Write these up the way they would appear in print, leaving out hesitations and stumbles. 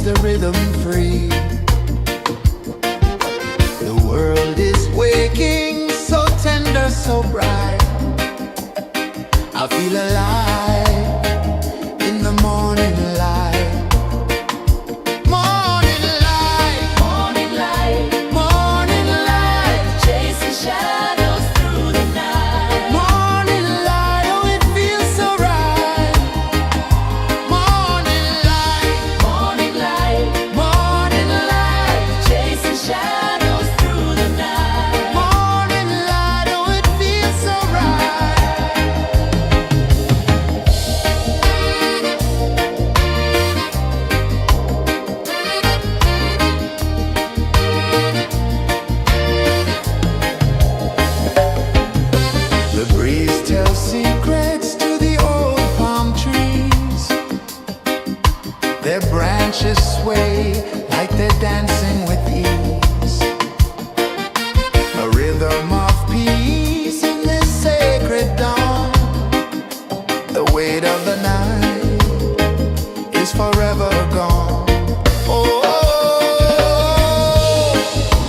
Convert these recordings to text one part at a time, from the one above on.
the rhythm free. The world is waking, so tender, so bright. I feel alive in the morning light. Morning light, morning light, morning light, chasing shadows through the night. Morning light, oh it feels so right. Morning light, morning light, morning light, chasing shadows through the night. Morning light, oh it feels so right. The breeze tells secrets to the old palm trees. Their branches sway like they're dancing with ease. A rhythm of peace in this sacred dawn. The weight of the night is forever gone. Oh,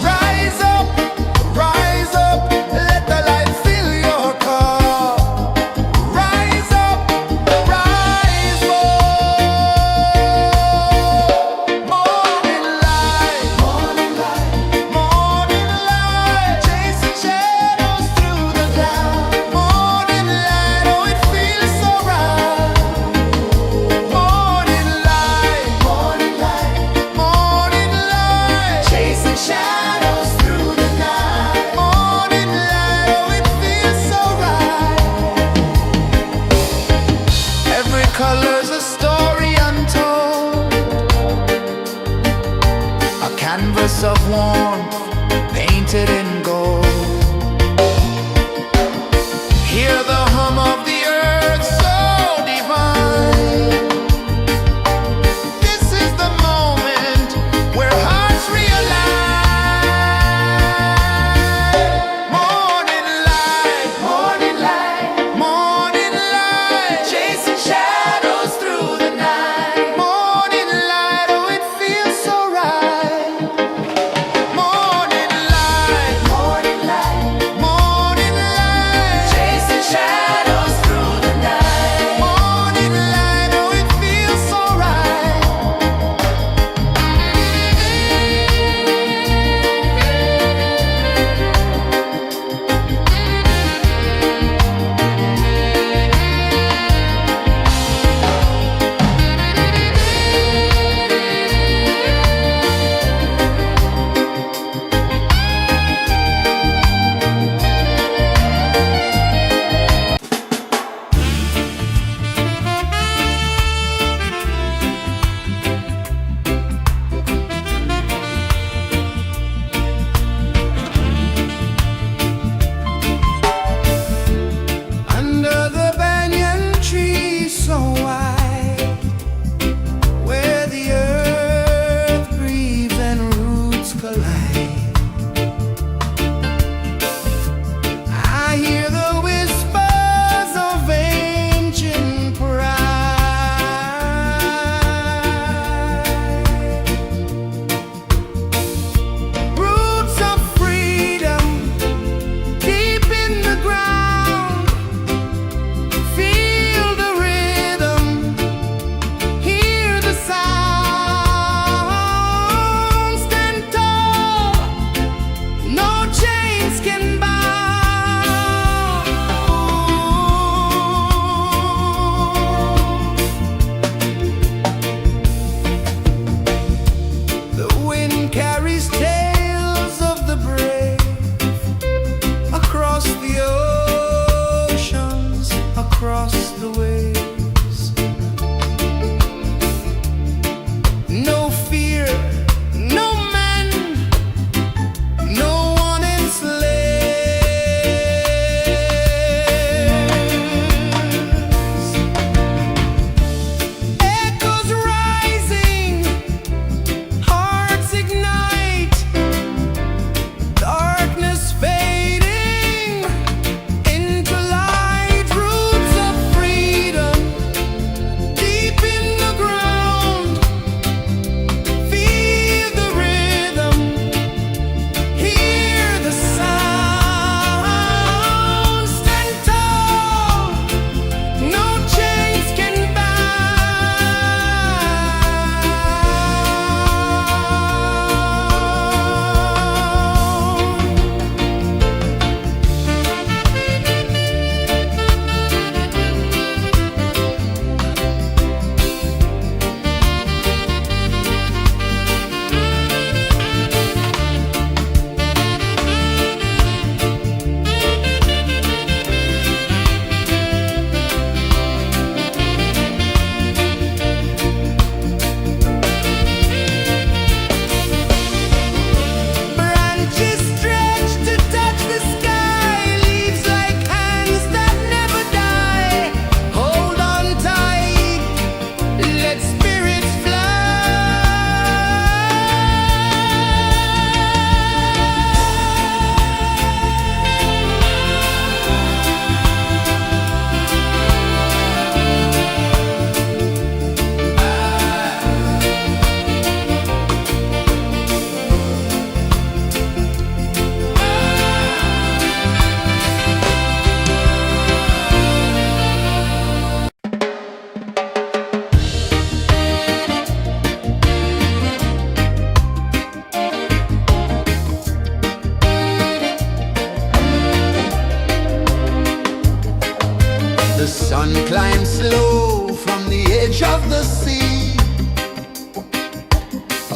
rise up, let the light fill your cup. Rise up, rise more. Morning light, morning light, morning light, chasing shadows through the cloud. Morning light, oh it feels so right. Morning light, morning light, morning light, chasing shadows through the night. Morning light, oh it feels so right. Every color's a story untold, a canvas of warmth painted in gold. Hear the hum of the earth so divine. This is the moment where hearts realign. Morning light, morning light, morning light, chasing shadows through the night. Morning light, oh it feels so right.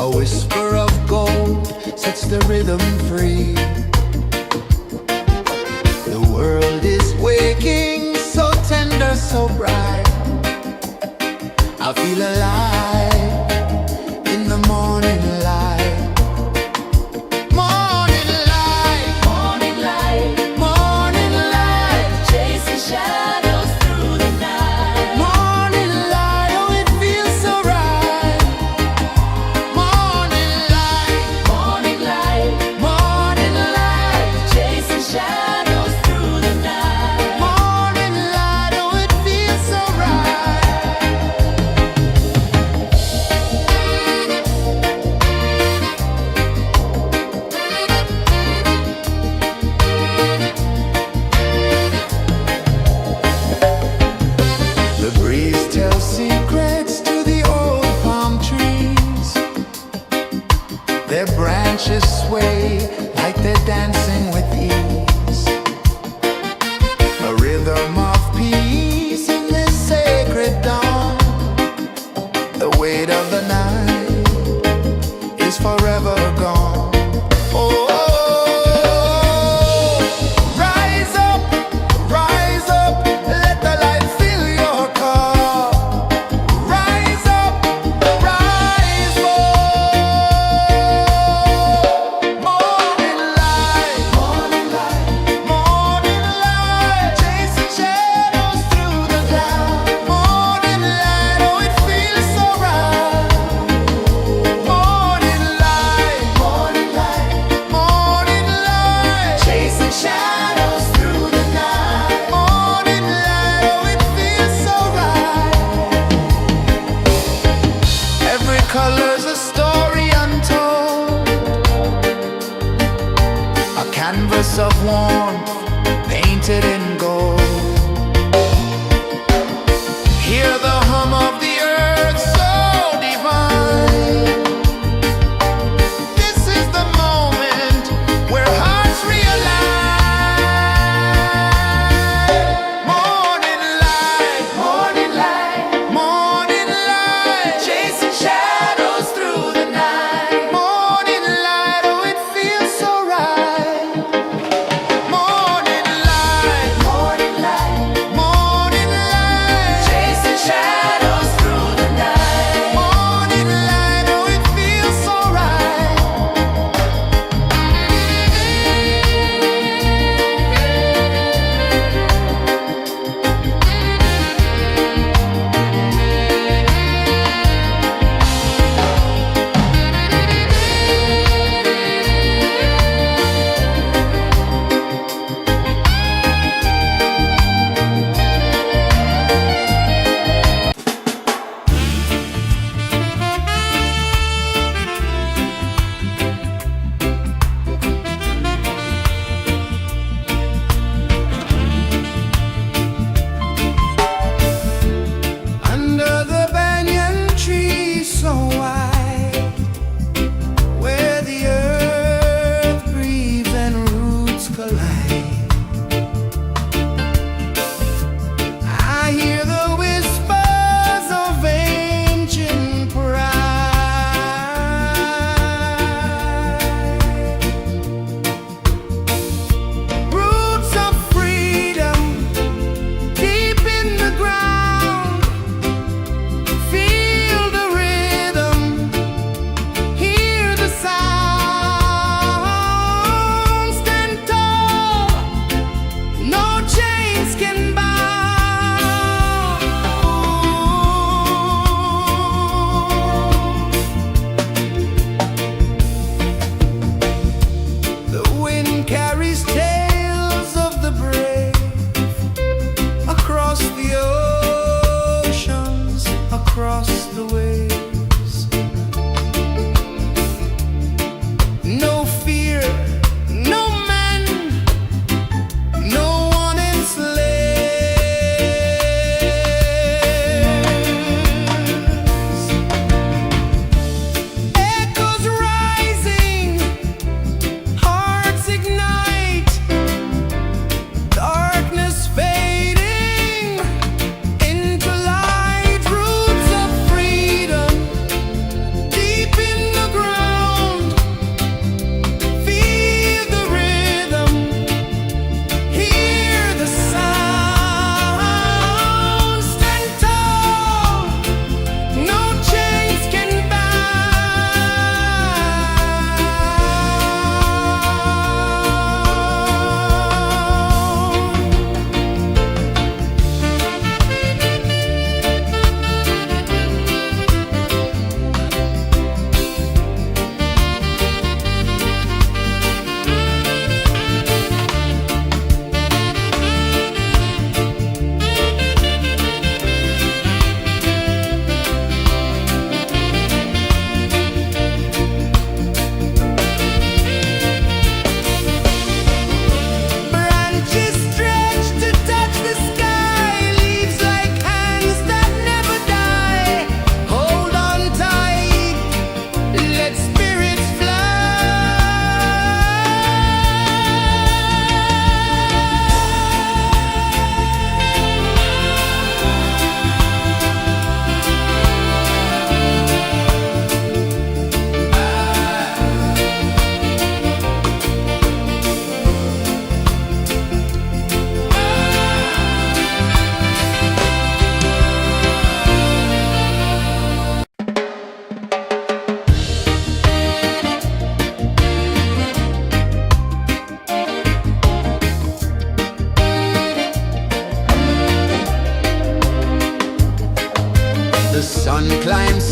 A whisper of gold sets the rhythm free. The world is waking, so tender, so bright. I feel alive in the morning light. Morning light, morning light, morning light, chasing shadows through the night. Morning light, oh it feels so right. Morning light, morning light, morning light, chasing shadows through the night. Morning light, oh it feels so right. The breeze tells secrets to the old palm trees. Their branches sway like they're dancing with ease. A rhythm of peace in this sacred dawn. The weight of the night is forever gone. Oh, rise up, let the light fill your cup. Rise up, rise up. Morning light, morning light, morning light, chasing shadows through the cloud. Morning light, oh it feels so right. Morning light, morning light, morning light, chasing shadows through the night. Morning light, oh it feels so right. Every color's a story untold, a canvas of warmth painted in gold. Hear the hum of the earth so divine. This is the moment where hearts realign. Morning light, morning light, morning light, chasing shadows through the night. Morning light, oh it feels so right. Morning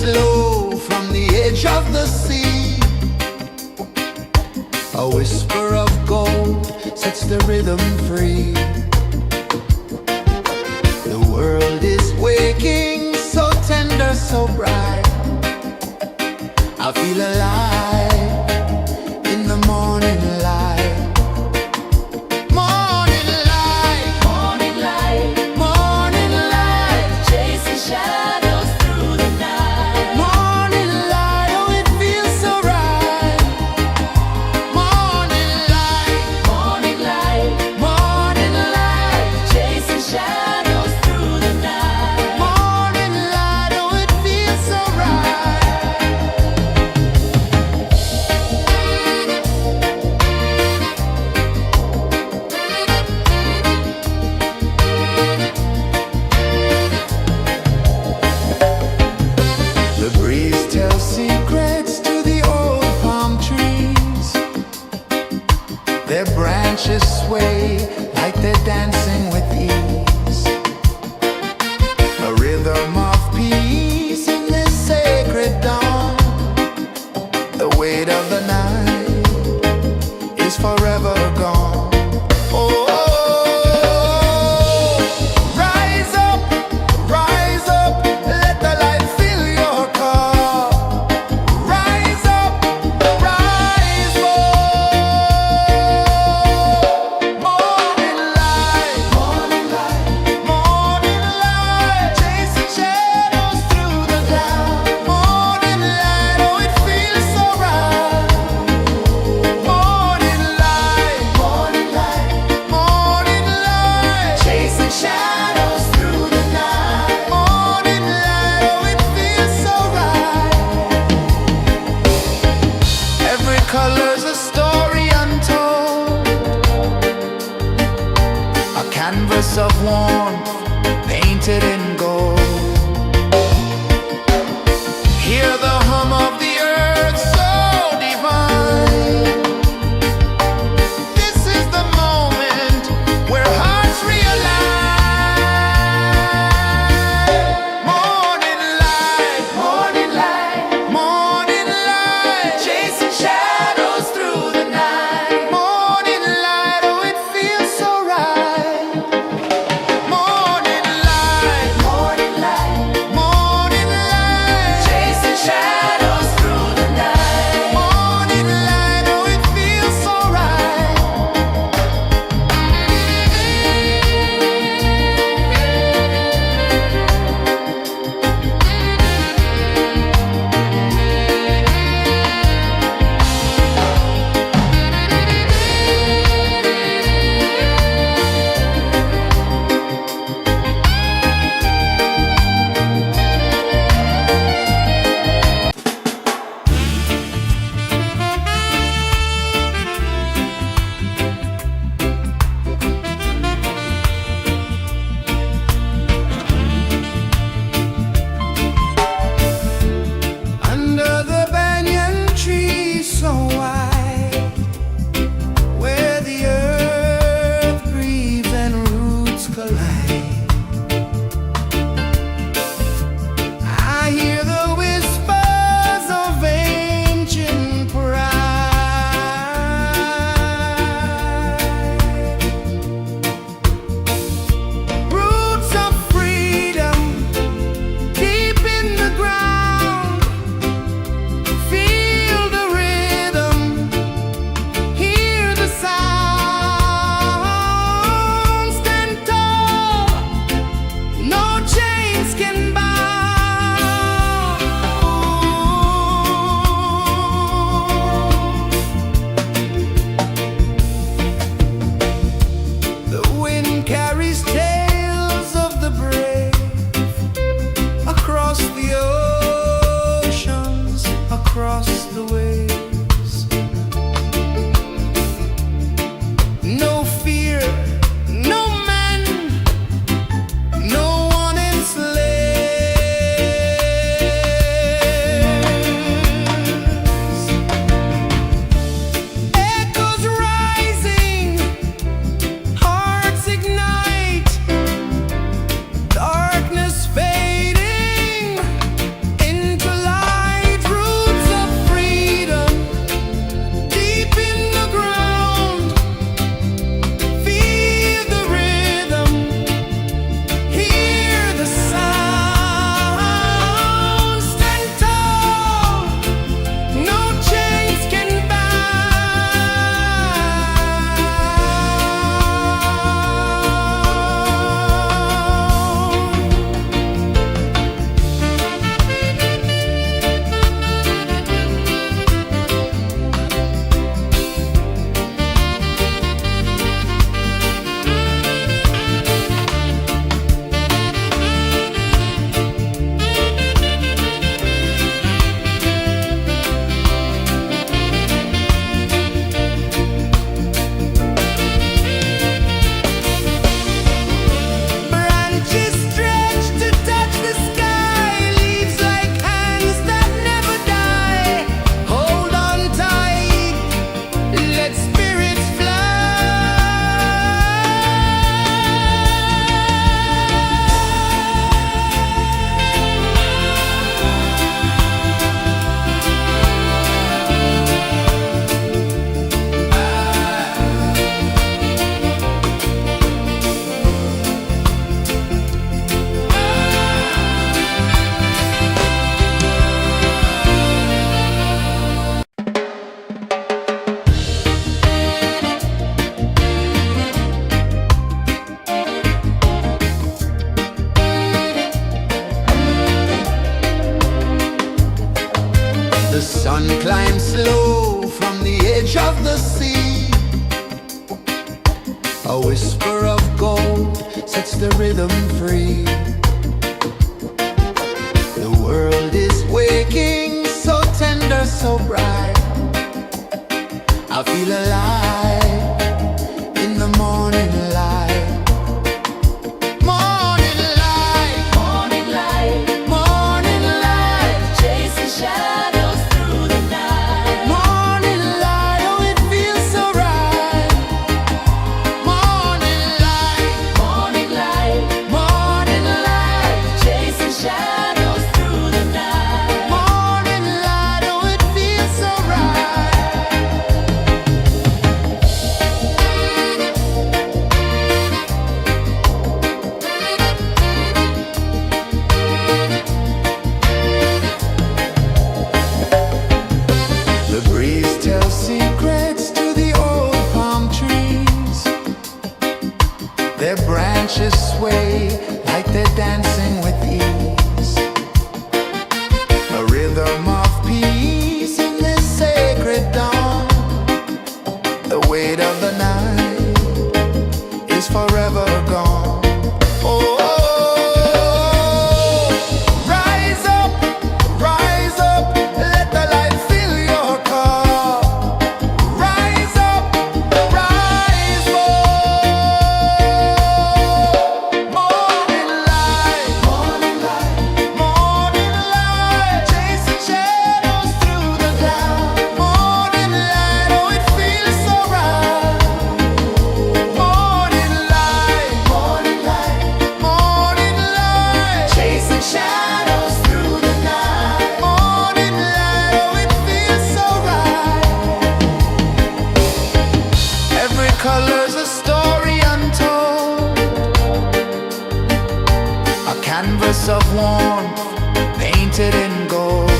slow from the edge of the sea. A whisper of gold sets the rhythm free. The world is waking, so tender, so bright. I feel alive in the morning light. Morning light, morning light, morning light, chasing shadows through the night. Morning light, oh it feels so right. Morning light, morning light, morning light, chasing shadows through the night. Morning light, oh it feels so right. The breeze tells secrets to the old palm trees. Their branches sway like they're dancing with ease. A rhythm of peace in this sacred dawn. The weight of the night is forever gone. Oh, rise up, let the light fill your cup. Rise up, rise up. Morning light, morning light, morning light, chasing shadows through the cloud. Morning light, oh it feels so right. Morning light, morning light, morning light, chasing shadows through the night. Morning light, oh it feels so right. Every color's a story untold, a canvas of warmth painted in gold. Hear the hum of the earth so divine. This is the moment where hearts realign. Morning light, morning light, morning light, chasing shadows through the night. Morning light, oh it feels so right. Morning light, sun climbs slow from the edge of the sea. A whisper of gold sets the rhythm free. The world is waking, so tender, so bright. I feel alive in the morning light. Morning light, morning light, morning light, chasing shadows through the night. Morning light, oh it feels so right. Morning light, morning light, morning light, chasing shadows through the night. Morning light, oh it feels so right. The breeze tells secrets to the old palm trees. Their branches sway like they're dancing with ease. A rhythm of peace in this sacred dawn. The weight of the night is forever gone. Oh, rise up, let the light fill your cup. Rise up, rise up. Morning light, morning light, morning light, chasing shadows through the cloud. Morning light, oh it feels so right. Morning light, morning light, morning light, chasing shadows through the night. Morning light, oh it feels so right. Every color's a story untold, a canvas of warmth painted in gold.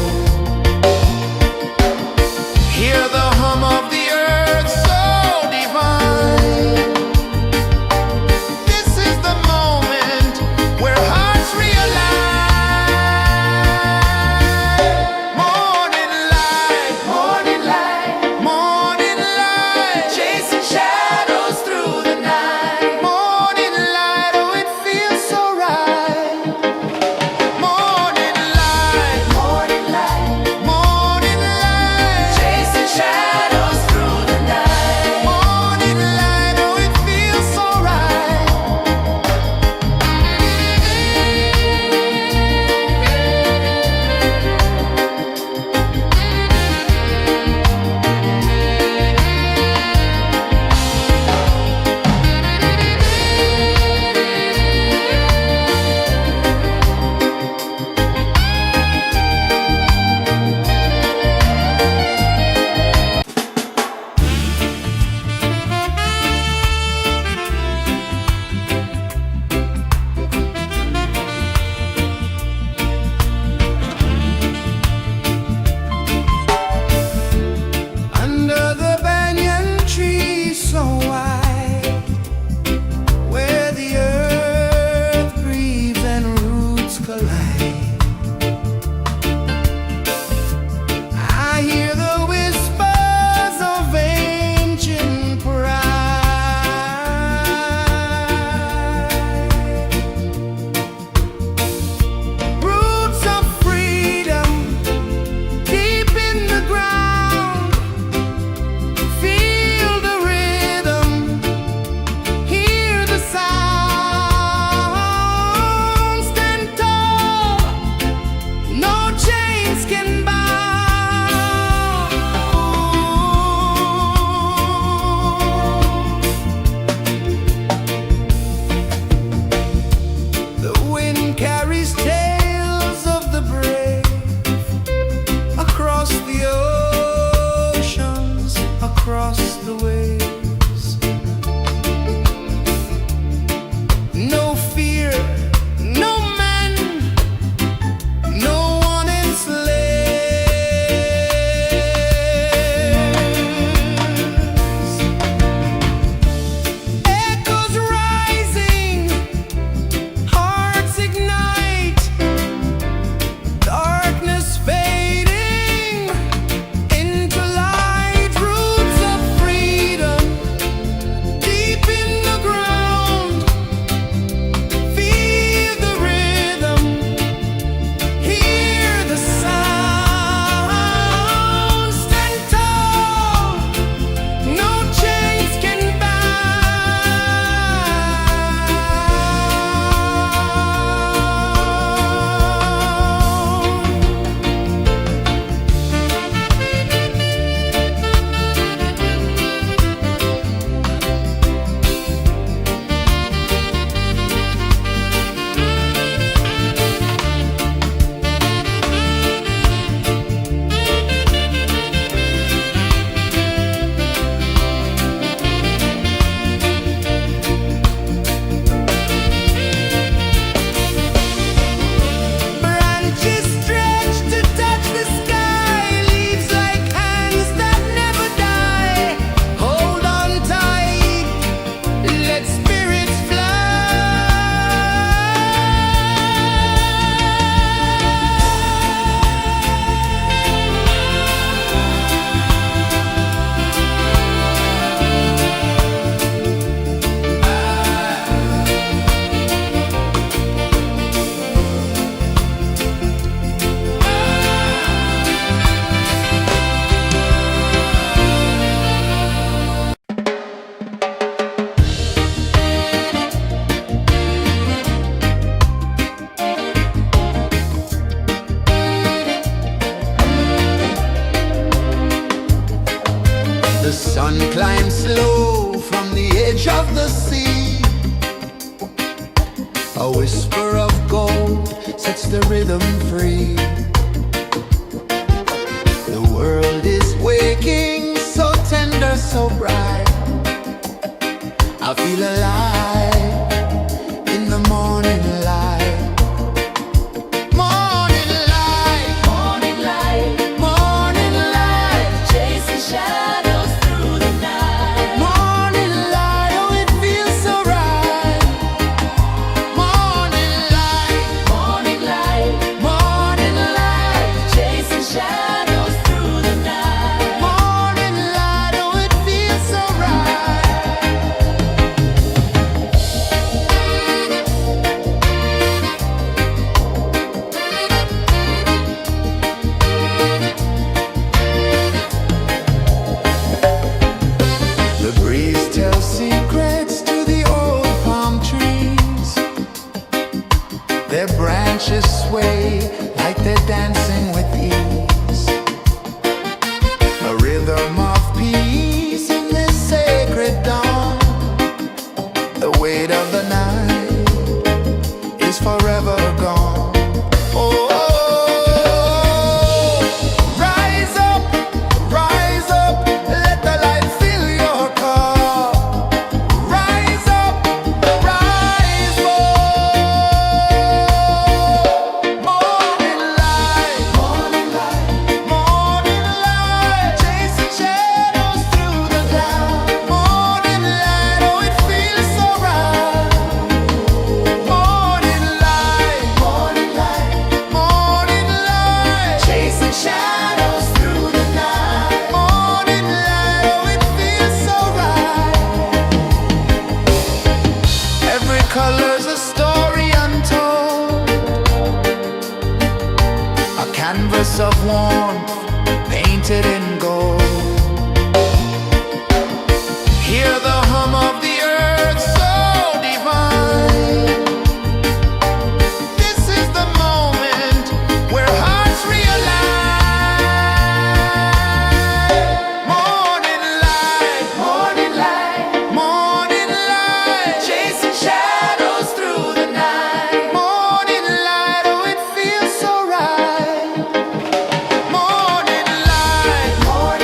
Hear the hum of the earth so divine. This is the moment where hearts realign. Morning light, morning light, morning light, chasing shadows through the night. Morning light, oh it feels so right. Morning light, The sun climbs slow from the edge of the sea. A whisper of gold sets the rhythm free. The world is waking, so tender, so bright. I feel alive in the morning light. Morning light, morning light, morning light, chasing shadows through the night. Morning light, oh it feels so right. Morning light, morning light, morning light, chasing shadows through the night. Morning light, oh it feels so right. The breeze tells secrets to the old palm trees. Their branches sway like they're dancing with ease. A rhythm of peace in this sacred dawn. The weight of the night is forever gone. Oh, rise up, let the light fill your cup. Rise up, rise up. Morning light, morning light, morning light, chasing shadows through the cloud. Morning light, oh it feels so right. Morning light, morning light, morning light, chasing shadows through the night. Morning light, oh it feels so right. Every color's a story untold, a canvas of warmth painted in gold. Hear the hum of the earth so divine. This is the moment where hearts realign. Morning light, morning light, morning light, chasing shadows through the night. Morning light, oh it feels so right. Morning light, morning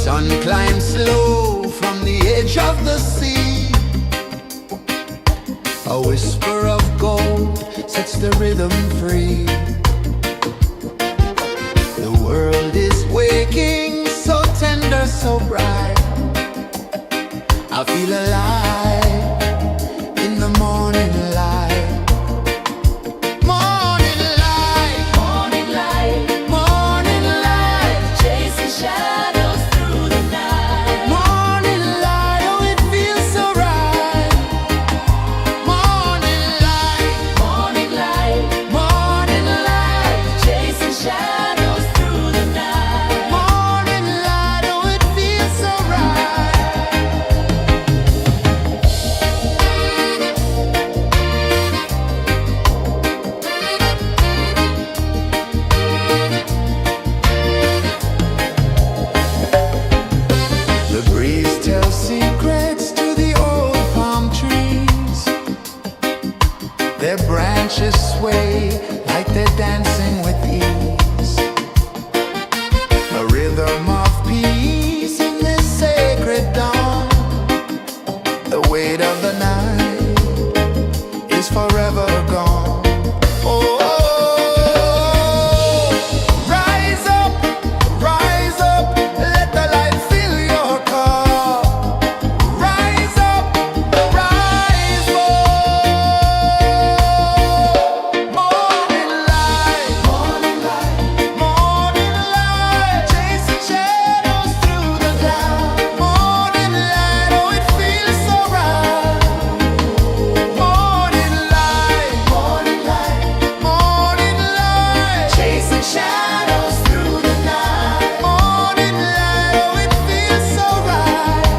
Sun climbs slow from the edge of the sea. A whisper of gold sets the rhythm free. The world is waking, so tender, so bright. I feel alive in the morning light. Morning light, morning light, morning light, chasing shadows through the night. Morning light, oh it feels so right. Morning light, morning light, morning light, chasing shadows through the night. Morning light, oh it feels so right. The breeze tells secrets to the old palm trees. Their branches sway like they're dancing with ease. A rhythm of peace in this sacred dawn. The weight of the night is forever gone. Oh, rise up, let the light fill your cup. Rise up, rise up. Morning light, morning light, morning light, chasing shadows through the cloud. Morning light, oh it feels so right. Morning light, morning light, morning light, chasing shadows through the night. Morning light, oh it feels so right.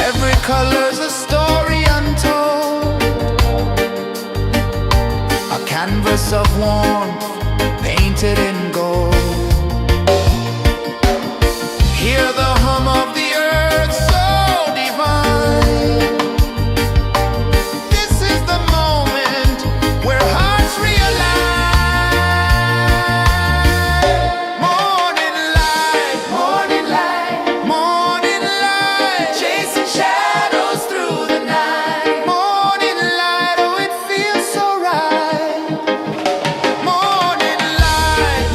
Every color's a story untold, a canvas of warmth painted in gold. Hear the hum of the earth so divine. This is the moment where hearts realign. Morning light, morning light, morning light, chasing shadows through the night. Morning light, oh it feels so right. Morning light,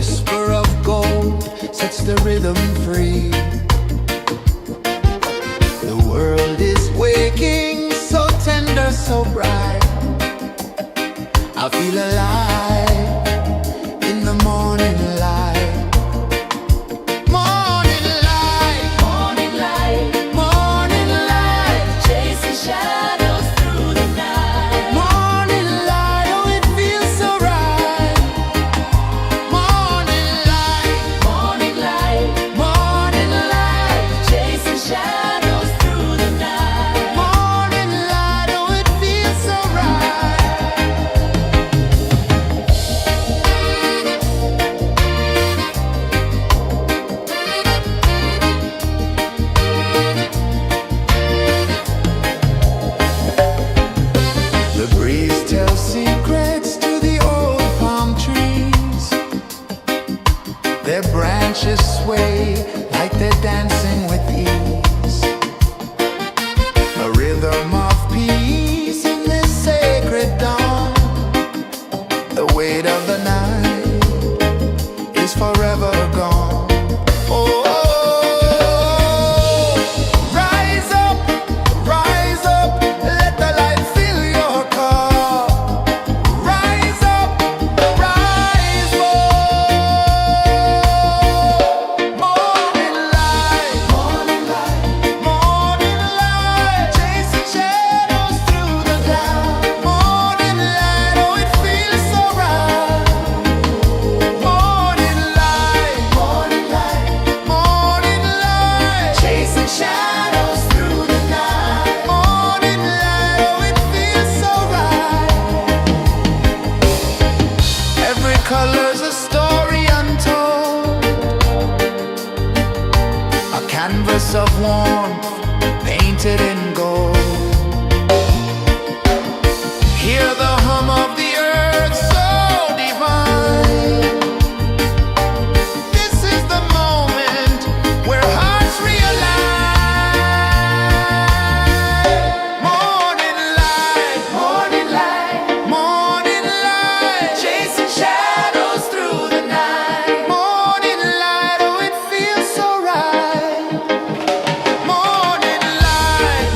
whisper of gold sets the rhythm free. The world is waking, so tender, so bright. I feel alive in the morning light. Morning light, morning light, morning light, chasing shadows through the night. Morning light, oh it feels so right. Morning light, morning light, morning light, chasing shadows through the night. Morning light, oh it feels so right. The breeze tells secrets to the old palm trees. Their branches sway like they're dancing with ease. A rhythm of peace in this sacred dawn. The weight of the night is forever gone. Oh, rise up, let the light fill your cup. Rise up, rise more. Morning light, morning light, morning light, chasing shadows through the cloud. Morning light, oh it feels so right. Morning light, morning light, morning light, chasing shadows through the night. Morning light, oh it feels so right. Every color's a story untold, a canvas of warmth painted in gold. Hear the hum of the earth so divine. This is the moment where hearts realign. Morning light, morning light, morning light, chasing shadows through the night. Morning light, oh it feels so right. Morning light,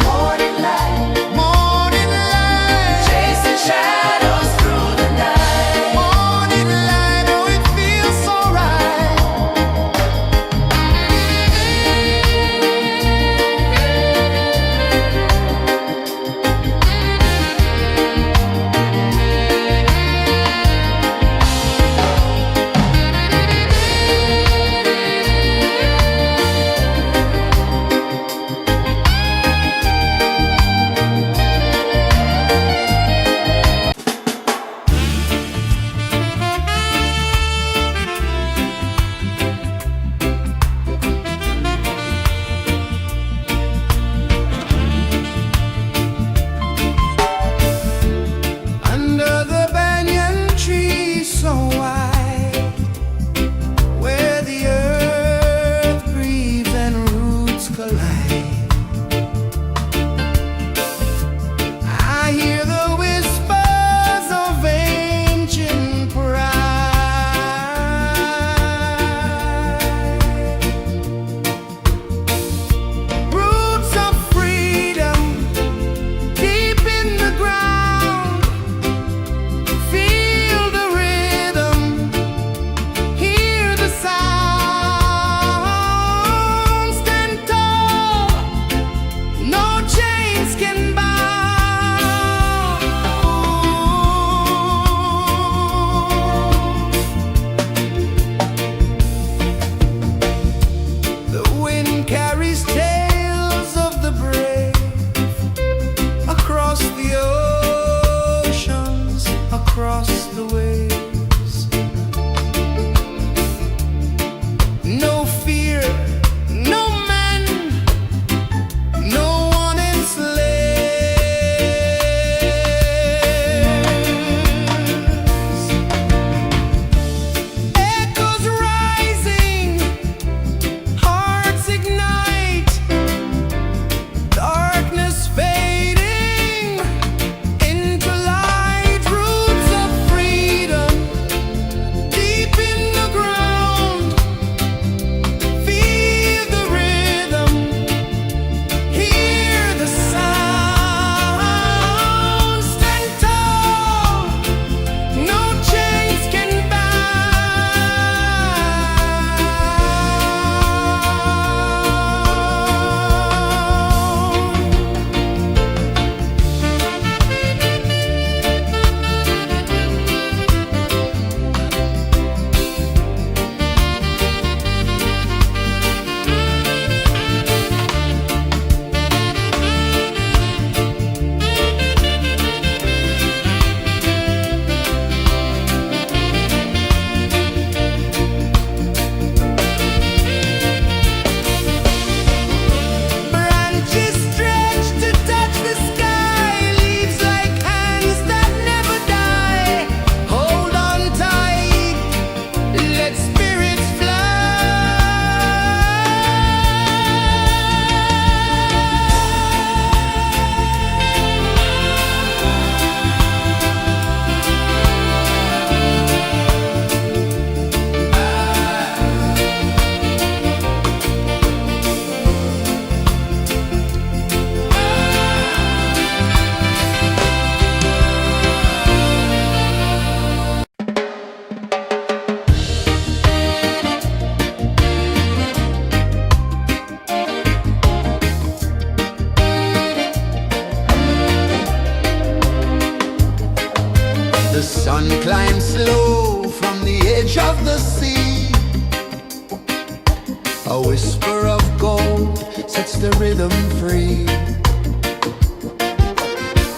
A whisper of gold sets the rhythm free.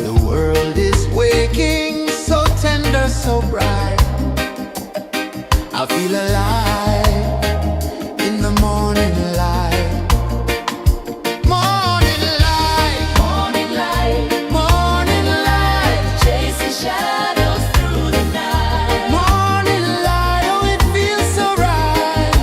The world is waking, so tender, so bright. I feel alive in the morning light. Morning light, morning light, morning light, chasing shadows through the night. Morning light, oh it feels so right.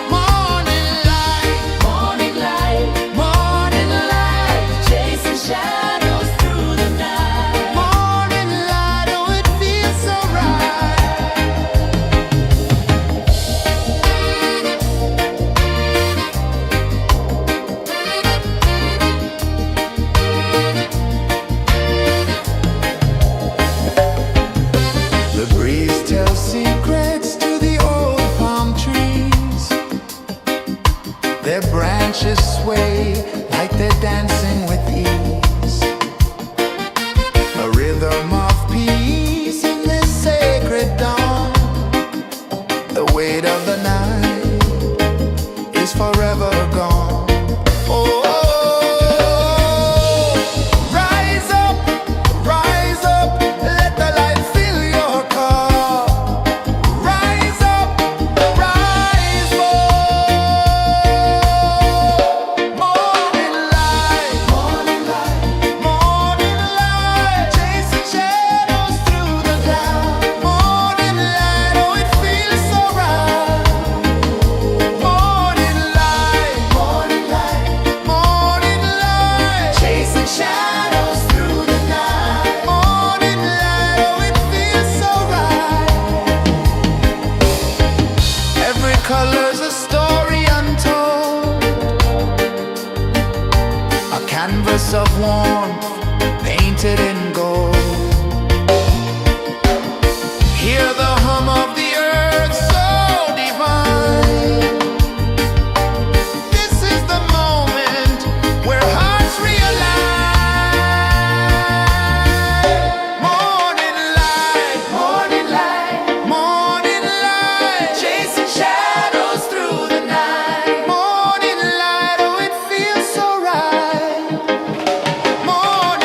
Morning light, morning light, morning light, chasing shadows through the night. Morning light, oh it feels so right. The breeze tells secrets to the old palm trees. Their branches sway like they're dancing with ease. A rhythm of peace in this sacred dawn. The weight of the night is forever gone. Oh, rise up, let the light fill your cup. Rise up, rise up. Morning light, morning light, morning light, chasing shadows through the cloud. Morning light, oh it feels so right. Morning light, morning light, morning light, chasing shadows through the night. Morning light, oh it feels so right. Every color's a story untold, a canvas of warmth painted in gold. Hear the hum of the earth so divine. This is the moment where hearts realign. Morning light, morning light, morning light, chasing shadows through the night. Morning light, oh it feels so right. Morning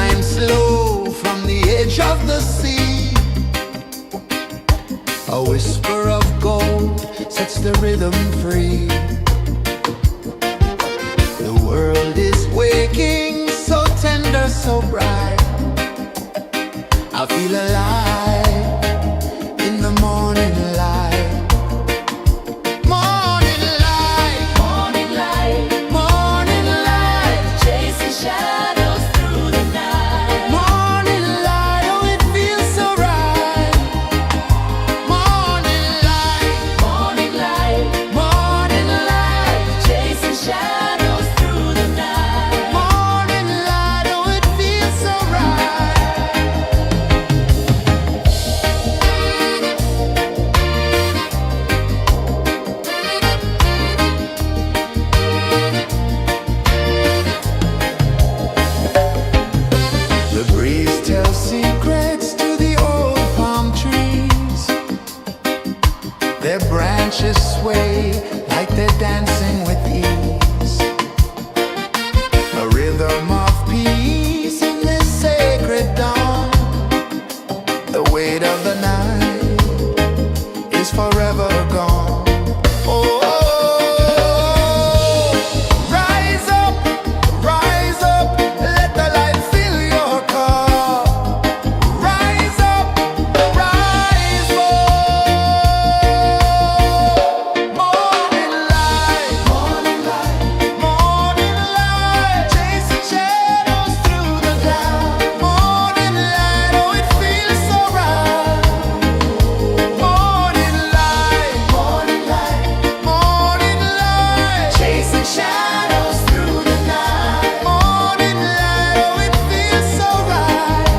climb slow from the edge of the sea. A whisper of gold sets the rhythm free. The world is waking, so tender, so bright. I feel alive in the morning light. Morning light, morning light, morning light, chasing shadows through the night. Morning light, oh it feels so right. Morning light, morning light, morning light, chasing shadows through the night. Morning light, oh it feels so right. The breeze tells secrets to the old palm trees. Their branches sway like they're dancing with ease. A rhythm of peace in this sacred dawn. The weight of the night is forever gone. Oh, rise up, let the light fill your cup. Rise up, rise up. Morning light, morning light, morning light, chasing shadows through the cloud. Morning light, oh it feels so right. Morning light, morning light, morning light, chasing shadows through the night. Morning light, oh it feels so right.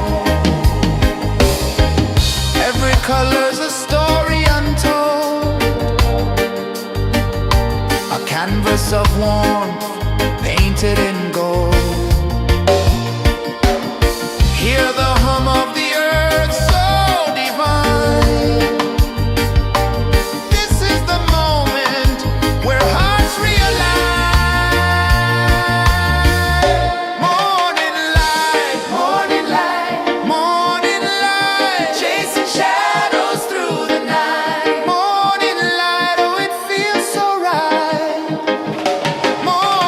Every color's a story untold, a canvas of warmth painted in gold. Hear the hum of the earth so divine. This is the moment where hearts realign. Morning light, morning light, morning light, chasing shadows through the night. Morning light, oh it feels so right. Morning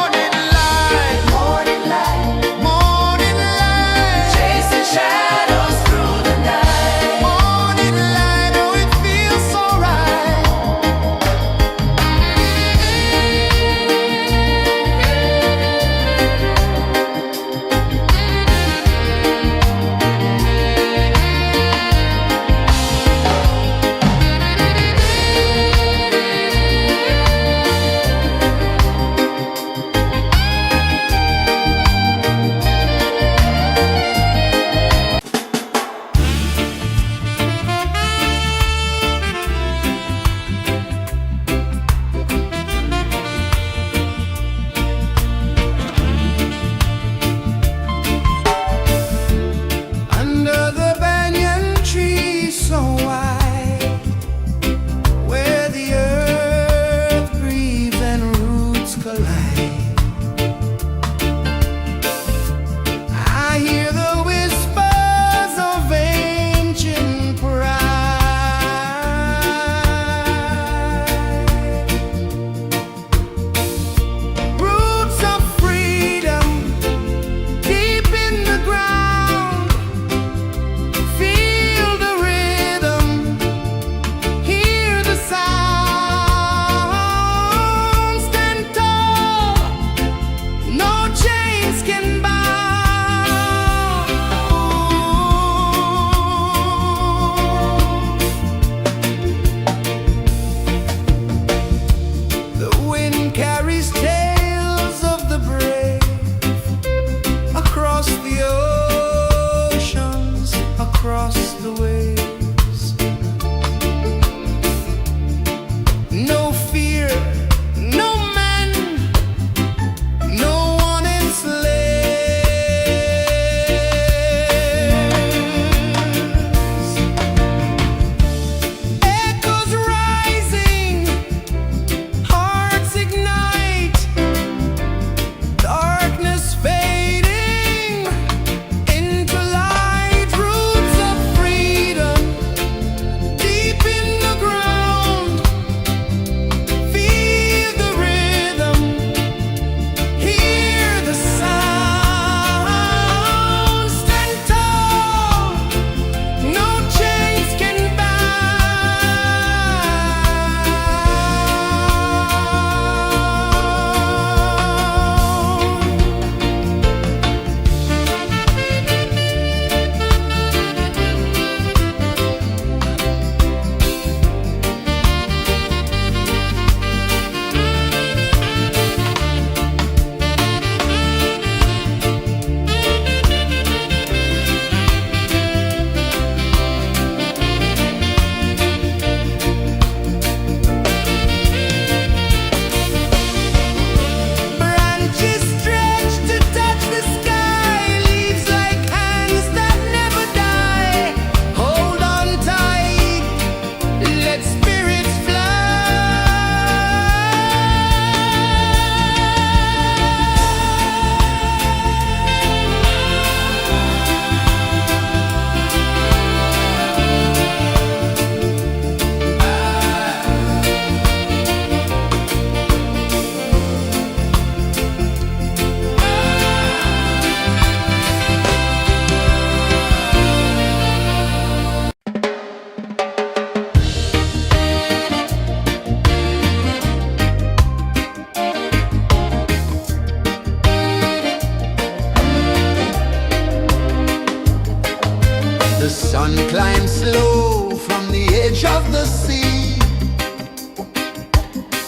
The sun climbs slow from the edge of the sea.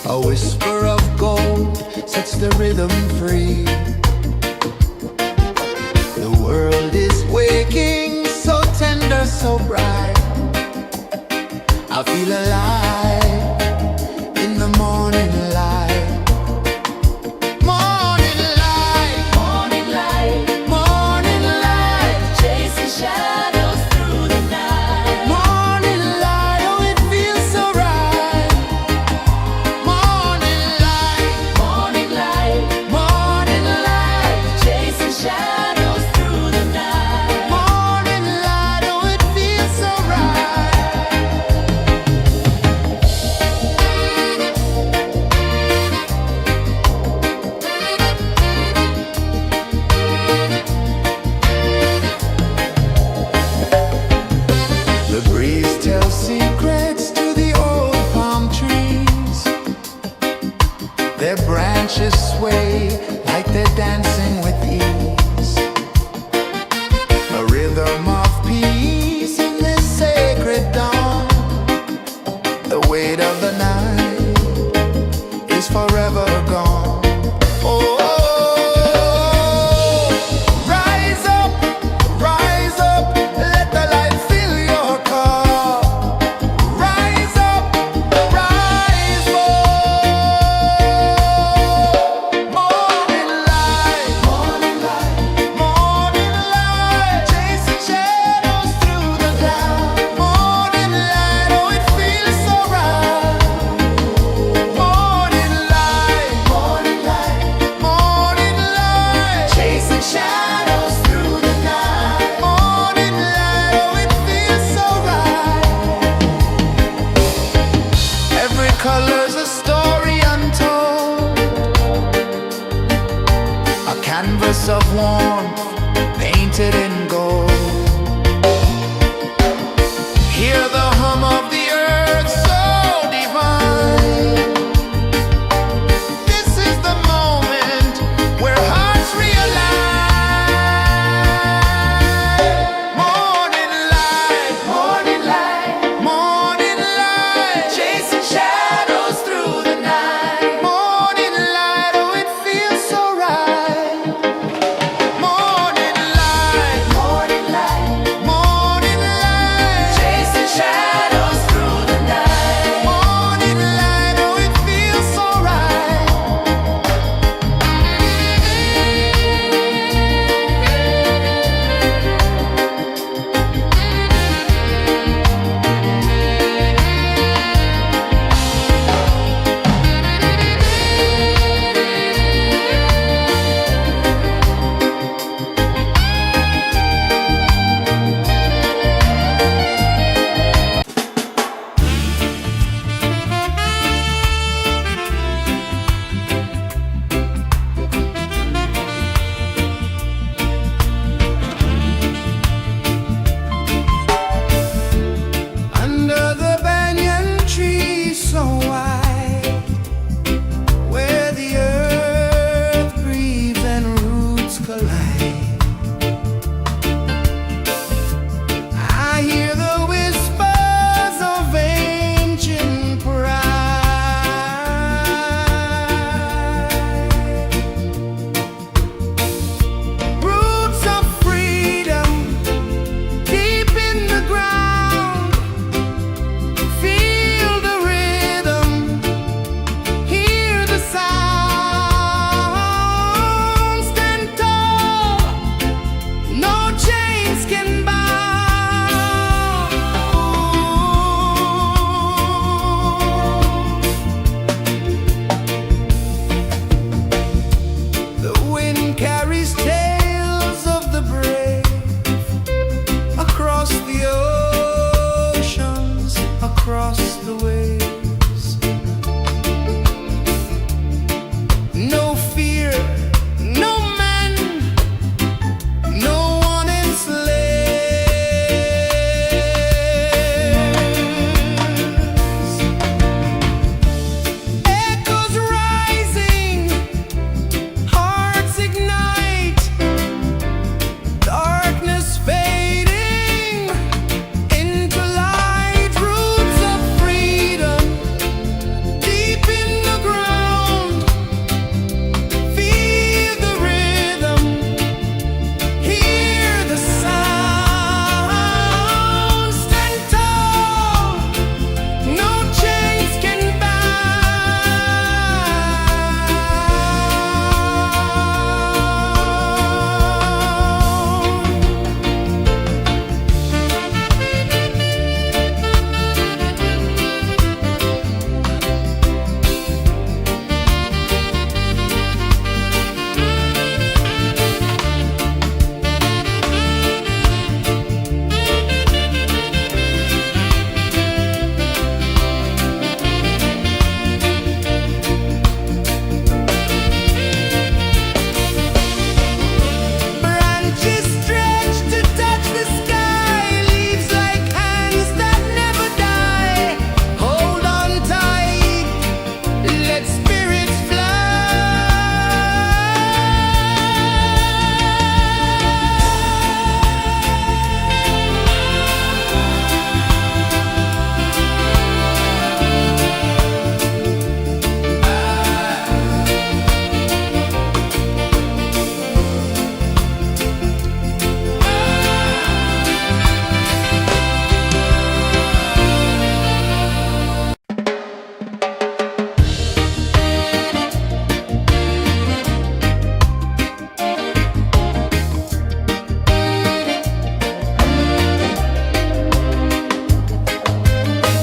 A whisper of gold sets the rhythm free. The world is waking, so tender, so bright. I feel alive in the morning light. Morning light, morning light, morning light, chasing shadows through the night. Morning light, oh it feels so right. Morning light, morning light, morning light, chasing shadows through the night. Morning light, oh it feels so right. The breeze tells secrets to the old palm trees. Their branches sway like they're dancing with ease. A rhythm of peace in this sacred dawn. The weight of the night is forever gone. Oh, rise up, let the light fill your cup. Rise up, rise up. Morning light, morning light, morning light, chasing shadows through the cloud. Morning light, oh it feels so right. Morning light, morning light, morning light, chasing shadows through the night. Morning light, oh it feels so right. Every color's a story untold, a canvas of warmth painted in gold. Hear the hum of the earth so divine. This is the moment where hearts realign. Morning light, morning light, morning light, chasing shadows through the night. Morning light, oh it feels so right. Morning light,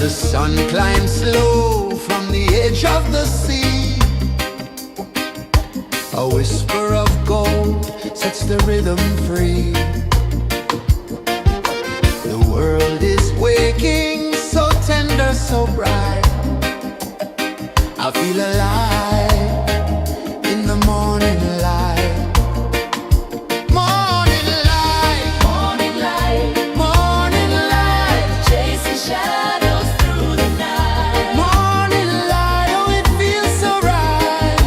The sun climbs slow from the edge of the sea. A whisper of gold sets the rhythm free. The world is waking, so tender, so bright. I feel alive in the morning light. Morning light, morning light, morning light, chasing shadows through the night. Morning light, oh it feels so right.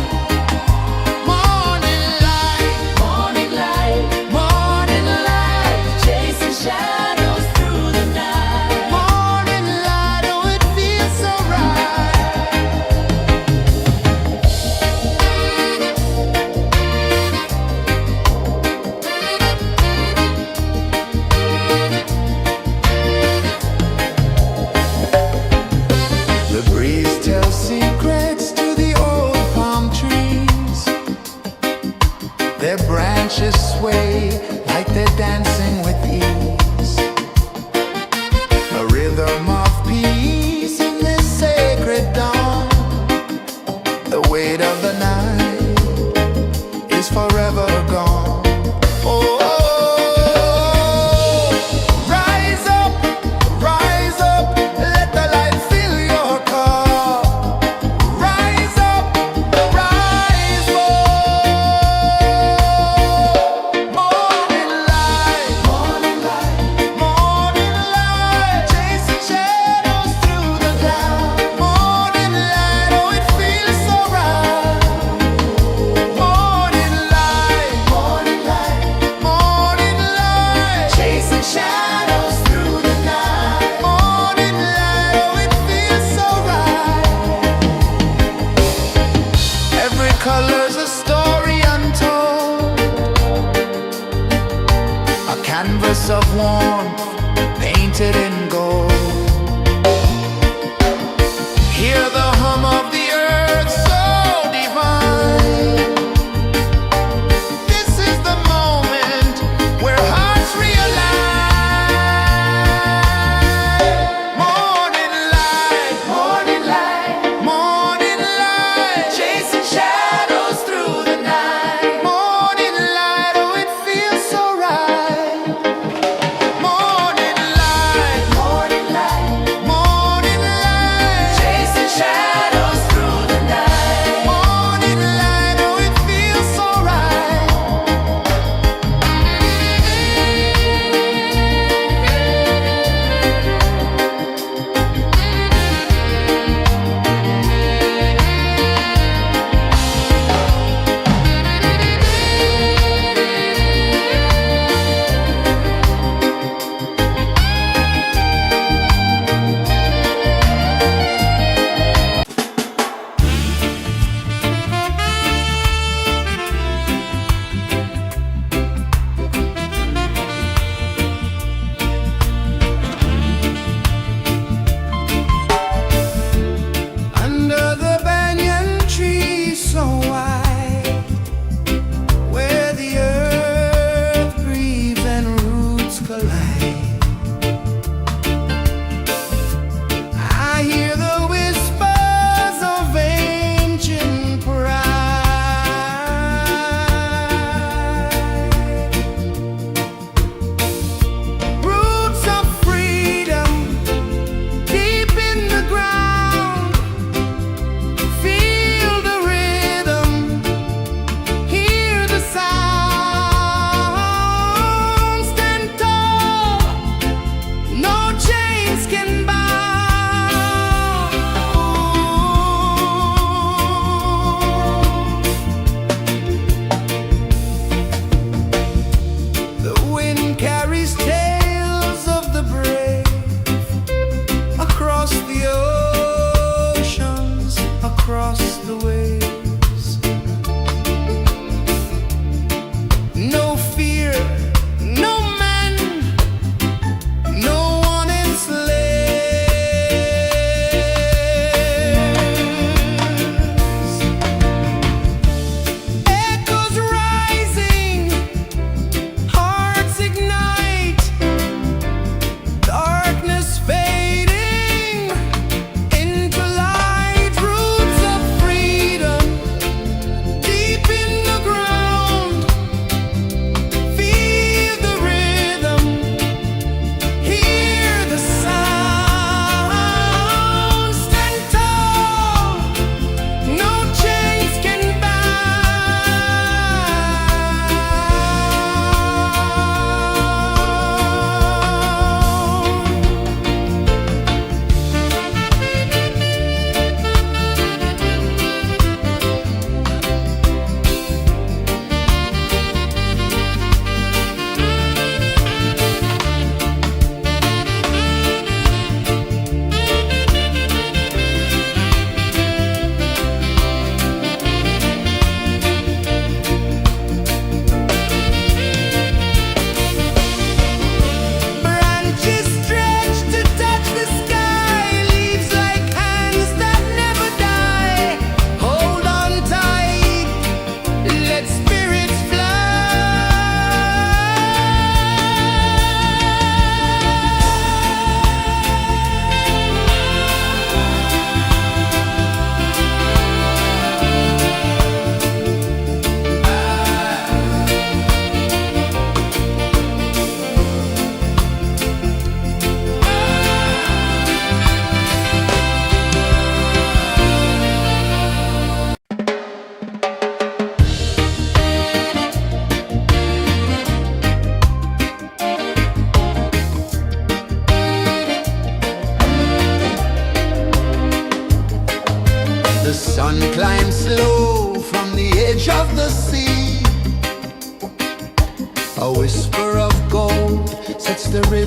Morning light, morning light, morning light, chasing shadows through the night. Morning light, oh it feels so right. The breeze tells secrets to the old palm trees. Their branches sway like they're dancing with ease. A rhythm of peace in this sacred dawn. The weight of the night is forever gone. Oh, rise up, let the light fill your cup. Rise up, rise up. Morning light, morning light, morning light, chasing shadows through the cloud. Morning light, oh it feels so right. Morning light, morning light, morning light, chasing shadows through the night. Morning light, oh it feels so right. Every color's a story untold, a canvas of warmth painted in gold. Hear the hum of the earth so divine. This is the moment where hearts realign. Morning light, morning light, morning light, chasing shadows through the night. Morning light, oh it feels so right. Morning light,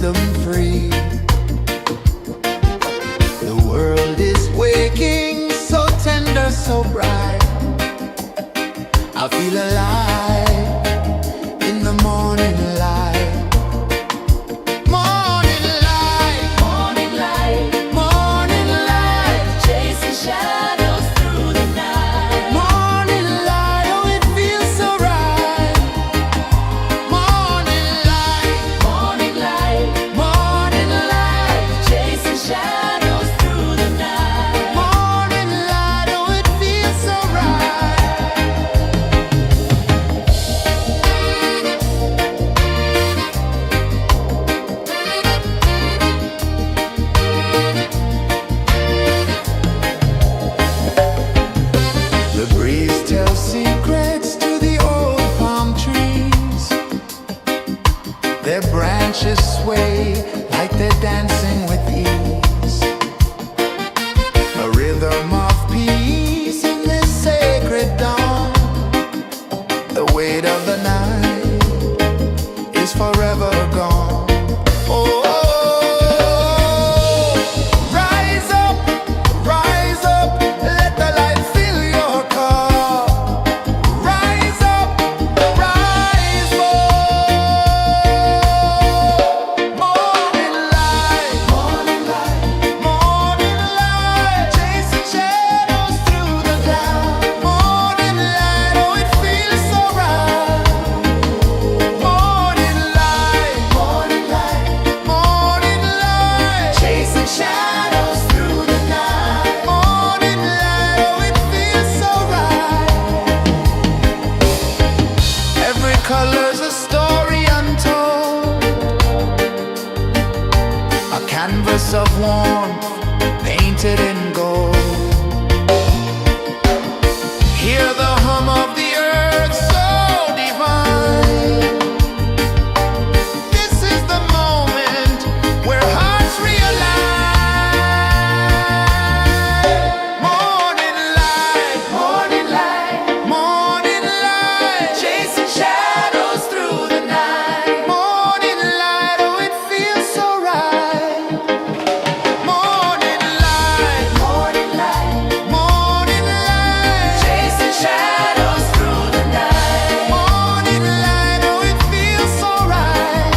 rhythm free. The world is waking, so tender, so bright. I feel alive in the morning light. Morning light, morning light, morning light, chasing shadows through the night. Morning light, oh it feels so right. Morning light, morning light, morning light, chasing shadows through the night. Morning light, oh it feels so right. The breeze tells secrets to the old palm trees. Their branches sway like they're dancing with ease. A rhythm of peace in this sacred dawn. The weight of the night is forever gone. Oh, rise up, let the light fill your car. Rise up, rise up. Morning light, morning light, morning light, chasing shadows through the cloud. Morning light, oh it feels so right. Morning light, morning light, morning light, chasing shadows through the night. Morning light, oh it feels so right. Every color's a story untold, a canvas of warmth painted in gold. Hear the hum of the earth so divine. This is the moment where hearts realign. Morning light, morning light, morning light, chasing shadows through the night. Morning light, oh it feels so right. Morning light, morning light, morning light, chasing shadows through the night. Morning light, oh it feels so right.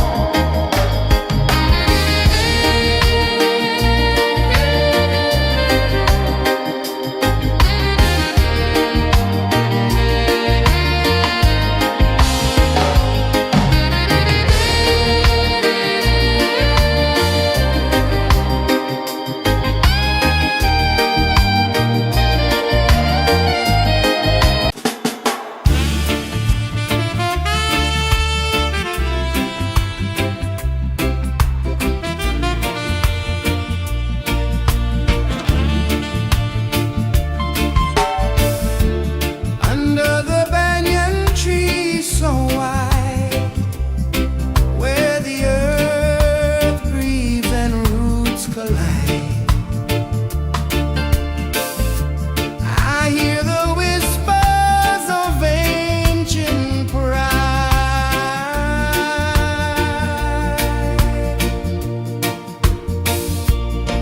Under the banyan tree so wide, where the earth breathes and roots collide, I hear the whispers of ancient pride.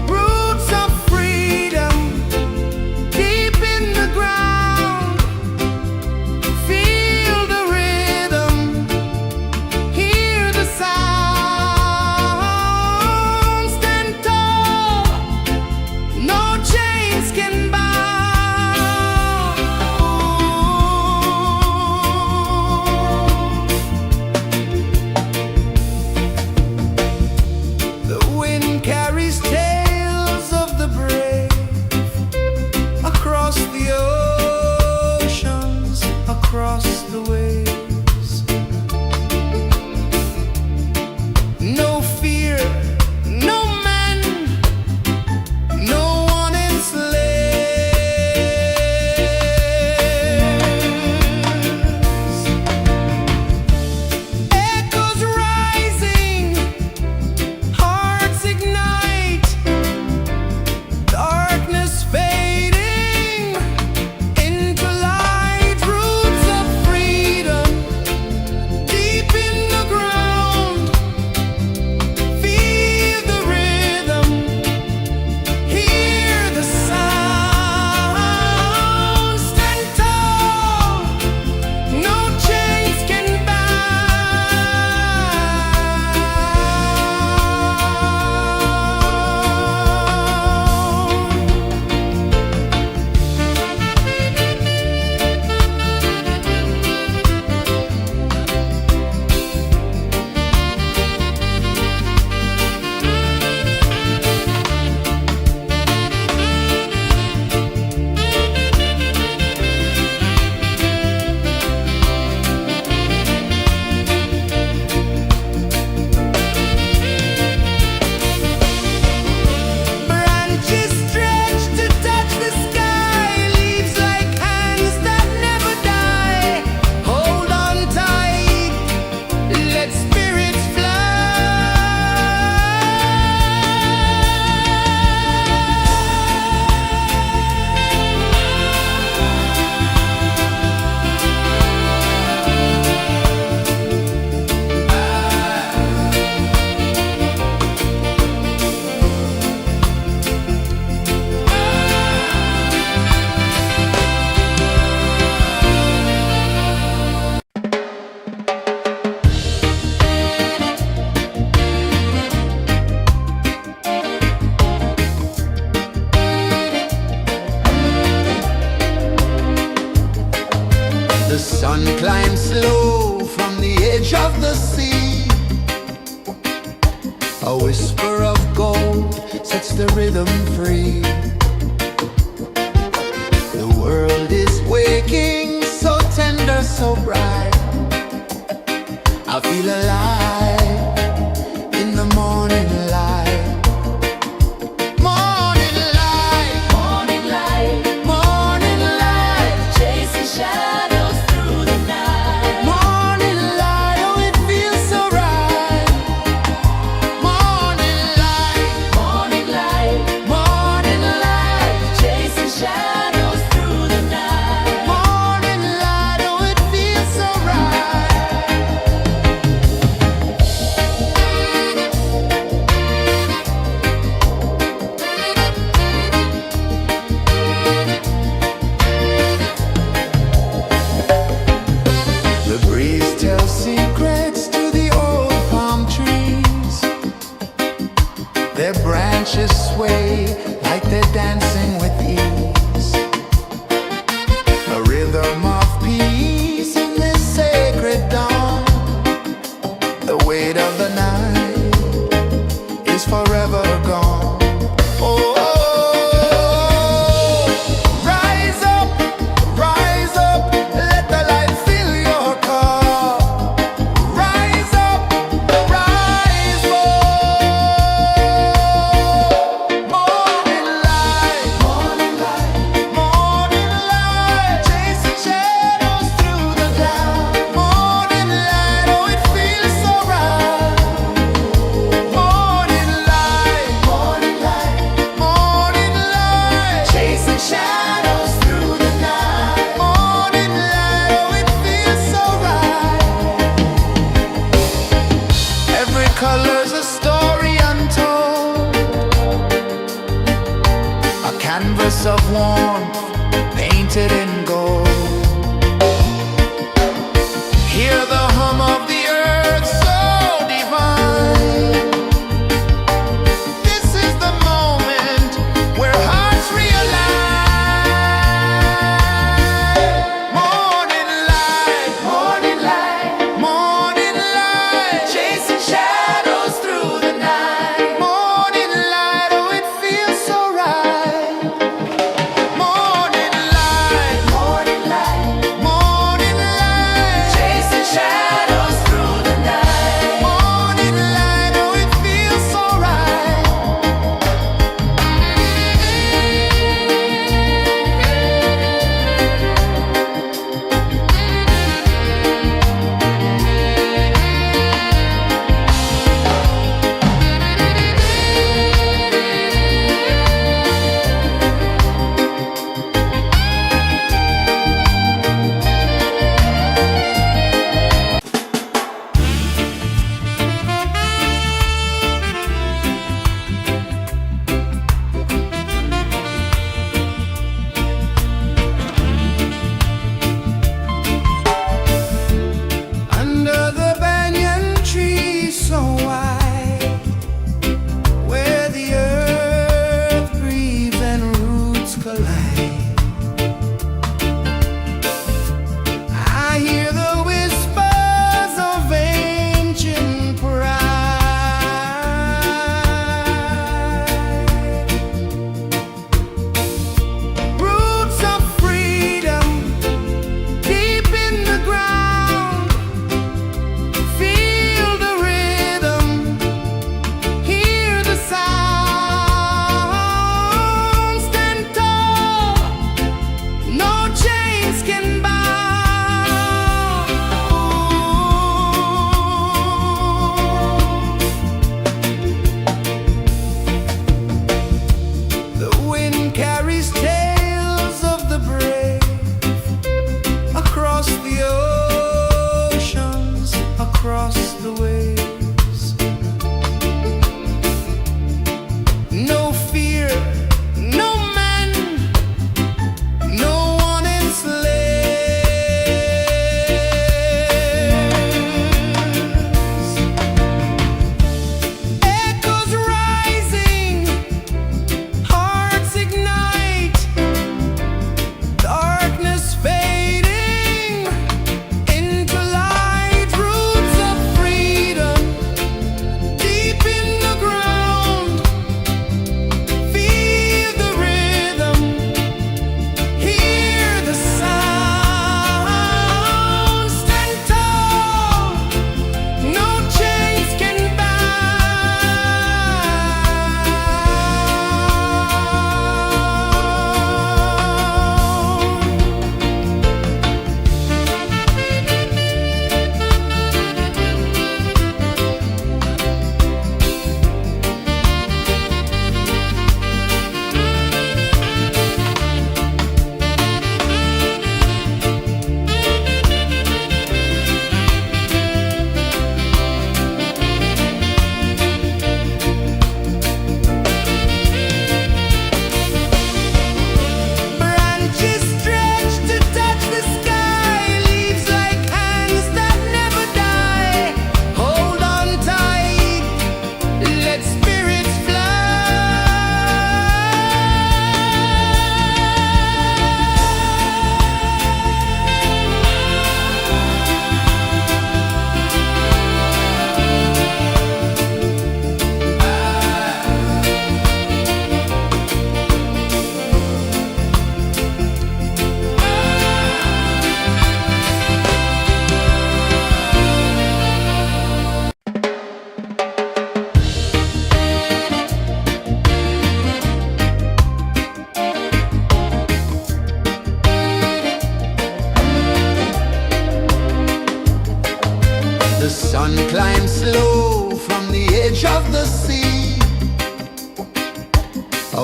Roots of freedom deep in the ground. Feel the rhythm, hear the sound. Stand tall, no chains can bound. The wind carries tales of the brave across the oceans, across the waves. No fear, no man, no one enslaves. Echoes rising, hearts ignite. A whisper of gold sets the rhythm free. The world is waking, so tender, so bright. I feel alive in the morning light. Morning light, morning light, morning light, chasing shadows through the night. Morning light, oh it feels so right. Morning light, morning light, morning light, chasing shadows through the night. Morning light, oh it feels so right. The breeze tells secrets to the old palm trees. Their branches sway like they're dancing with ease. A rhythm of peace in this sacred dawn. The weight of the night is forever gone. Oh, rise up, let the light fill your cup. Rise up, rise up. Morning light, morning light, morning light, chasing shadows through the cloud. Morning light, oh it feels so right. Morning light, morning light, morning light, chasing shadows through the night. Morning light, oh it feels so right. Every color's a story untold, a canvas of warmth painted in gold. Hear the hum of the earth so divine. This is the moment where hearts realign. Morning light, morning light, morning light, chasing shadows through the night. Morning light, oh it feels so right. Morning light,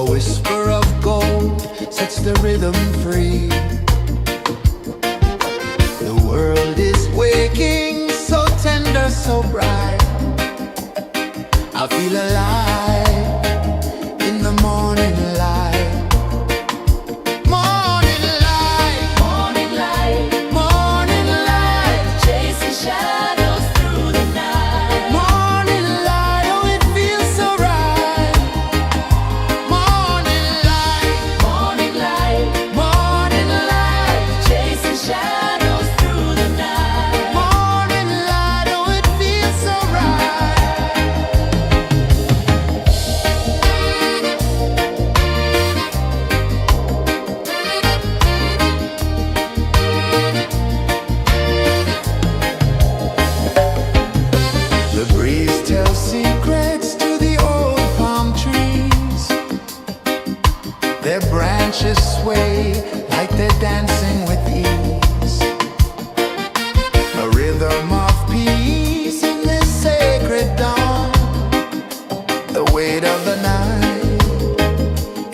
A whisper of gold sets the rhythm free. The world is waking, so tender, so bright. I feel alive in the morning light. Morning light, morning light, morning light, chasing shadows through the night. Morning light, oh it feels so right. Morning light, morning light, morning light, chasing shadows through the night. Morning light, oh it feels so right. The breeze tells secrets to the old palm trees. Their branches sway like they're dancing with ease. A rhythm of peace in this sacred dawn. The weight of the night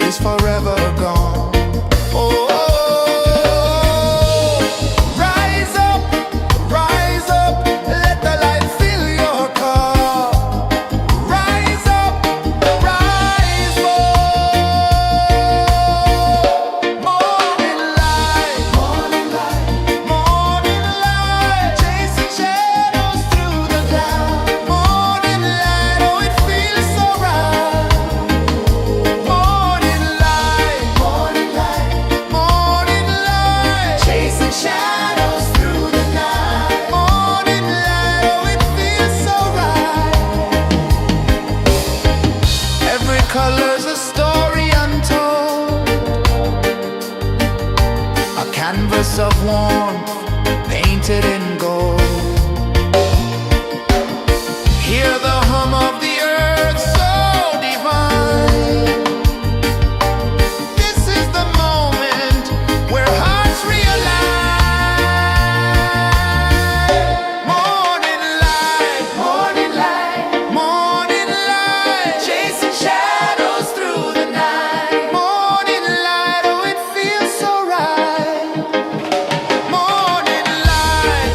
is forever gone. Oh, rise up, let the light fill your cup. Rise up, rise up. Morning light, morning light, morning light, chasing shadows through the cloud. Morning light, oh it feels so right. Morning light, morning light, morning light, chasing shadows through the night. Morning light, oh it feels so right. Every color's a story untold, a canvas of warmth painted in gold. Hear the hum of the earth so divine. This is the moment where hearts realign. Morning light, morning light, morning light, chasing shadows through the night. Morning light, oh it feels so right. Morning light,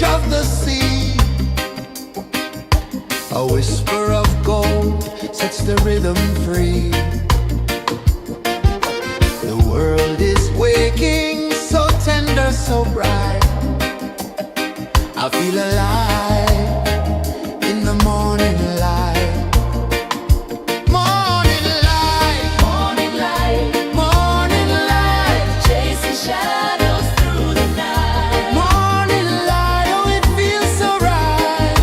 edge of the sea. A whisper of gold sets the rhythm free. The world is waking, so tender, so bright. I feel alive in the morning light. Morning light, morning light, morning light, chasing shadows through the night. Morning light, oh it feels so right.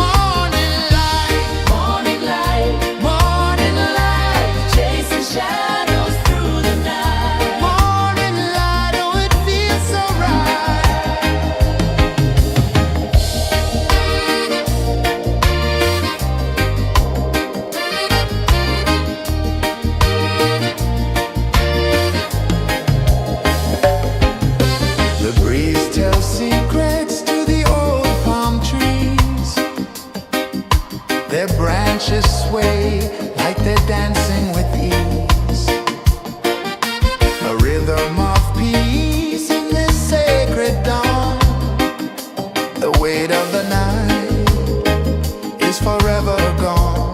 Morning light, morning light, morning light, chasing shadows through the night. Morning light, oh it feels so right. The breeze tells secrets to the old palm trees. Their branches sway like they're dancing with ease. A rhythm of peace in this sacred dawn. The weight of the night is forever gone.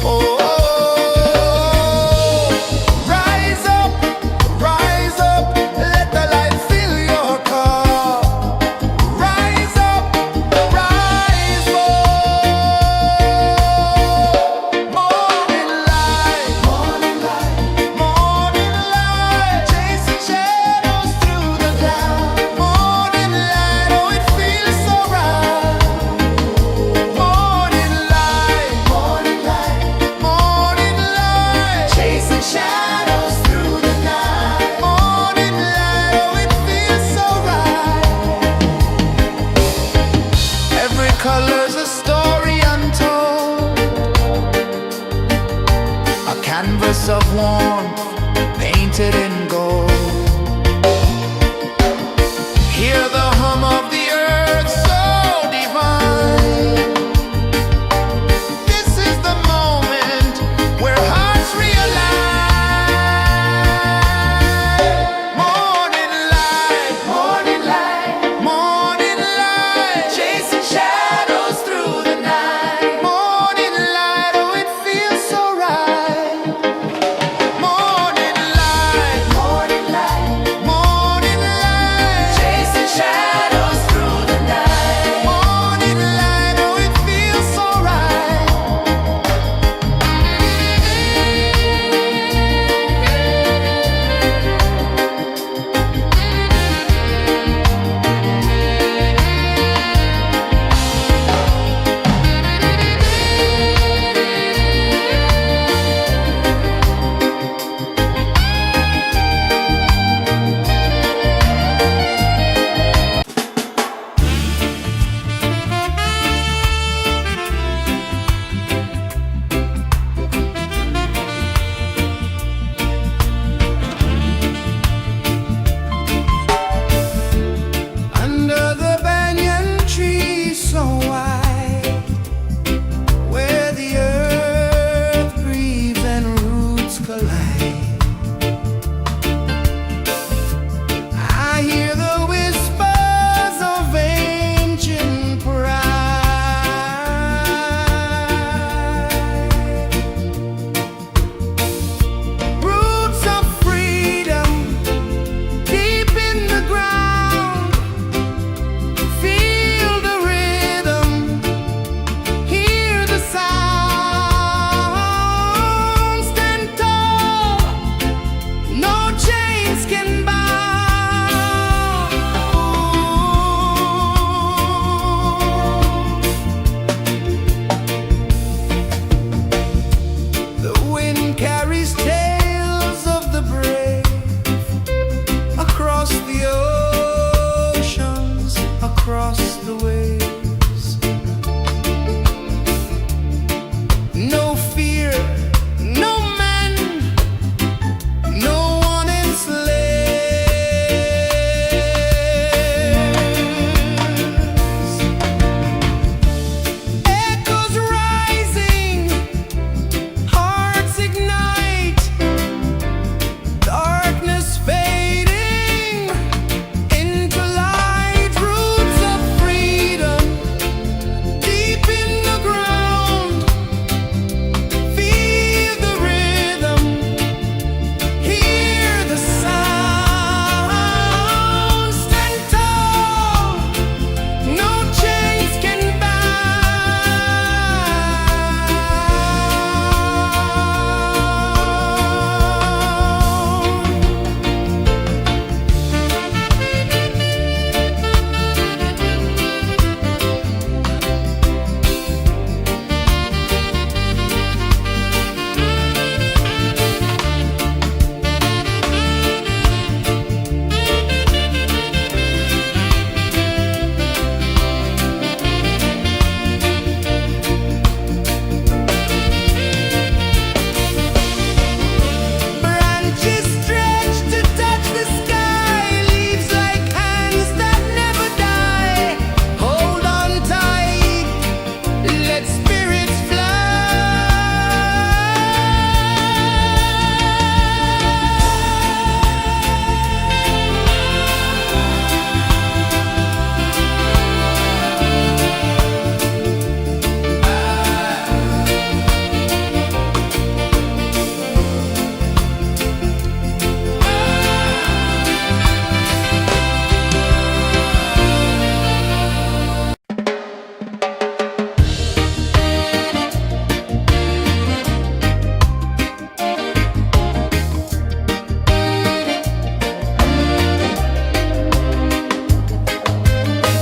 Oh, rise up, let the light fill your cup. Rise up, rise more. Morning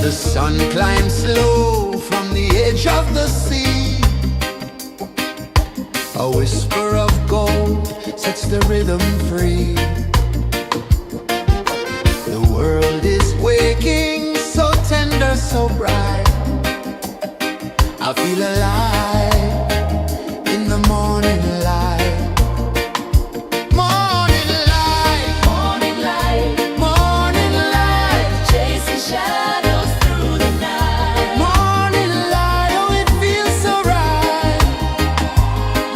The sun climbs slow from the edge of the sea. A whisper of gold sets the rhythm free. The world is waking, so tender, so bright. I feel alive in the morning light. Morning light, morning light, morning light, chasing shadows through the night. Morning light, oh it feels so right.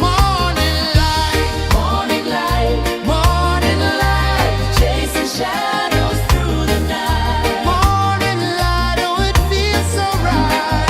Morning light, morning light, morning light, chasing shadows through the night. Morning light, oh it feels so right.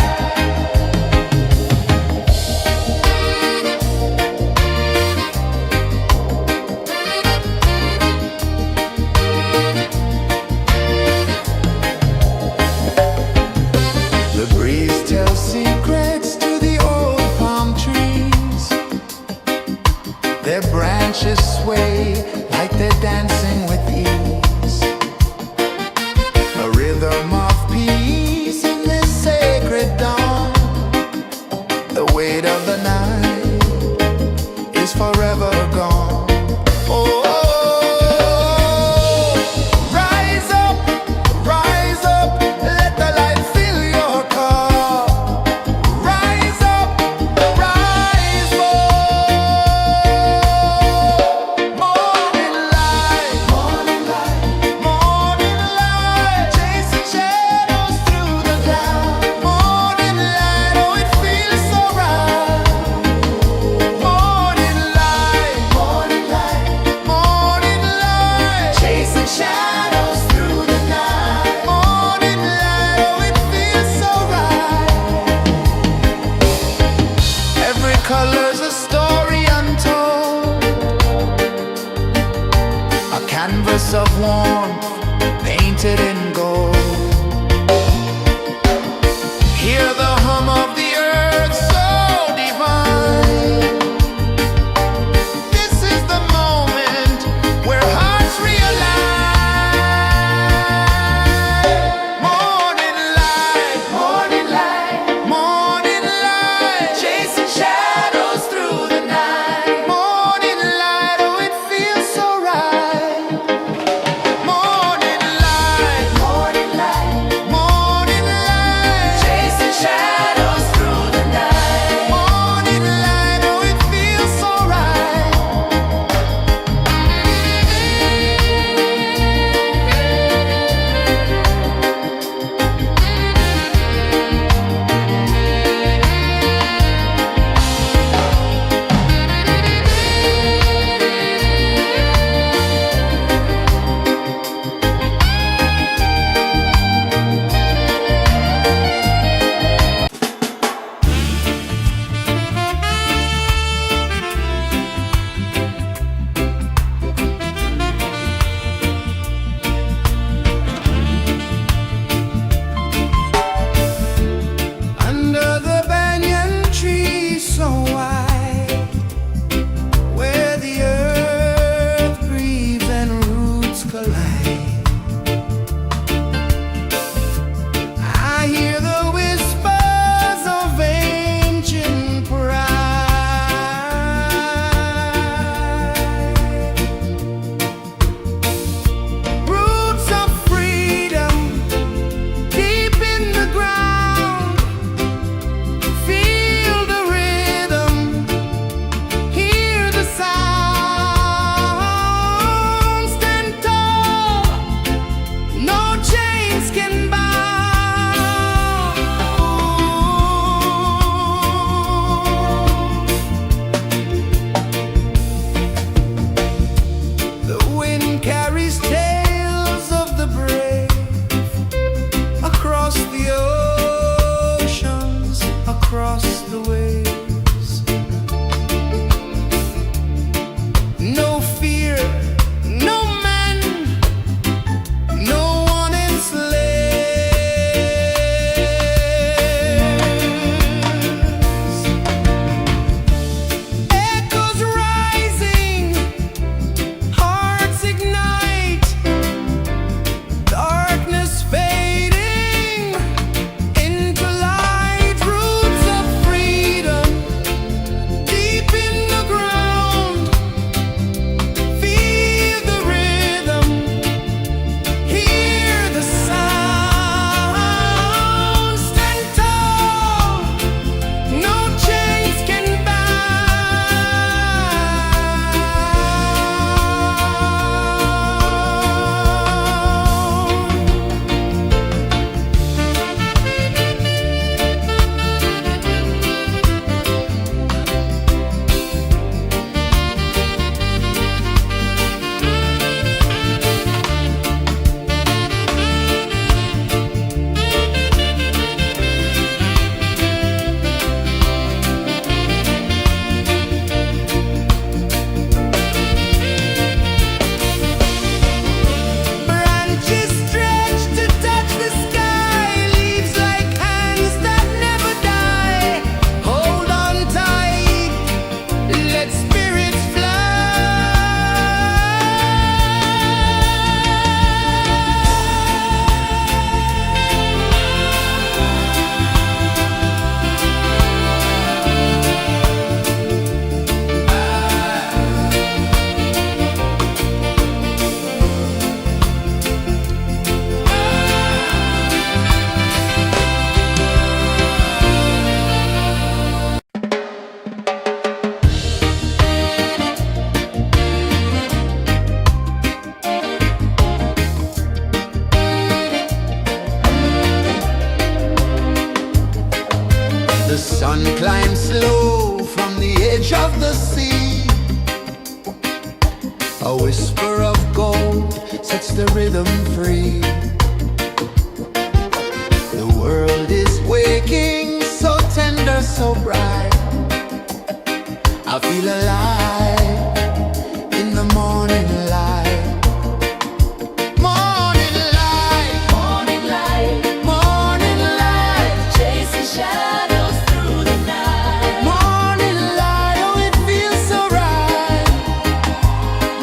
sun climbs slow from the edge of the sea. A whisper of gold sets the rhythm free. The world is waking, so tender, so bright. I feel alive in the morning light. Morning light, Morning light, morning light, chasing shadows through the night. morning light, oh it feels so right.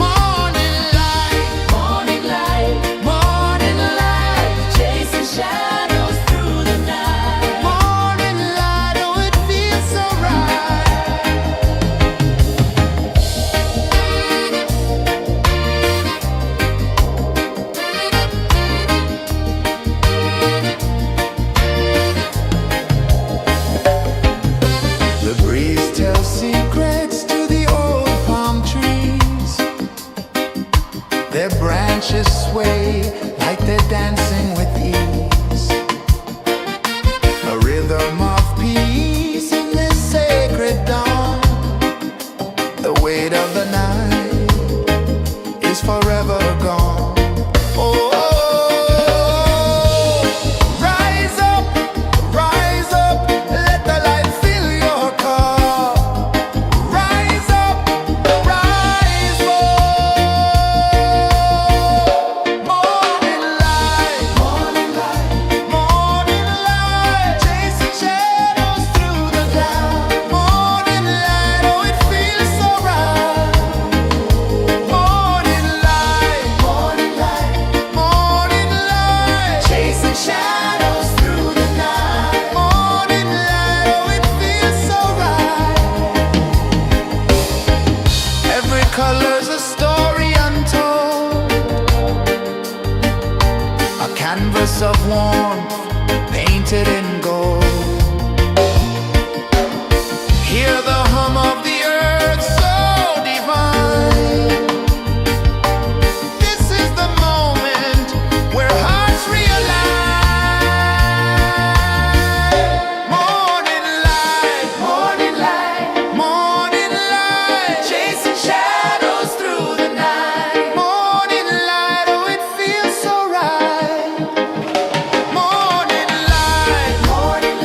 Morning light, Morning light, morning light, chasing shadows through the night. morning light, oh it feels so right. The breeze tells secrets to the old palm trees. Their branches sway like they're dancing with ease. A rhythm of peace in this sacred dawn. The weight of the night is forever gone. Oh, rise up, let the light fill your cup. Rise up, rise up. Morning light, Morning light, morning light, chasing shadows through the cloud. Morning light, oh it feels so right. Morning light, morning light, morning light, chasing shadows through the night. morning light, oh it feels so right. Every color's a story untold, a canvas of warmth painted in gold. Hear the hum of the earth so divine. This is the moment where hearts realign. Morning light, Morning light, morning light, chasing shadows through the night. morning light, oh it feels so right. Morning light, Morning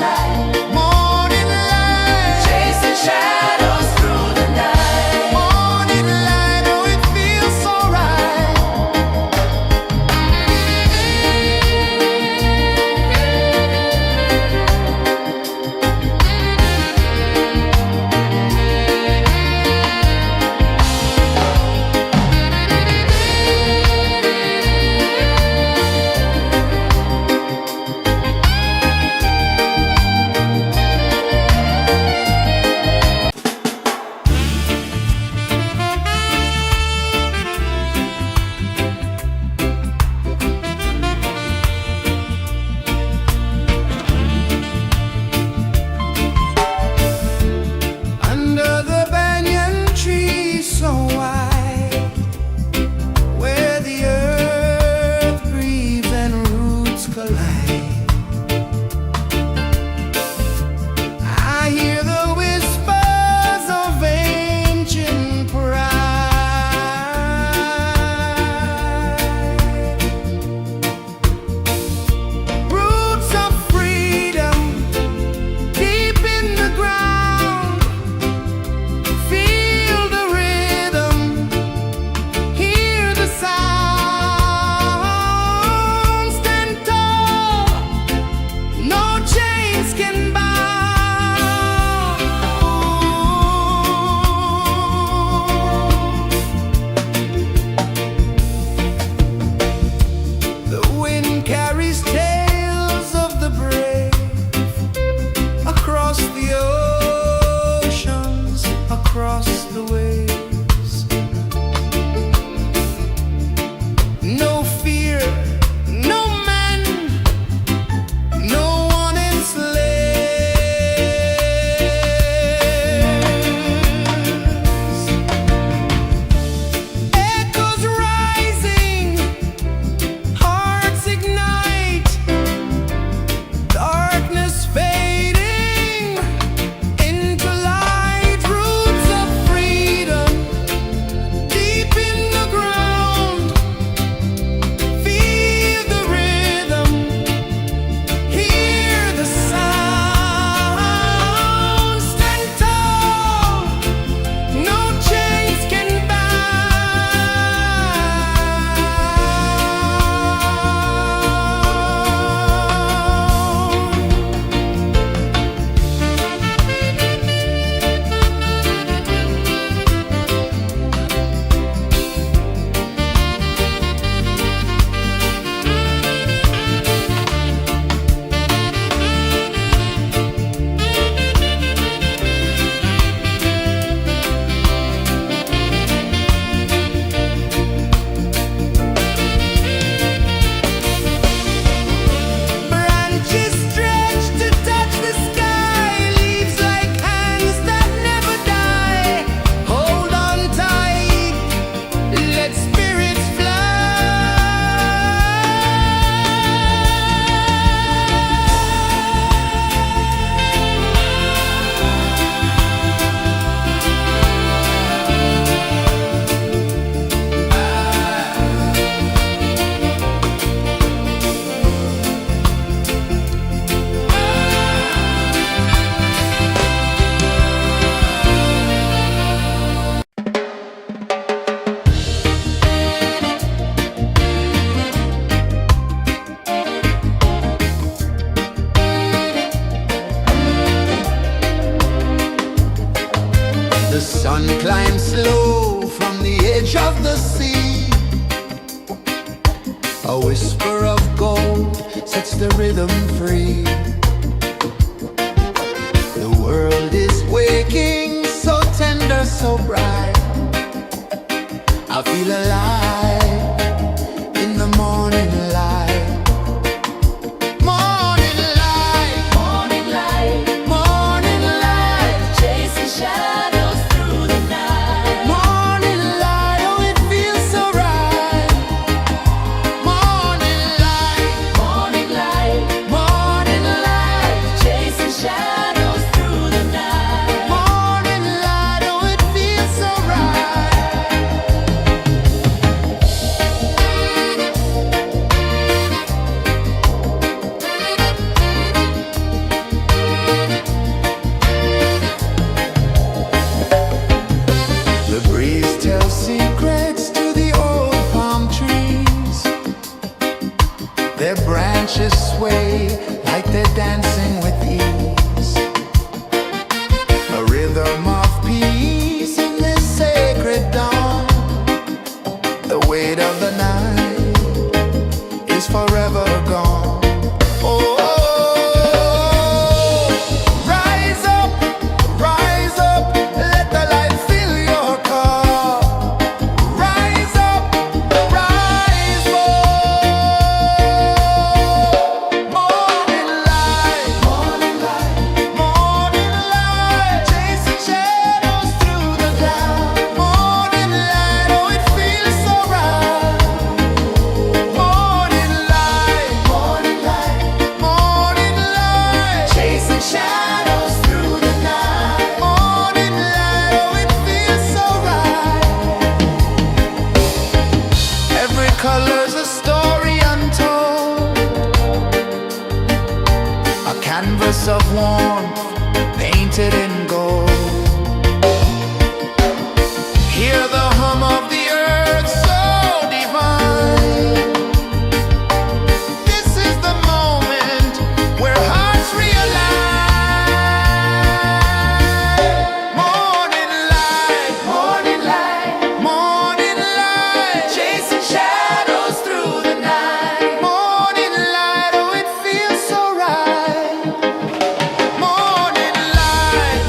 Sun climbs slow from the edge of the sea. A whisper of gold sets the rhythm free. The world is waking, so tender, so bright. I feel alive in the morning light. Morning light, Morning light, morning light, chasing shadows through the night. morning light, oh it feels so right. Morning light, Morning light, morning light, chasing shadows through the night. morning light, oh it feels so right. The breeze tells secrets to the old palm trees. Their branches sway like they're dancing with ease. A rhythm of peace in this sacred dawn. The weight of the night is forever gone. Oh, rise up, let the light fill your cup. Rise up, rise up. Morning light, morning light, chasing shadows through the cloud. Morning light, oh it feels so right. Morning light, chasing shadows through the night. Morning light, oh it feels so right. Every color's a story untold, a canvas of warmth painted in gold. Hear the hum of the earth so divine. This is the moment where hearts realign. Morning light, morning light, chasing shadows through the night. Morning light, oh it feels so right. Morning light,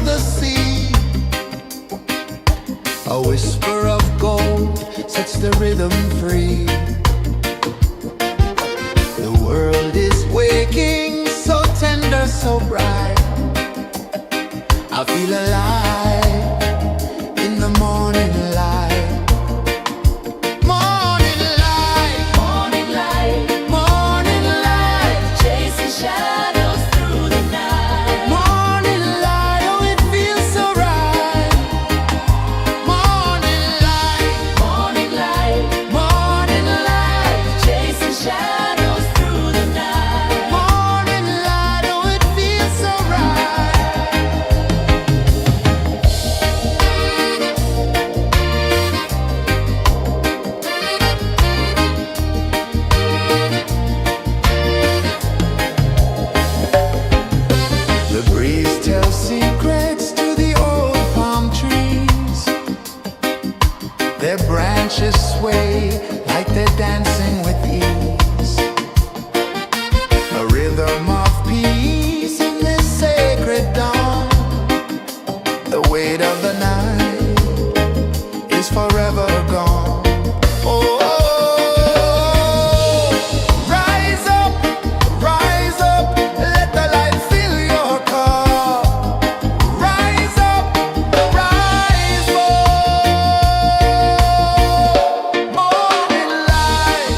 the sea. A whisper of gold sets the rhythm free. The world is waking, so tender, so bright. I feel alive in the morning light. Morning light, Morning light, morning light, chasing shadows through the night. morning light, oh it feels so right. Morning light, Morning light, morning light, chasing shadows through the night. morning light, oh it feels so right. The breeze tells secrets to the old palm trees. Their branches sway like they're dancing with ease. A rhythm of peace in this sacred dawn. The weight of the night is forever gone. Oh, rise up, let the light fill your cup. Rise up, rise more. Morning light,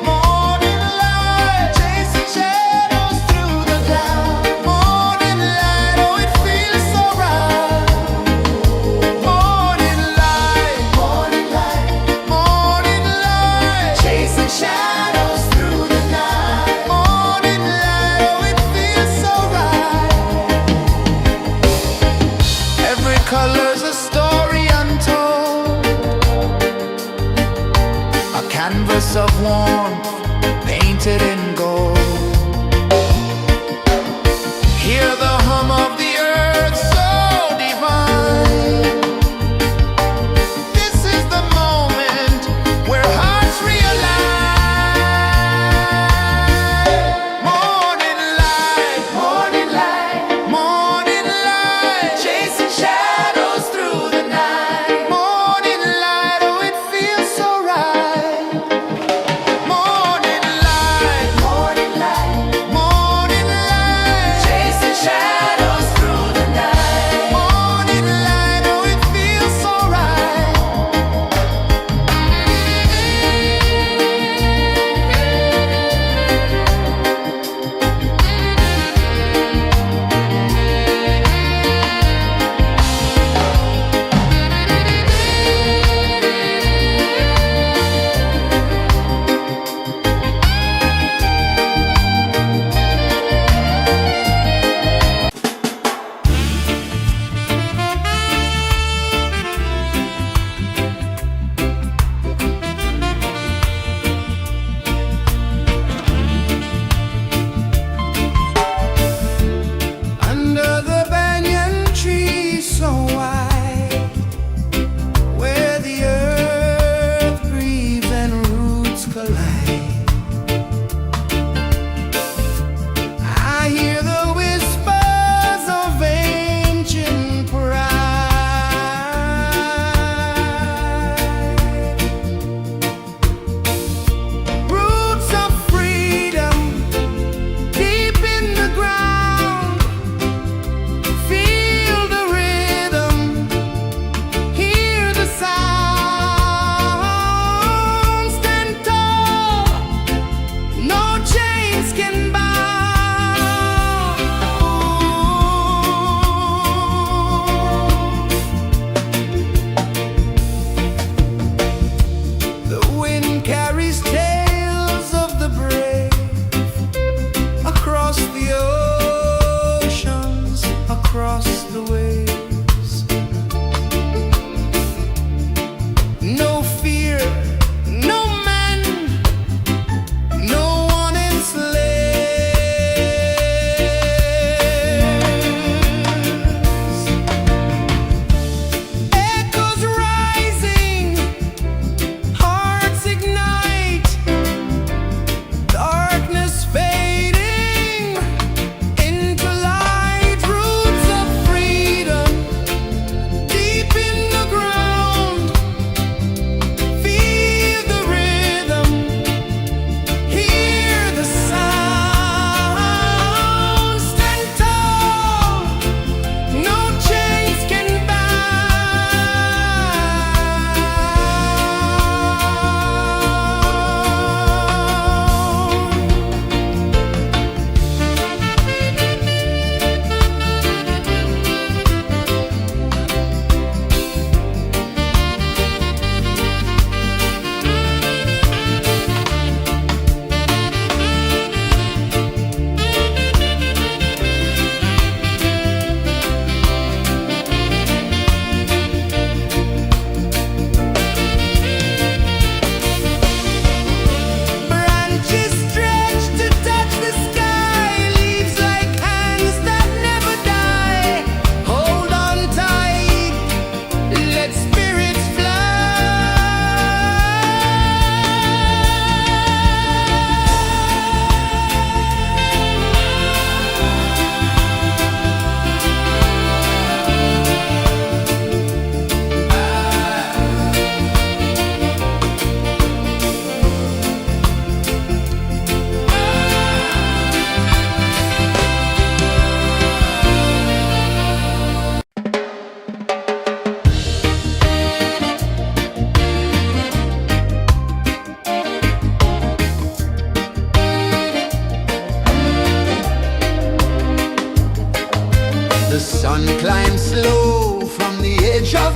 morning light, chasing shadows through the cloud. Morning light, oh it feels so right. Morning light, chasing shadows through the night. Morning light, oh it feels so right. Every color's a story untold, a canvas of warmth painted in gold. Hear the hum of the earth so divine. This is the moment where hearts realign. Morning light, chasing shadows through the night. Morning light, oh it feels so right. Morning light,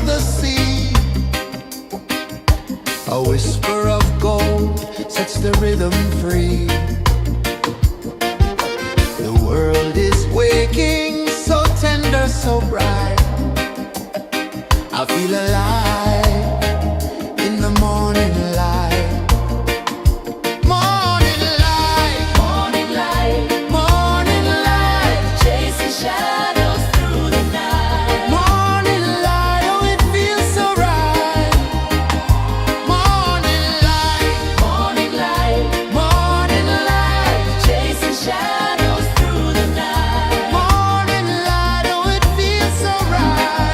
the sea. A whisper of gold sets the rhythm free. The world is waking, so tender, so bright. I feel alive in the morning light. Morning light, Morning light, morning light, chasing shadows through the night. morning light, oh it feels so right. Morning light, Morning light, morning light, chasing shadows through the night. morning light, oh it feels so right.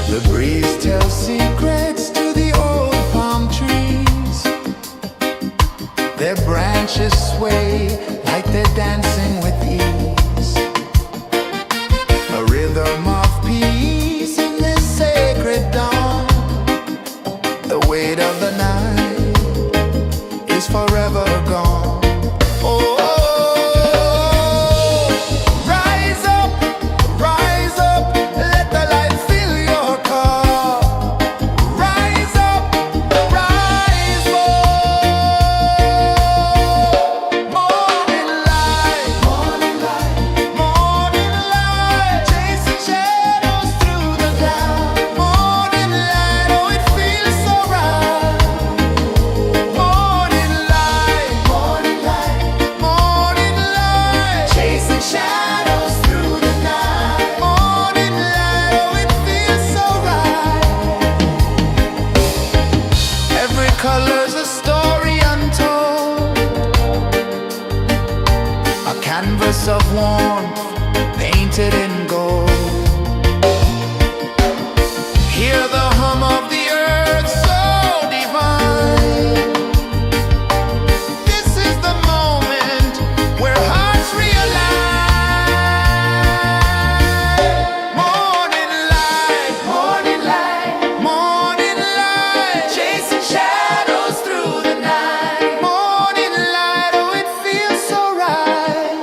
The breeze tells secrets to the old palm trees. Their branches sway like they're dancing with ease. A rhythm of peace in this sacred dawn. The weight of the night is forever gone. Oh, rise up, let the light fill your cup. Rise up, rise up. Morning light, morning light, chasing shadows through the cloud. Morning light, oh it feels so right. Morning light, morning light, chasing shadows through the night. Morning light, oh it feels so right. Every color's a story untold, a canvas of warmth painted in gold. Hear the hum of the earth so divine. This is the moment where hearts realign. Morning light, morning light, chasing shadows through the night. Morning light, oh it feels so right.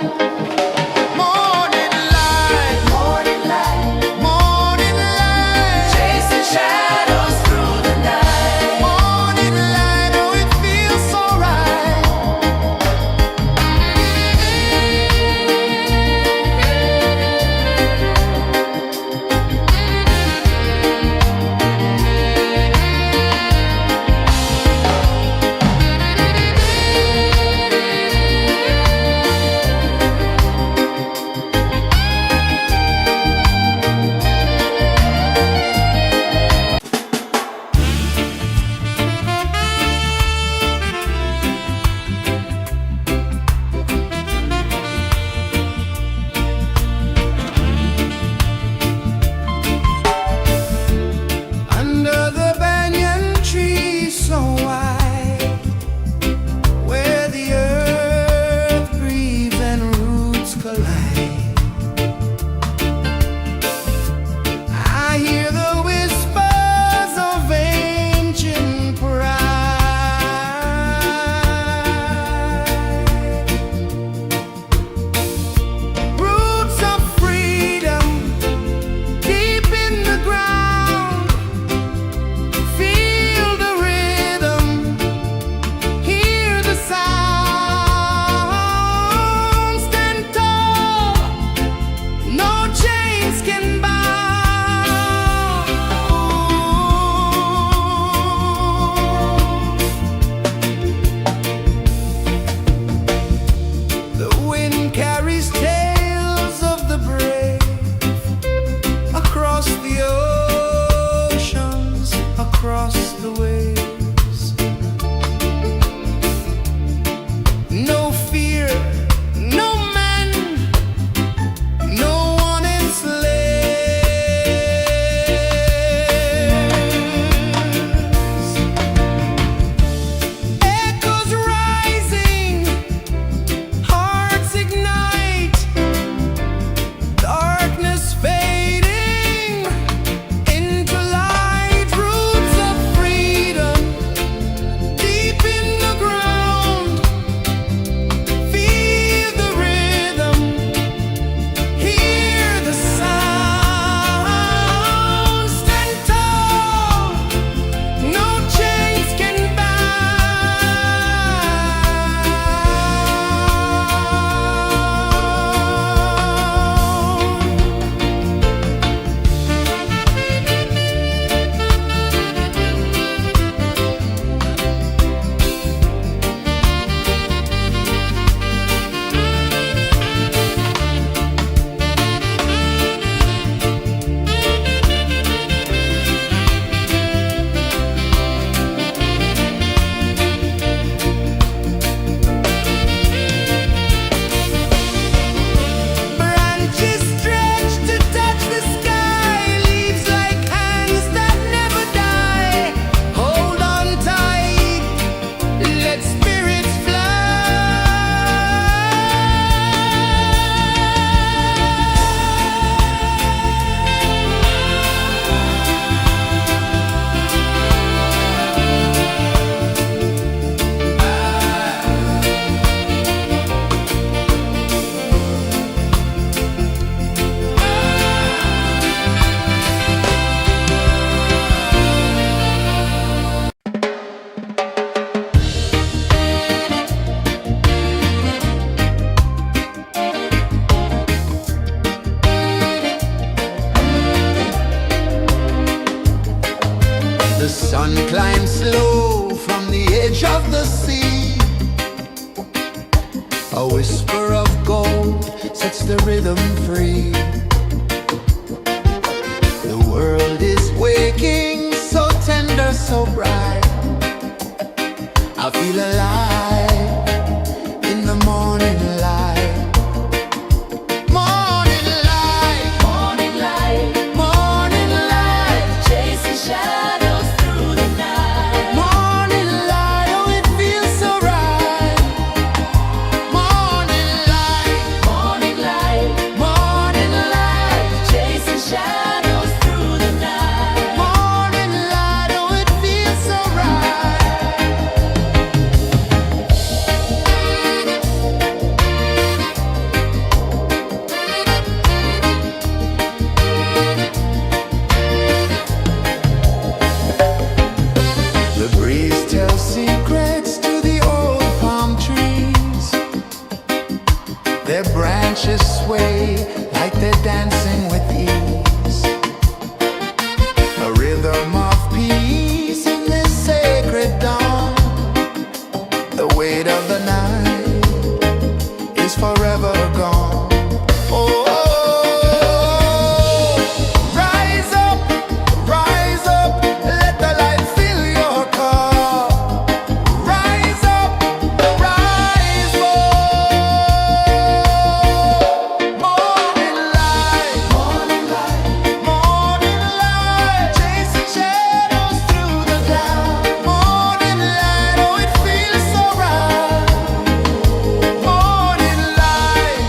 Morning light, morning light, chasing shadows through the night. Morning light, oh it feels so right. Under the banyan tree so wide, where the earth breathes and roots collide, I hear the whispers of ancient pride. Roots of freedom deep in the ground. Feel the rhythm, hear the sound. Stand tall, no chains can bound. The wind carries tales of the brave across the oceans, across the waves. No fear, no man, no one enslaves. Echoes rising, hearts ignite, darkness fading into light. Roots of the rhythm free. The world is waking, so tender, so bright. I feel alive in the morning light. Morning light, Morning light, morning light, chasing shadows through the night. morning light. Oh, it feels so right. Morning light, Morning light, morning light, chasing shadows through the night. morning light. Oh, it feels so right. The breeze tells secrets to the old palm trees. Their branches sway like they're dancing with ease. A rhythm of peace in this sacred dawn. The weight of the night is forever gone. Oh, rise up, let the light fill your cup. Rise up, rise up. Morning light, morning light, chasing shadows through the cloud. Morning light, oh, it feels so right. Morning light,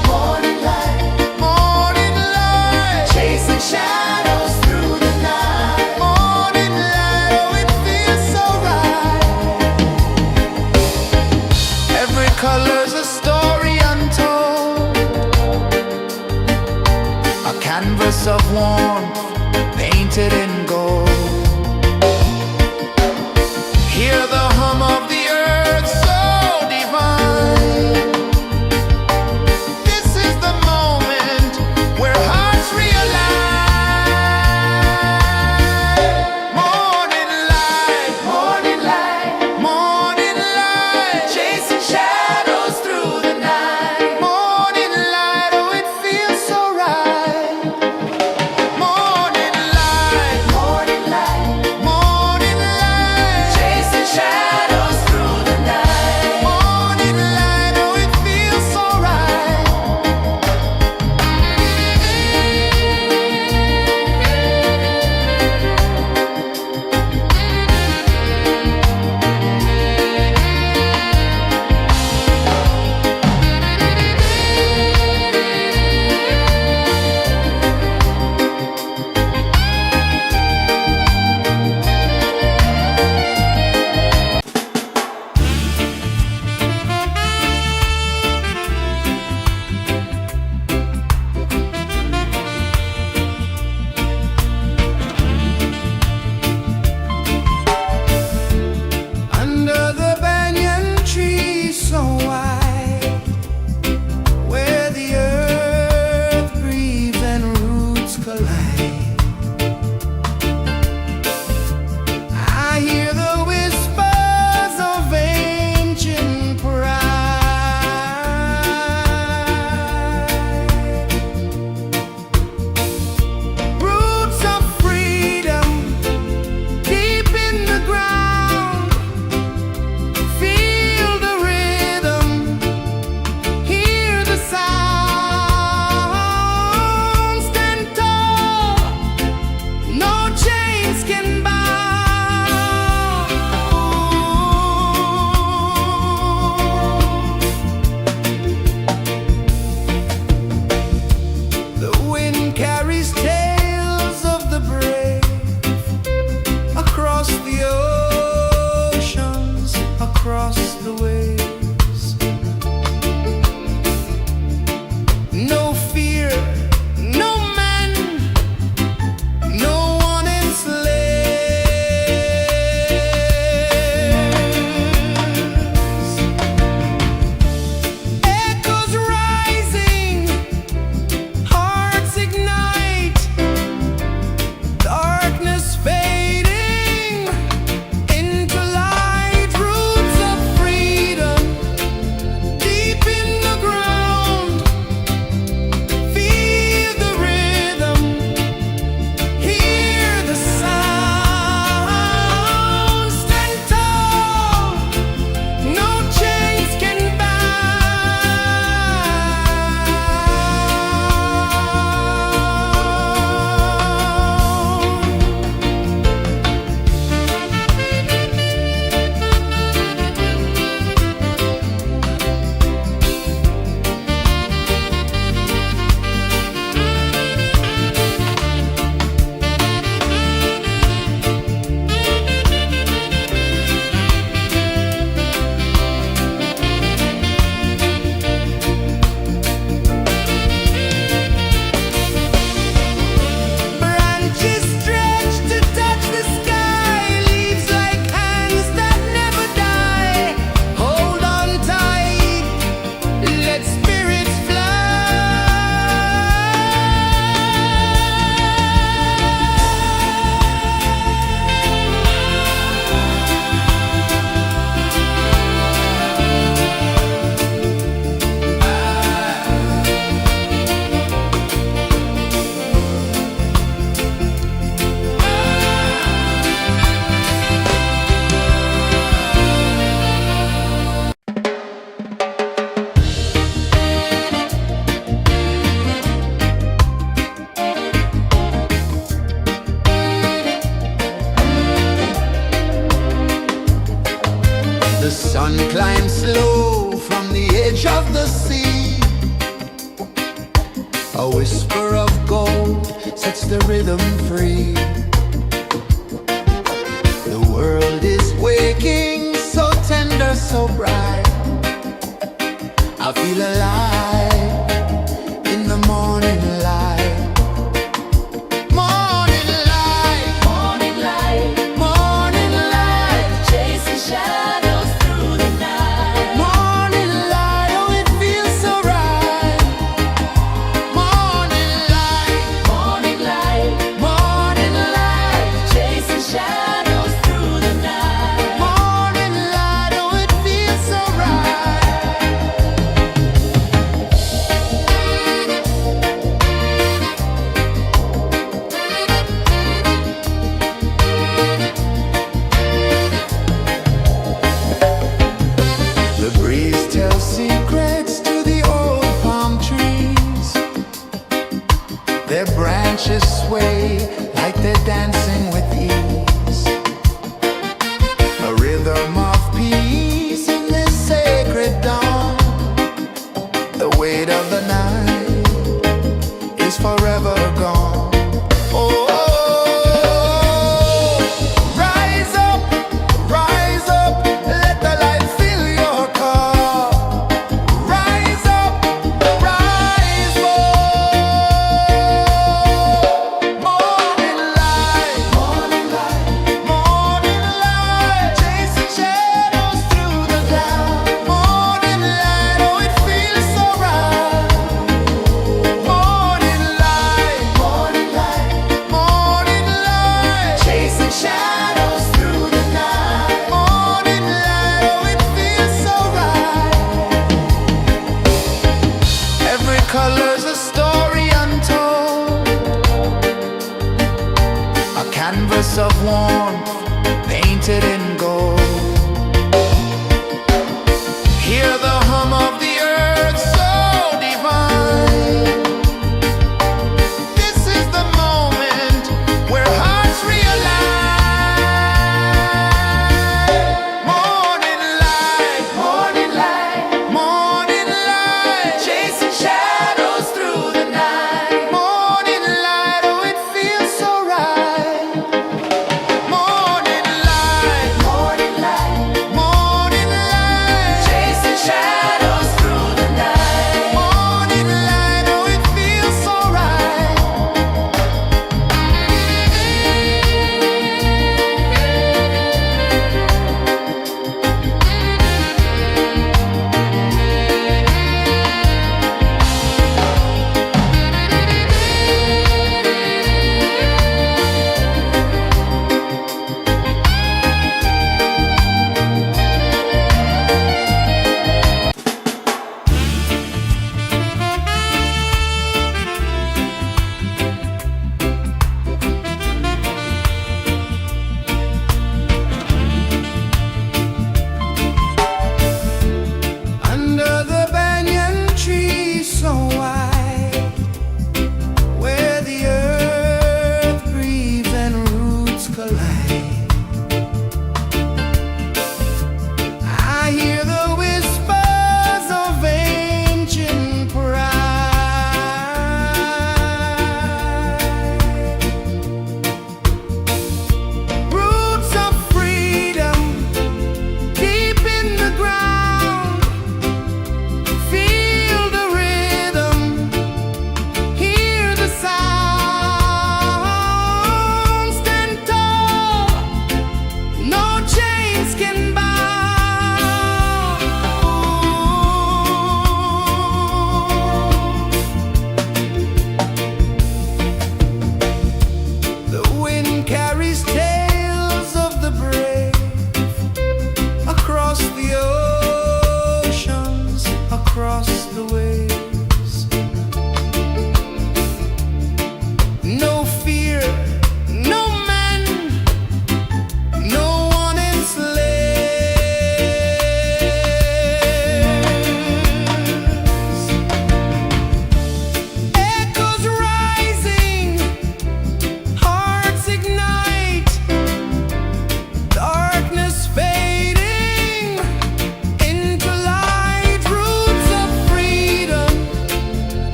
morning light, chasing shadows through the night. Morning light, oh, it feels so right. Every color's a story untold, a canvas of warmth painted in gold. Hear the hum of the earth so divine. This is the moment where hearts realign. Morning light, morning light, chasing shadows through the night. Morning light, oh, it feels so right. Morning light, chasing shadows through The sun climbs slow from the edge of the sea. A whisper of gold sets the rhythm free. The world is waking, so tender, so bright. I feel alive in the morning light. Morning light, Morning light, morning light, chasing shadows through the night. morning light, oh it feels so right. Morning light, Morning light, morning light, chasing shadows through the night. morning light, oh it feels so right.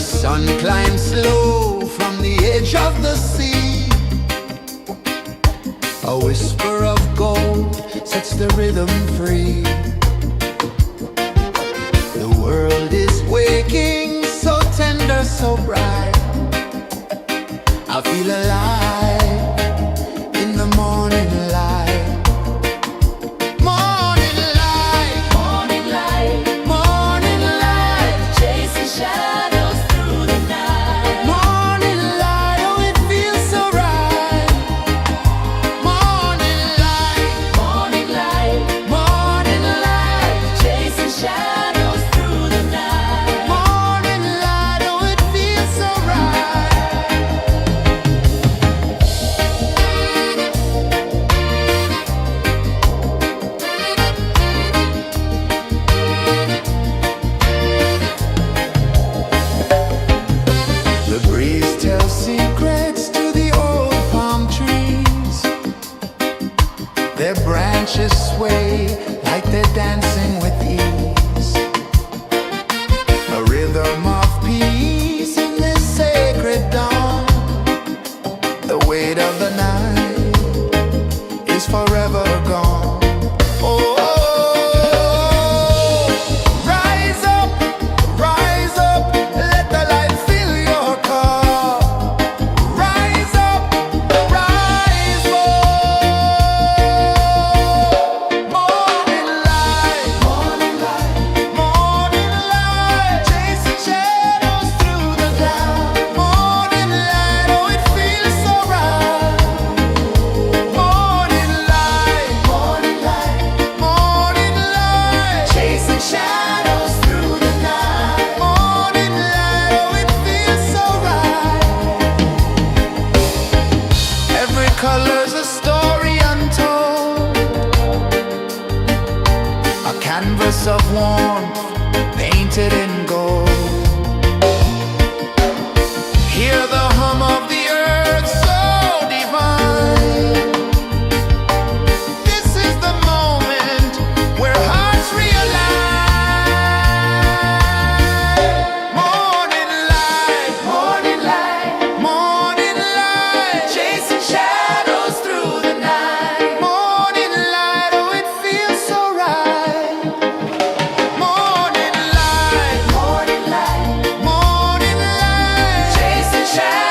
sun climbs slow from the edge of the sea. A whisper of gold sets the rhythm free. The world is waking, so tender, so bright. I feel alive in the morning light. Morning light, Morning light, morning light, chasing shadows through the night. morning light, oh it feels so right. Morning light, Morning light, morning light, chasing shadows through the night. morning light, oh it feels so right. The breeze tells secrets to the old palm trees. Their branches sway like they're dancing with ease. A rhythm of peace in this sacred dawn. The weight of the night is forever gone. Oh, rise up, let the light fill your cup. Rise up, rise up. Morning light, morning light, morning light, chasing shadows through the cloud. Morning light, oh it feels so right. Morning light, morning light, morning light, chasing shadows through the night. Morning light, oh it feels so right. Every color's a story untold, a canvas of warmth painted in gold. Hear the hum of the earth so divine. This is the moment where hearts realign. Morning light, morning light, morning light, chasing shadows through the night. Morning light, oh it feels so right. Morning light, morning light, morning light, chasing shadows.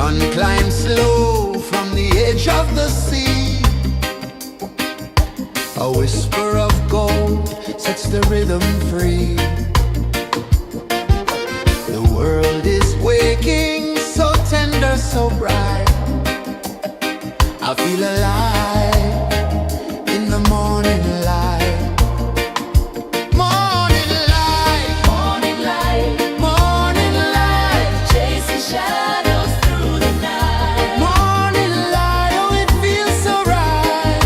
sun climbs slow from the edge of the sea. A whisper of gold sets the rhythm free. The world is waking, so tender, so bright. I feel alive in the morning light. Morning light, Morning light, morning light, chasing shadows through the night. morning light, oh it feels so right.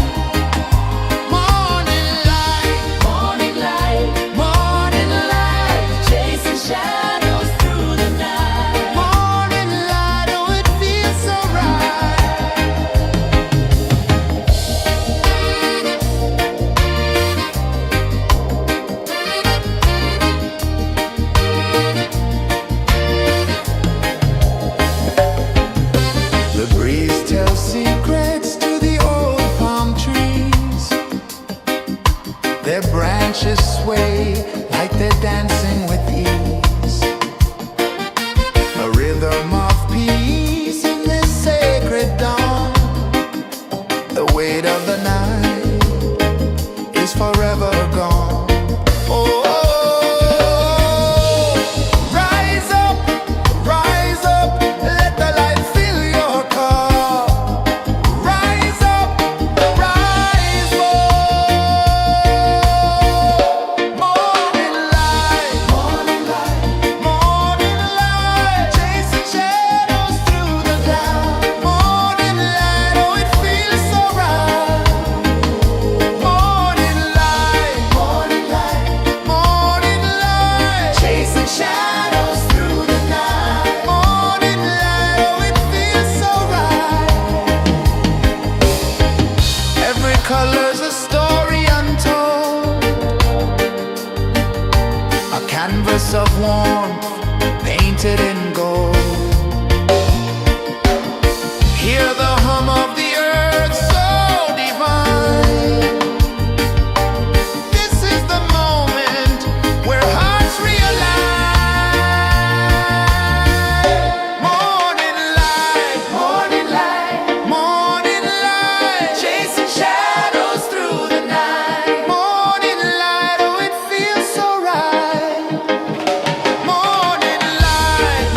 Morning light, Morning light, morning light, chasing shadows through the night. morning light, oh it feels so right. The breeze tells secrets to the old palm trees. Their branches sway like they're dancing with ease. A rhythm of peace in this sacred dawn. The weight of the night is forever gone. Oh, rise up, let the light fill your cup. Rise up, rise up. Morning light, morning light, morning light, chasing shadows through the cloud. Morning light, oh it feels so right. Morning light, morning light, morning light, chasing shadows through the night. Morning light, oh it feels so right. Every color's a story untold, a canvas of warmth painted in gold. Hear the hum of the earth so divine. This is the moment where hearts realign. Morning light, morning light, morning light, chasing shadows through the night. Morning light, oh it feels so right. Morning light,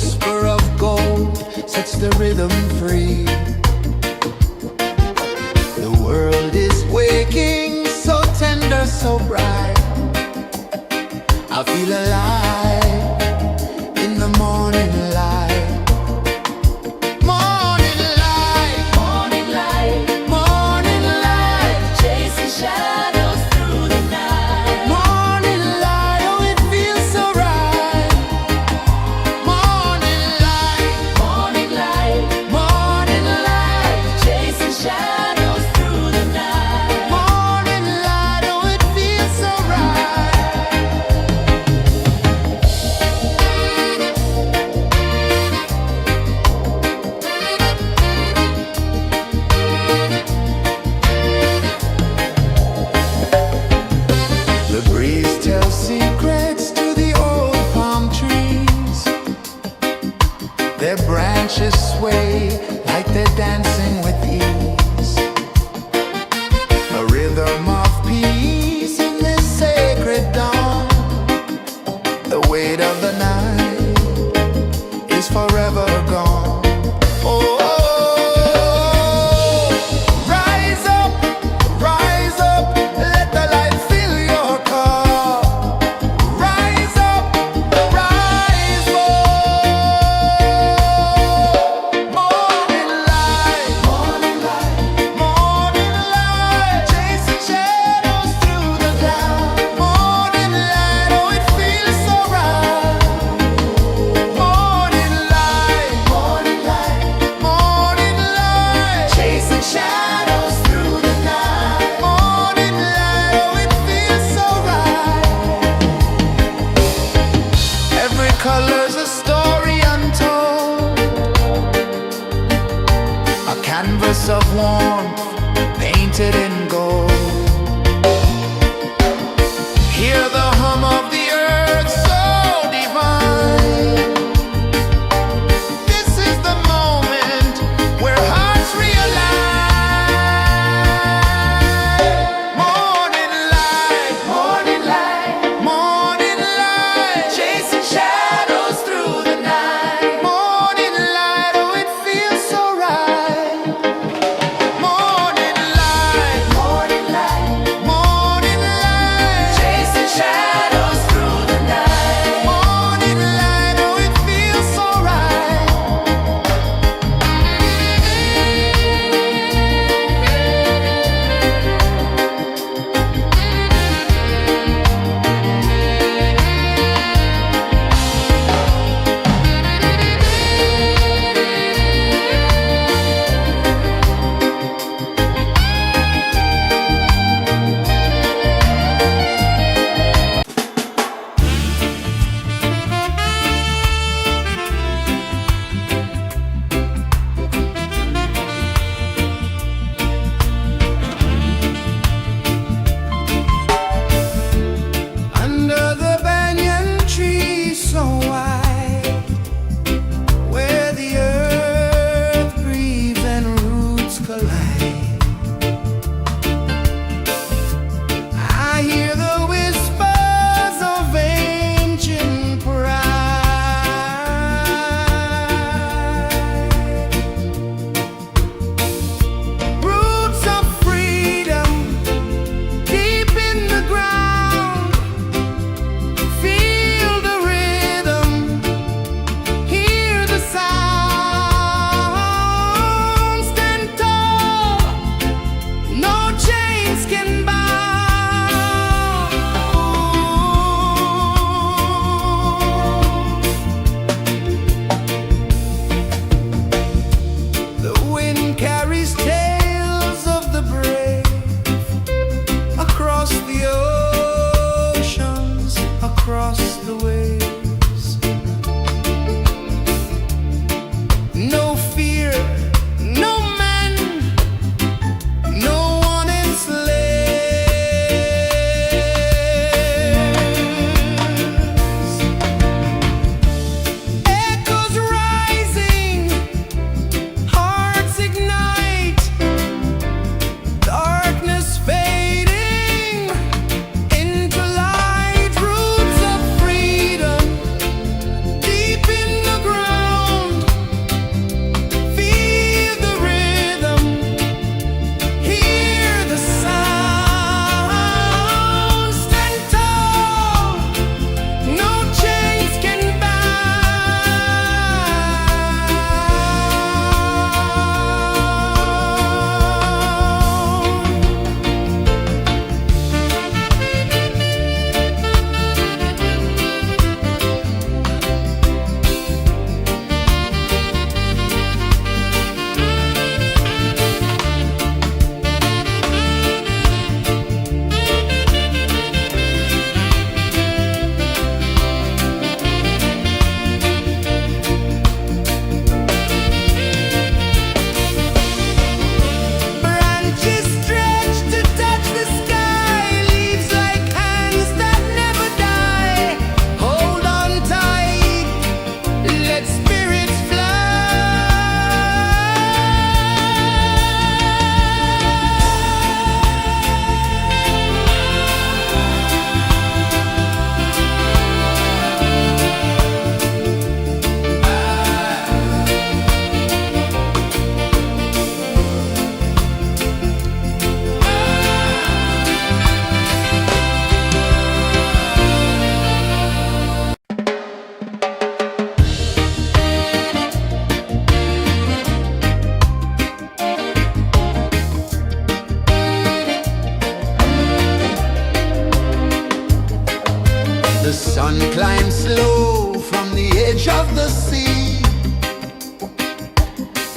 whisper of gold sets the rhythm free. The world is waking, so tender, so bright. I feel alive in the morning light. Morning light, Morning light, morning light, chasing shadows through the night. morning light, oh it feels so right. Morning light, Morning light, morning light, chasing shadows through the night. morning light, oh it feels so right. The breeze tells secrets to the old palm trees. Their branches sway like they're dancing with ease. A rhythm of peace in this sacred dawn. The weight of the night is forever gone. Oh, rise up, let the light fill your cup. Rise up, rise up. Morning light, morning light, morning light, chasing shadows through the cloud. Morning light, oh it feels so right. Morning light, morning light, morning light, chasing shadows through the night. Morning light, oh it feels so right. Every color's a story untold, a canvas of warmth painted in gold. Hear the hum of the earth so divine. This is the moment where hearts realign. Morning light, morning light, morning light, chasing shadows through the night. Morning light, oh it feels so right. Morning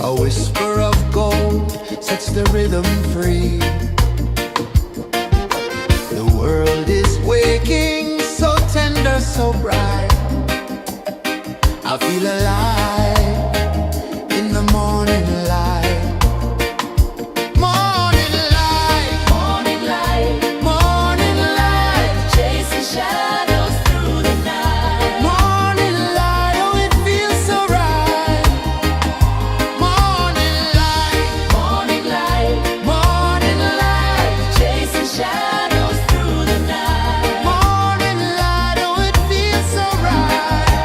A whisper of gold sets the rhythm free. The world is waking, so tender, so bright. I feel alive in the morning light. Morning light, Morning light, morning light, chasing shadows through the night. morning light, oh it feels so right. Morning light, Morning light, morning light, chasing shadows through the night. morning light, oh it feels so right.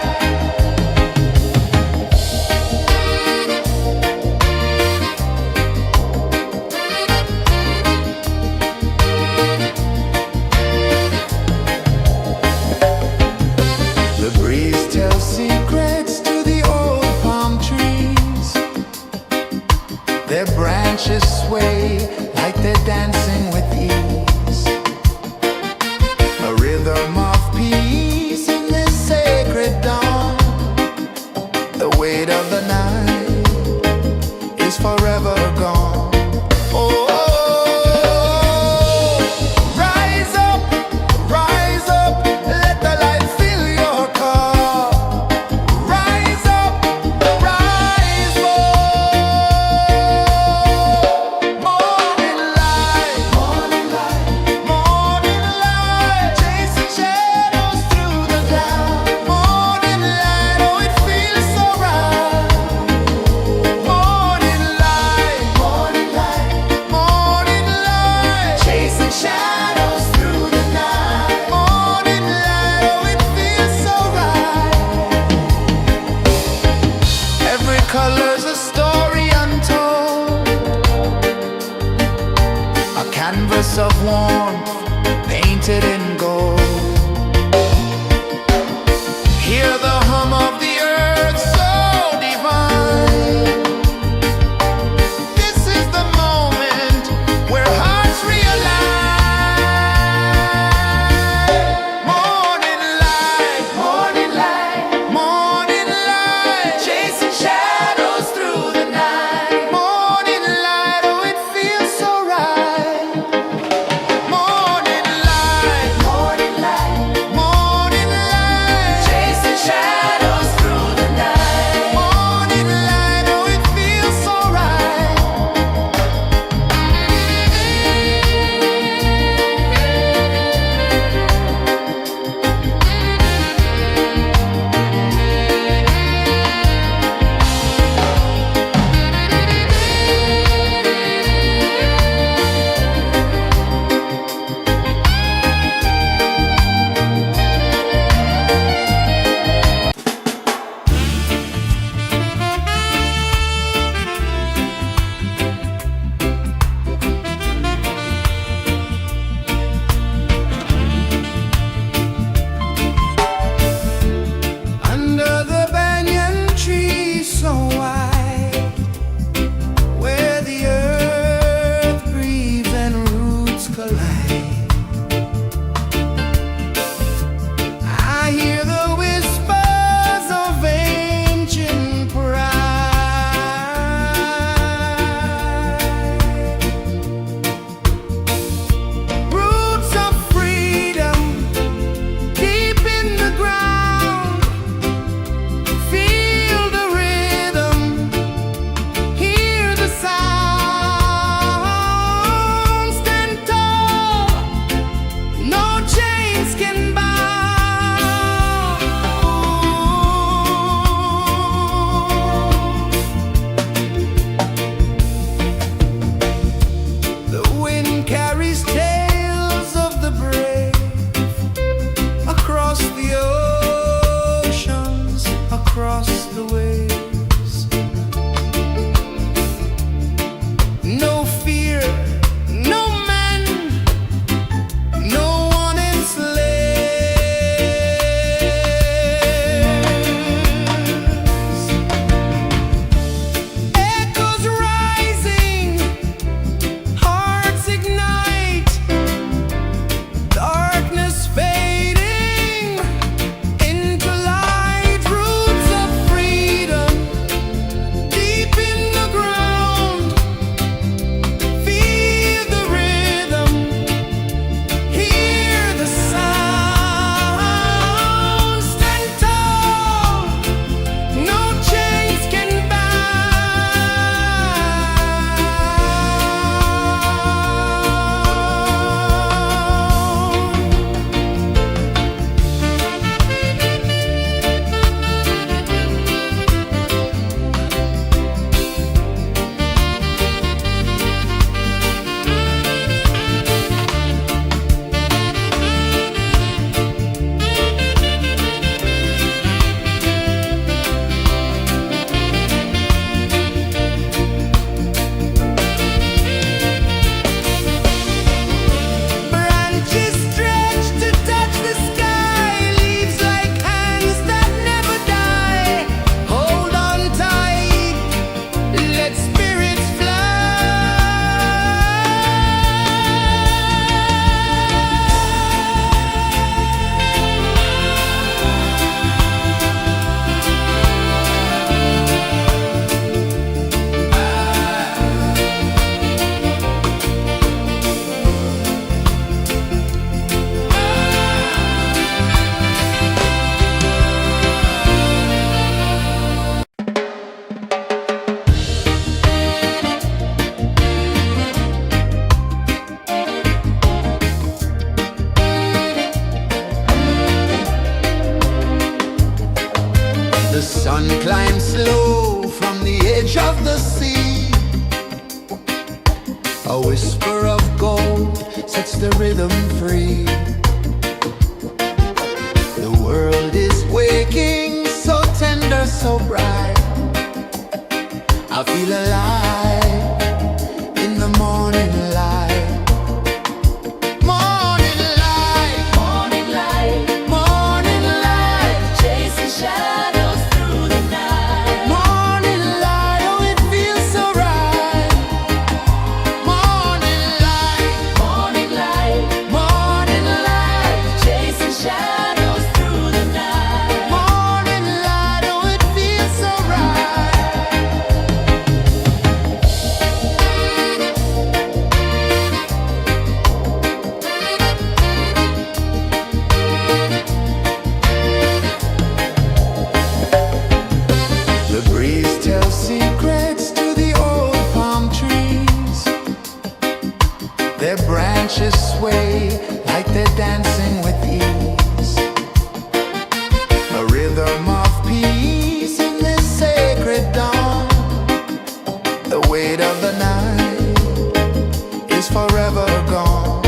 The breeze tells secrets to the old palm trees. Their branches sway like they're dancing with ease. A rhythm of peace in this sacred dawn. The weight of the night is forever gone. Oh, rise up, let the light fill your cup. Rise up, rise up. Morning light, morning light, morning light, chasing shadows through the cloud. Morning light, oh it feels so right. Morning light, morning light, morning light, chasing shadows through the night. Morning light, oh it feels so right. Every color's a story untold, a canvas of warmth painted in gold. Hear the hum of the earth so divine. This is the moment where hearts realign. Morning light, morning light, morning light, chasing shadows through the night. Morning light, oh it feels so right. Morning light, morning light, morning light, chasing shadows through the night. Morning light, oh it feels so right. Under the banyan tree so wide, where the earth breathes and roots collide, I hear the whispers of ancient pride. Roots of freedom deep in the ground. Feel the rhythm, hear the sound. Stand tall, no chains can bound. The wind carries tales of the brave across the oceans, across the waves. No fear, no man, no one enslaves. Echoes rising, hearts ignite, darkness fading into light. Roots of freedom Rising slow from the edge of the sea, a whisper of gold sets the rhythm free. The world is waking, so tender, so bright. I feel alive in the morning light. Morning light, Morning light, morning light, chasing shadows through the night. morning light, oh it feels so right. Morning light, Morning light, morning light, chasing shadows through the night. morning light, oh it feels so right. The breeze tells secrets to the old palm trees. Their branches sway like they're dancing with ease. A rhythm of peace in this sacred dawn. The weight of the night is forever gone.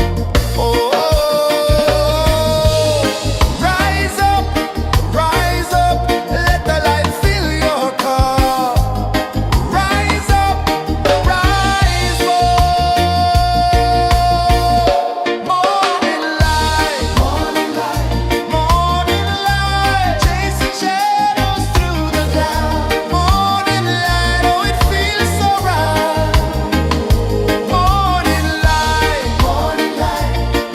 Oh, rise up, let the light fill your cup. Rise up, rise more. Morning light, morning light, chasing shadows through the cloud. Morning light, oh it feels so right. Morning light,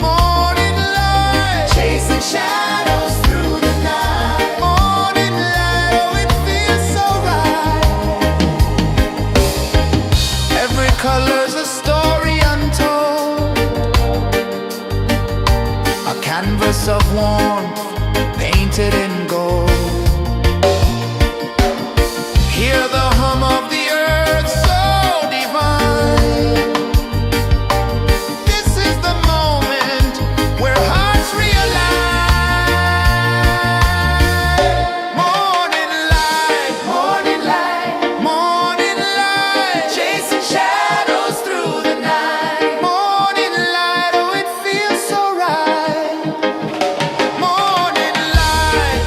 morning light, chasing shadows through the night. Morning light, oh it feels so right. Every color's a story untold, a canvas of warmth painted in gold. Hear the hum of the earth so divine. This is the moment where hearts realign. Morning light, morning light, chasing shadows through the night. Morning light, oh it feels so right. Morning light,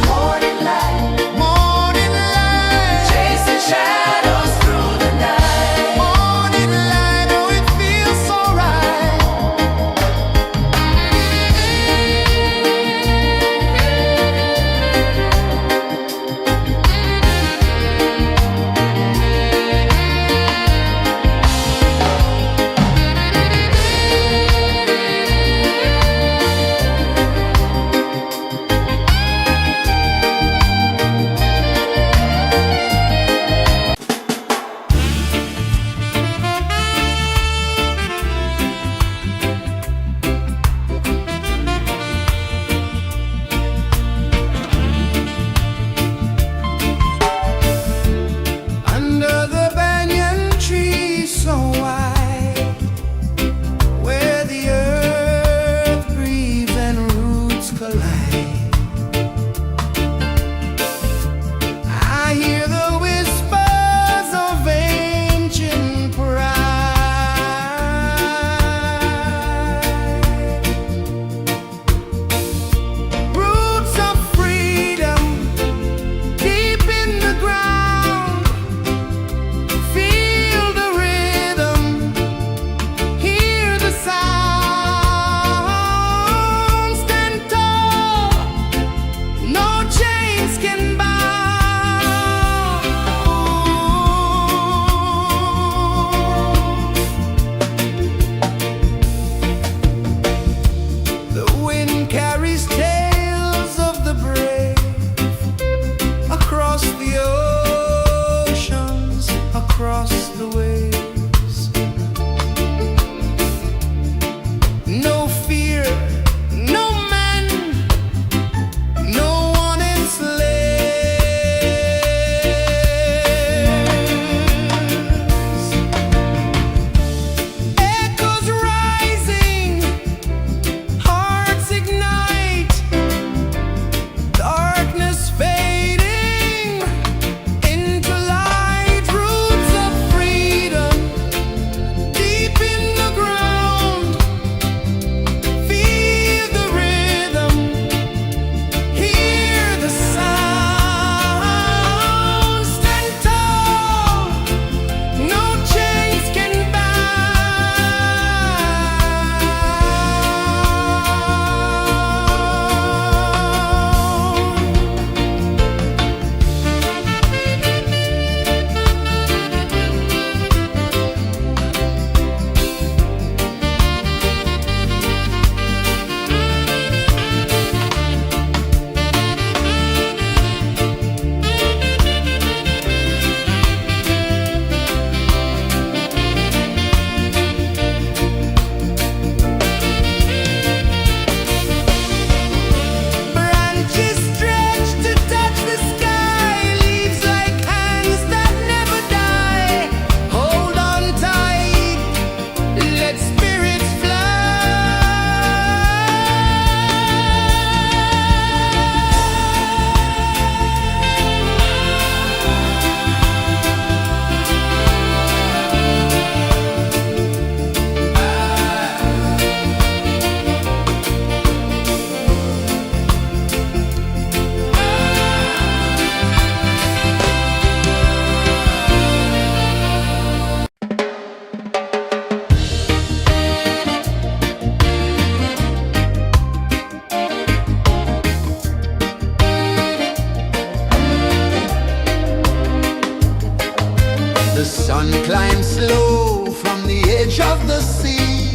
The sun climbs slow from the edge of the sea.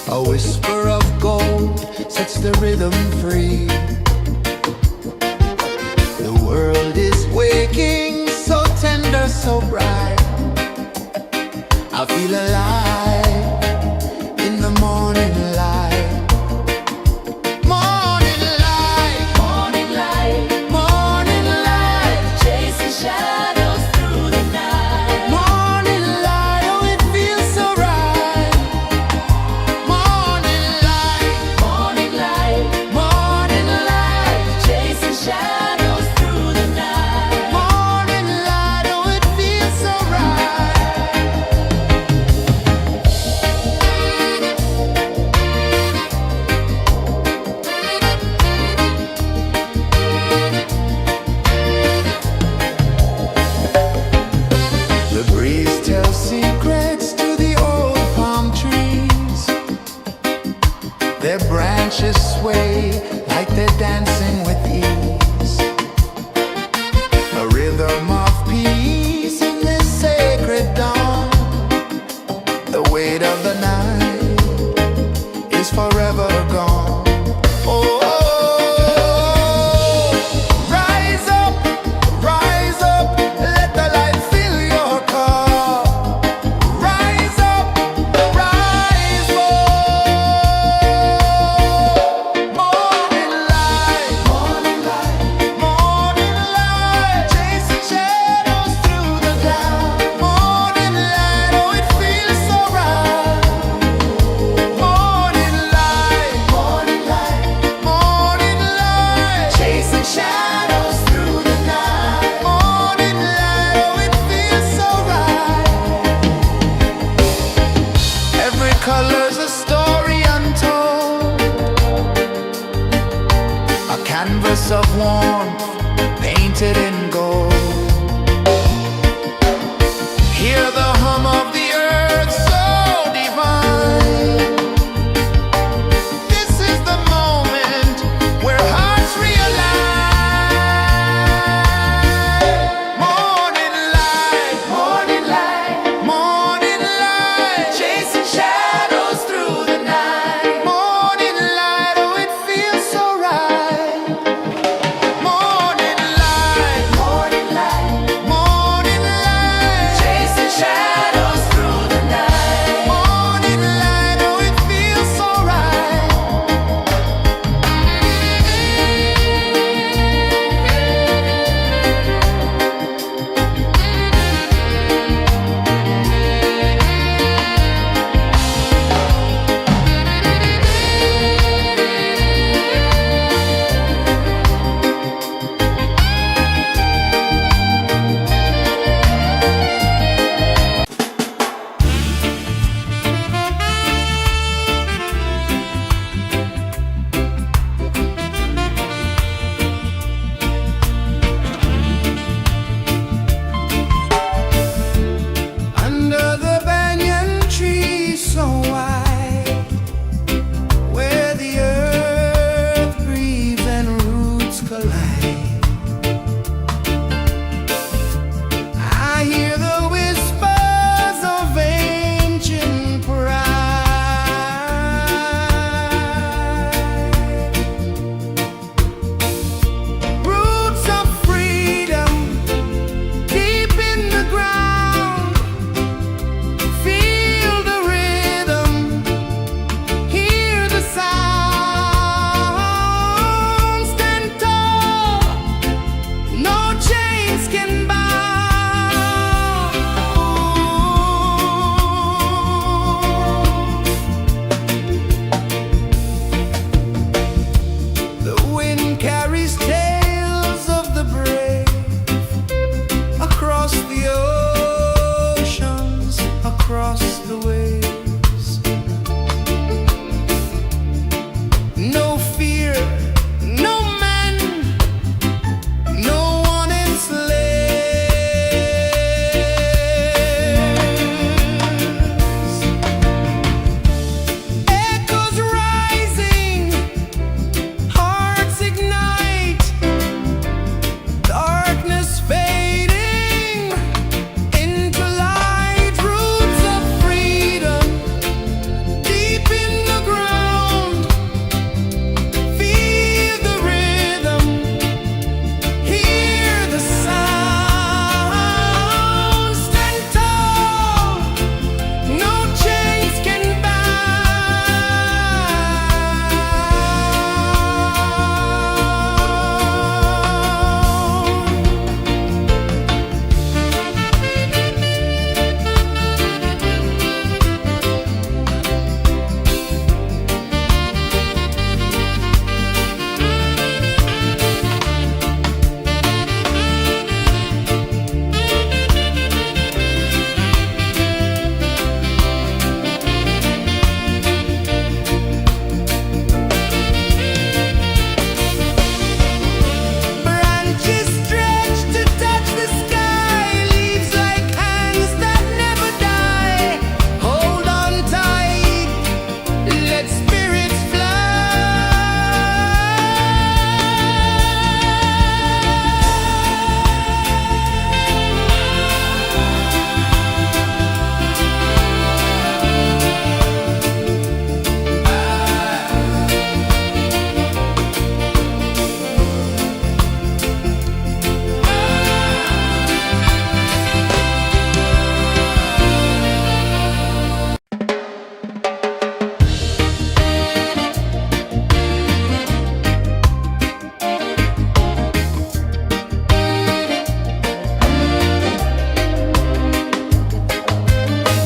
A whisper of gold sets the rhythm free. The world is waking, so tender, so bright. I feel alive in the morning light. Morning light, Morning light, morning light, chasing shadows through the night. morning light, oh it feels so right. Morning light, Morning light, morning light, chasing shadows through the night. morning light, oh it feels so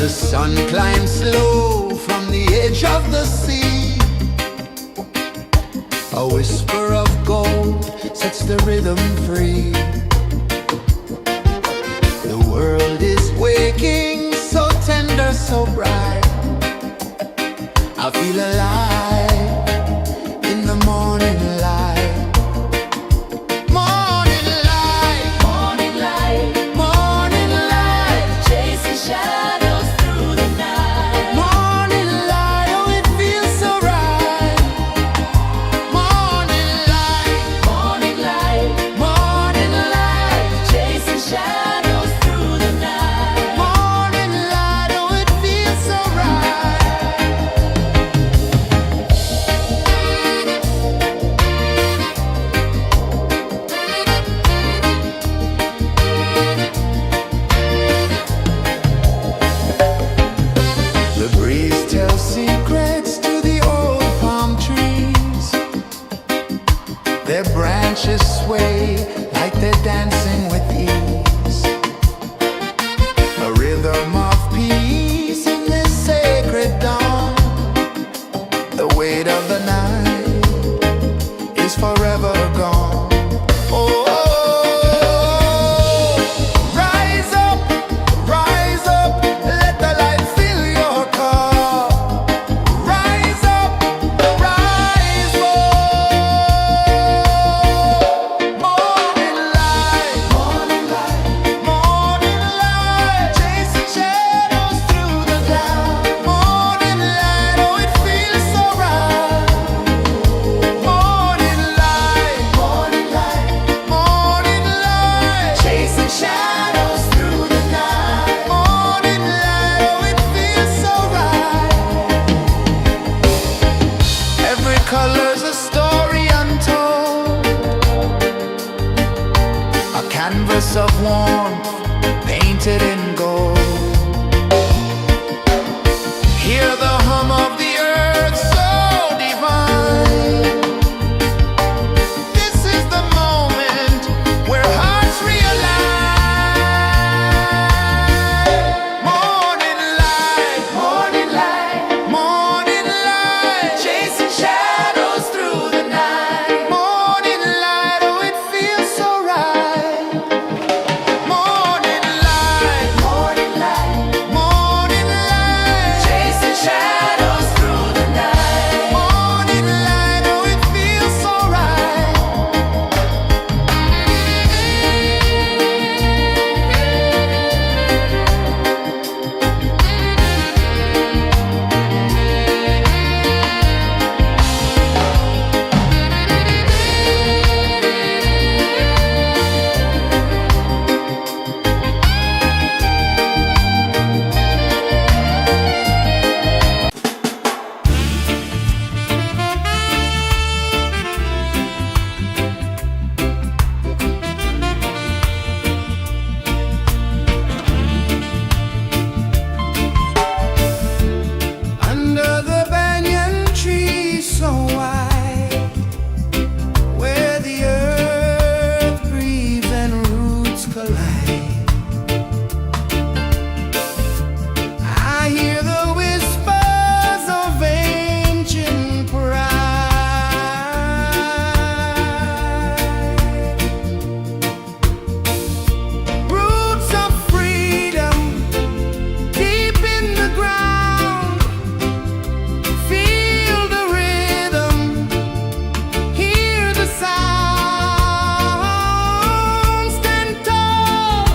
The sun climbs slow from the edge of the sea. A whisper of gold sets the rhythm free. The world is waking, so tender, so bright. I feel alive in the morning light. Morning light, Morning light, morning light, chasing shadows through the night. morning light, oh it feels so right. Morning light, Morning light, morning light, chasing shadows through the night. morning light, oh it feels so right. The breeze tells secrets to the old palm trees. Their branches sway like they're dancing with ease. A rhythm of peace in this sacred dawn. The weight of the night is forever gone. Oh, rise up, let the light fill your cup. Rise up, rise up. Morning light, morning light, chasing shadows through the cloud. Morning light, oh it feels so right. Morning light, chasing shadows through the night. Morning light, oh it feels so right. Every color's a story untold, a canvas of warmth painted in gold. Hear the hum of the earth so divine. This is the moment where hearts realign. Morning light, morning light, chasing shadows through the night. Morning light, oh it feels so right. Morning light, chasing shadows through the night. Morning light, oh it feels so right. Under the banyan tree so wide, where the earth breathes and roots collide, I hear the whispers of ancient pride. Roots of freedom deep in the ground. Feel the rhythm, hear the sound. Stand tall,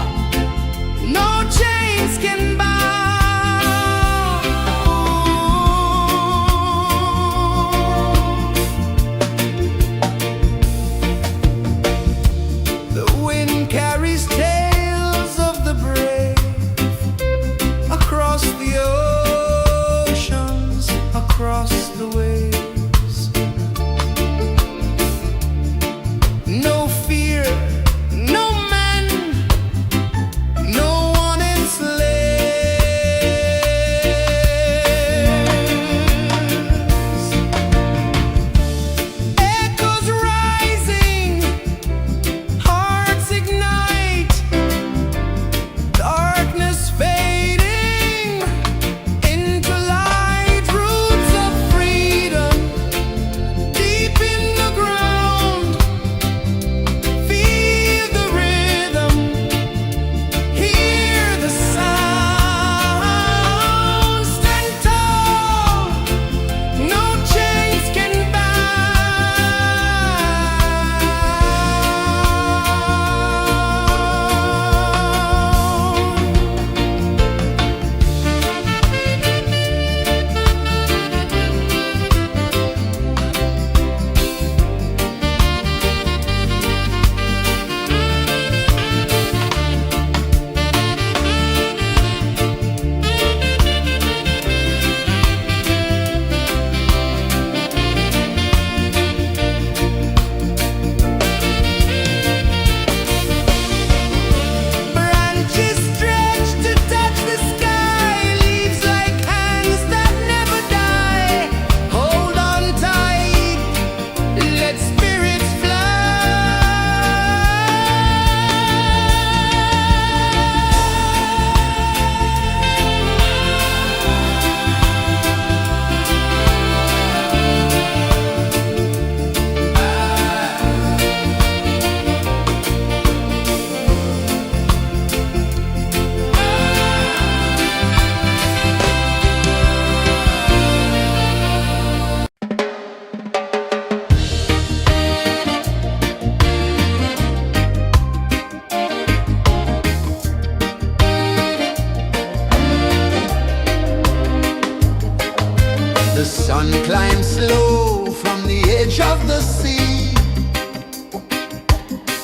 One climbs slow from the edge of the sea.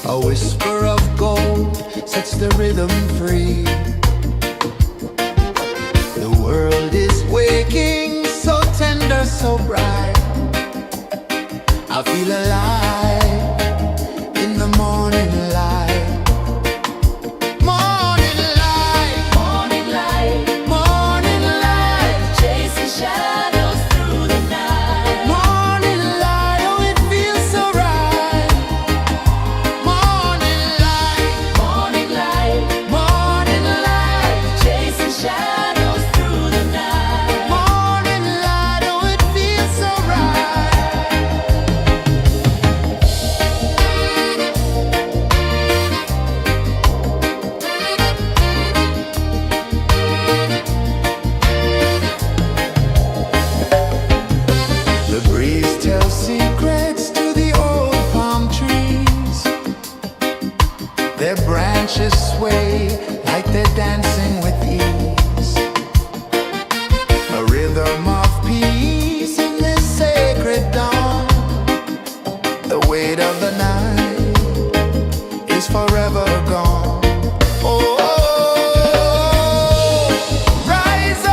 A whisper of gold sets the rhythm free. The world is waking, so tender, so bright. I feel alive in the morning light. Morning light, Morning light, morning light, chasing shadows through the night. morning light, oh it feels so right. Morning light, Morning light, morning light, chasing shadows through the night. morning light, oh it feels so right. The breeze tells secrets to the old palm trees. Their branches sway like they're dancing with ease. A rhythm of peace in this sacred dawn. The weight of the night is forever gone. Oh, rise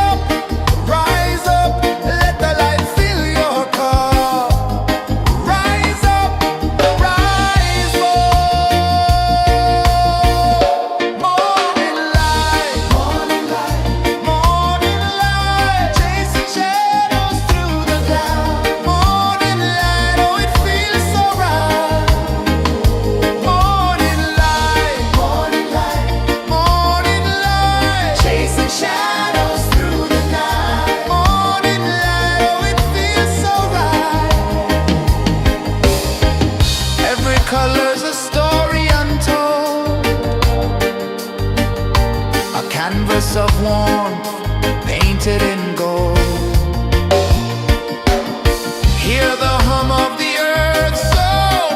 up, let the light fill your cup. Rise up, rise up. Morning light, morning light, chasing shadows through the cloud. Morning light, oh it feels so right. Morning light, morning light, chasing shadows through the night. Morning light, oh it feels so right. Every color's a story untold, a canvas of warmth painted in gold. Hear the hum of the earth so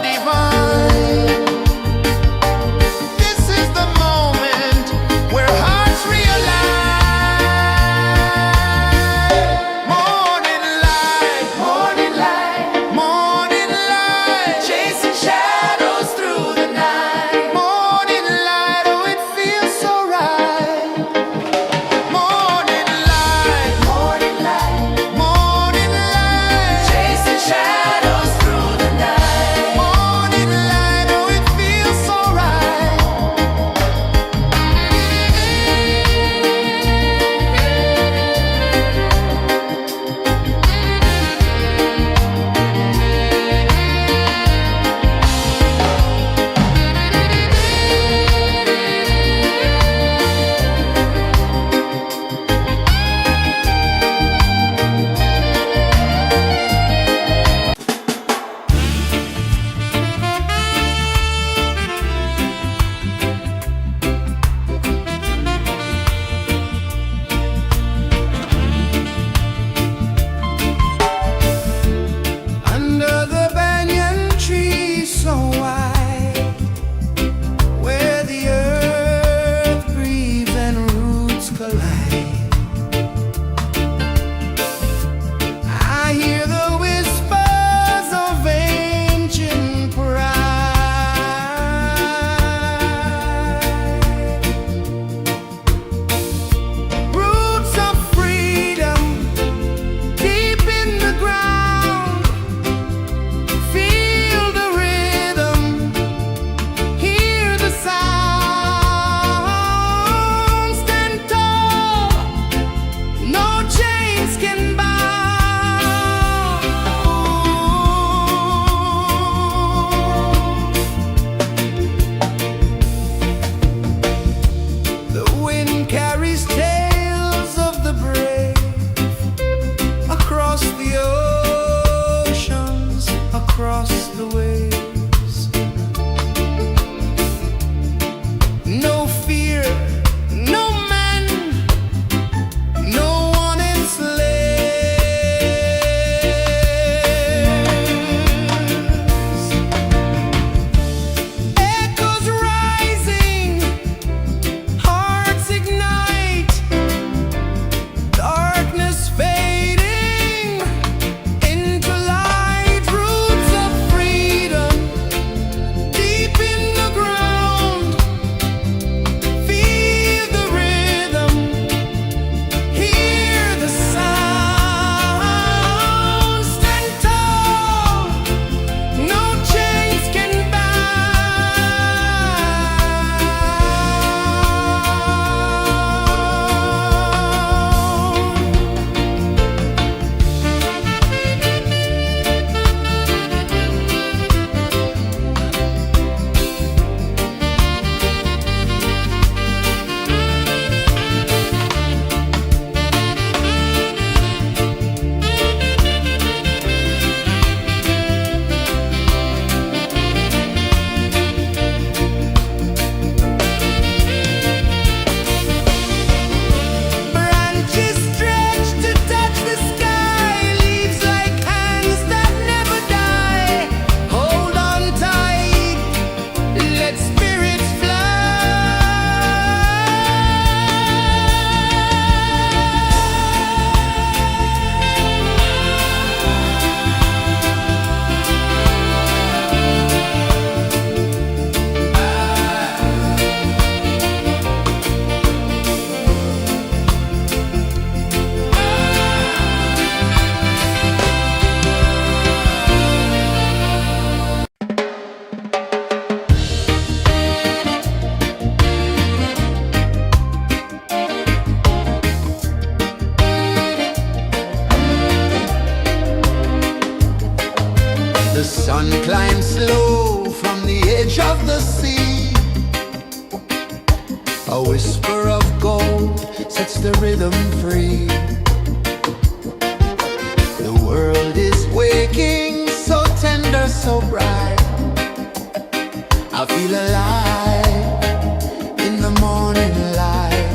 divine. This is the moment where hearts realign. Morning light, morning light, chasing shadows through the night. Morning light, oh it feels so right. Morning light, sun climbs slow from the edge of the sea. A whisper of gold sets the rhythm free. The world is waking, so tender, so bright. I feel alive in the morning light.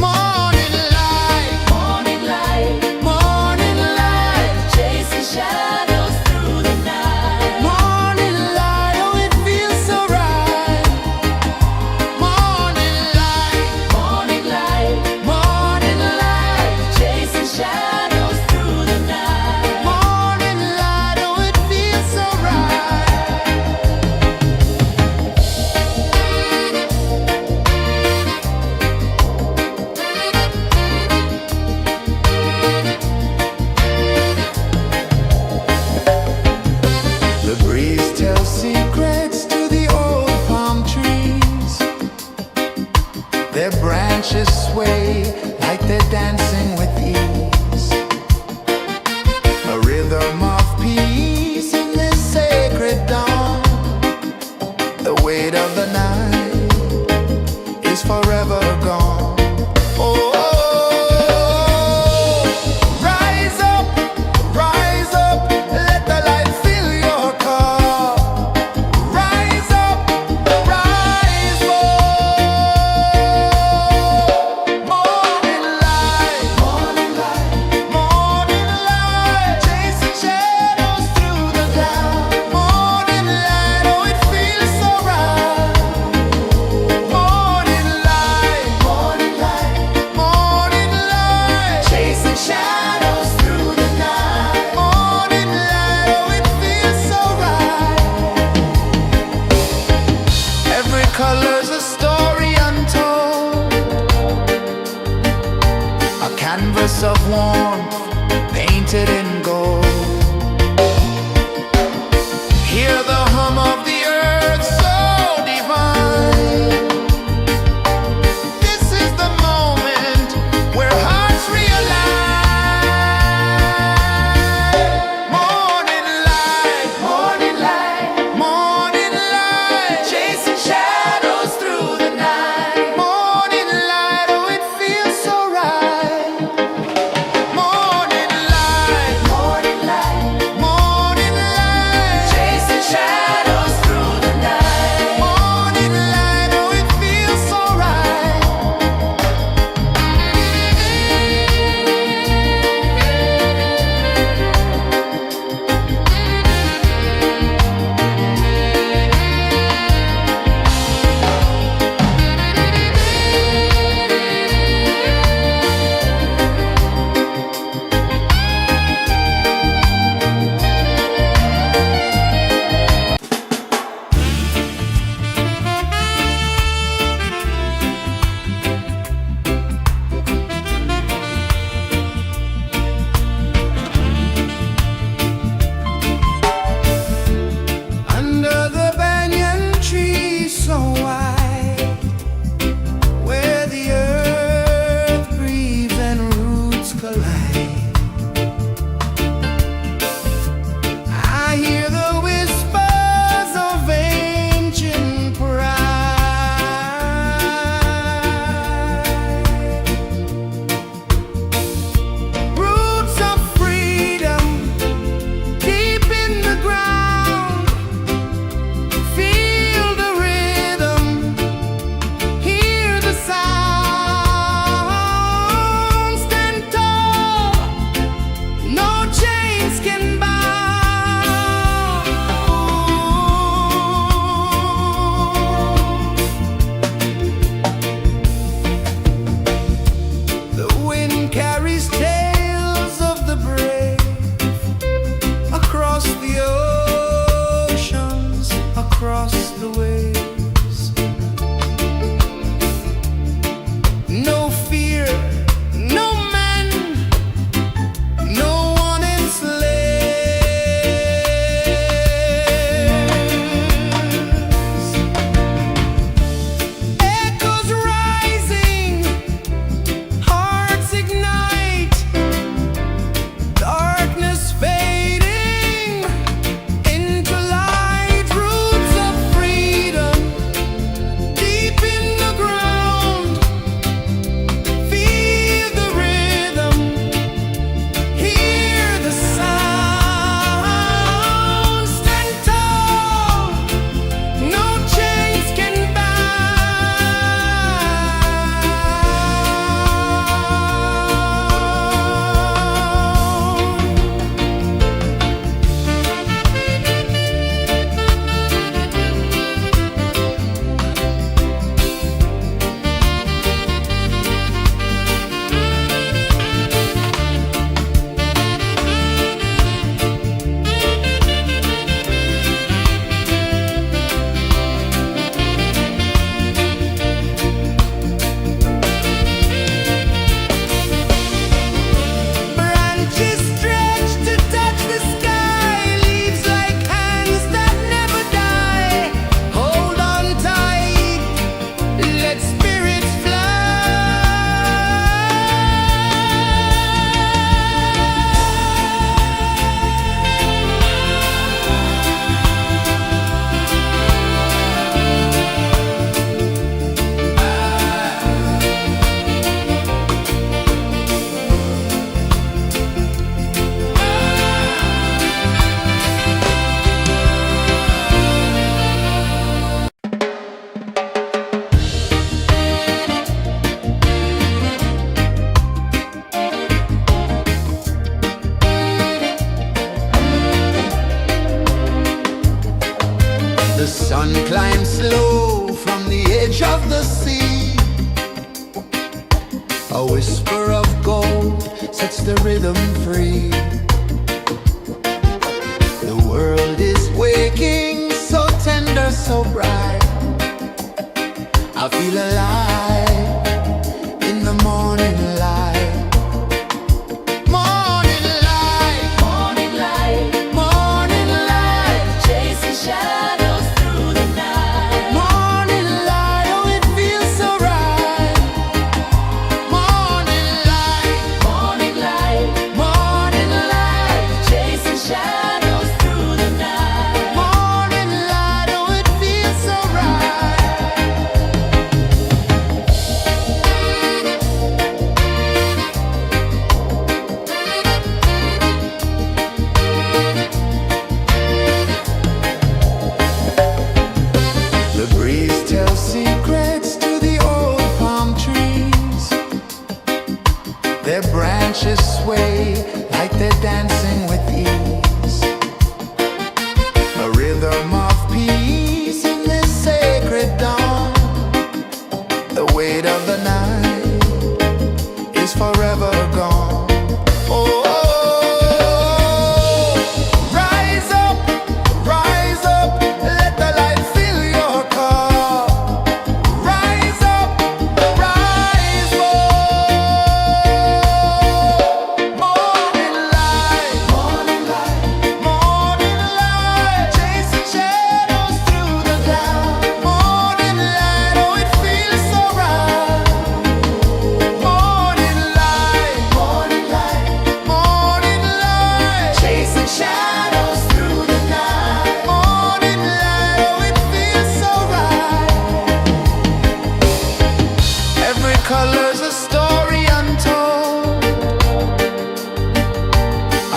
Morning light, Morning light, morning light, chasing shadows through the night. morning light, oh it feels so right. Morning light, Morning light, morning light, chasing shadows through the night. morning light, oh it feels so right. The breeze tells secrets to the old palm trees. Their branches sway like they're dancing with ease. A rhythm of peace in this sacred dawn. The weight of the night is forever gone. Oh, rise up, let the light fill your cup. Rise up, rise up. Morning light, morning light, chasing shadows through the cloud. Morning light, oh it feels so right. Morning light, chasing shadows through the night. Morning light, oh it feels so right. Every color's a story untold, a canvas of warmth painted in gold. Hear the hum of the earth so divine. This is the moment where hearts realign. Morning light, morning light, chasing shadows through the night. Morning light, oh it feels so right. Morning A whisper of gold sets the rhythm free. The world is waking, so tender, so bright. I feel alive in the morning light. Morning light, Morning light, morning light, chasing shadows through the night. morning light, oh it feels so right. Morning light, Morning light, morning light, chasing shadows through the night. morning light, oh it feels so right. The breeze tells secrets to the old palm trees. Their branches sway like they're dancing with ease. A rhythm of peace in this sacred dawn. The weight of the night is forever gone. Oh, rise up, let the light fill your cup. Rise up, rise up. Morning light, morning light, morning light, chasing shadows through the cloud. Morning light, oh it feels so right. Morning light, morning light, morning light, chasing shadows through the night. Morning light, oh it feels so right. Every color's a story untold,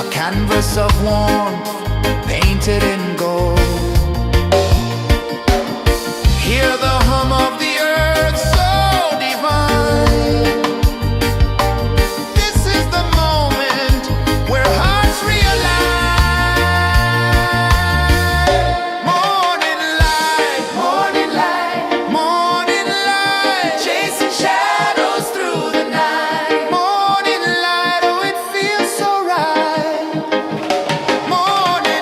a canvas of warmth painted in gold. Hear the hum of the earth so divine. This is the moment where hearts realign. Morning light, morning light, morning light, chasing shadows through the night. Morning light, oh it feels so right. Morning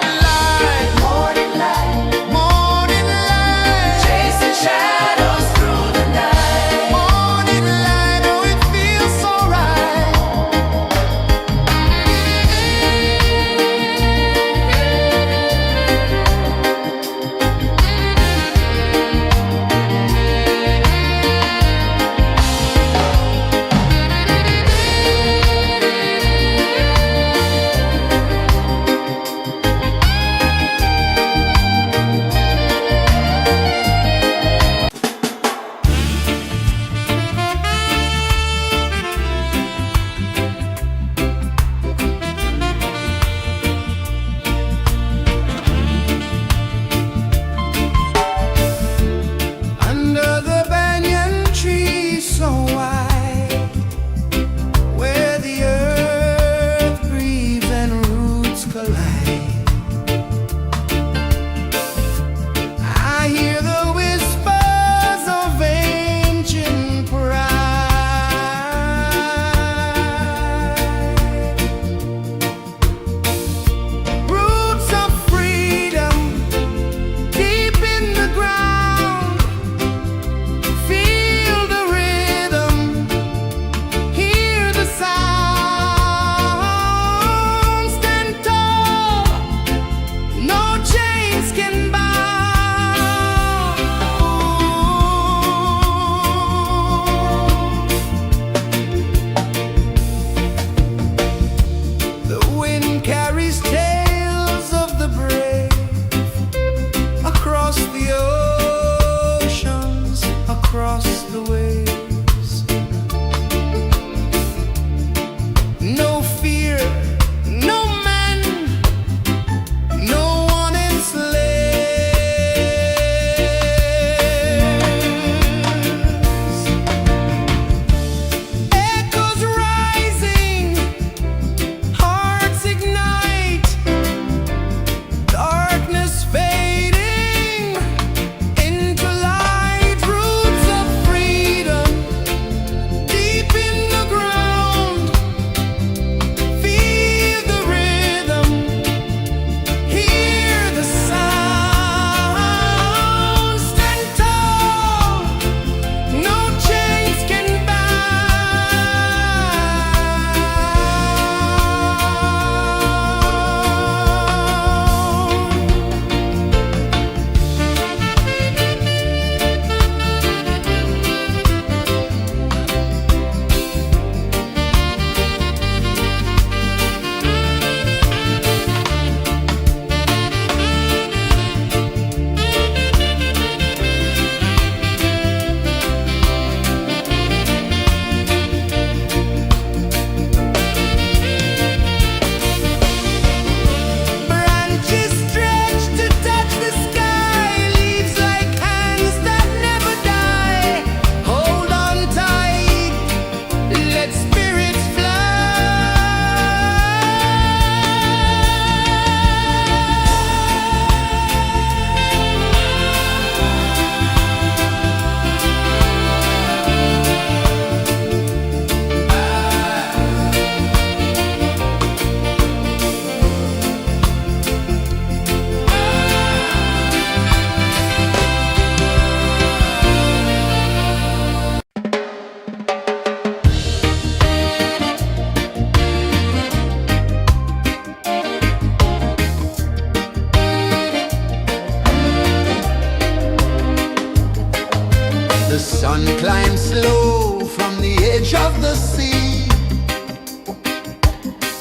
climb slow from the edge of the sea.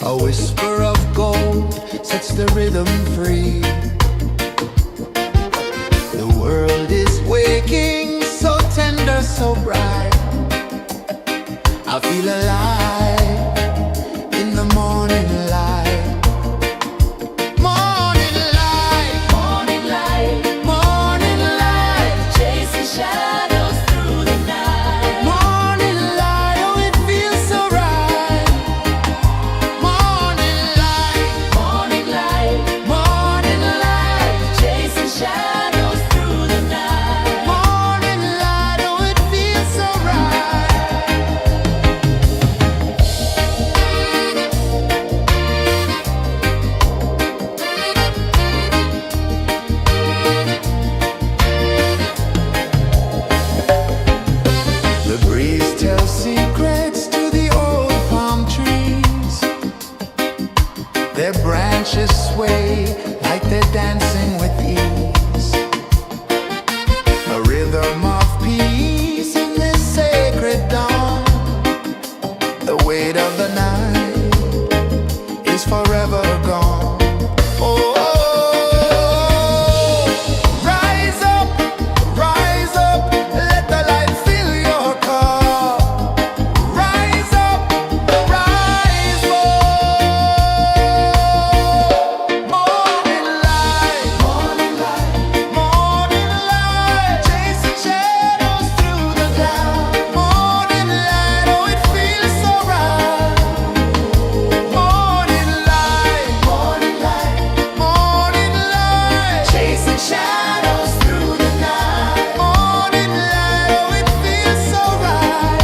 A whisper of gold sets the rhythm free. The world is waking, so tender, so bright. I feel alive in the morning light. Morning light, Morning light, morning light, chasing shadows through the night. morning light, oh it feels so right. Morning light, Morning light, morning light, chasing shadows through the night. morning light, oh it feels so right. The breeze tells secrets to the old palm trees. Their branches sway like they're dancing with ease. A rhythm of peace in this sacred dawn. The weight of the night is forever gone. Oh, rise up, let the light fill your car. Rise up, rise up. Morning light, morning light, morning light, chasing shadows through the cloud. Morning light, oh it feels so right. Morning light, morning light, morning light, chasing shadows through the night. Morning light, oh it feels so right.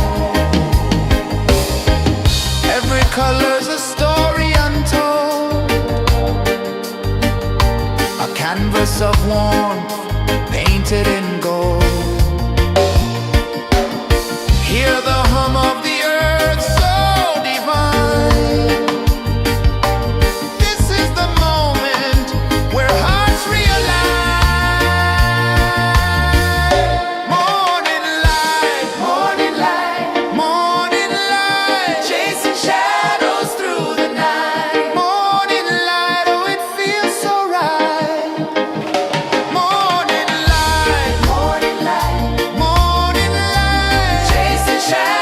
Every color's a story untold, a canvas of warmth painted in gold. Hear the hum of the earth so divine. This is the moment where hearts realign. Morning light, morning light, morning light, chasing shadows through the night. Morning light, oh it feels so right. Morning light, morning light, morning light, chasing shadows.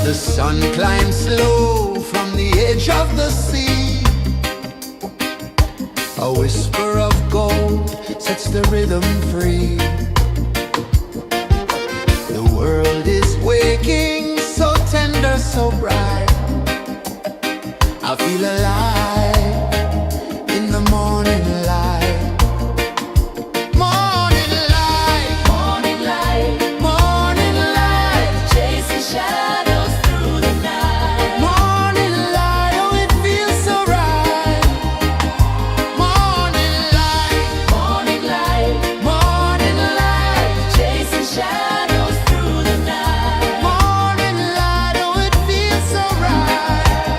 The sun climbs slow from the edge of the sea. A whisper of gold sets the rhythm free. The world is waking, so tender, so bright. I feel alive in the morning light. Morning light, Morning light, morning light, chasing shadows through the night. morning light, oh it feels so right. Morning light, Morning light, morning light, chasing shadows through the night. morning light, oh it feels so right.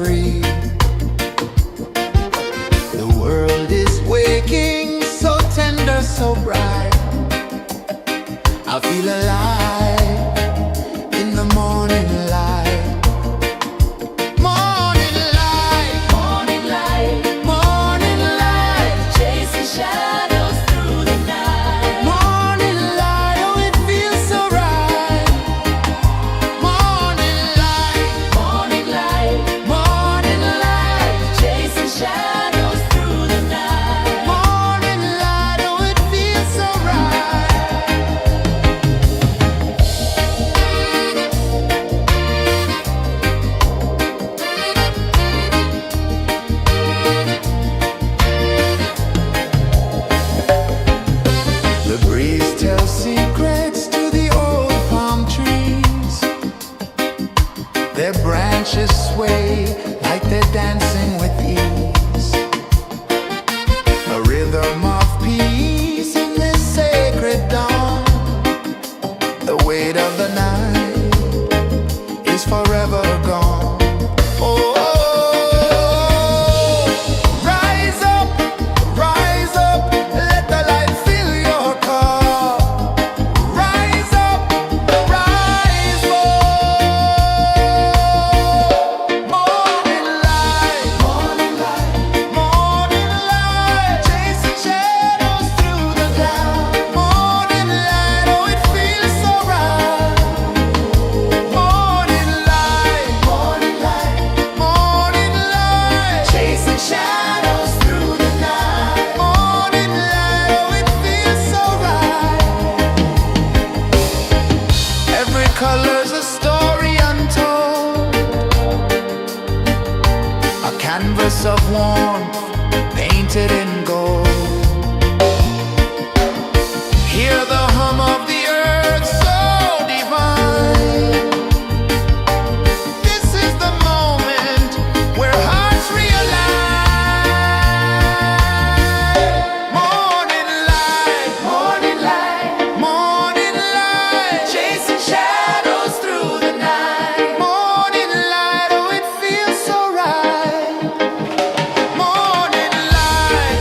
free. The world is waking, so tender, so bright. I feel alive in the morning light. Morning light, Morning light, morning light, chasing shadows through the night. morning light, oh it feels so right. Morning light, Morning light, morning light, chasing shadows through the night. morning light, oh it feels so right. The breeze tells secrets to the old palm trees. Their branches sway like they're dancing with ease. A rhythm of peace in this sacred dawn. The weight of the night is forever gone. Oh, rise up, let the light fill your cup. Rise up, rise up. Morning light, morning light, morning light, chasing shadows through the cloud. Morning light, oh it feels so right. Morning light, morning light, morning light, chasing shadows through the night. Morning light, oh it feels so right. Every color's a story untold, a canvas of warmth painted in gold. Hear the hum of the earth so divine. This is the moment where hearts realign. Morning light, morning light, morning light, chasing shadows through the night. Morning light, oh it feels so right. Morning light,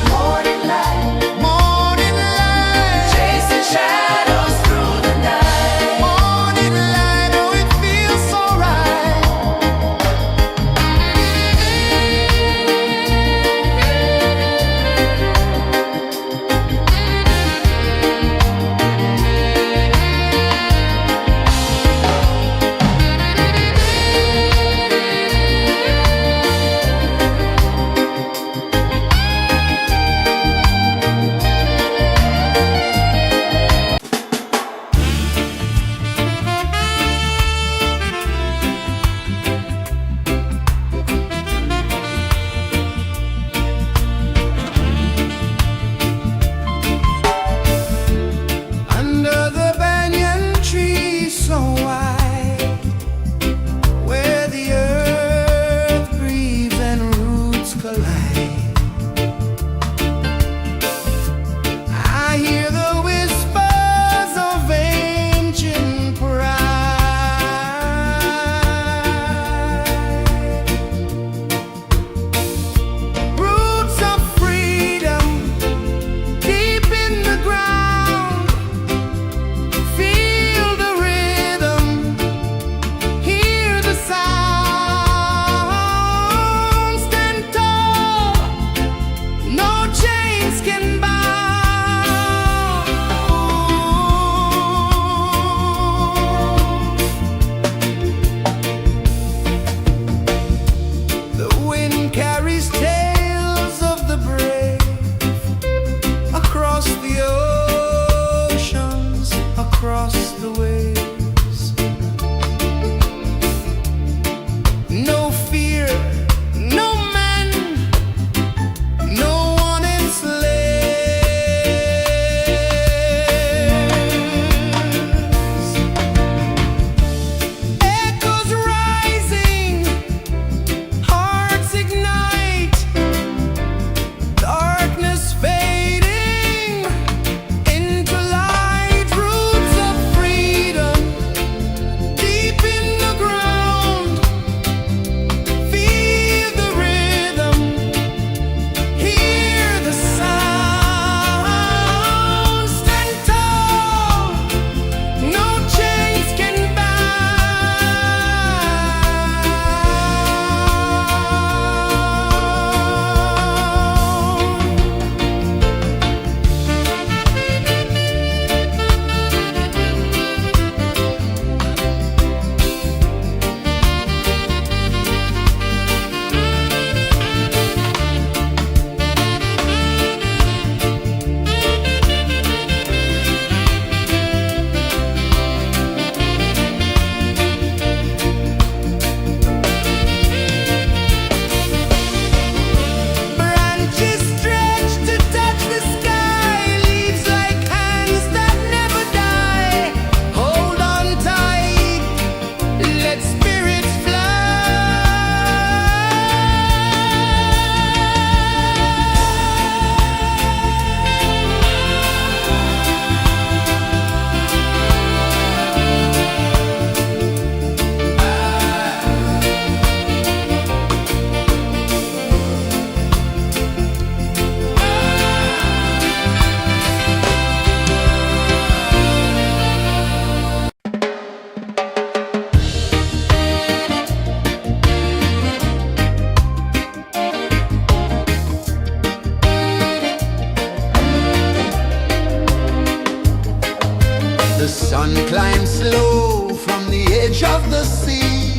Sun climbs slow from the edge of the sea.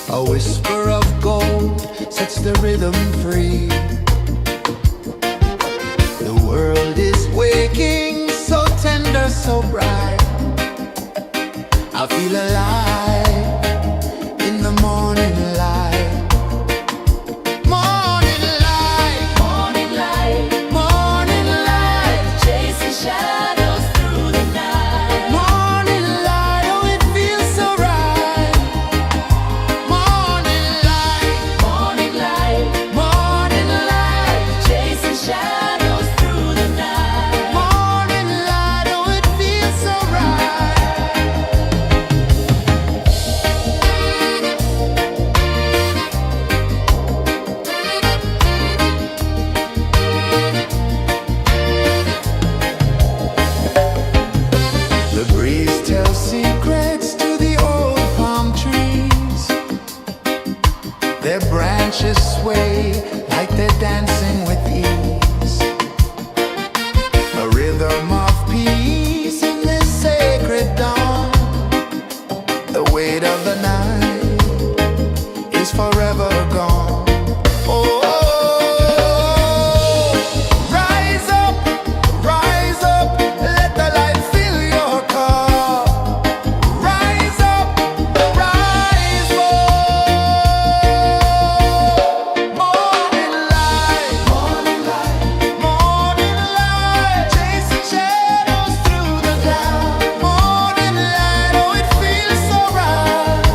A whisper of gold sets the rhythm free. The world is waking, so tender, so bright. I feel alive in the morning light. Morning light, Morning light, morning light, chasing shadows through the night. morning light, oh it feels so right. Morning light, Morning light, morning light, chasing shadows through the night. morning light, oh it feels so right. The breeze tells secrets to the old palm trees. Their branches sway like they're dancing with ease. A rhythm of peace in this sacred dawn. The weight of the night is forever gone. Oh, rise up, let the light fill your cup. Rise up, rise up. Morning light, morning light, chasing shadows through the cloud. Morning light, oh it feels so right.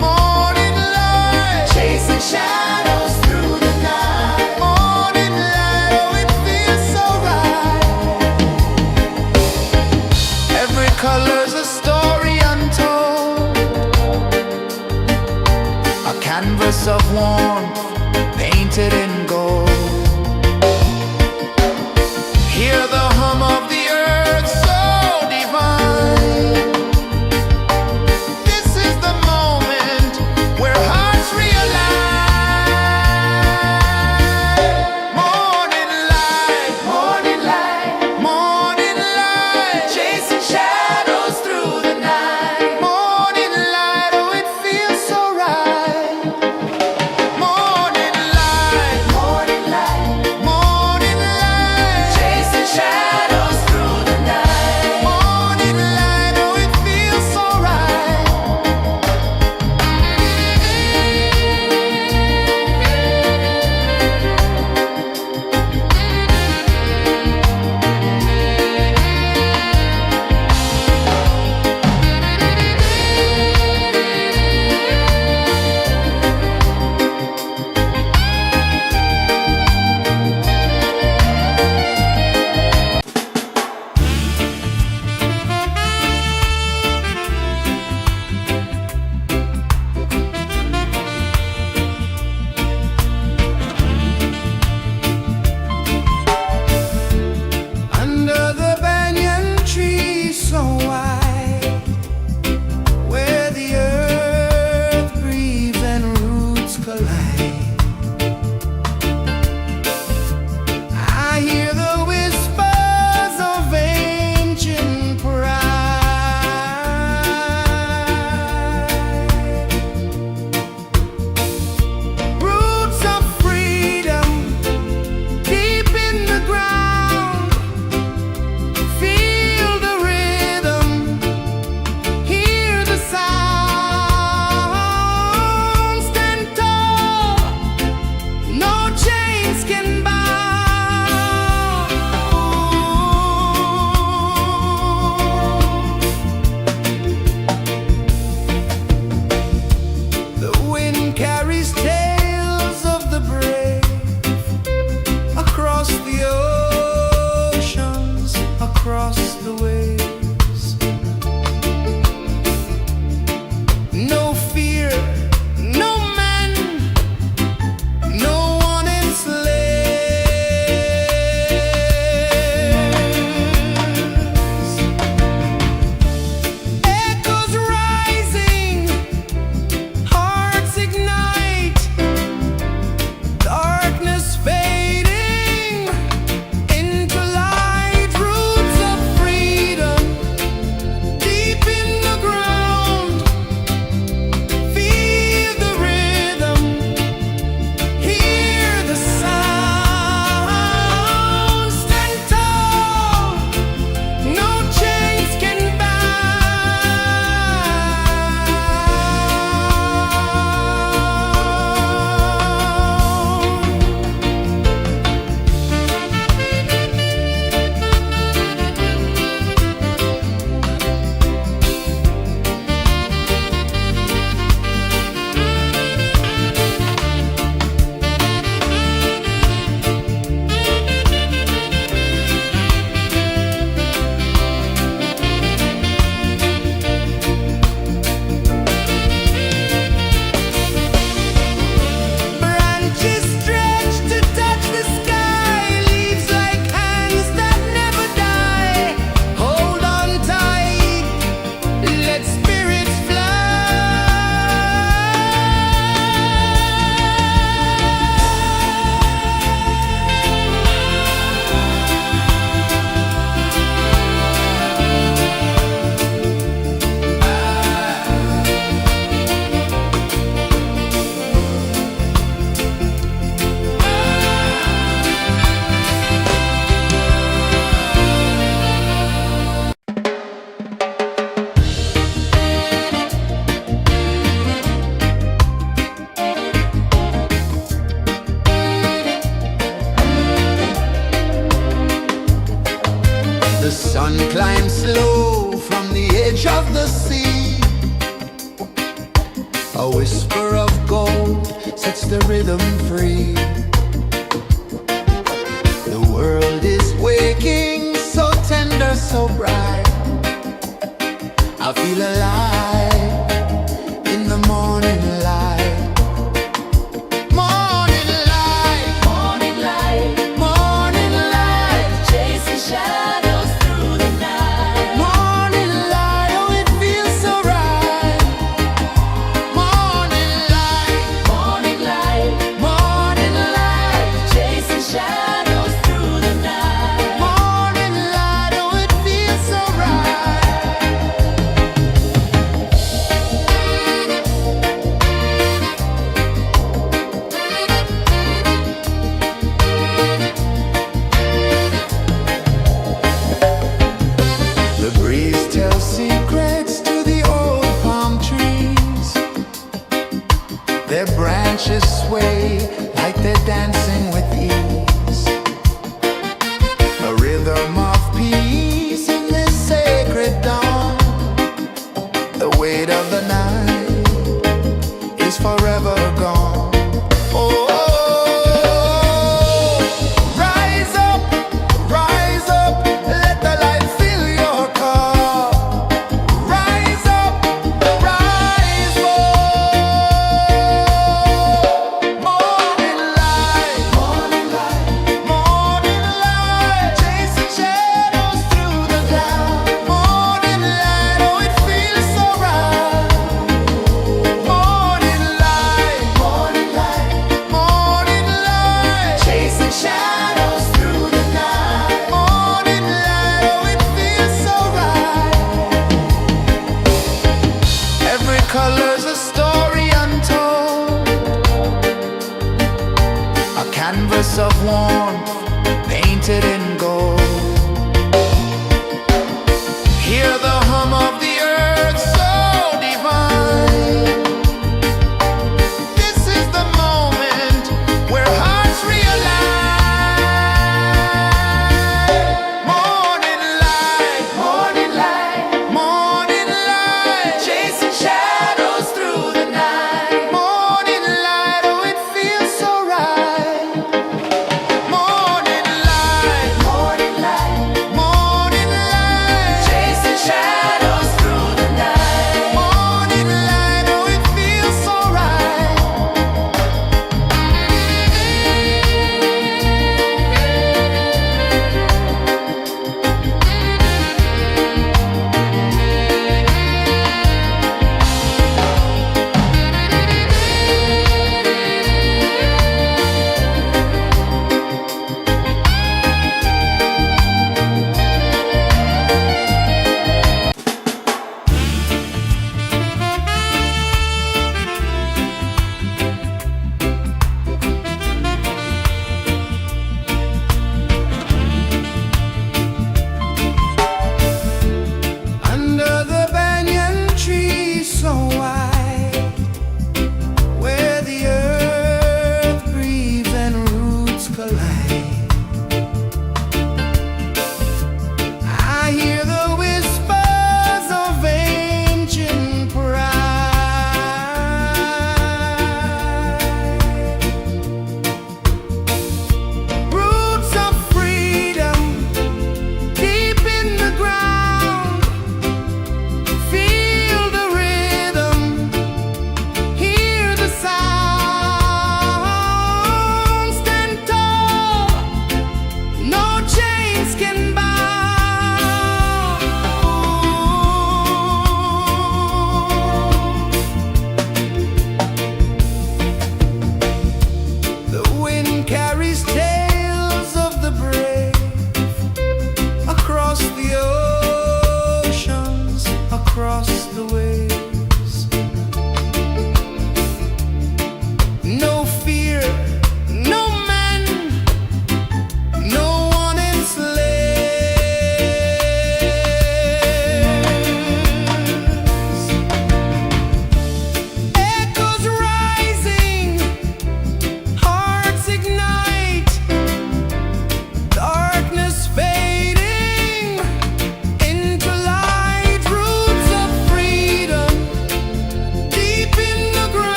Morning light, chasing shadows through the night. Morning light, oh it feels so right. Every color's a story untold, a canvas of warmth painted in gold. Hear the hum of the earth so divine. This is the moment where hearts realign. Morning light, morning light, chasing shadows through the night. Morning light, oh it feels so right. Morning light, A whisper of gold sets the rhythm free. The world is waking, so tender, so bright. I feel alive in the morning light. Morning light, Morning light, morning light, chasing shadows through the night. morning light, oh it feels so right. Morning light, Morning light, morning light, chasing shadows through the night. morning light, oh it feels so right. The breeze tells secrets to the old palm trees. Their branches sway like they're dancing with ease. A rhythm of peace in this sacred dawn. The weight of the night is forever gone. Oh, rise up, let the light fill your cup. Rise up, rise up. Morning light, morning light, morning light, chasing shadows through the cloud. Morning light, oh it feels so right. Morning light, morning light, morning light, chasing shadows through the night. Morning light, oh it feels so right. Every color's a story untold, a canvas of warmth painted in gold. Hear the hum of the earth so divine. This is the moment where hearts realign. Morning light, morning light, morning light, chasing shadows through the night. Morning light, oh it feels so right.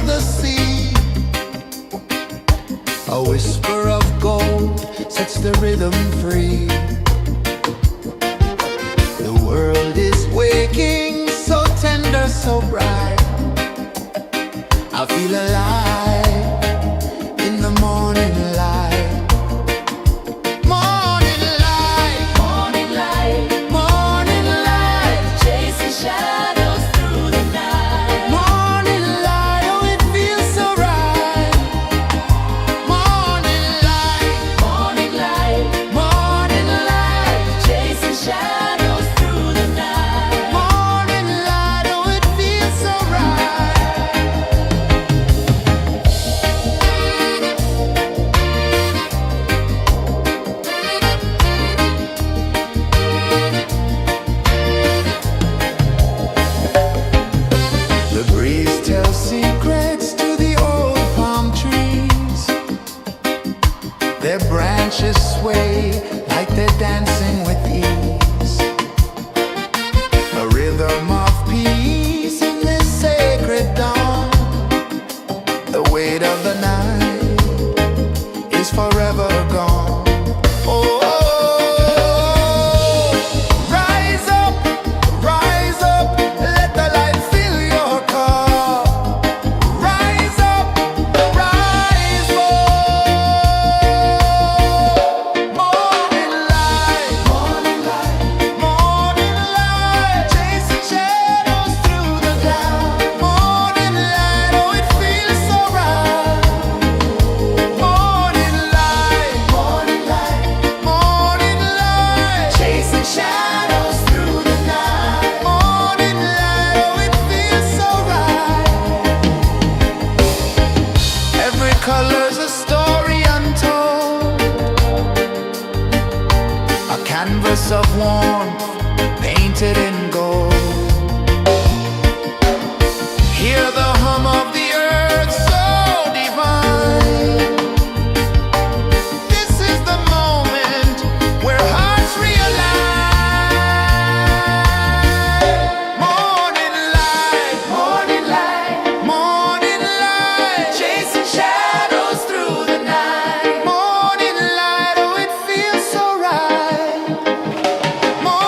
the sea. A whisper of gold sets the rhythm free. The world is waking, so tender, so bright. I feel alive in the morning light. Morning light, Morning light, morning light, chasing shadows through the night. morning light, oh it feels so right. Morning light, Morning light, morning light, chasing shadows through the night. morning light, oh it feels so right. The breeze tells secrets to the old palm trees. Their branches sway like they're dancing with ease. A rhythm of peace in this sacred dawn. The weight of the night is forever gone. Oh, rise up, let the light fill your cup. Rise up, rise up. Morning light, morning light, morning light, chasing shadows through the cloud. Morning light, oh it feels so right. Morning light, morning light, morning light, chasing shadows through the night. Morning light, oh it feels so right. Every color's a story untold, a canvas of warmth painted in gold. Hear the hum of the earth so divine. This is the moment where hearts realign. Morning light, morning light, morning light, chasing shadows through the night. Morning light, oh it feels so right. Morning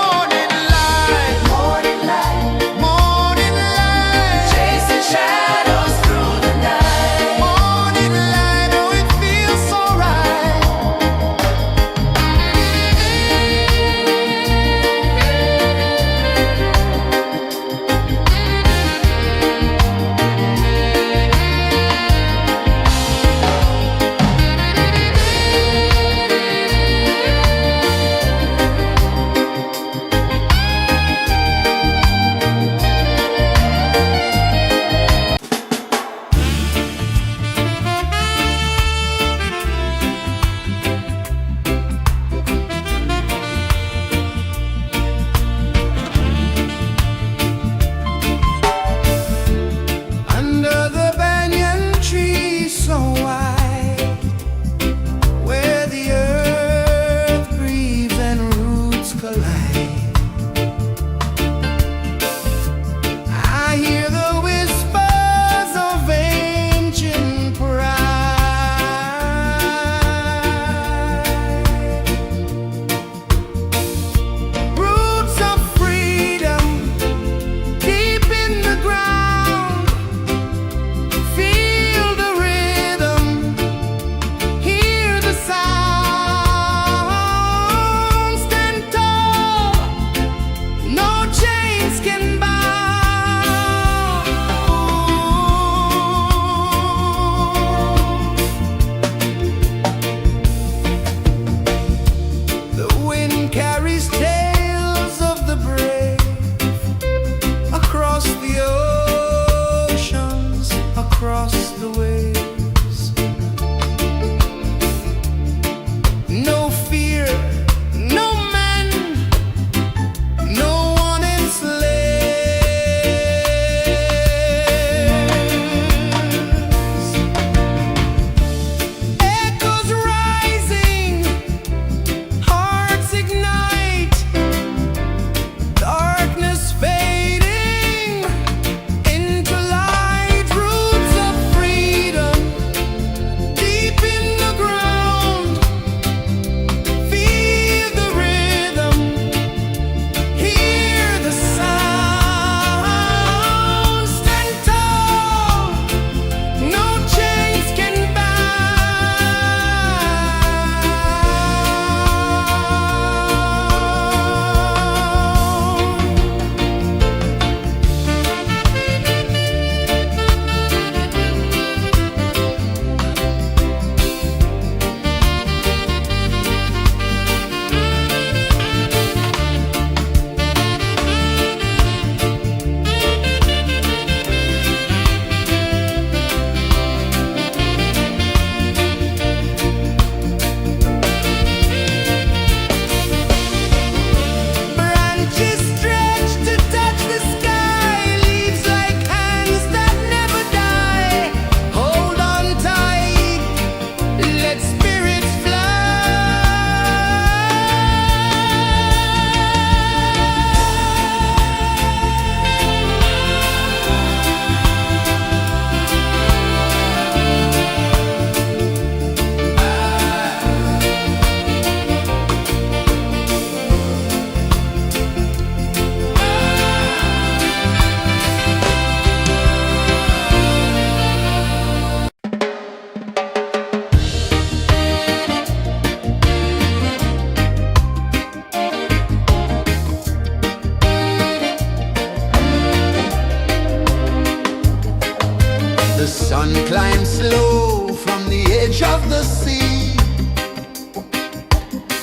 change of the sea.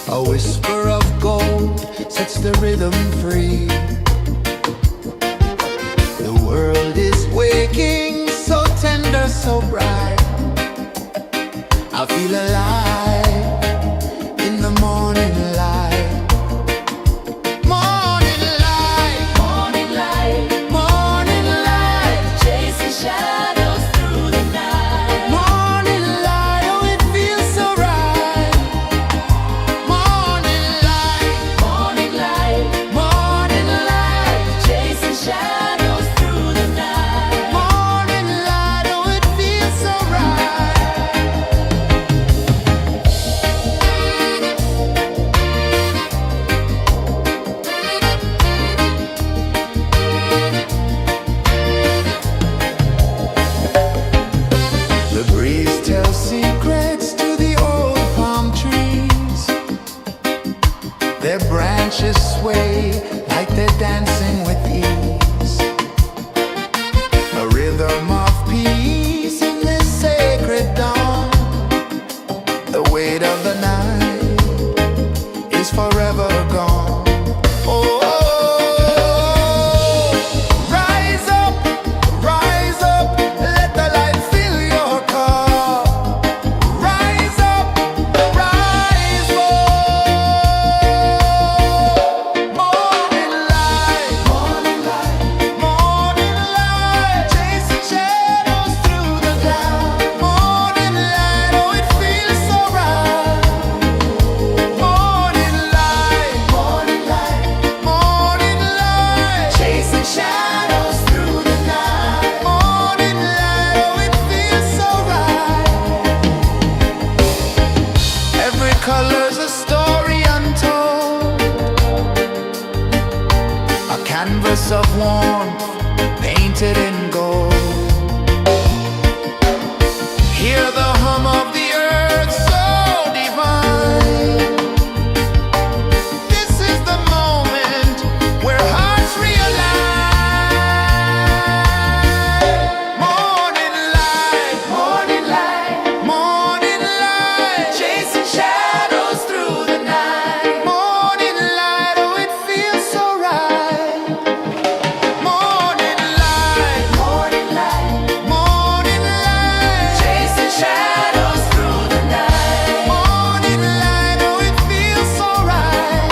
A whisper of gold sets the rhythm free. The world is waking, so tender, so bright. I feel alive in the morning light. Morning light, Morning light, morning light, chasing shadows through the night. morning light, oh it feels so right. Morning light, Morning light, morning light, chasing shadows through the night. morning light, oh it feels so right. The breeze tells secrets to the old palm trees. Their branches sway like they're dancing with ease. A rhythm of peace in this sacred dawn. The weight of the night is forever gone. Oh, rise up, let the light fill your cup. Rise up, rise up. Morning light, morning light, chasing shadows through the cloud. Morning light, oh it feels so right. Morning light, chasing shadows through the night. Morning light, oh it feels so right. Every color's a story untold, a canvas of warmth painted in gold. Hear the hum of the earth so divine. This is the moment where hearts realign. Morning light, chasing shadows through the night. Morning light, oh it feels so right. Morning light, chasing shadows through the night. Morning light, oh it feels so right.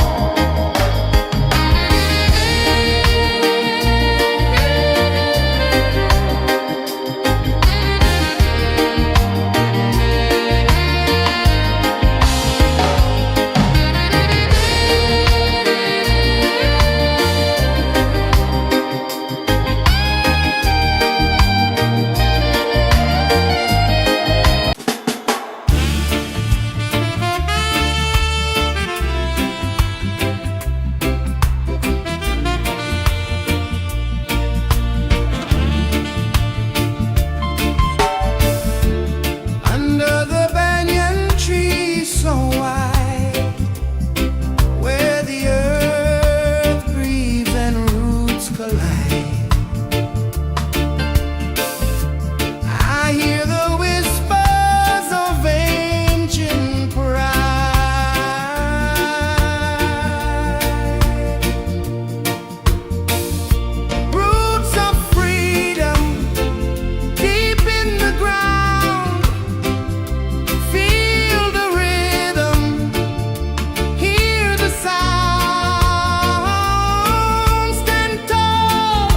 Under the banyan tree so wide, where the earth breathes and roots collide, I hear the whispers of ancient pride. Roots of freedom deep in the ground. Feel the rhythm, hear the sound. Stand tall,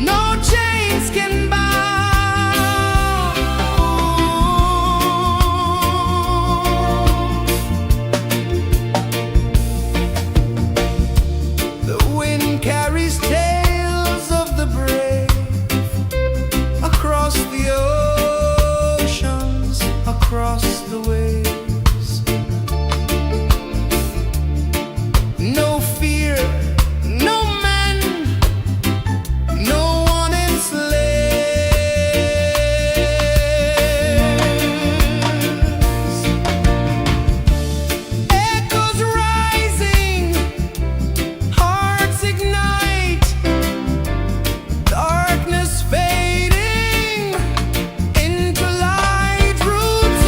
no chains can bind. The wind carries tales of the brave across the oceans, across the waves. No fear, no man, no one enslaves. Echoes rising, hearts ignite, darkness fading into light. Roots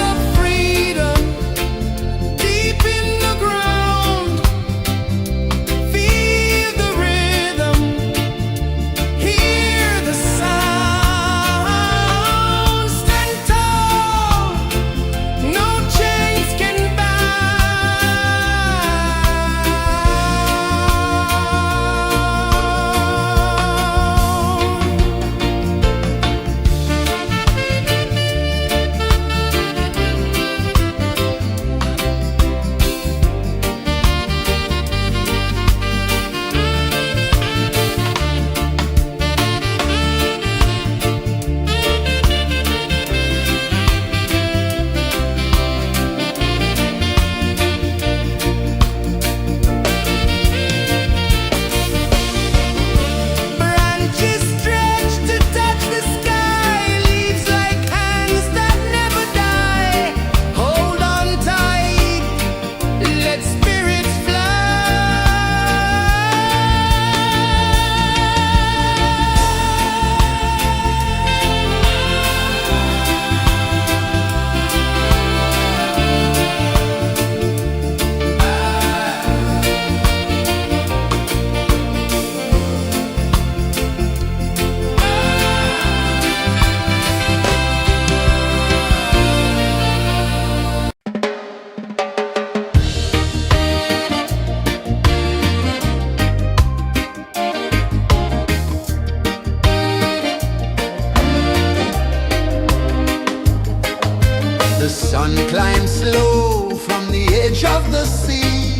The sun climbs slow from the edge of the sea.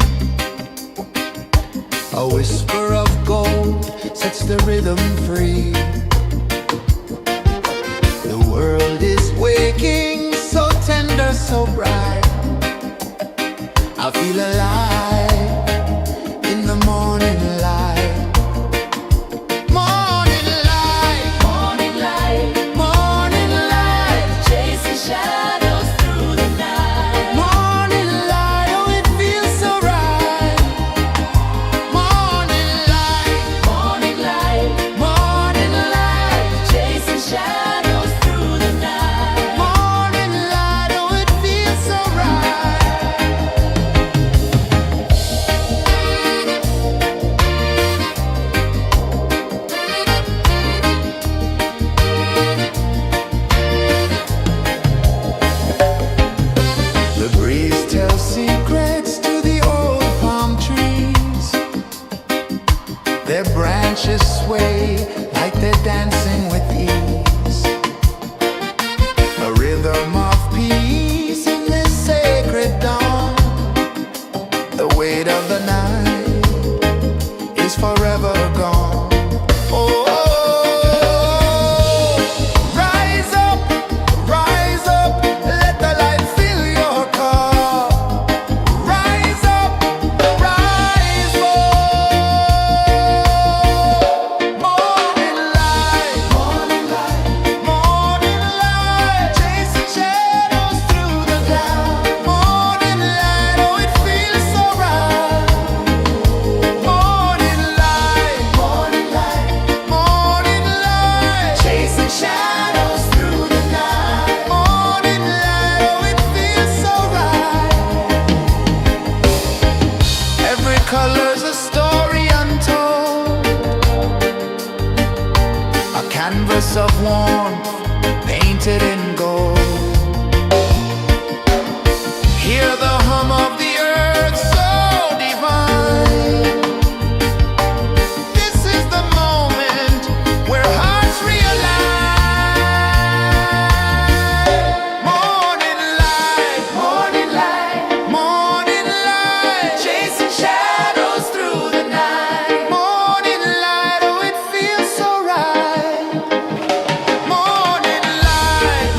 A whisper of gold sets the rhythm free. The world is waking, so tender, so bright. I feel alive in the morning light. Morning light, Morning light, morning light, chasing shadows through the night. morning light, oh it feels so right. Morning light, Morning light, morning light, chasing shadows through the night. morning light, oh it feels so right. The breeze tells secrets to the old palm trees. Their branches sway like they're dancing with ease. A rhythm of peace in this sacred dawn. The weight of the night is forever gone. Oh, rise up, let the light fill your cup. Rise up, rise up. Morning light, morning light, chasing shadows through the cloud. Morning light, oh it feels so right. Morning light, chasing shadows through the night. Morning light, oh it feels so right. Every color's a story untold, a canvas of warmth painted in gold. Hear the hum of the earth so divine. This is the moment where hearts realign. Morning light, morning light, chasing shadows through the night. Morning light, oh it feels so right. Morning light,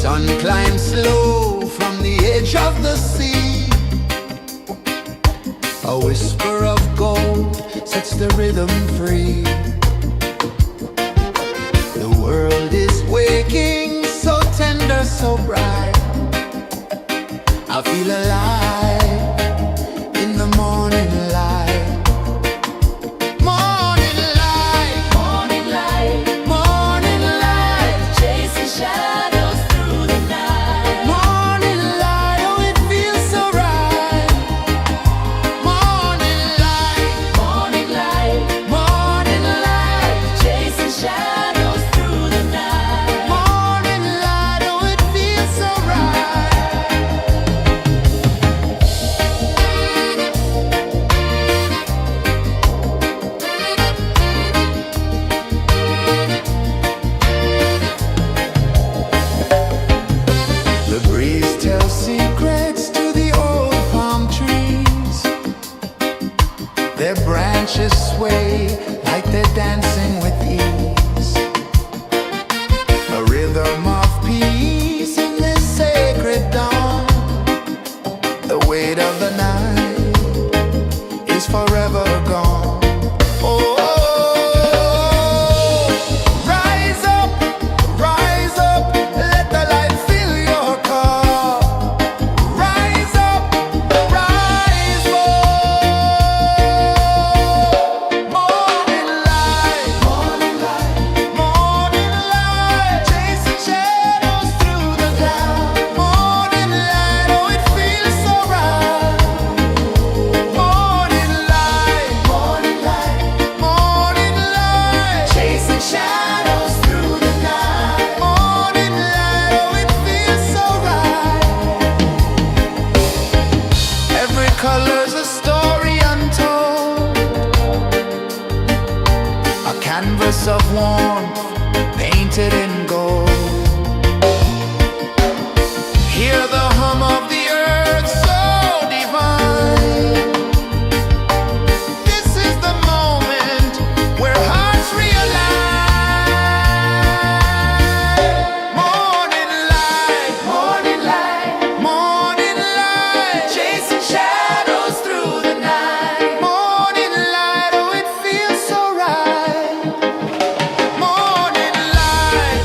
sun climbs slow from the edge of the sea. A whisper of gold sets the rhythm free. The world is waking, so tender, so bright. I feel alive in the morning light. Morning light, Morning light, morning light, chasing shadows through the night. morning light, oh it feels so right. Morning light, Morning light, morning light, chasing shadows through the night. morning light, oh it feels so right. The breeze tells secrets to the old palm trees. Their branches sway like they're dancing with ease. A rhythm of peace in this sacred dawn. The weight of the night is forever gone. Oh, rise up, let the light fill your cup. Rise up, rise up. Morning light, morning light, chasing shadows through the cloud. Morning light, oh it feels so right. Morning light, chasing shadows through the night. Morning light, oh it feels so right. Every color's a story untold, a canvas of warmth painted in gold. Hear the hum of the earth so divine. This is the moment where hearts realign. Morning light, morning light, chasing shadows through the night. Morning light, oh it feels so right. Morning light,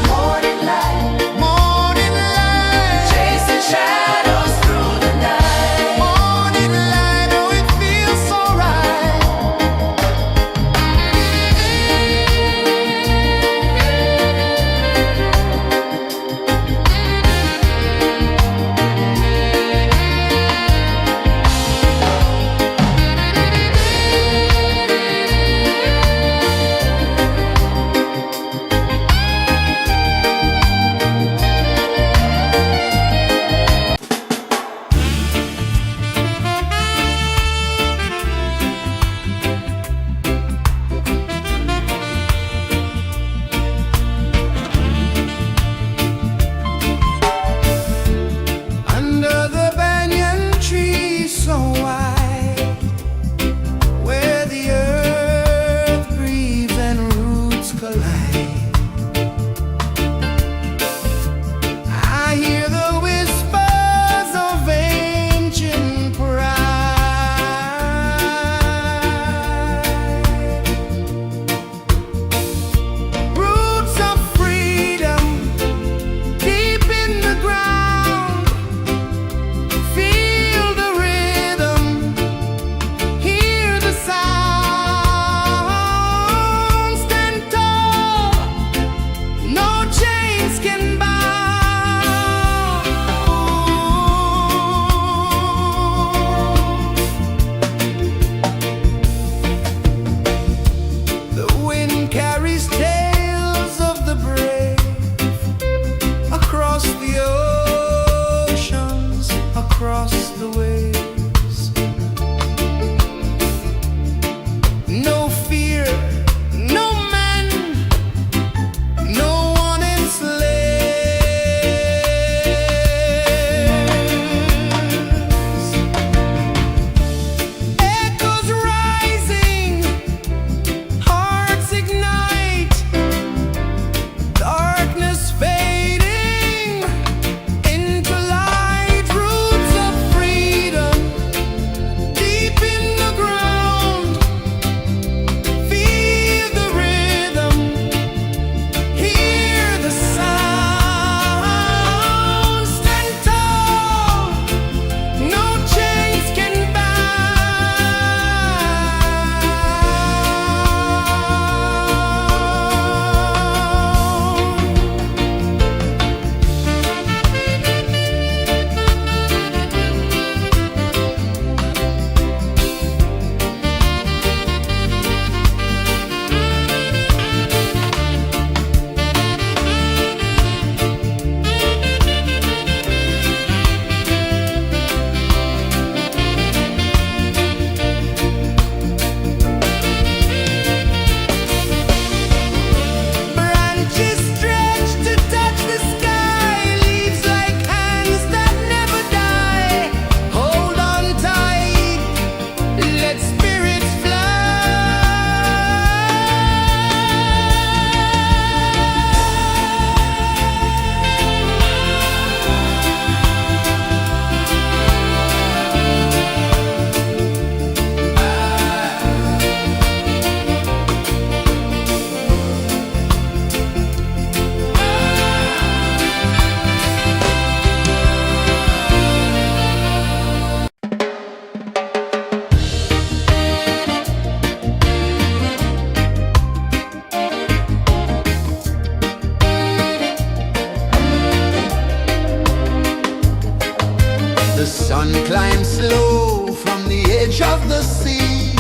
sun climbs slow from the edge of the sea.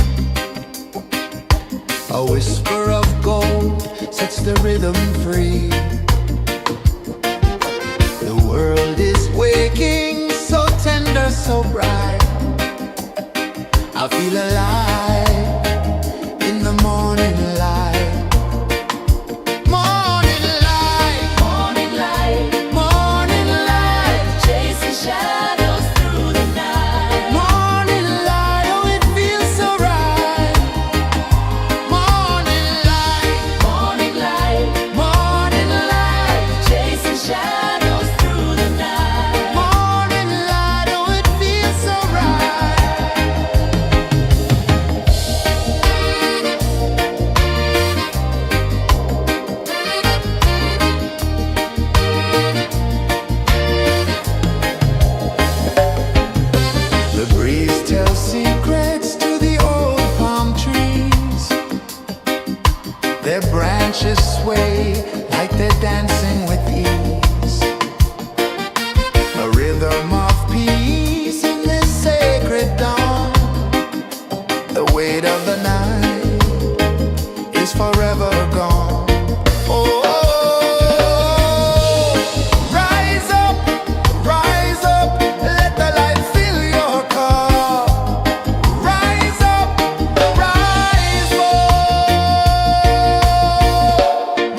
A whisper of gold sets the rhythm free. The world is waking, so tender, so bright. I feel alive in the morning light. Morning light, Morning light, morning light, chasing shadows through the night. morning light, oh it feels so right. Morning light, Morning light, morning light, chasing shadows through the night. morning light, oh it feels so right. The breeze tells secrets to the old palm trees. Their branches sway like they're dancing with ease. A rhythm of peace in this sacred dawn. The weight of the night is forever gone. Oh, rise up, let the light fill your cup. Rise up, rise up.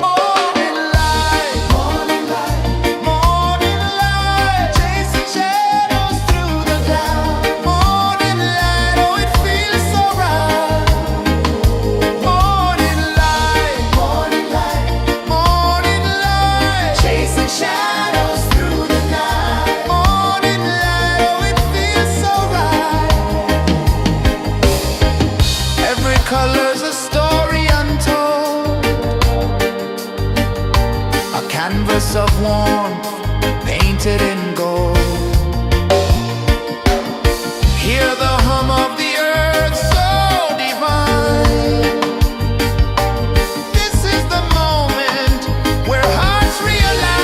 Morning light, morning light, morning light, chasing shadows through the cloud. Morning light, oh it feels so right. Morning light, morning light, morning light, chasing shadows through the night. Morning light, oh it feels so right. Every color's a story untold, a canvas of warmth painted in gold. Hear the hum of the earth so divine. This is the moment where hearts realign.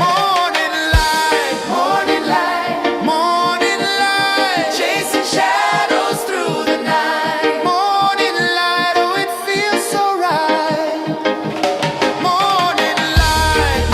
Morning light, morning light, morning light, chasing shadows through the night. Morning light, oh it feels so right. Morning light,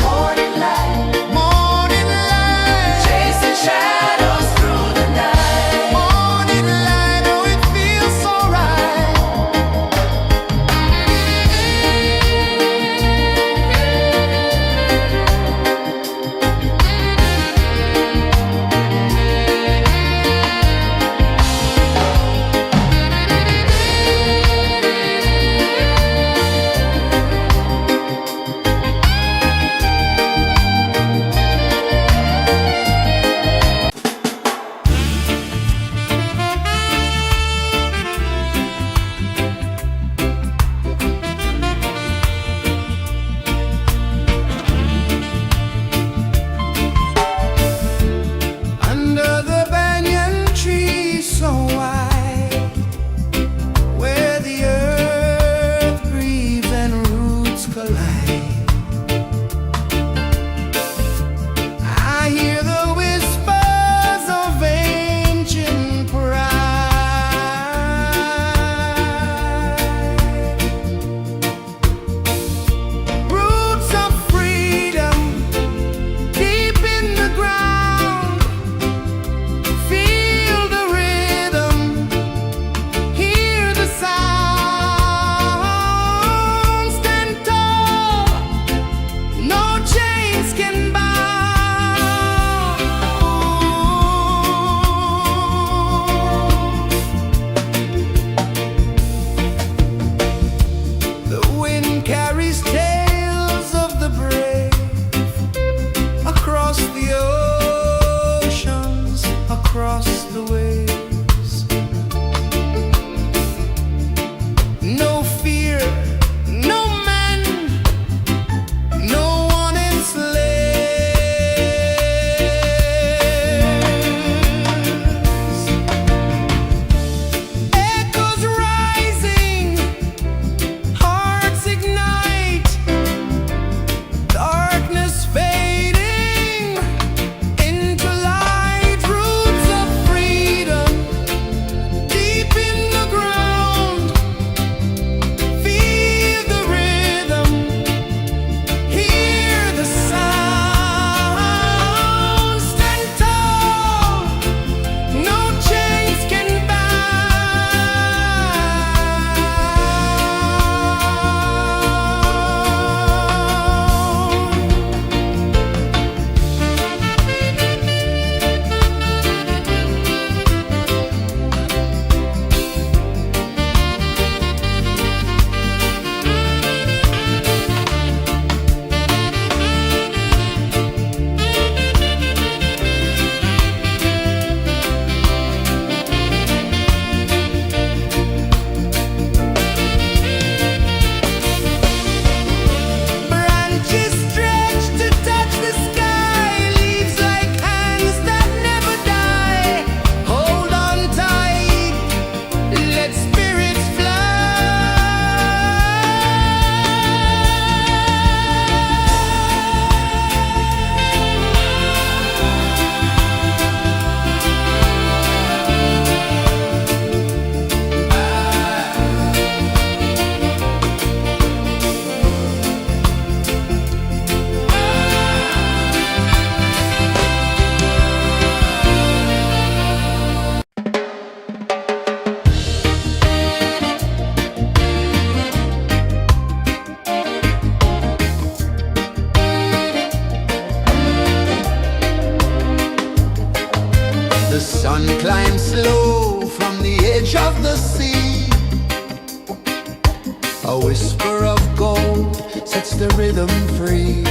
A whisper of gold sets the rhythm free.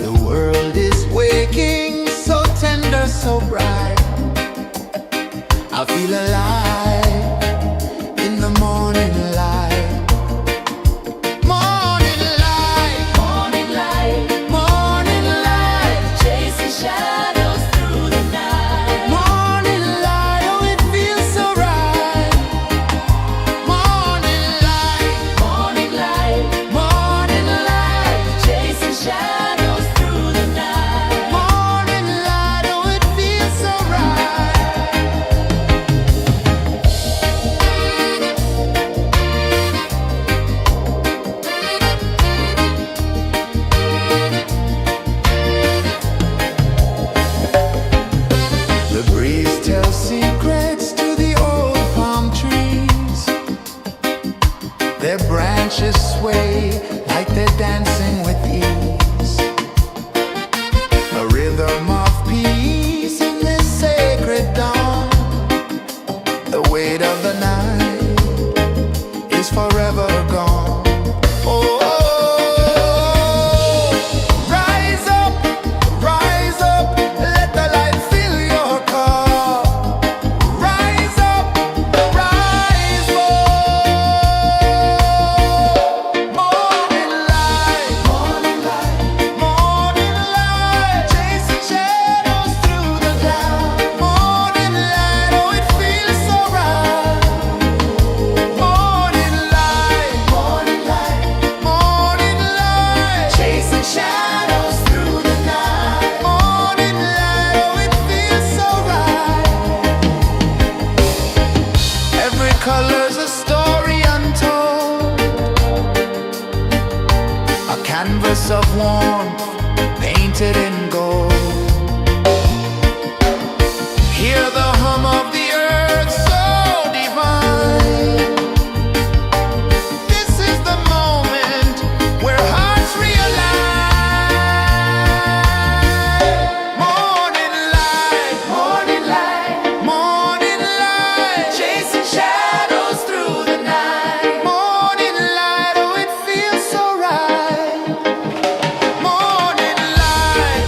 The world is waking, so tender, so bright. I feel alive in the morning light. Morning light, Morning light, morning light, chasing shadows through the night. morning light. Oh, it feels so right. Morning light, Morning light, morning light, chasing shadows through the night. morning light. Oh, it feels so right. The breeze tells secrets to the old palm trees. Their branches sway like they're dancing with ease. A rhythm of peace in this sacred dawn. The weight of the night is forever gone. Oh, rise up, let the light fill your car. Rise up, rise up. Morning light, morning light, morning light, chasing shadows through the cloud. Morning light, oh, it feels so right. Morning light, morning light, morning light, chasing shadows through the night. Morning light, oh, it feels so right. Every color's a story untold, a canvas of warmth painted in gold. Hear the hum of the earth so divine. This is the moment where hearts realign. Morning light, morning light, morning light, chasing shadows through the night. Morning light, oh, it feels so right. Morning light,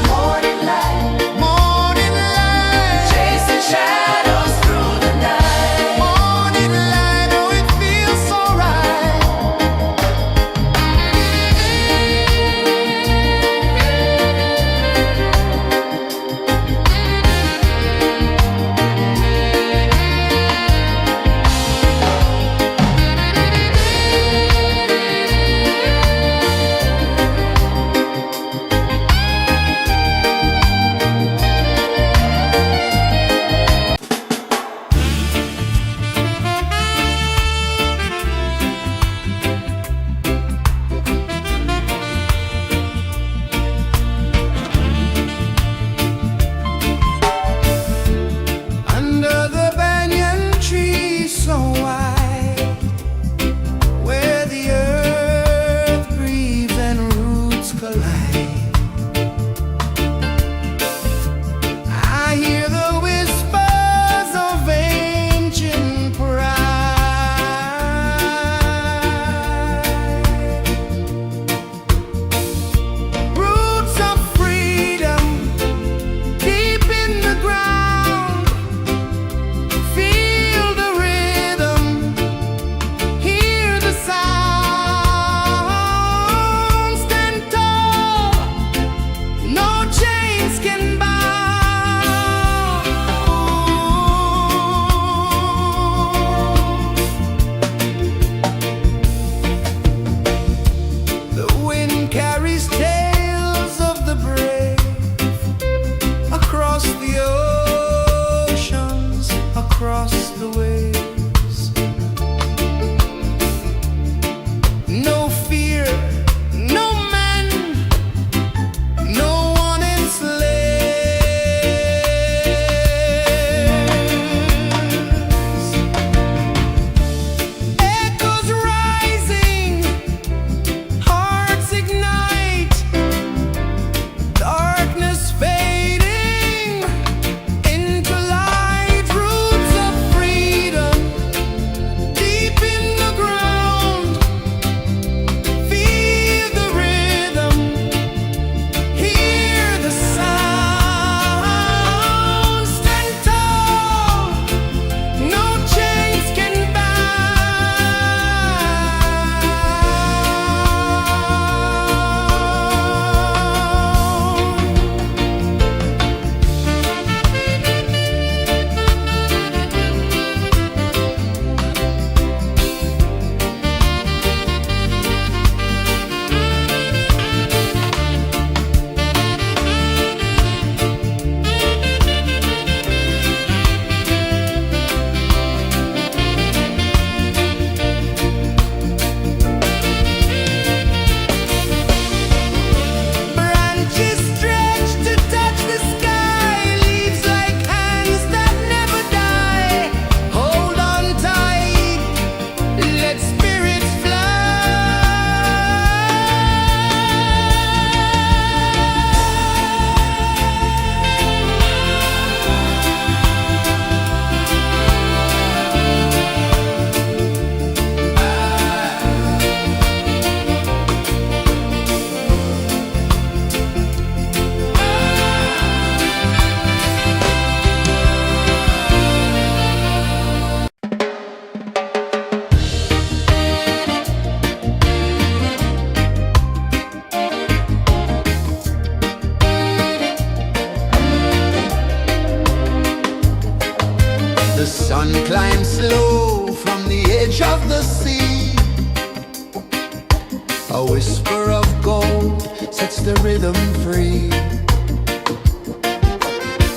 rhythm free.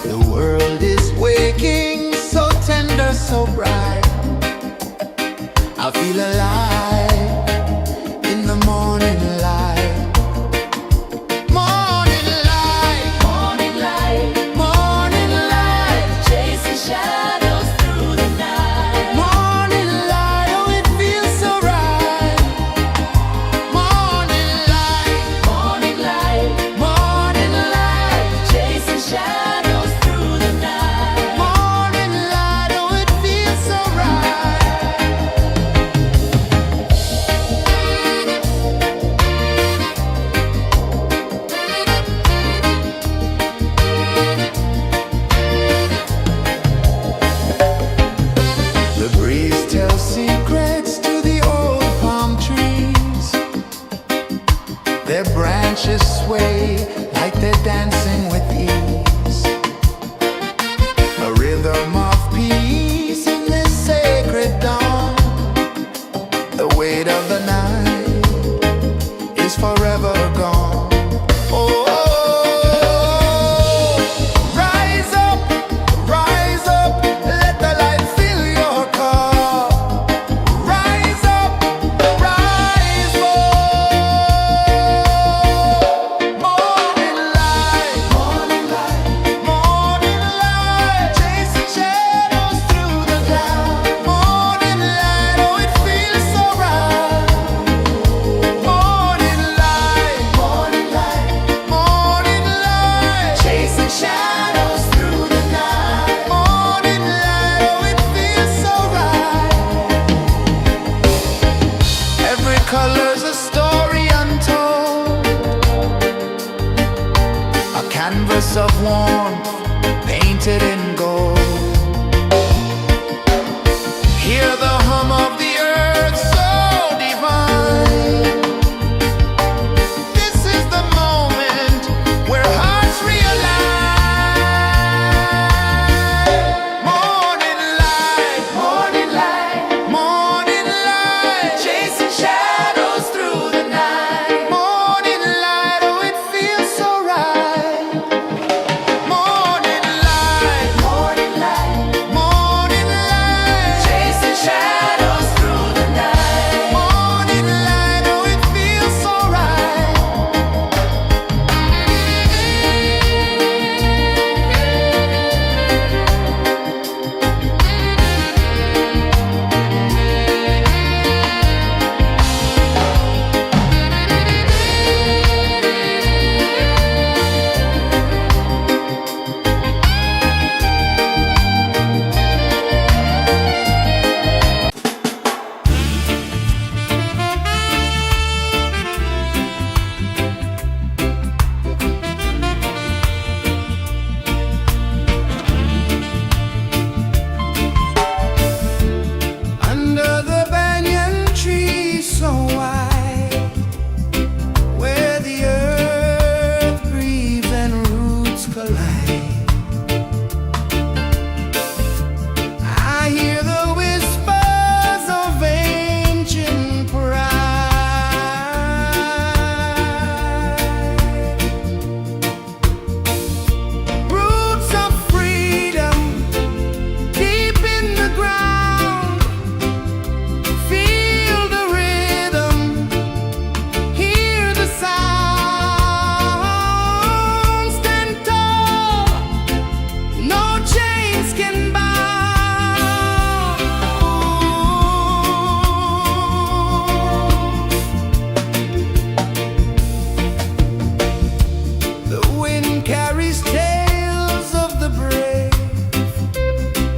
The world is waking, so tender, so bright. I feel alive in the morning light. Morning light, Morning light, morning light, chasing shadows through the night. morning light. Oh, it feels so right. Morning light, Morning light, morning light, chasing shadows through the night. morning light. Oh, it feels so right. The breeze tells secrets to the old palm trees. Their branches sway like they're dancing with ease. A rhythm of peace in this sacred dawn. The weight of the night is forever gone. Oh, rise up, let the light fill your car. Rise up, rise more. Morning light, morning light, morning light, chasing shadows through the cloud. Morning light, oh, it feels so right. Morning light, morning light, morning light, chasing shadows through the night. Morning light, oh, it feels so right. Every color's a story untold, a canvas of warmth painted in gold. Hear the hum of the earth so divine. This is the moment where hearts realign. Morning light, morning light, morning light, chasing shadows through the night. Morning light, oh, it feels so right. Morning light, morning light, morning light, chasing shadows through the night. Morning light, oh, it feels so right. Under the banyan tree so wide, where the earth breathes and roots collide, I hear the whispers of ancient pride. Roots of freedom deep in the ground. Feel the rhythm, hear the sound. Stand tall, no chains can bound. The wind carries tales of the brave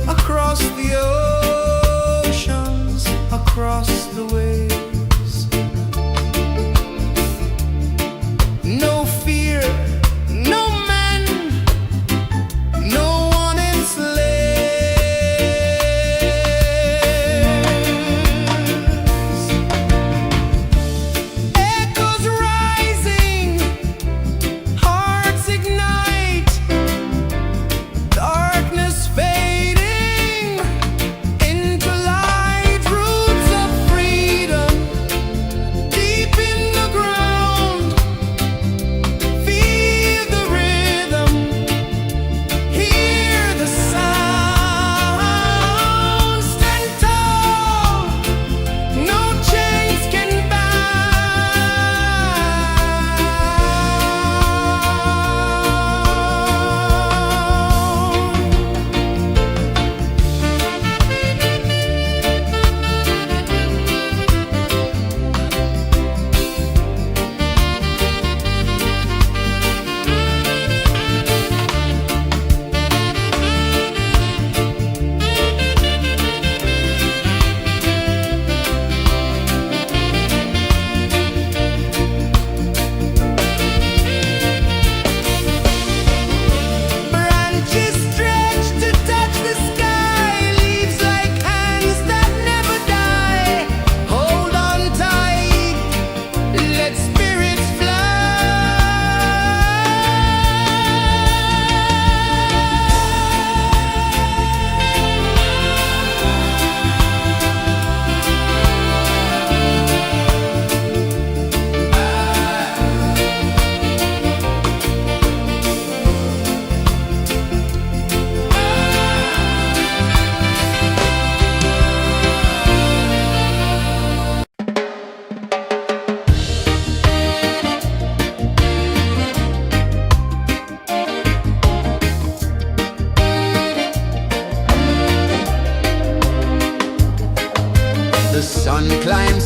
across the oceans, across the waves. No fear, no man, no one enslaves. Echoes rising, hearts ignite, darkness fading into light. Roots of freedom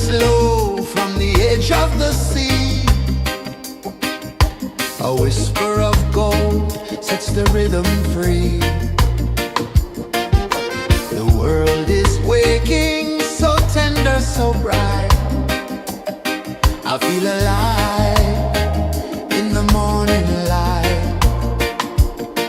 slow from the edge of the sea. A whisper of gold sets the rhythm free. The world is waking, so tender, so bright. I feel alive in the morning light.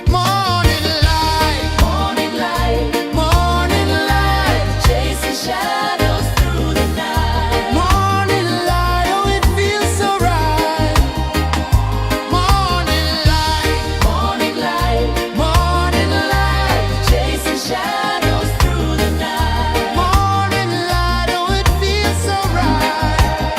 Morning light, Morning light, morning light, chasing shadows through the night. morning light, oh it feels so right. Morning light, Morning light, morning light, chasing shadows through the night. morning light, oh it feels so right.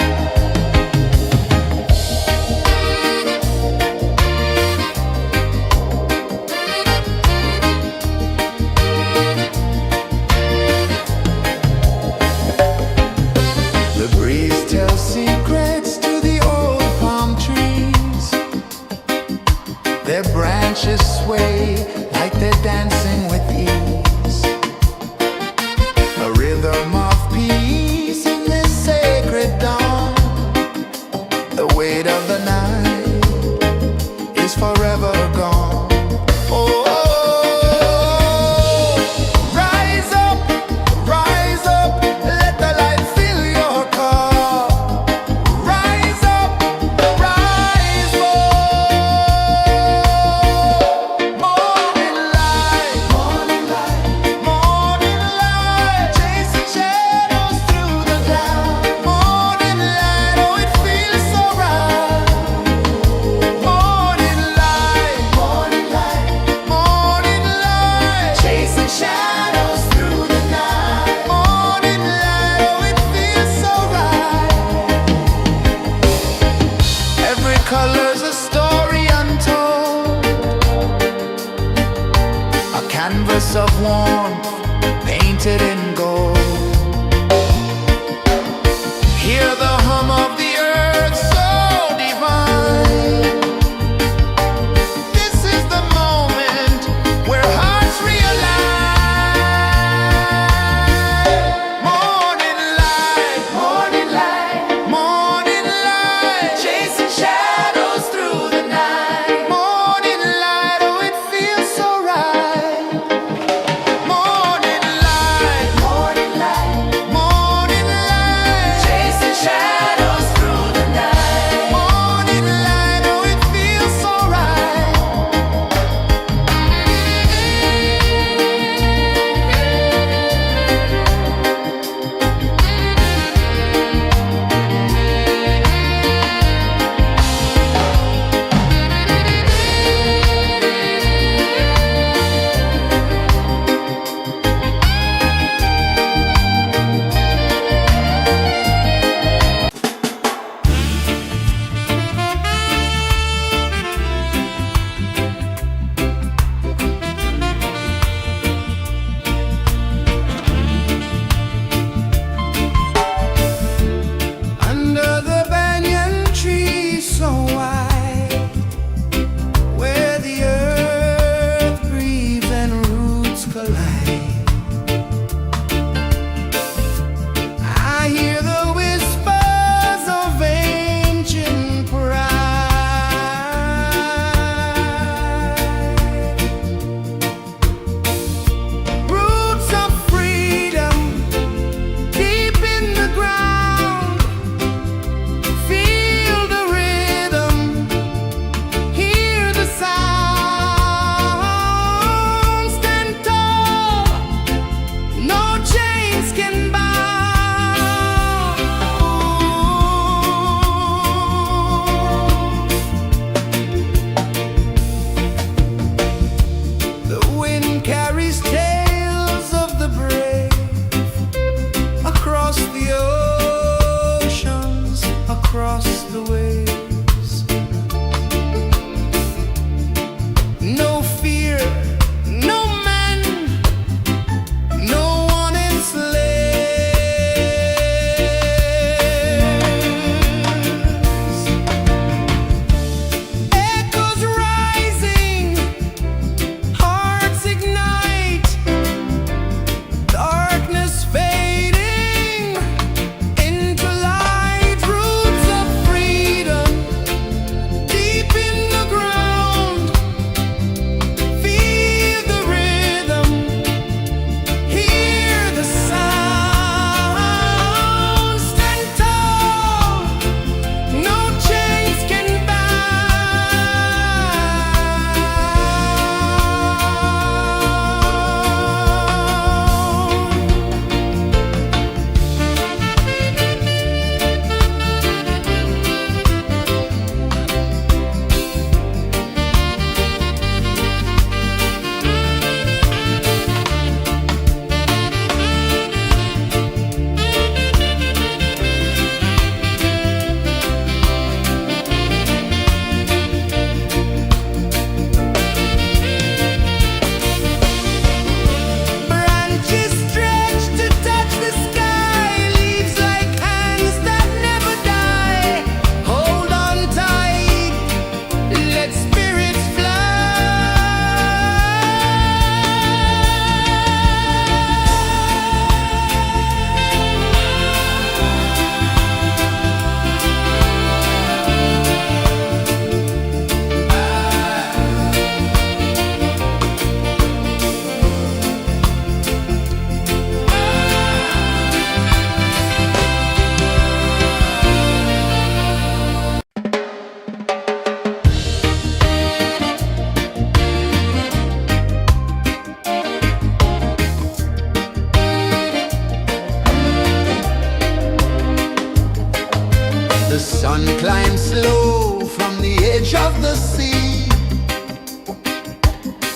The sun climbs slow from the edge of the sea.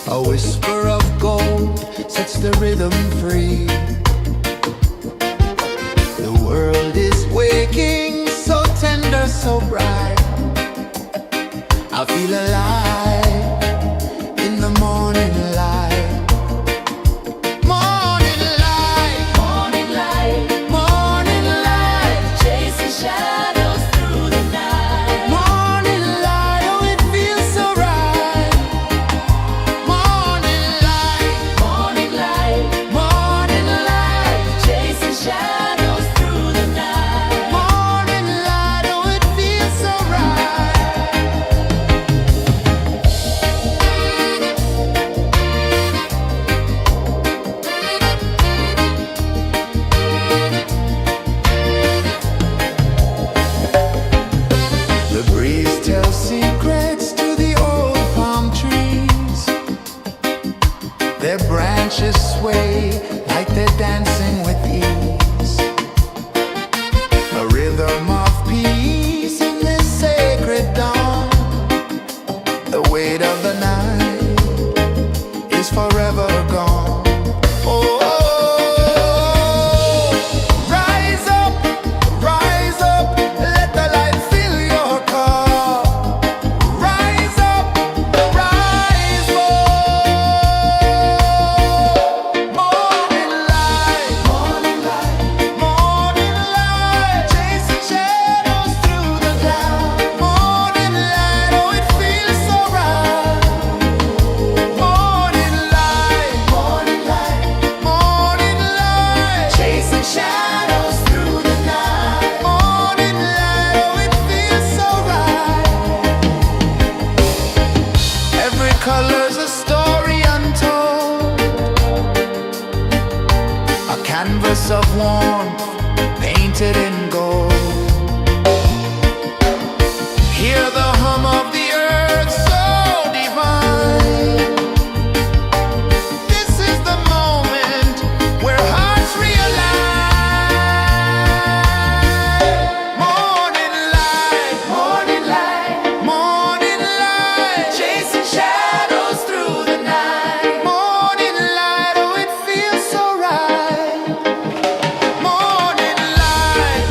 A whisper of gold sets the rhythm free. The world is waking, so tender, so bright. I feel alive in the morning light. Morning light, Morning light, morning light, chasing shadows through the night. morning light, oh it feels so right. Morning light, Morning light, morning light, chasing shadows through the night. morning light, oh it feels so right. The breeze tells secrets to the old palm trees. Their branches sway like they're dancing with ease. A rhythm of peace in this sacred dawn. The weight of the night is forever gone. Oh, rise up, let the light fill your cup. Rise up, rise up. Morning light, morning light, morning light, chasing shadows through the cloud. Morning light, oh it feels so right. Morning light, morning light, morning light, chasing shadows through the night. Morning light, oh it feels so right. Every color's a story untold, a canvas of warmth painted in gold. Hear the hum of the earth so divine. This is the moment where hearts realign. Morning light, morning light, morning light, chasing shadows through the night. Morning light, oh it feels so right. Morning light,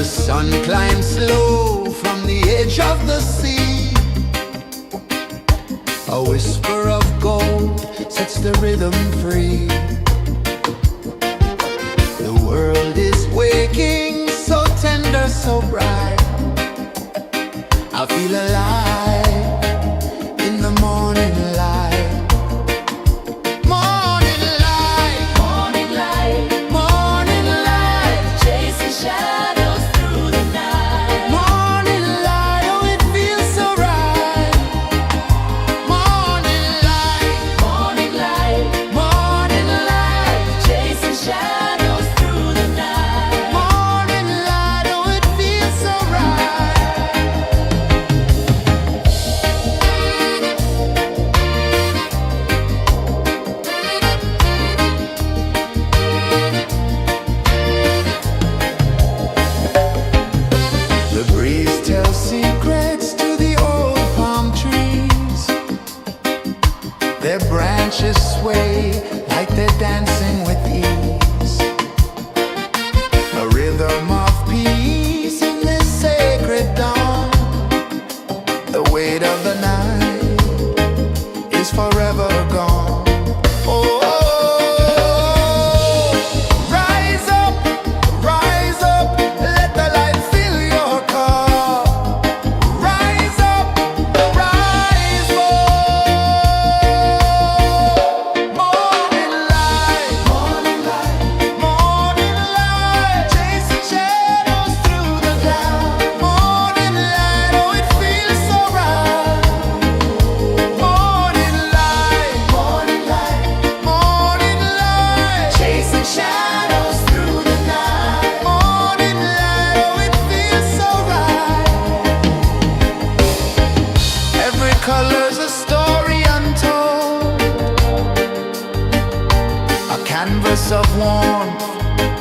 sun climbs slow from the edge of the sea. A whisper of gold sets the rhythm free. The world is waking, so tender, so bright. I feel alive in the morning light. Morning light, Morning light, morning light, chasing shadows through the night. morning light, oh it feels so right. Morning light, Morning light, morning light, chasing shadows through the night. morning light, oh it feels so right. The breeze tells secrets to the old palm trees. Their branches sway like they're dancing with ease. A rhythm of peace in this sacred dawn. The weight of the night is forever gone. Oh, rise up, let the light fill your cup. Rise up, rise up. Morning light, morning light, morning light, chasing shadows through the cloud. Morning light, oh it feels so right. Morning light, morning light, morning light, chasing shadows through the night. Morning light, oh it feels so right. Every color's a story untold, a canvas of warmth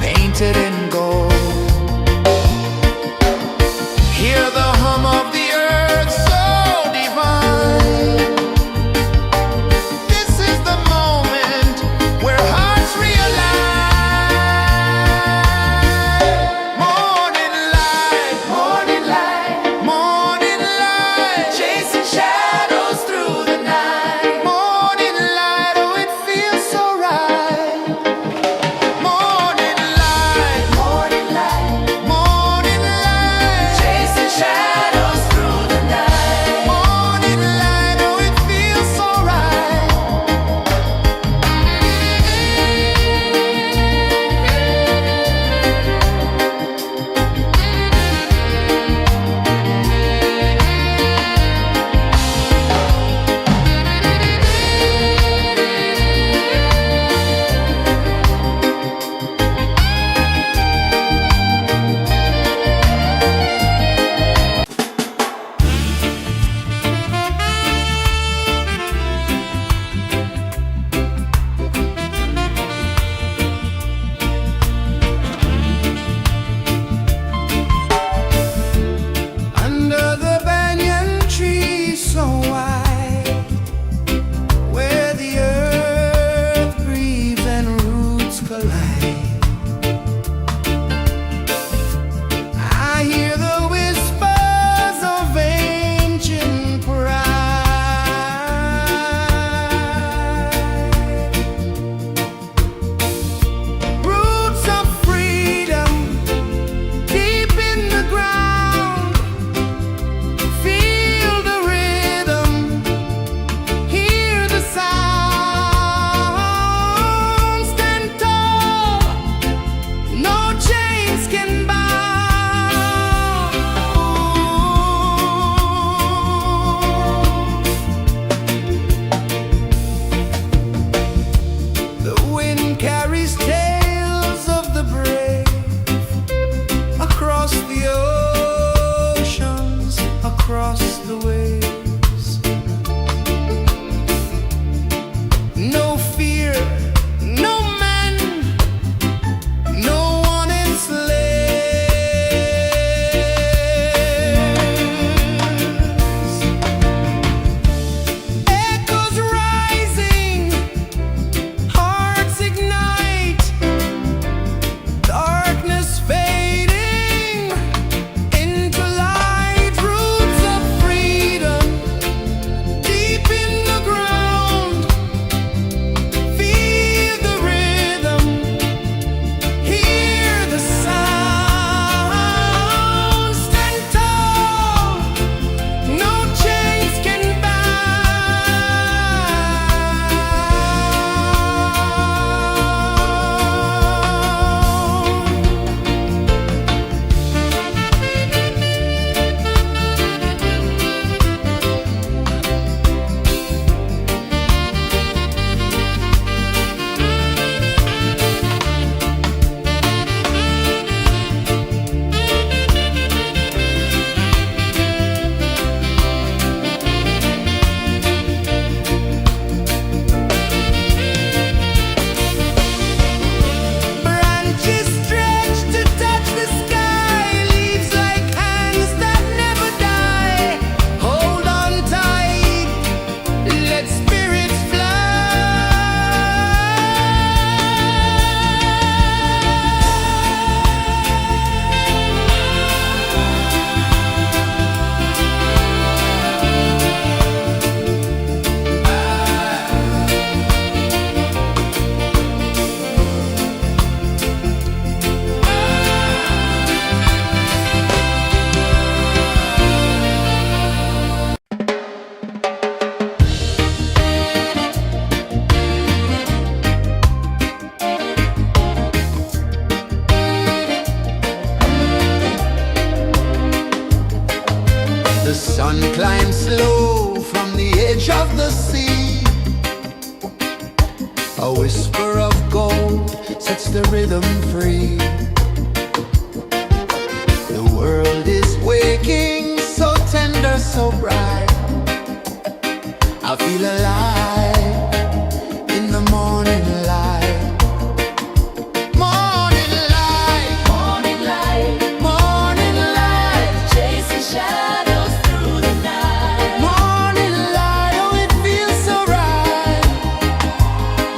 painted in gold. Hear the hum of the earth so divine. This is the moment where hearts realign. Morning light, morning light, morning light, chasing shadows through the night. Morning light, oh it feels so right. Morning light, morning light, the rhythm free. The world is waking, so tender, so bright. I feel alive in the morning light. Morning light, Morning light, morning light, chasing shadows through the night. morning light, oh it feels so right.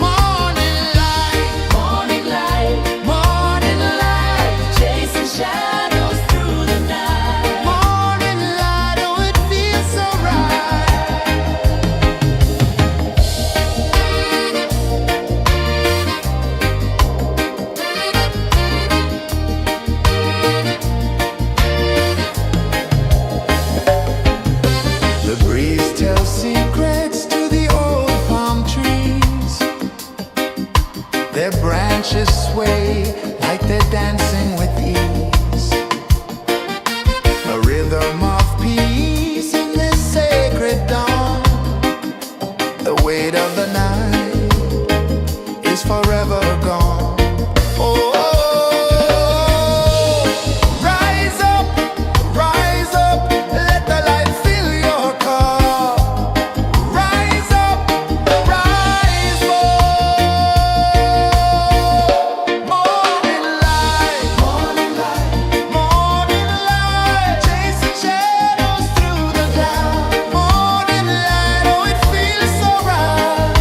Morning light, Morning light, morning light, chasing shadows through the night. morning light, oh it feels so right. The breeze tells secrets to the old palm trees. Their branches sway like they're dancing with ease. A rhythm of peace in this sacred dawn. The weight of the night is forever gone. Oh, rise up, let the light fill your cup. Rise up, rise up. Morning light, morning light, morning light, chasing shadows through the cloud. Morning light, oh it feels so right.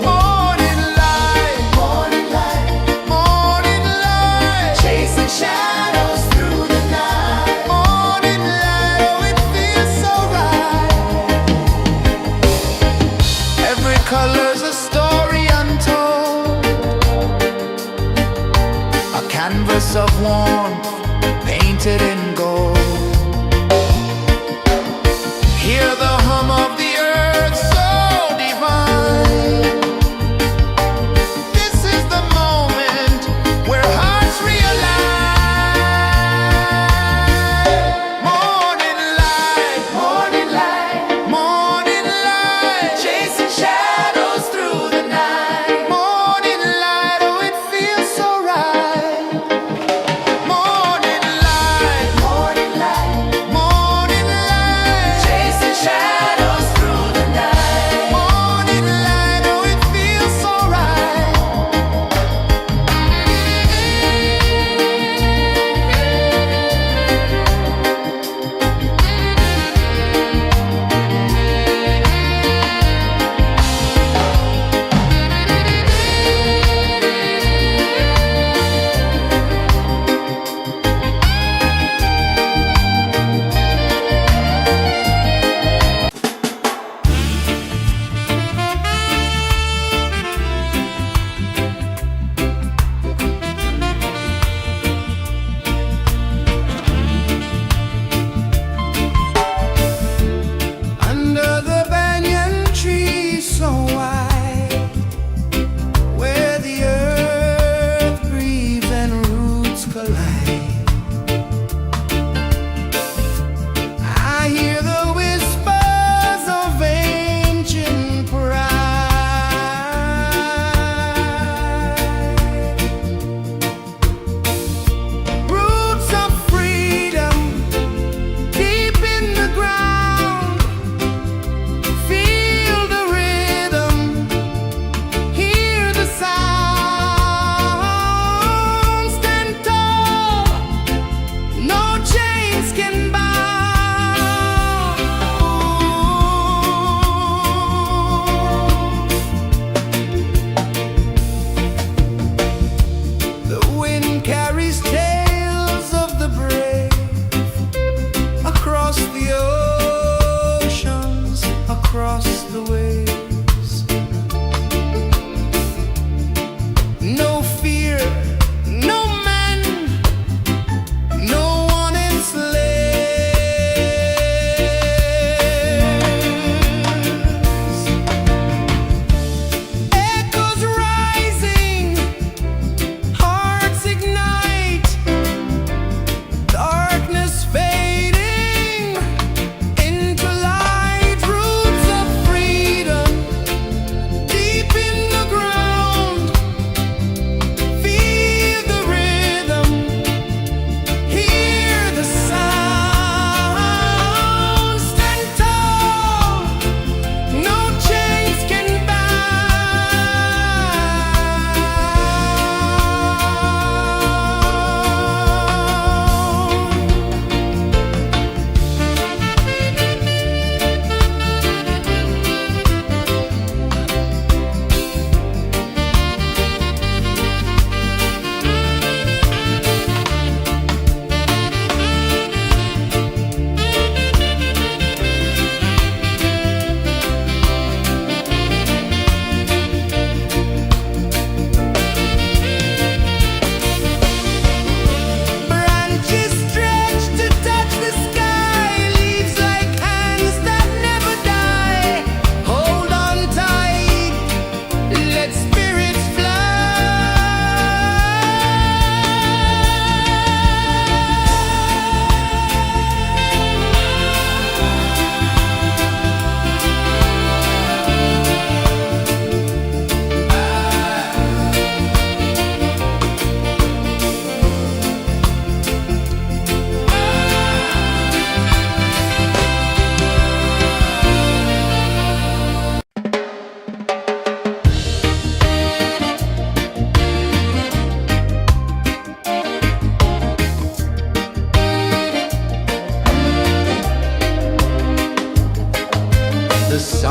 Morning light, morning light, morning light, chasing shadows through the night. Morning light, oh it feels so right. Every color's a story untold, a canvas of warmth painted in gold. Hear the hum of the earth so divine. This is the moment where hearts realign. Morning light, morning light, morning light, chasing shadows through the night. Morning light, oh it feels so right. Morning light, morning light, morning light, chasing shadows through the night. Morning light, oh it feels so right. Under the banyan tree so wide, where the earth breathes and roots collide, I hear the whispers of ancient pride. Roots of freedom deep in the ground. Feel the rhythm, hear the sound. Stand tall, no chains can bound. The wind carries tales of the brave across the oceans, across the waves. No fear, no man, no one enslaves. Echoes rising, hearts ignite.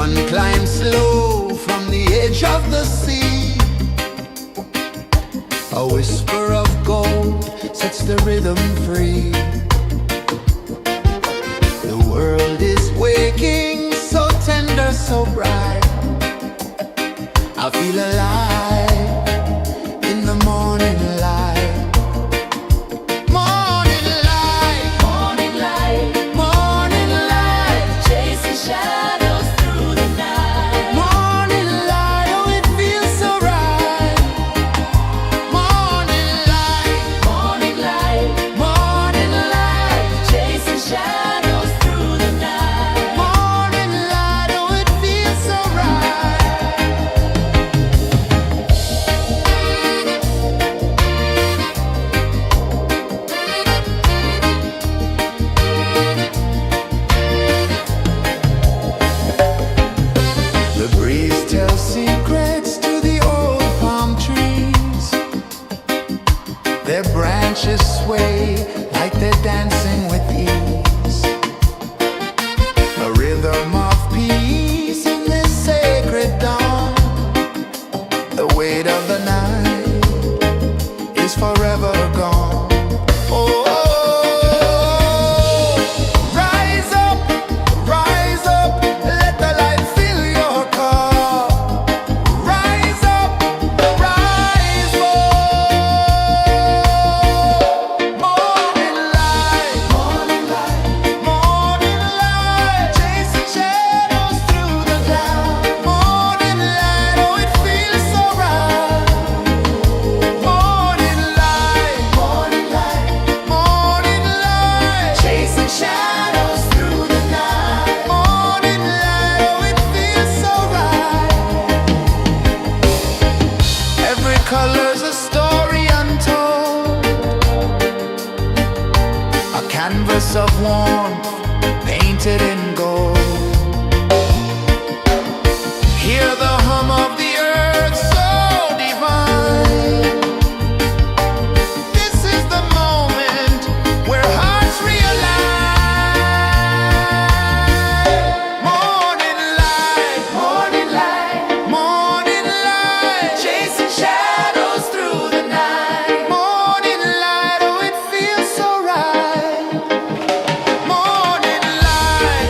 Sun climbs slow from the edge of the sea. A whisper of gold sets the rhythm free. The world is waking, so tender, so bright. I feel alive in the morning light. Morning light, Morning light, morning light, chasing shadows through the night. morning light, oh it feels so right. Morning light, Morning light, morning light, chasing shadows through the night. morning light, oh it feels so right. The breeze tells secrets to the old palm trees. Their branches sway like they're dancing with ease. A rhythm of peace in this sacred dawn. The weight of the night is forever gone. Oh, rise up, let the light fill your cup. Rise up, rise up. Morning light, morning light, chasing shadows through the cloud. Morning light, oh it feels so right. Morning light, morning light, chasing shadows through the night. Morning light, oh it feels so right. Every color's a story untold, a canvas of warmth painted in gold. Hear the hum of the earth so divine. This is the moment where hearts realign. Morning light, morning light, chasing shadows through the night. Morning light, oh it feels so right. Morning light,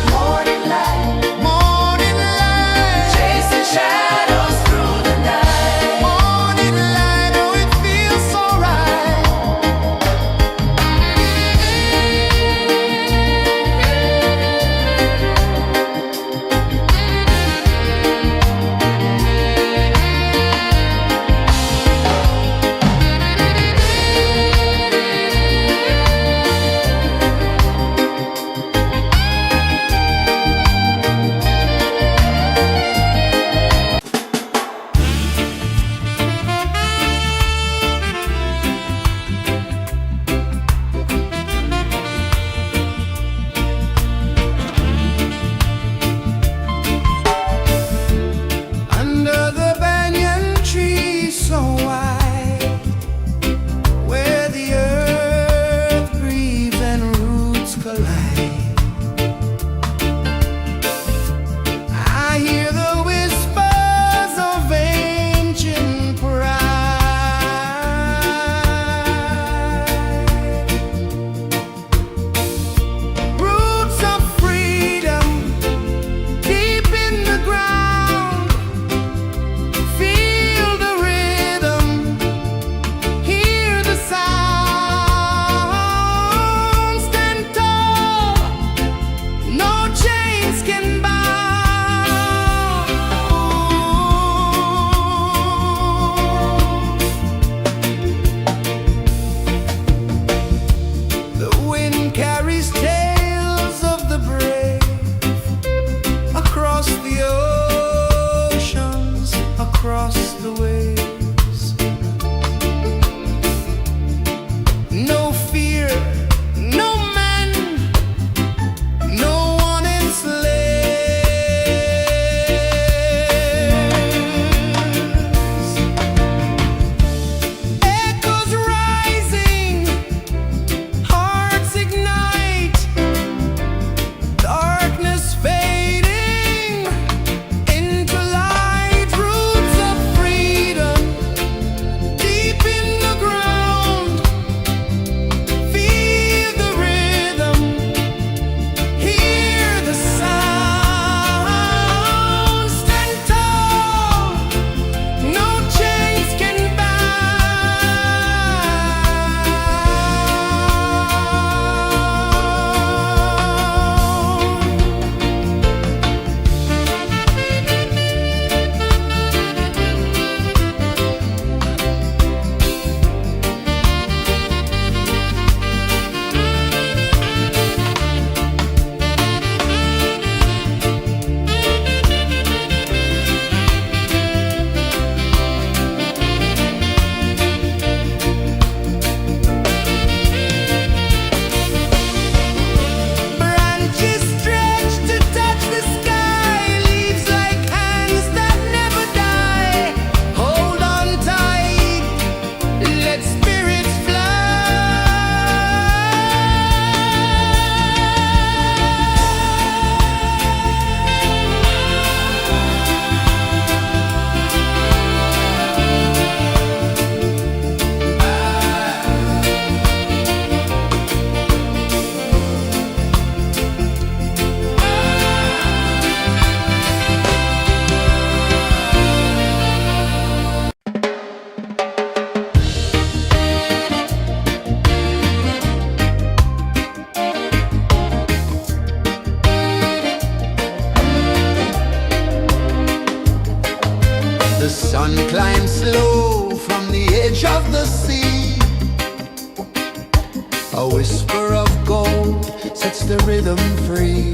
A whisper of gold sets the rhythm free.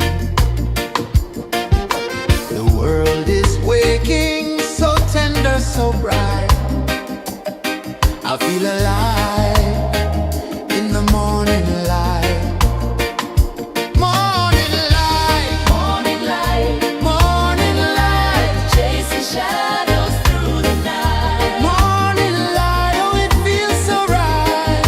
The world is waking, so tender, so bright. I feel alive in the morning light. Morning light, Morning light, morning light, chasing shadows through the night. morning light, oh it feels so right.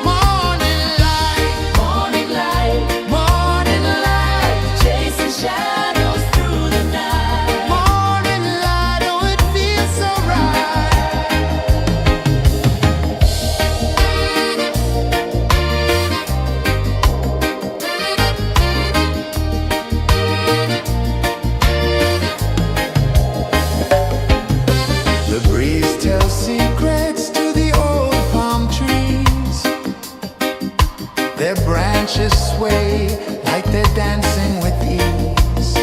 Morning light, Morning light, morning light, chasing shadows through the night. morning light, oh it feels so right. The breeze tells secrets to the old palm trees. Their branches sway like they're dancing with ease.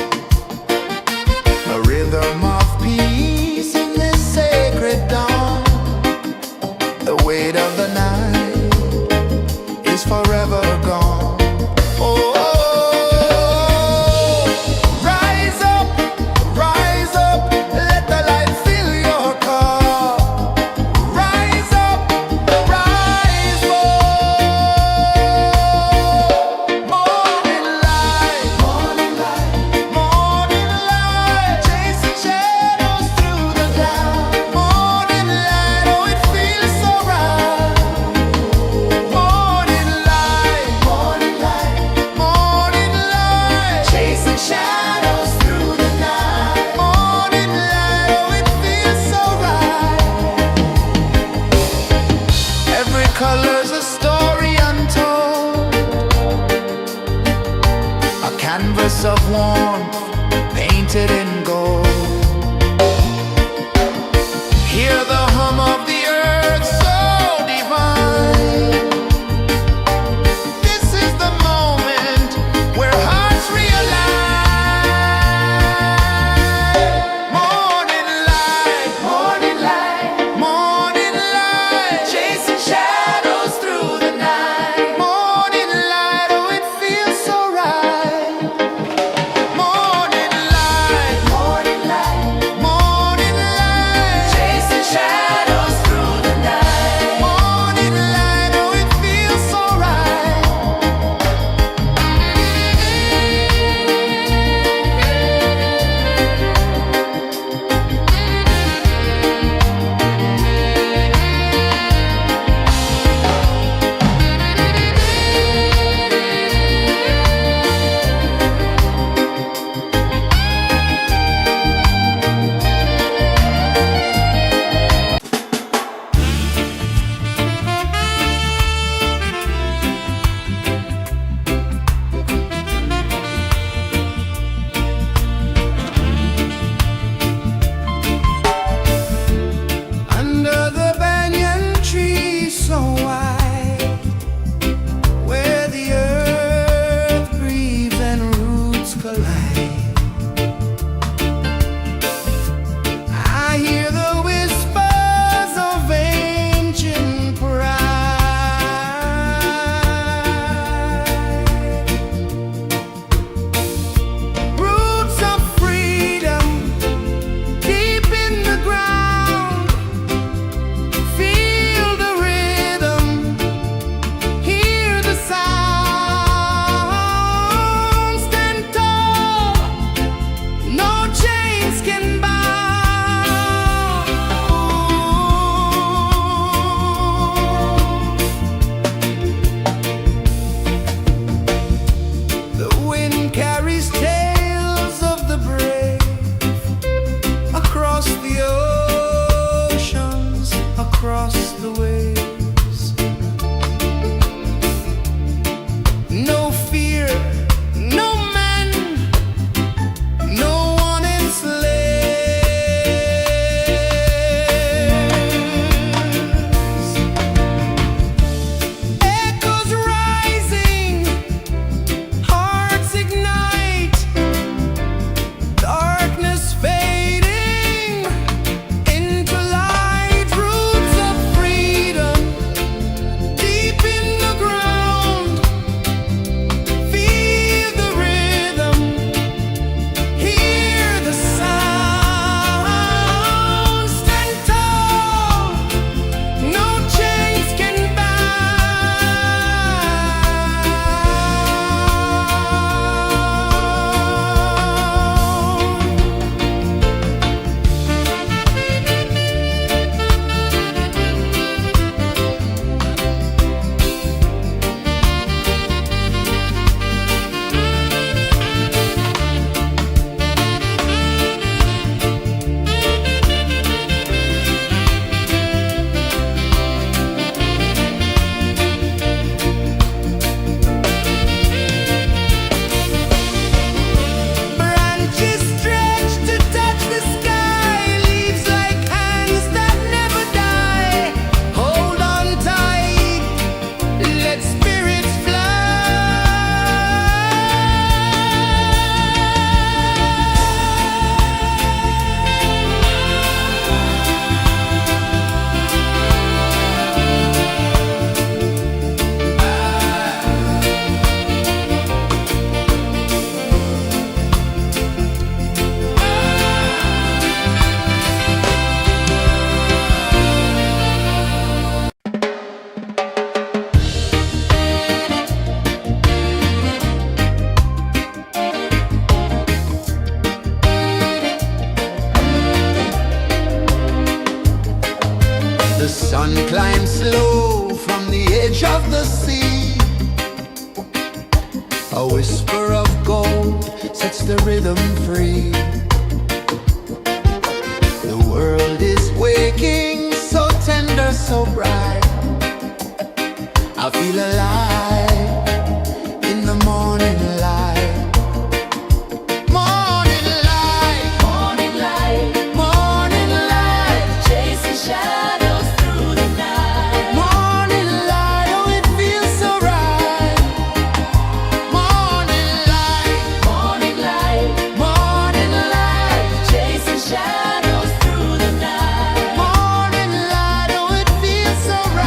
A rhythm of peace in this sacred dawn. The weight of the night is forever gone. Oh, rise up, let the light fill your cup. Rise up, rise up. Morning light, morning light, chasing shadows through the cloud. Morning light, oh it feels so right. Morning light, morning light, chasing shadows through the night. Morning light, oh it feels so right. Every color's a story untold, a canvas of warmth painted in gold. Hear the hum of the earth so divine. This is the moment where hearts realign. Morning light, morning light, chasing shadows through the night. Morning light, oh it feels so right. Morning light, morning light, Chasing shadows through the night. morning light, oh it feels so right. Under the banyan tree so wide, where the earth breathes and roots collide, I hear the whispers of ancient pride. Roots of freedom deep in the ground. Feel the rhythm, hear the sound. Stand tall, no chains can bound. The wind carries tales of the brave across the oceans, across the waves. No fear, no man, no one enslaves. Echoes rising, hearts ignite, darkness fading into light. Roots of freedom climb slow from the edge of the sea. A whisper of gold sets the rhythm free. The world is waking, so tender, so bright. I feel alive in the morning light. Morning light, Morning light, morning light, chasing shadows through the night. morning light, oh it feels so right. Morning light, Morning light, morning light, chasing shadows through the night. morning light, oh it feels so right.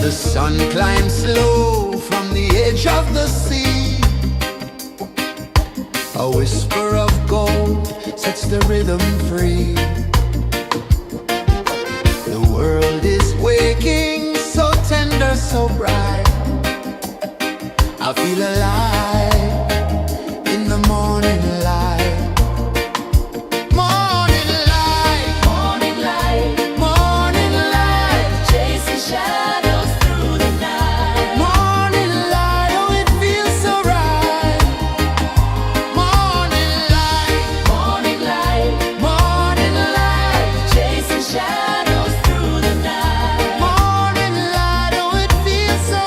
The sun climbs slow from the edge of the sea. A whisper of gold sets the rhythm free. The world is waking, so tender, so bright. I feel alive in the morning light. Morning light, Morning light, morning light, chasing shadows through the night. morning light, oh it feels so right. Morning light, Morning light, morning light, chasing shadows through the night. morning light, oh it feels so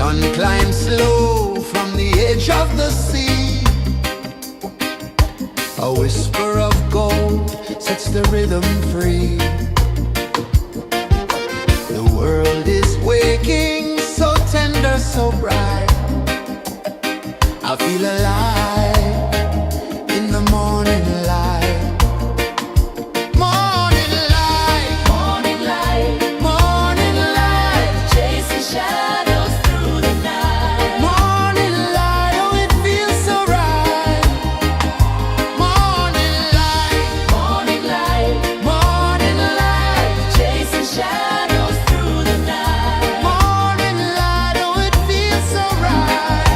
sun climbs slow from the edge of the sea. A whisper of gold sets the rhythm free. The world is waking, so tender, so bright. I feel alive in the morning light. Morning light, Morning light, morning light, chasing shadows through the night. morning light, oh it feels so right. Morning light, Morning light, morning light, chasing shadows through the night. morning light, oh it feels so right.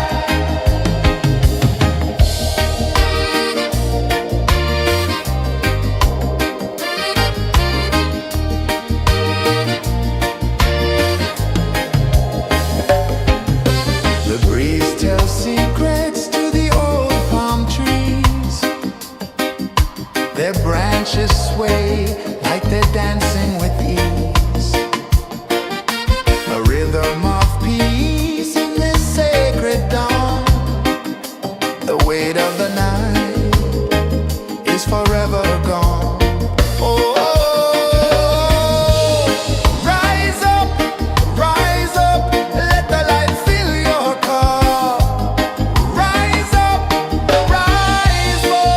The breeze tells secrets to the old palm trees. Their branches sway like they're dancing with ease. A rhythm of peace in this sacred dawn. The weight of the night is forever gone. Oh, rise up, let the light fill your car. Rise up, rise up.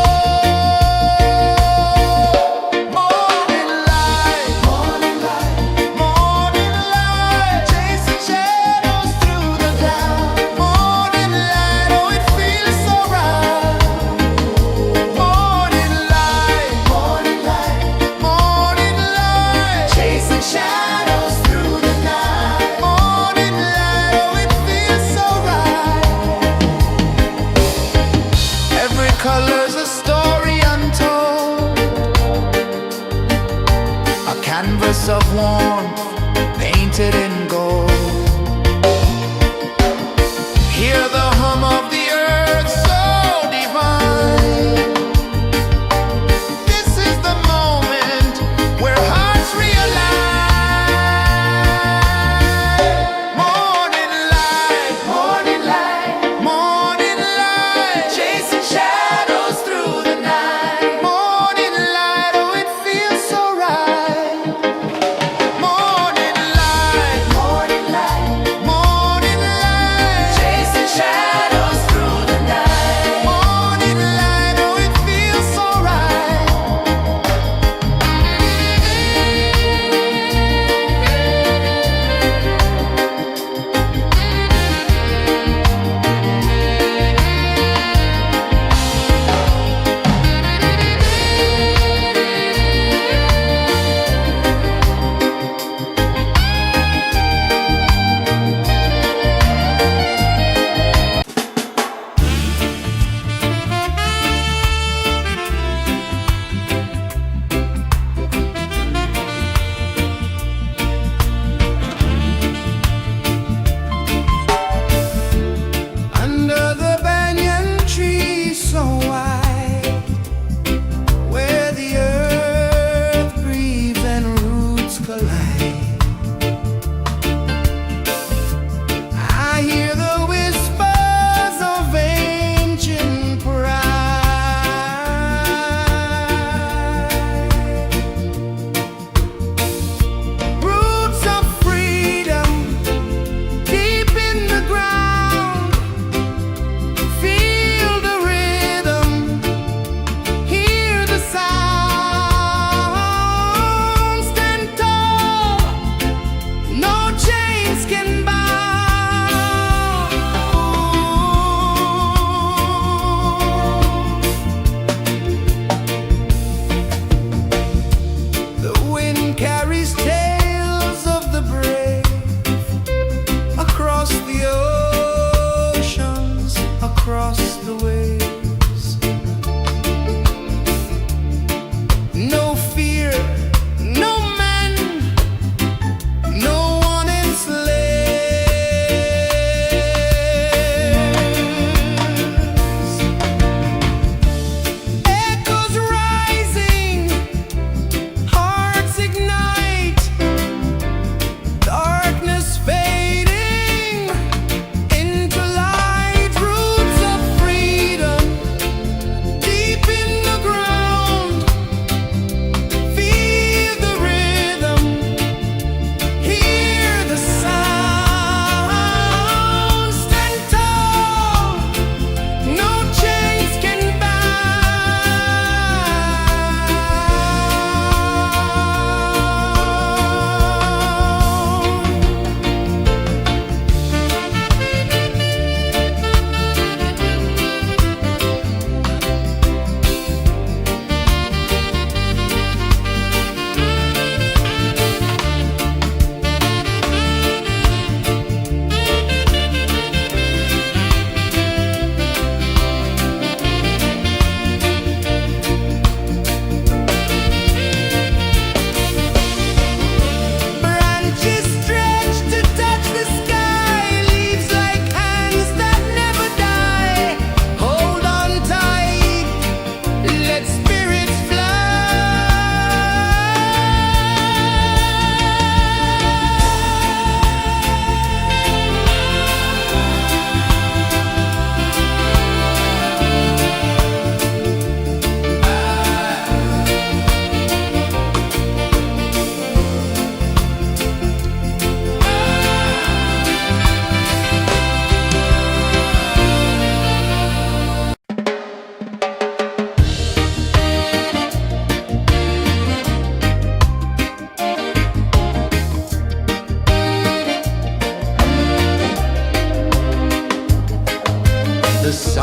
Morning light, morning light, morning light, chasing shadows through the cloud. Morning light, oh it feels so right. Morning light, morning light, morning light, chasing shadows through the night. Morning light, oh it feels so right. Every color's a story untold, a canvas of warmth painted in gold. Hear the hum of the earth so divine. This is the moment where hearts realign. Morning light, morning light, morning light, chasing shadows through the night. Morning light, oh it feels so right. Morning light, morning light, morning light, chasing shadows.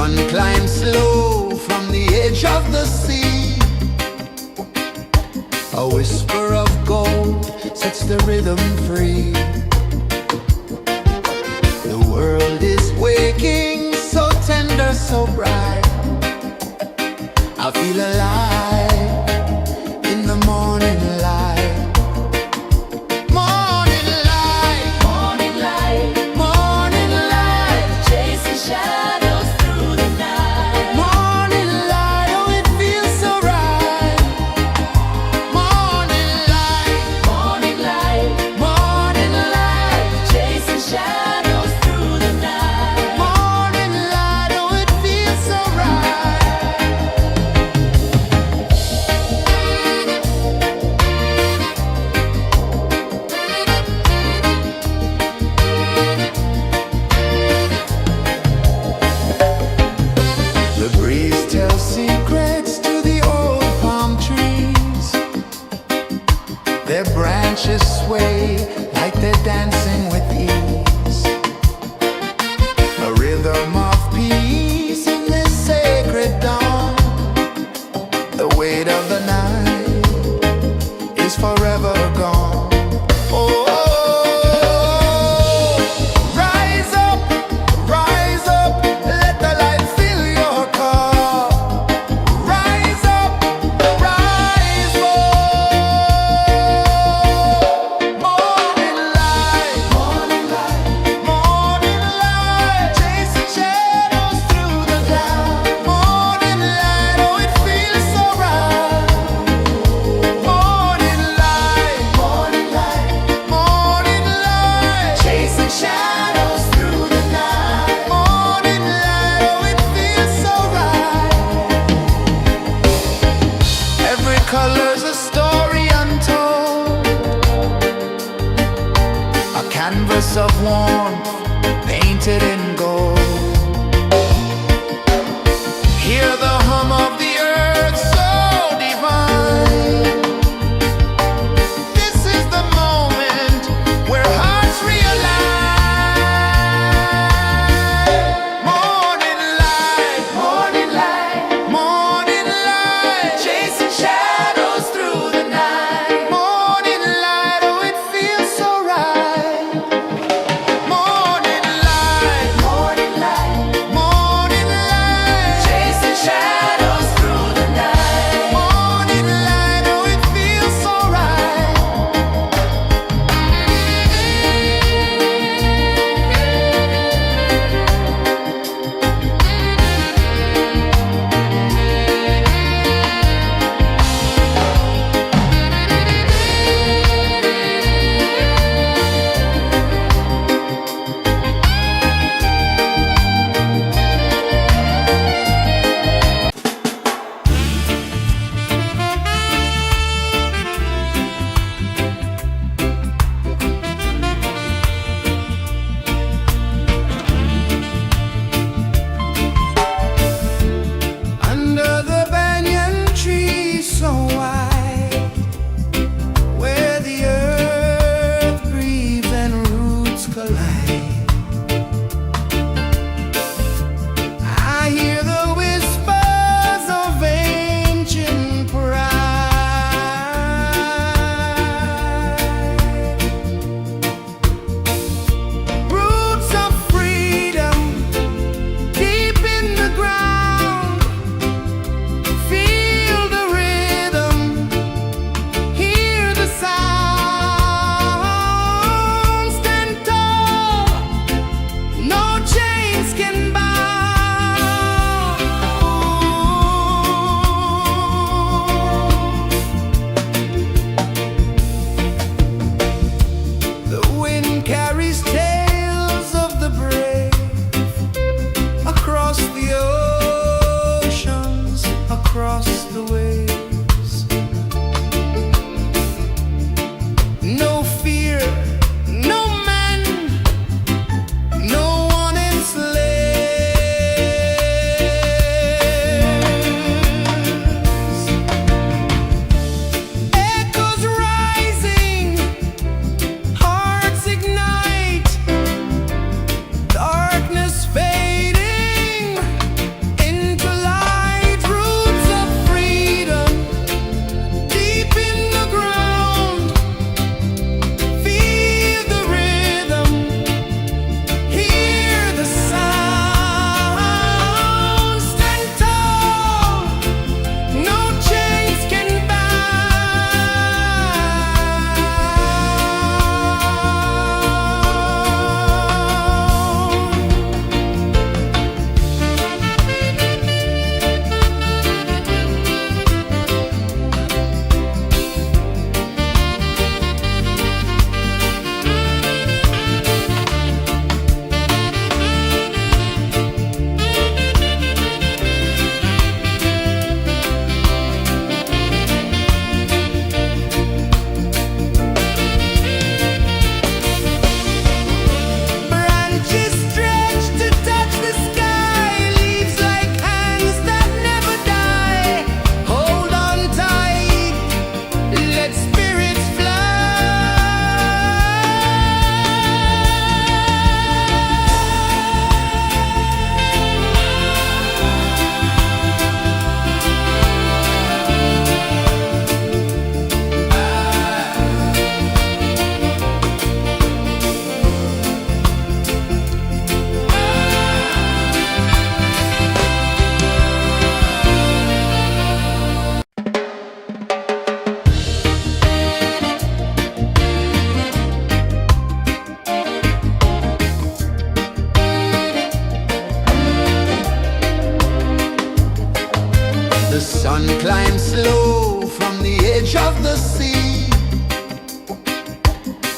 sun climbs slow from the edge of the sea. A whisper of gold sets the rhythm free. The world is waking, so tender, so bright. I feel alive in the morning light. Morning light, Morning light, morning light, chasing shadows through the night. morning light, oh it feels so right. Morning light, Morning light, morning light, chasing shadows through the night. morning light, oh it feels so right. The breeze tells secrets to the old palm trees. Their branches sway like they're dancing with ease. A rhythm of peace in this sacred dawn. The weight of the night is forever gone. Oh, rise up, let the light fill your cup. Rise up, rise up. Morning light, morning light, morning light, chasing shadows through the cloud. Morning light, oh it feels so right. Morning light, morning light, morning light, chasing shadows through the night. Morning light, oh it feels so right. Every color's a story untold, a canvas of warmth painted in gold. Hear the hum of the earth so divine. This is the moment where hearts realign. Morning light, morning light, morning light, chasing shadows through the night. Morning light, oh it feels so right. Morning light,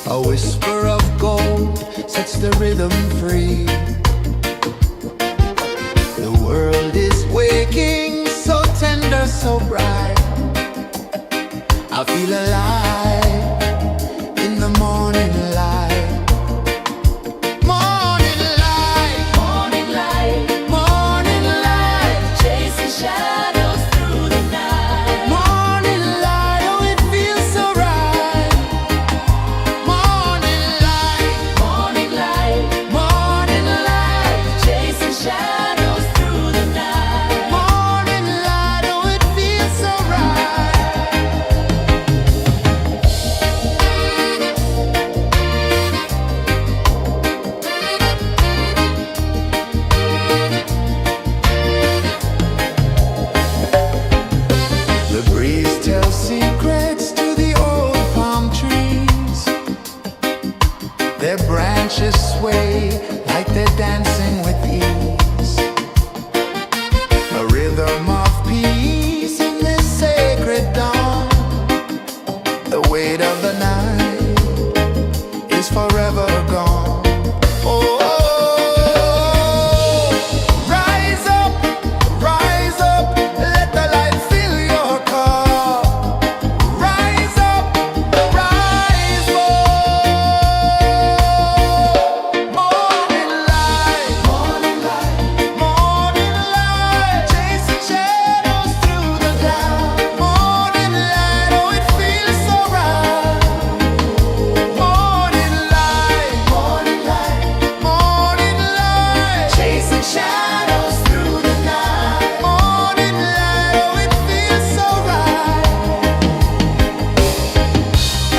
A whisper of gold sets the rhythm free. The world is waking, so tender, so bright. I feel alive in the morning light. Morning light, Morning light, morning light, chasing shadows through the night. morning light, oh it feels so right. Morning light, Morning light, morning light, chasing shadows through the night. morning light, oh it feels so right. The breeze tells secrets to the old palm trees. Their branches sway like they're dancing with ease. A rhythm of peace in this sacred dawn. The weight of the night is forever gone. Oh, rise up, let the light fill your cup. Rise up, rise more. Morning light, morning light, morning light, chasing shadows through the cloud. Morning light, oh it feels so right. Morning light, morning light, morning light, chasing shadows through the night. Morning light, oh it feels so right.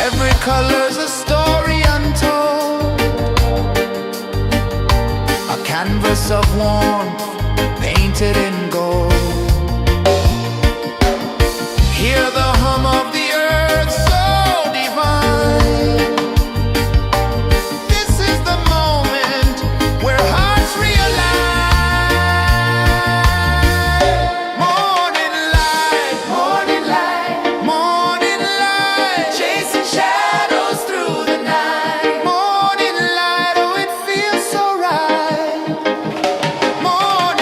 Every color's a story untold, a canvas of warmth painted in gold. Hear the hum of the earth so divine. This is the moment where hearts realign. Morning light, morning light, morning light, chasing shadows through the night. Morning light, oh it feels so right. Morning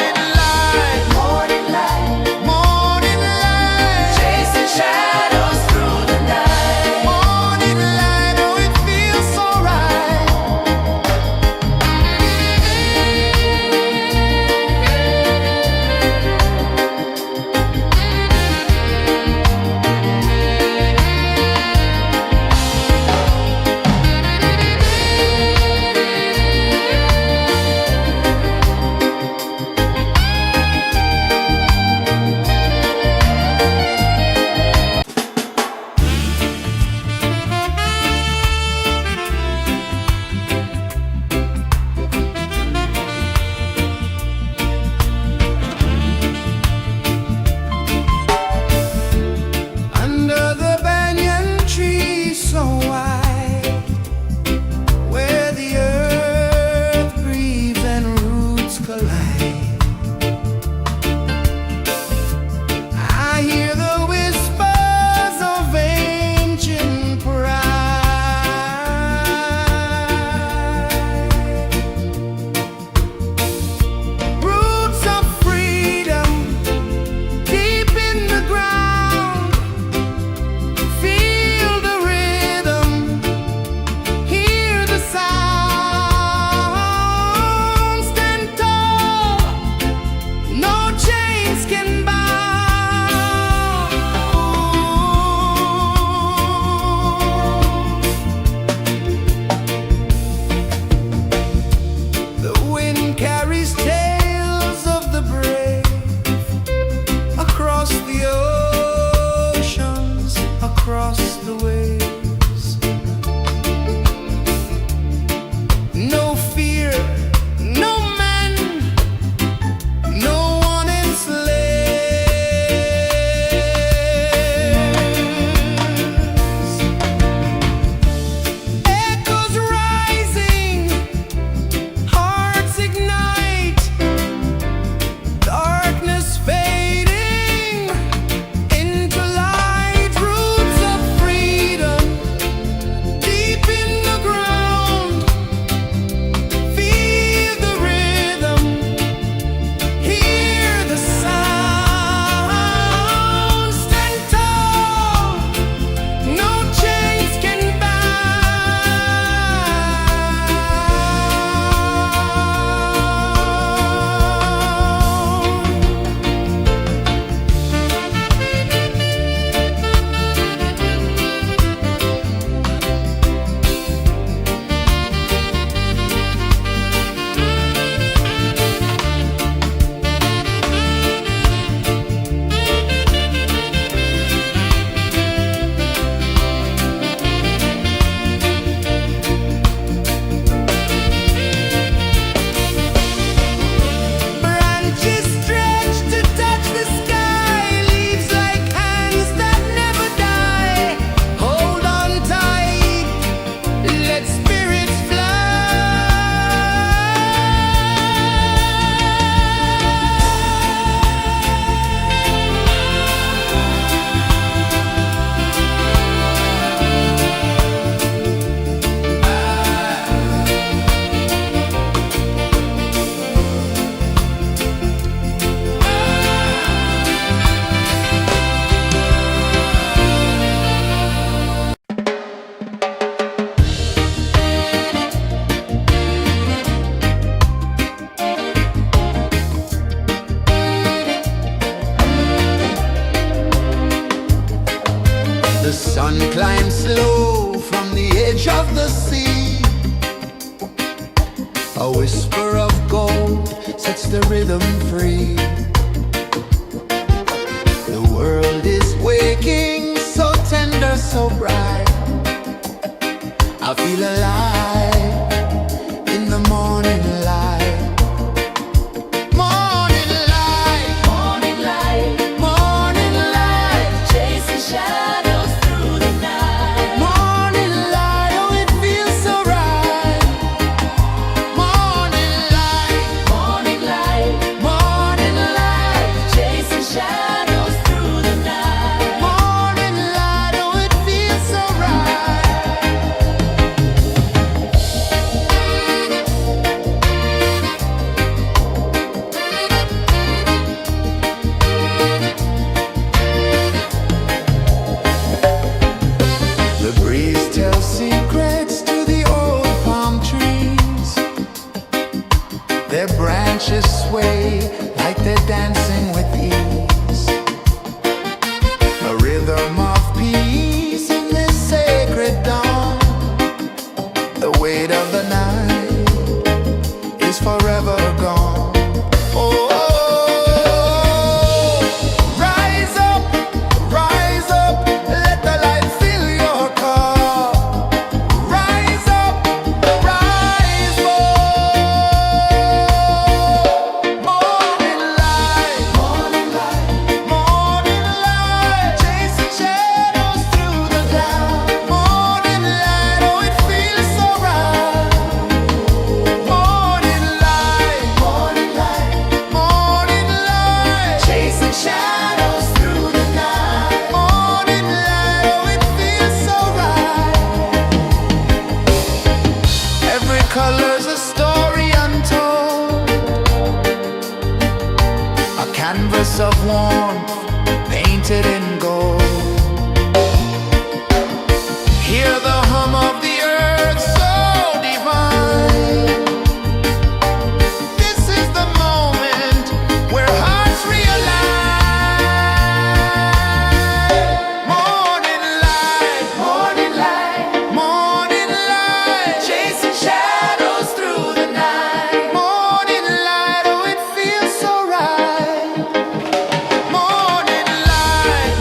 of the sea. A whisper of gold sets the rhythm free. The world is waking, so tender, so bright. I feel alive in the morning light. Morning light, Morning light, morning light, chasing shadows through the night. morning light, oh it feels so right. Morning light, Morning light, morning light, chasing shadows through the night. morning light, oh it feels so right. The breeze tells secrets to the old palm trees. Their branches sway like they're dancing with ease. A rhythm of peace in this sacred dawn. The weight of the night is forever gone. Oh, rise up, let the light fill your cup. Rise up, rise up. Morning light, morning light, morning light, chasing shadows through the cloud. Morning light, oh it feels so right. Morning light, morning light, morning light, chasing shadows through the night. Morning light, oh it feels so right. Every color's a story untold, a canvas of warmth painted in gold. Hear the hum of the earth so divine. This is the moment where hearts realign. Morning light, morning light, morning light, chasing shadows through the night. Morning light, oh it feels so right. Morning light,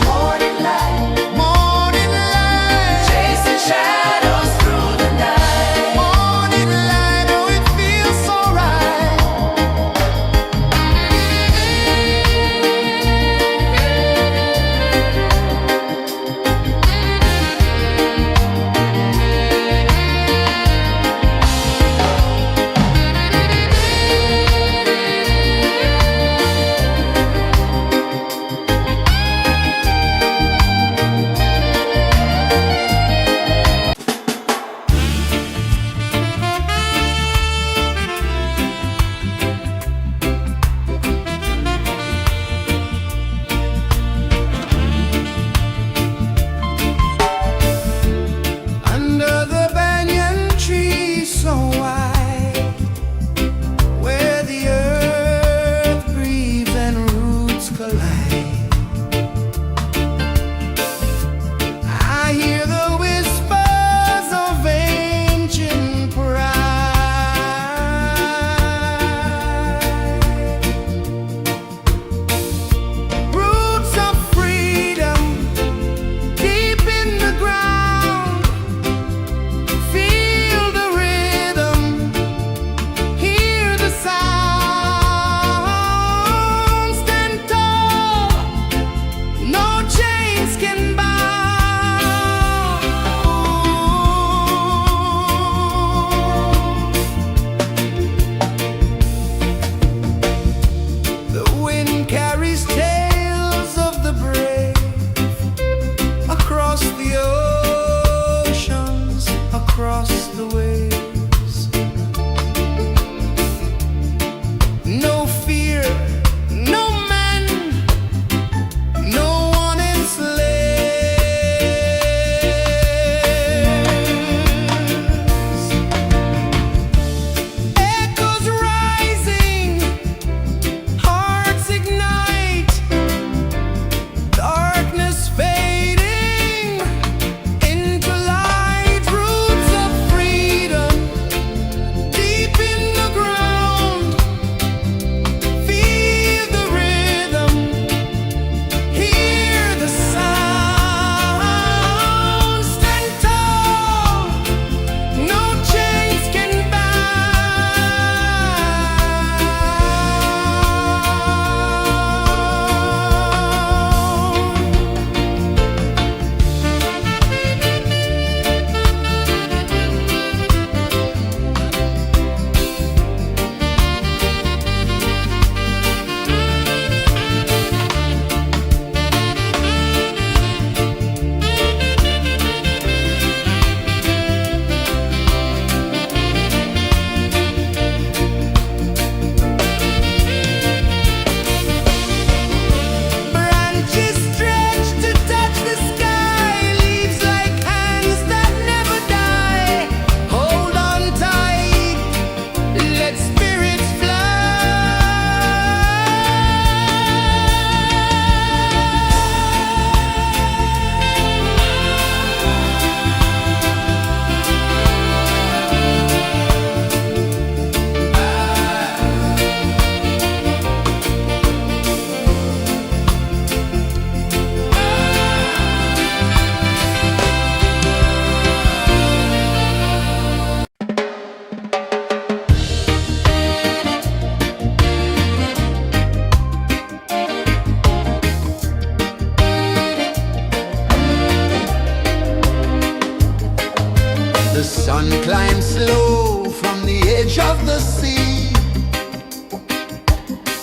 Sun climbs slow from the edge of the sea.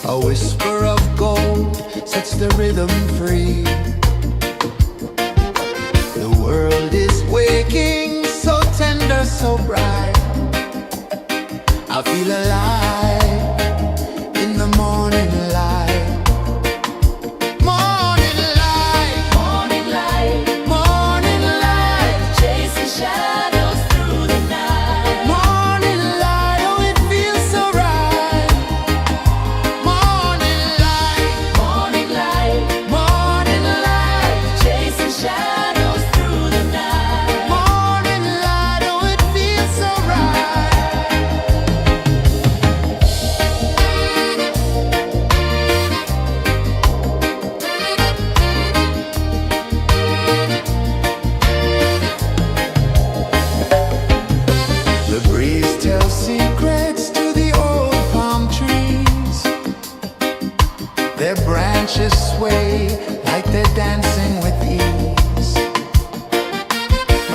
A whisper of gold sets the rhythm free. The world is waking, so tender, so bright. I feel alive in the morning light. Morning light, Morning light, morning light, chasing shadows through the night. morning light, oh it feels so right. Morning light, Morning light, morning light, chasing shadows through the night. morning light, oh it feels so right. The breeze tells secrets to the old palm trees. Their branches sway like they're dancing with ease.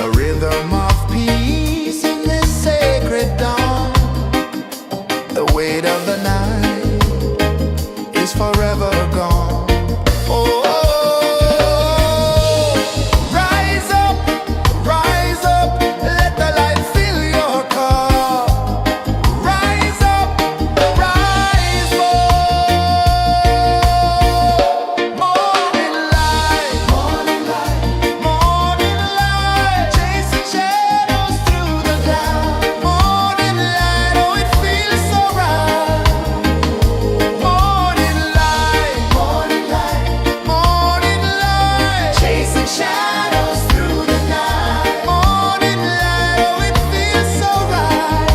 A rhythm of peace in this sacred dawn. The weight of the night is forever gone. Oh, rise up, let the light fill your cup. Rise up, rise up. Morning light, morning light, chasing shadows through the cloud. Morning light, oh it feels so right. Morning light, chasing shadows through the night. Morning light, oh it feels so right.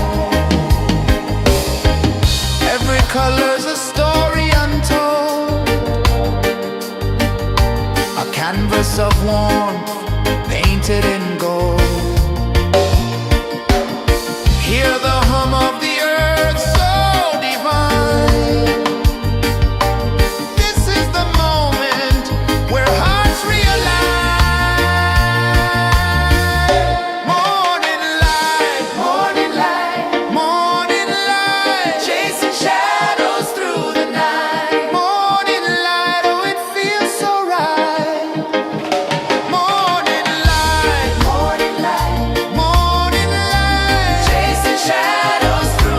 Every color's a story untold, a canvas of warmth painted in gold. Hear the hum of the earth so divine. This is the moment where hearts realign. Morning light, morning light, chasing shadows through the night. Morning light, oh it feels so right. Morning light, chasing shadows through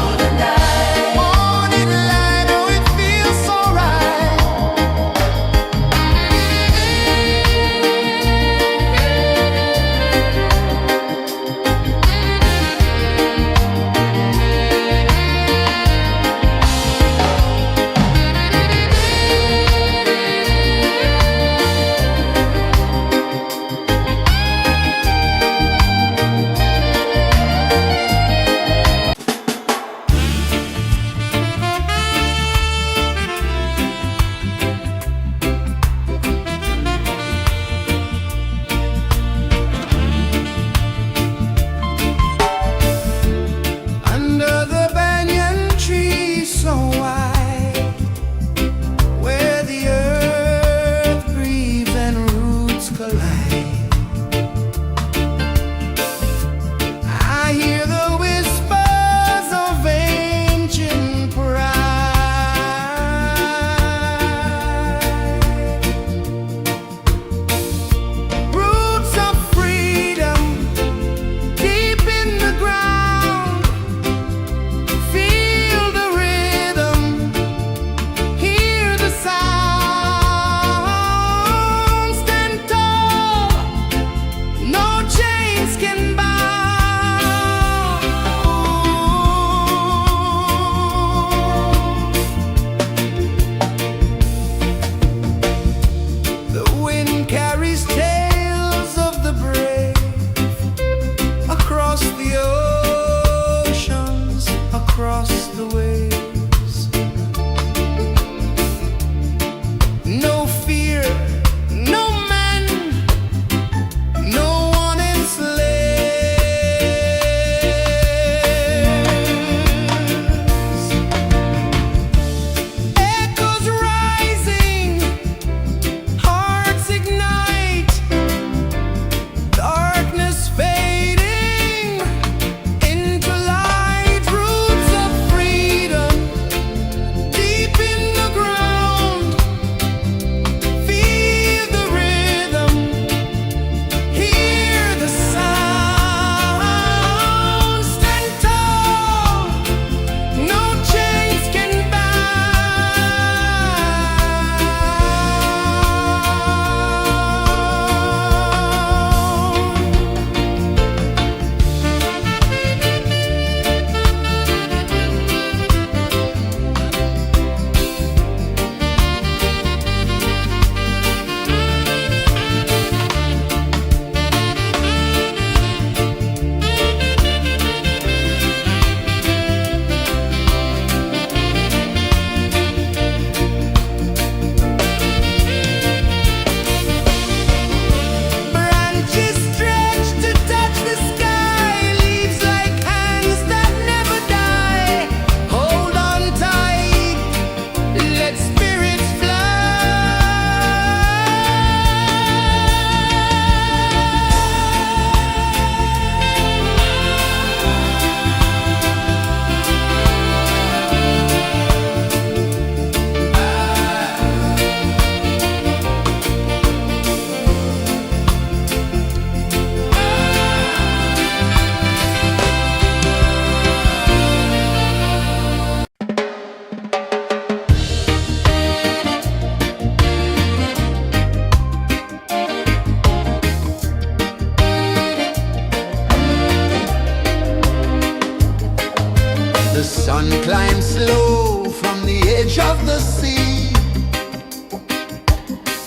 The sun climbs slow from the edge of the sea.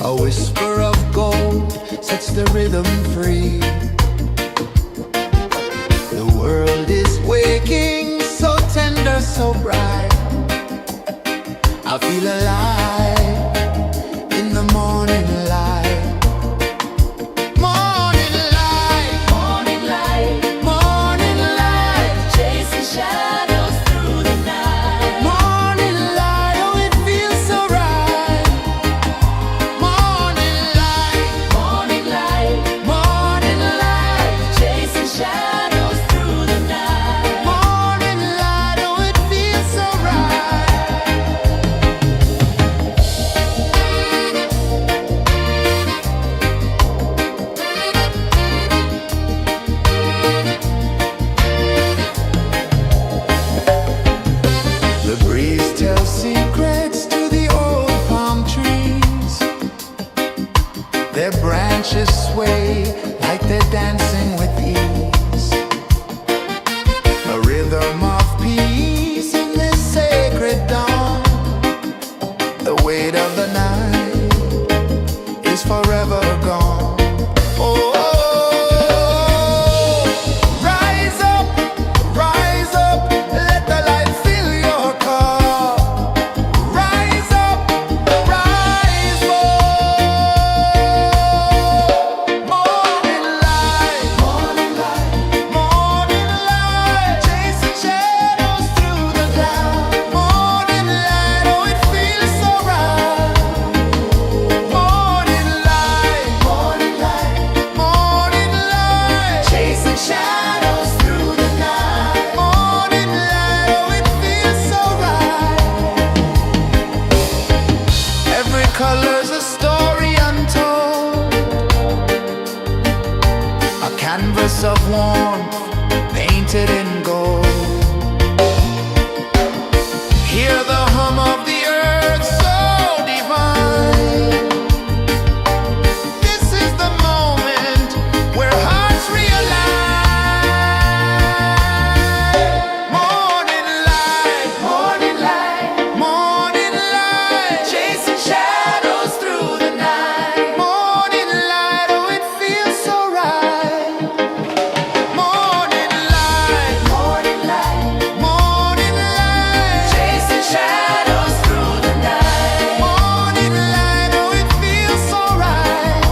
A whisper of gold sets the rhythm free. The world is waking, so tender, so bright. I feel alive in the morning light. Morning light, Morning light, morning light, chasing shadows through the night. morning light, oh it feels so right. Morning light, Morning light, morning light, chasing shadows through the night. morning light, oh it feels so right. The breeze tells secrets to the old palm trees. Their branches sway like they're dancing with ease. A rhythm of peace in this sacred dawn. The weight of the night is forever gone. Oh, rise up, let the light fill your cup. Rise up, rise up. Morning light, morning light, morning light, chasing shadows through the cloud. Morning light, oh it feels so right. Morning light, morning light, morning light, chasing shadows through the night. Morning light, oh it feels so right. Every color's a story untold, a canvas of warmth painted in gold. Hear the hum of the earth so divine. This is the moment where hearts realign. Morning light, morning light, morning light, chasing shadows through the night. Morning light, oh it feels so right. Morning light, morning light, morning light, chasing shadows through the night. Morning light, oh it feels so right.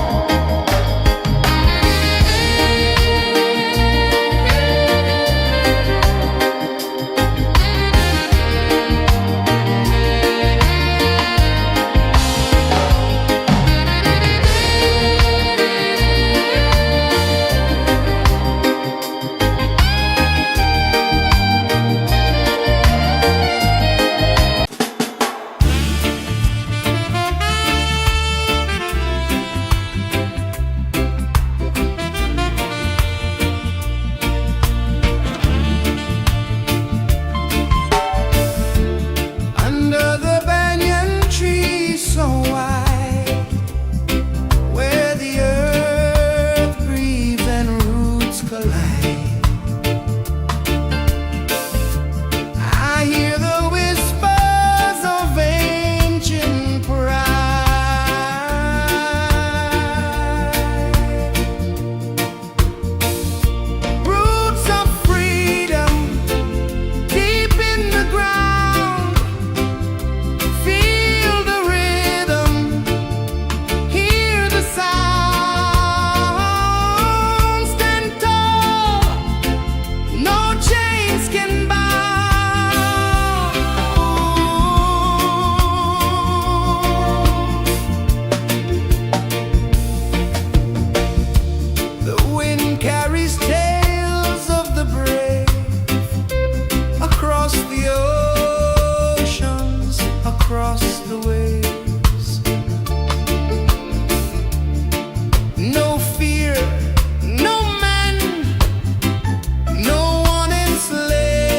Under the banyan tree so wide, where the earth breathes and roots collide, I hear the whispers of ancient pride. Roots of freedom deep in the ground. Feel the rhythm, hear the sound. Stand tall, no chains can bind. The wind carries tales of the brave across the oceans, across the waves. No fear, no man, no one enslaved.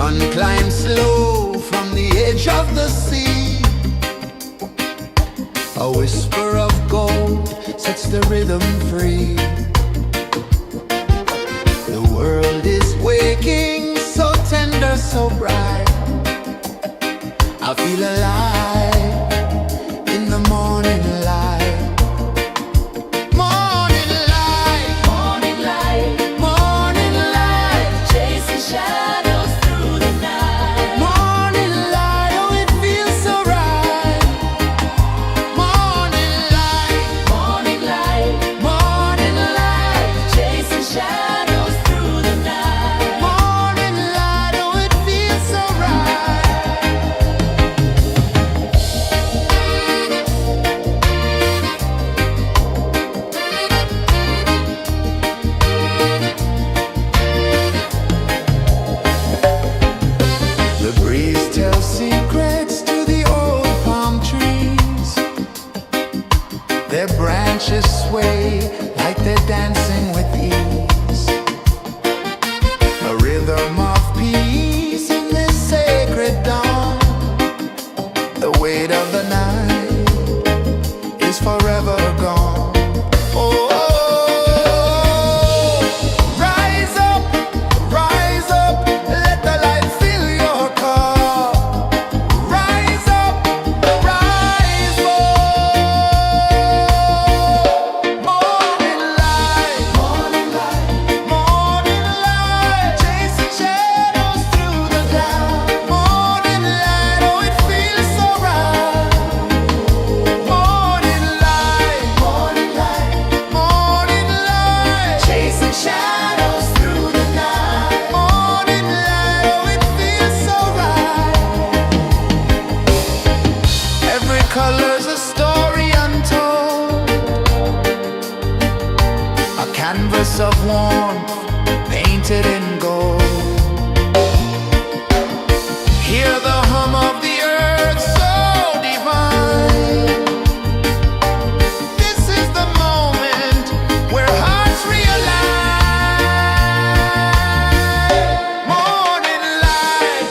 sun climbs slow from the edge of the sea. A whisper of gold sets the rhythm free. The world is waking, so tender, so bright. I feel alive in the morning light. Morning light, Morning light, morning light, chasing shadows through the night. morning light, oh it feels so right. Morning light, Morning light, morning light, chasing shadows through the night. morning light, oh it feels so right. The breeze tells secrets to the old palm trees. Their branches sway like they're dancing with ease. A rhythm of peace in this sacred dawn. The weight of the night is forever gone. Oh, rise up, let the light fill your cup. Rise up, rise up. Morning light, morning light, chasing shadows through the cloud. Morning light, oh it feels so right. Morning light, morning light, chasing shadows through the night. Morning light, oh it feels so right. Every color's a story untold, a canvas of warmth painted in gold. Hear the hum of the earth so divine. This is the moment where hearts realign. Morning light,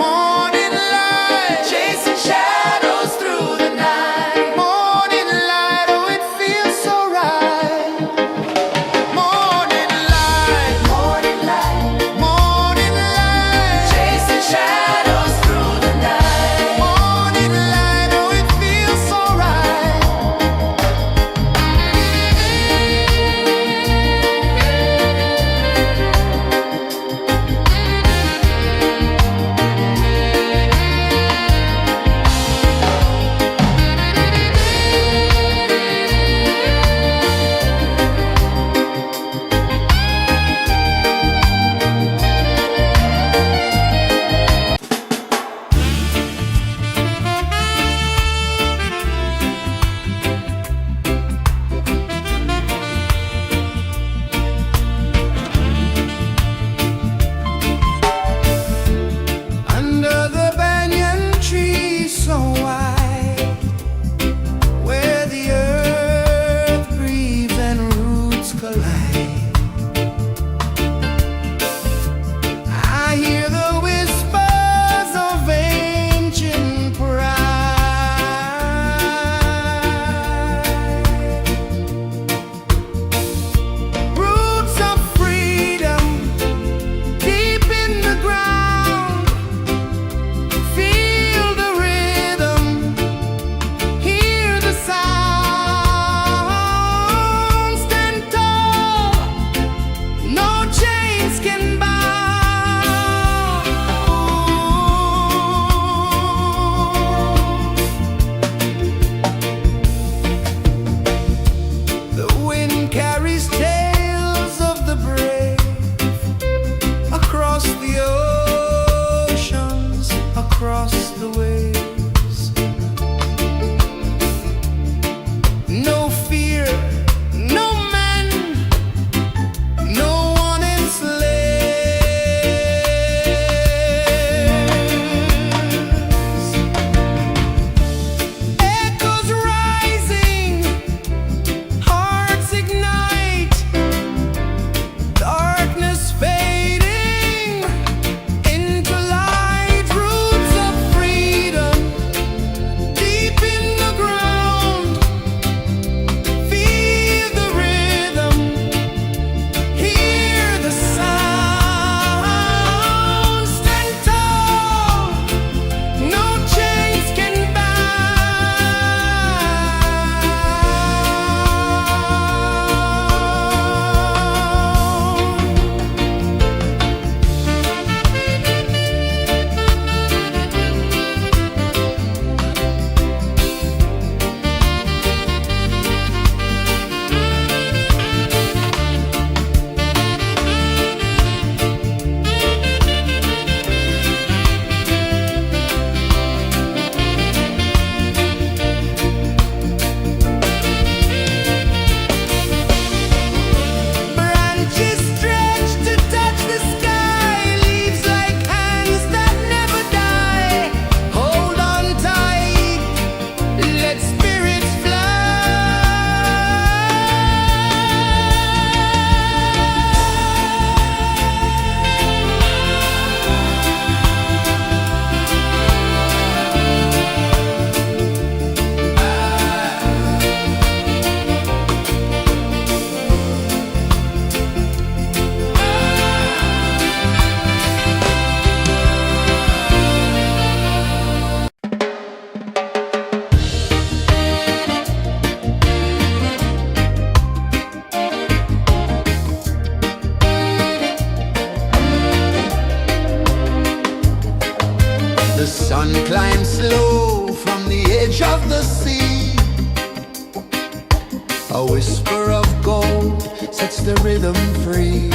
morning light, chasing shadows through the night. Morning light, oh it feels so right. Morning light, of the sea. A whisper of gold sets the rhythm free.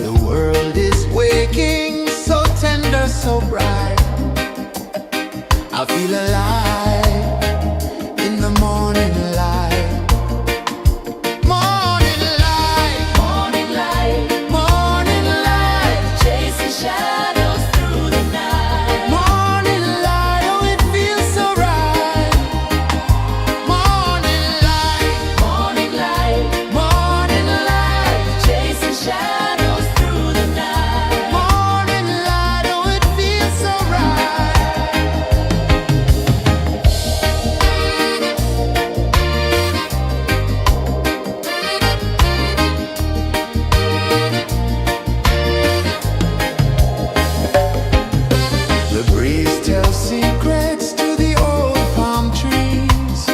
The world is waking, so tender, so bright. I feel alive in the morning light. Morning light, Morning light, morning light, chasing shadows through the night. morning light, oh it feels so right. Morning light, Morning light, morning light, chasing shadows through the night. morning light, oh it feels so right. The breeze tells secrets to the old palm trees.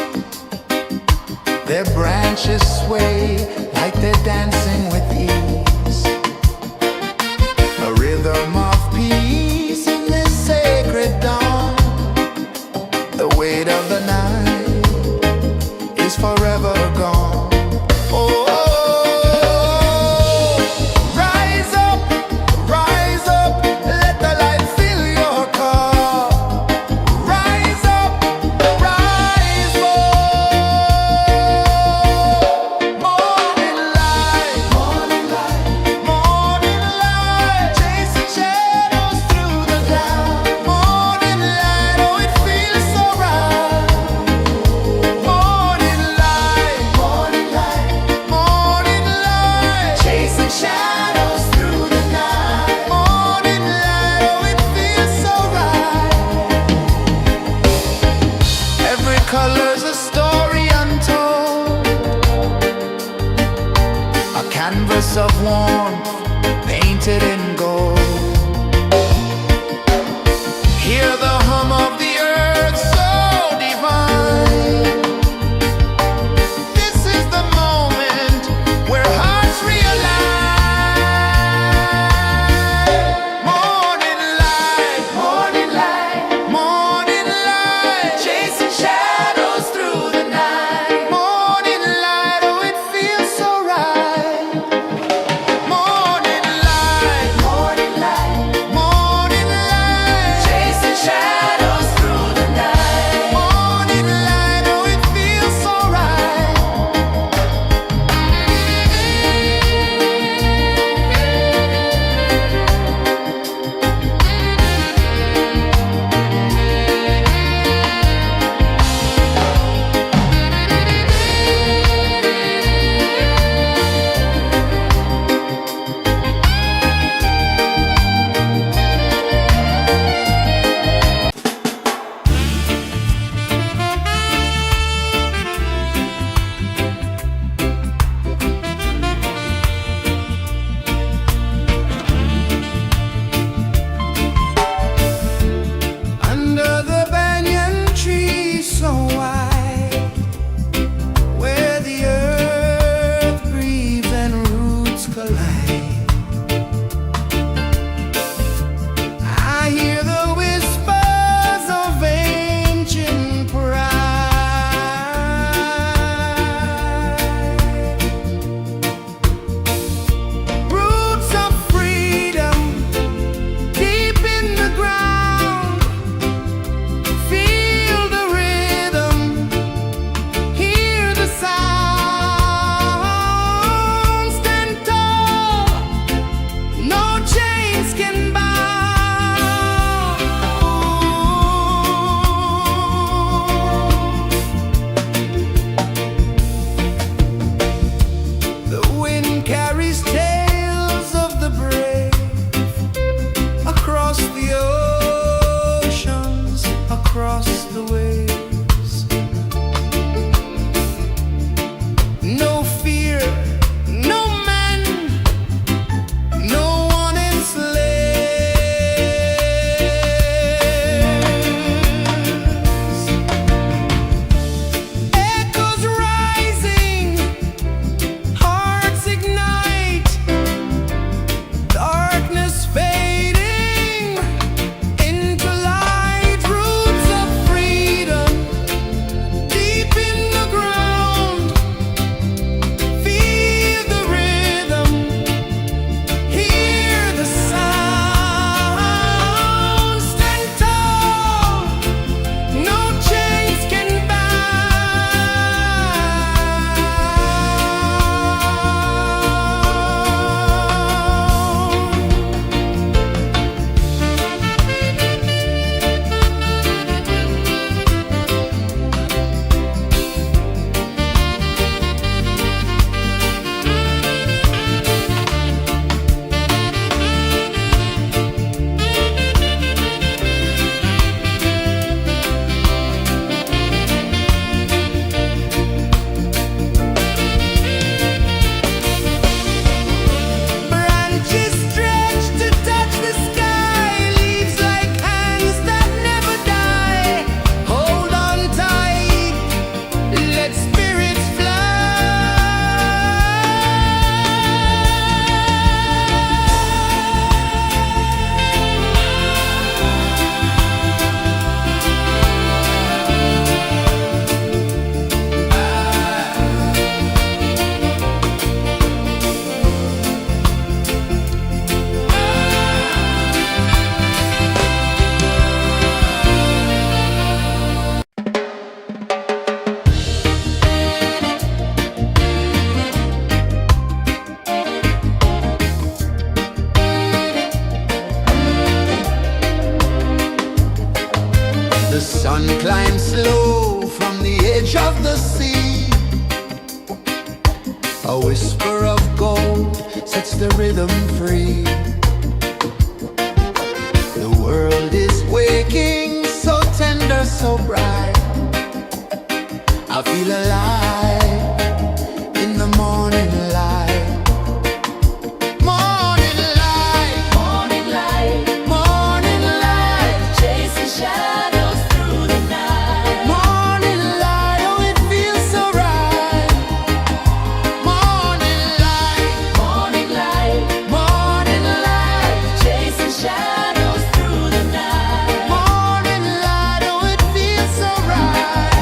Their branches sway like they're dancing with ease. A rhythm of peace in this sacred dawn. The weight of the night is forever gone. Oh, rise up, let the light fill your cup. Rise up, rise more. Morning light, morning light, chasing shadows through the cloud. Morning light, oh it feels so right. Morning light, chasing shadows through the night. Morning light, oh it feels so right. Every color's a story untold, a canvas of warmth painted in gold. Hear the hum of the earth so divine. This is the moment where hearts realign. Morning light, morning light, chasing shadows through the night. Morning light, oh it feels so right. Morning light, A whisper of gold sets the rhythm free. The world is waking, so tender, so bright. I feel alive in the morning light. Morning light, Morning light, morning light, chasing shadows through the night. morning light. Oh, it feels so right. Morning light, Morning light, morning light, chasing shadows through the night. morning light. Oh, it feels so right.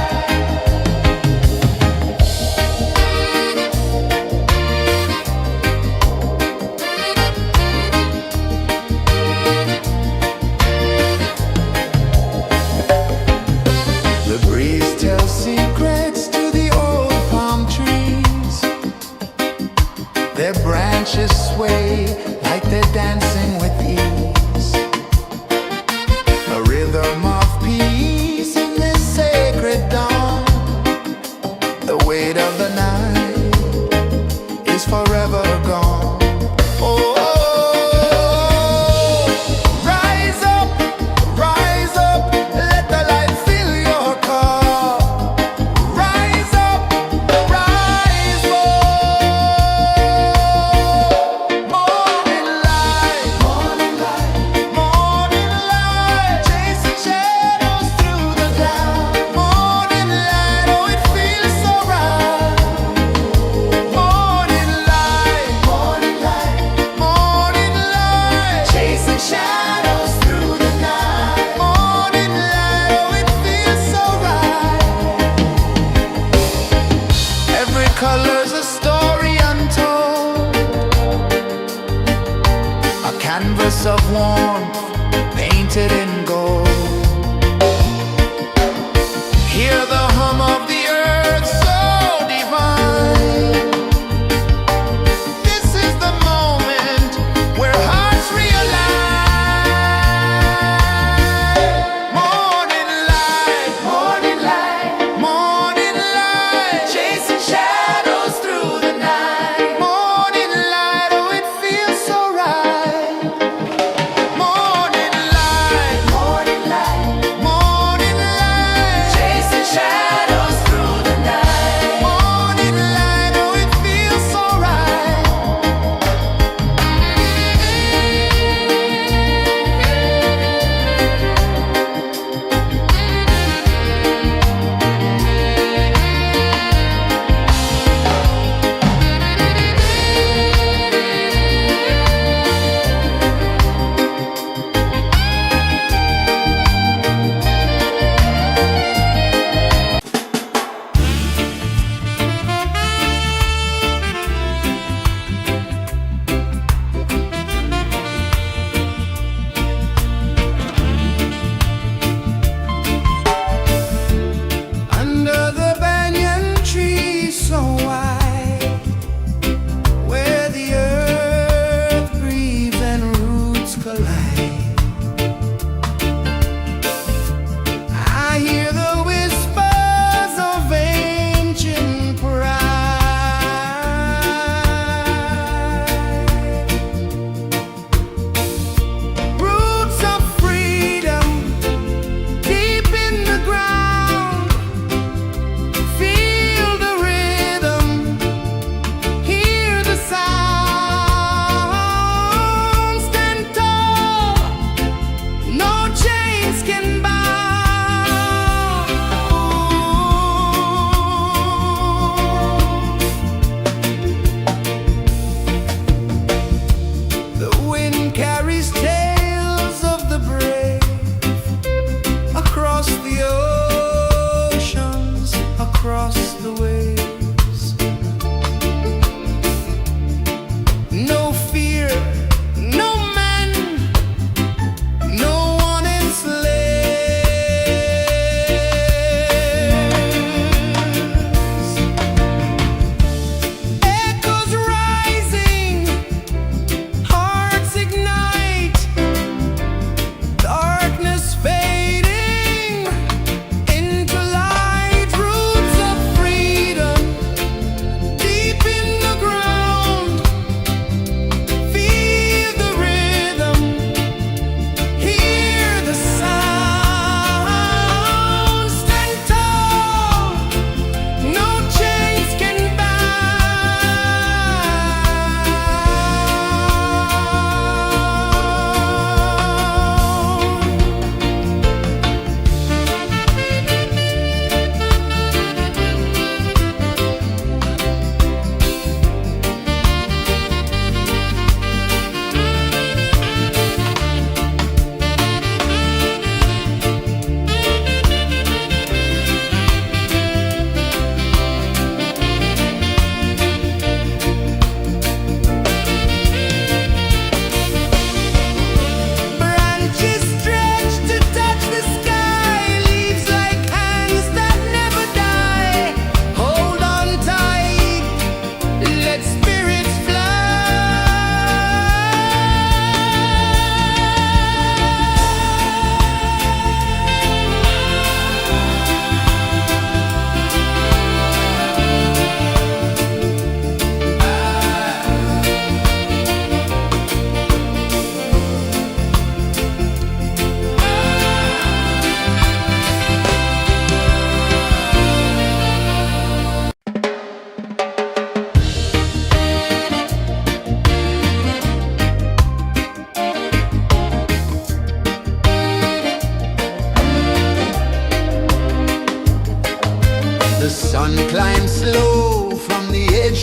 The breeze tells secrets to the old palm trees. Their branches sway like they're dancing with ease. A rhythm of peace in this sacred dawn. The weight of the night is forever gone. Oh, rise up, let the light fill your cup. Rise up, rise up. Morning light, morning light, morning light, chasing shadows through the cloud. Morning light, oh, it feels so right. Morning light, morning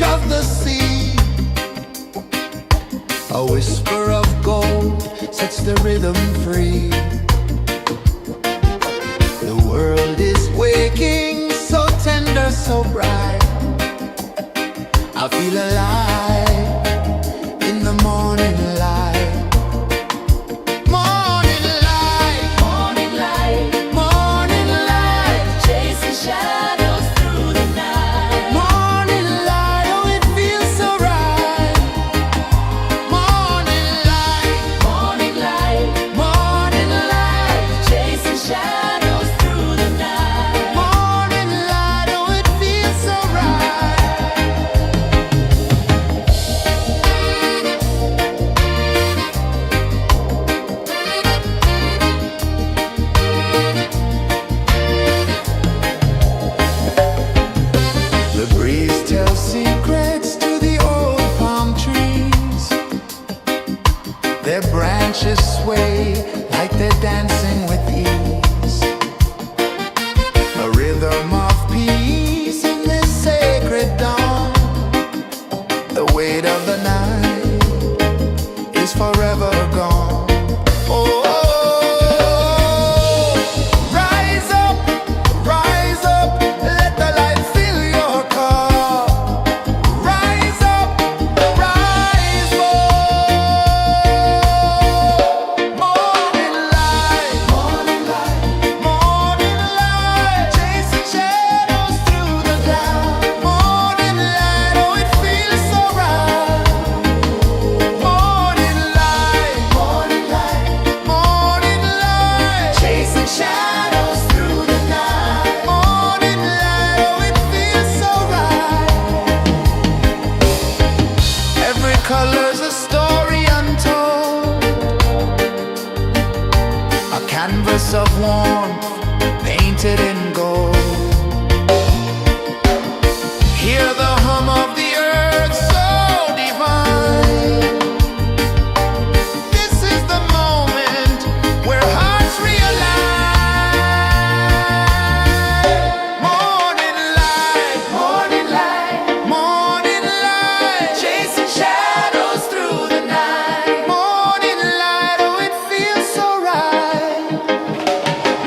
of the sea. A whisper of gold sets the rhythm free. The world is waking, so tender, so bright. I feel alive in the morning light. Morning light, Morning light, morning light, chasing shadows through the night. morning light, oh it feels so right. Morning light, Morning light, morning light, chasing shadows through the night. morning light, oh it feels so right. The breeze tells secrets to the old palm trees. Their branches sway like they're dancing with ease. A rhythm of peace in this sacred dawn. The weight of the night is forever gone. Oh, rise up, let the light fill your car. Rise up, rise up. Morning light, morning light, morning light, chasing shadows through the cloud. Morning light, oh it feels so right. Morning light, morning light, morning light, chasing shadows through the night. Morning light, oh it feels so right. Every color's a story untold, a canvas of warmth painted in gold. Hear the hum of the earth so divine. This is the moment where hearts realign. Morning light, morning light, morning light, chasing shadows through the night. Morning light, oh it feels so right.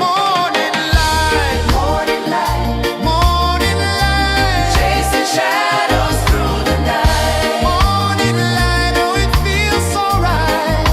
Morning light, morning light, morning light, chasing shadows through the night. Morning light, oh it feels so right.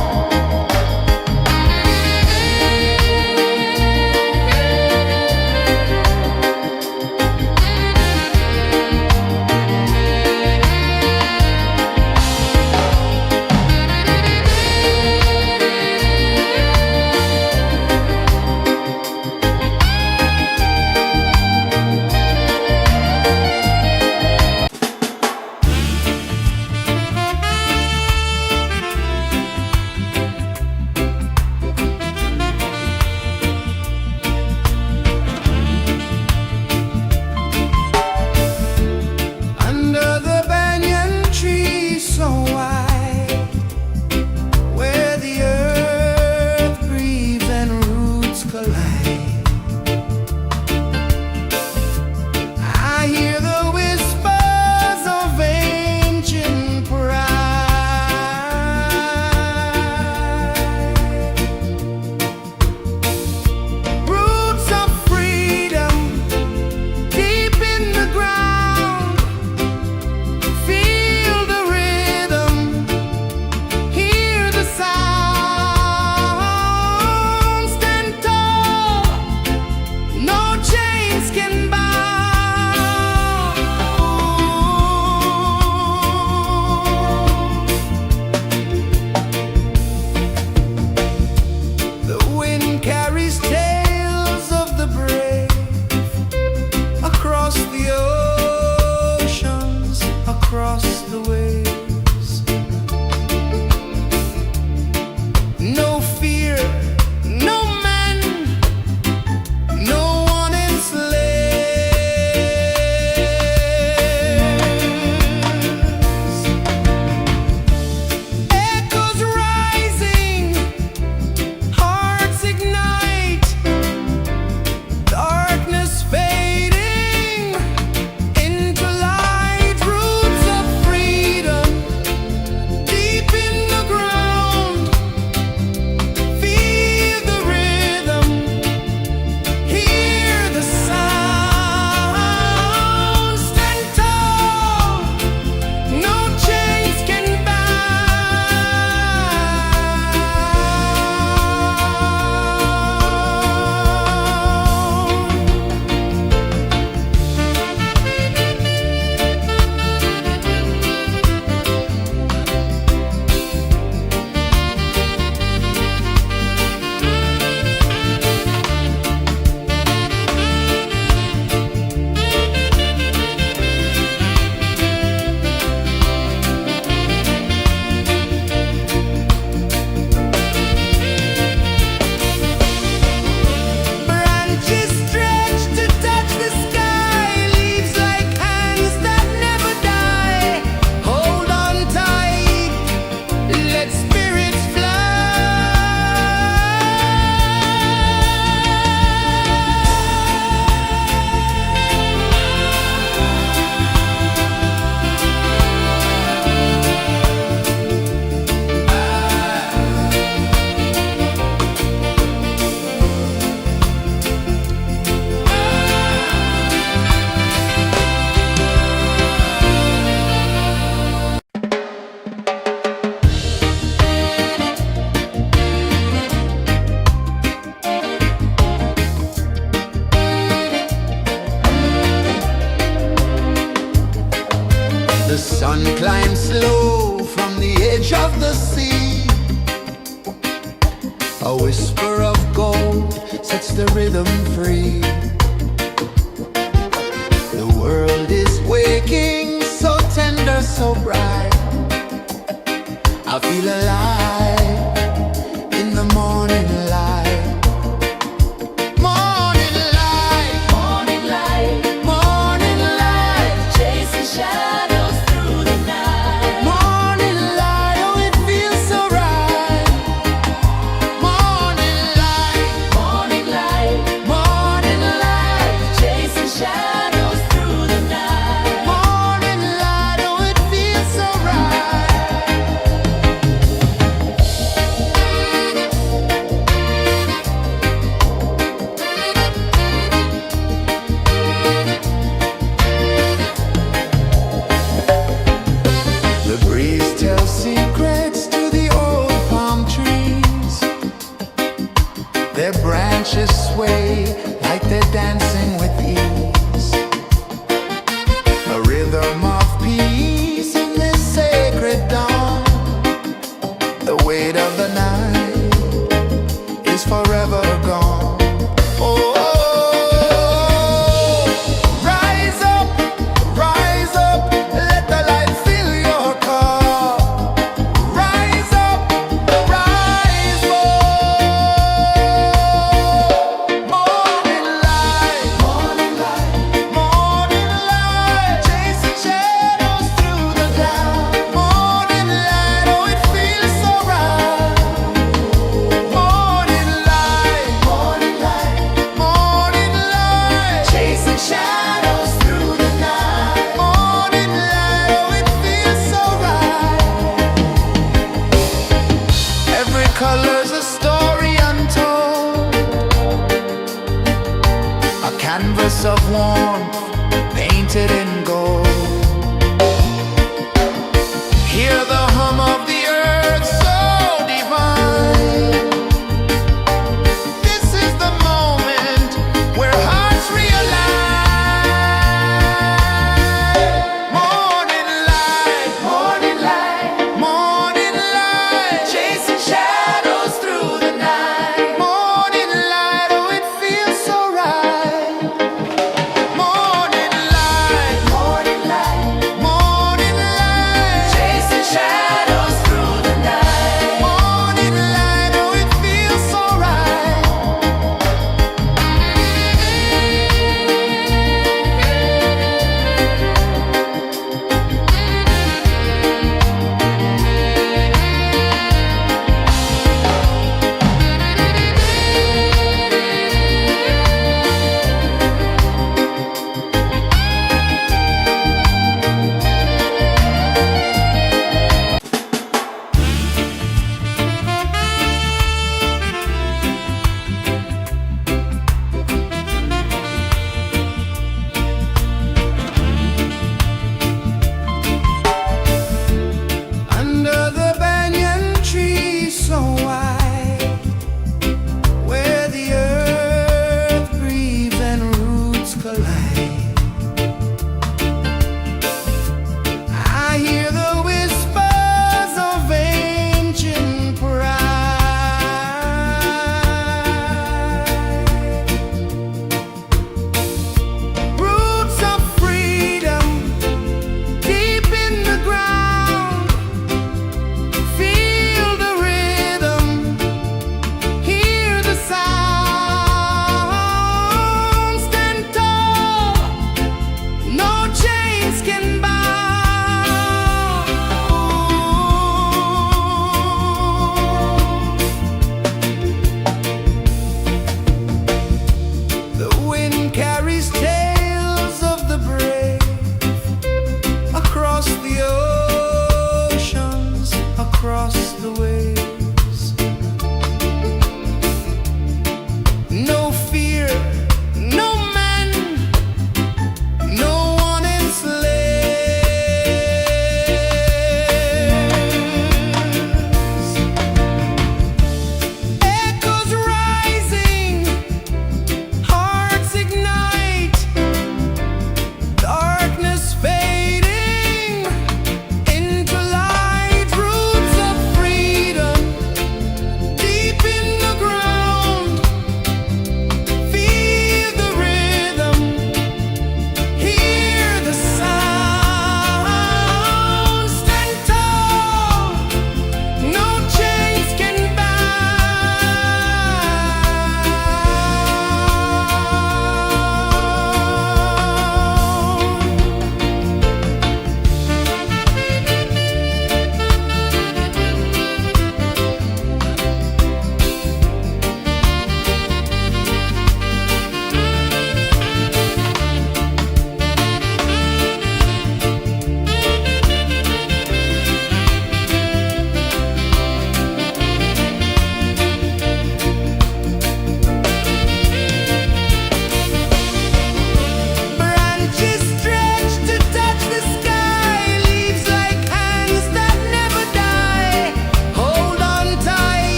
Under the banyan tree so wide, where the earth breathes and roots collide, I hear the whispers of ancient pride. Roots of freedom deep in the ground. Feel the rhythm, hear the sound. Stand tall, no chains can bound. The wind carries tales of the brave across the oceans, across the waves. No fear, no man, no one enslaves. Echoes rising, hearts ignite, darkness fading into light. Roots of slow from the edge of the sea. A whisper of gold sets the rhythm free. The world is waking, so tender, so bright. I feel alive in the morning light. Morning light, Morning light, morning light, chasing shadows through the night. morning light, oh it feels so right. Morning light, Morning light, morning light, chasing shadows through the night. morning light, oh it feels so right. The breeze tells secrets to the old palm trees. Their branches sway like they're dancing with ease. A rhythm of peace in this sacred dawn. The weight of the night is forever gone. Oh, rise up, let the light fill your car. Rise up, rise up. Morning light, morning light, morning light, chasing shadows through the cloud. Morning light, oh it feels so right. Morning light, morning light, morning light, chasing shadows through the night. Morning light, oh it feels so right. Every color's a story untold, a canvas of warmth painted in gold. Hear the hum of the earth so divine. This is the moment where hearts realign. Morning light, morning light, morning light, chasing shadows through the night. Morning light, oh it feels so right. Morning light,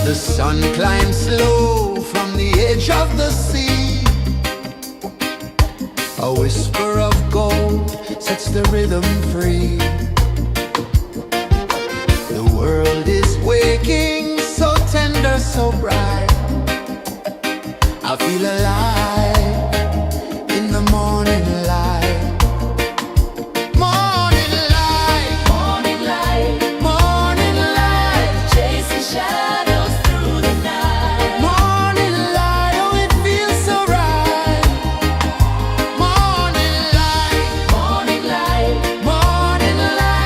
The sun climbs slow from the edge of the sea. A whisper of gold sets the rhythm free. The world is waking, so tender, so bright. I feel alive in the morning light. Morning light, Morning light, morning light, chasing shadows through the night. morning light, oh it feels so right. Morning light, Morning light, morning light.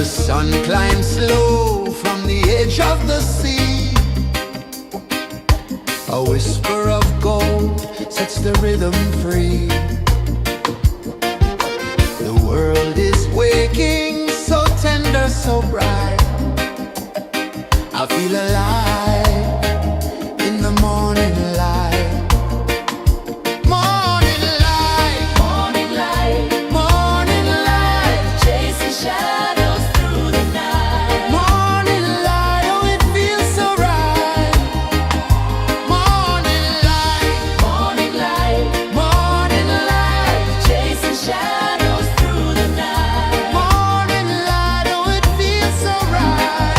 sun climbs slow from the edge of the sea. A whisper of gold sets the rhythm free. The world is waking, so tender, so bright. I feel alive in the morning light. Morning light, Morning light, morning light, chasing shadows through the night. morning light, oh it feels so right. Morning light, Morning light, morning light, chasing shadows through the night. morning light, oh it feels so right.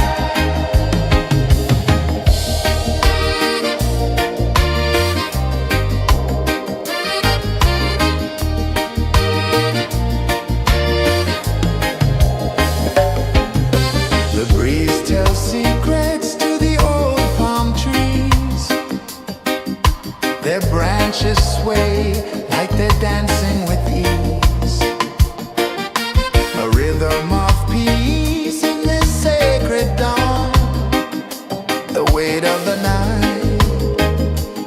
The breeze tells secrets to the old palm trees. Their branches sway like they're dancing with ease. A rhythm of peace in this sacred dawn. The weight of the night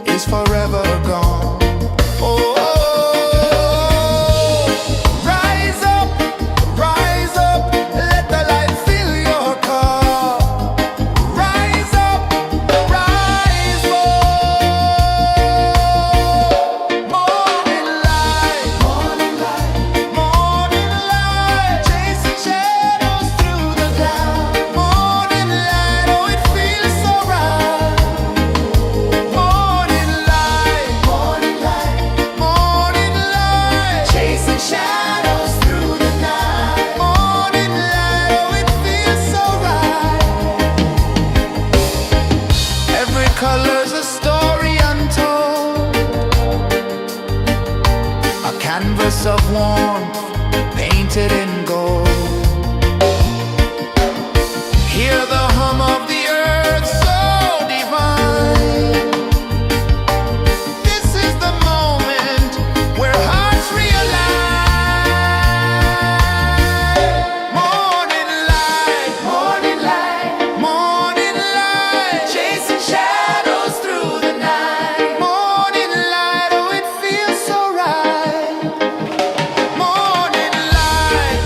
is forever gone. Oh, rise up, let the light fill your cup. Rise up, rise more. Morning light, morning light, chasing shadows through the cloud. Morning light, oh it feels so right. Morning light, chasing shadows through the night. Morning light, oh it feels so right. Every color's a story untold, a canvas of warmth painted in gold. Hear the hum of the earth so divine. This is the moment where hearts realign. Morning light, morning light, chasing shadows through the night. Morning light, oh it feels so right. Morning light,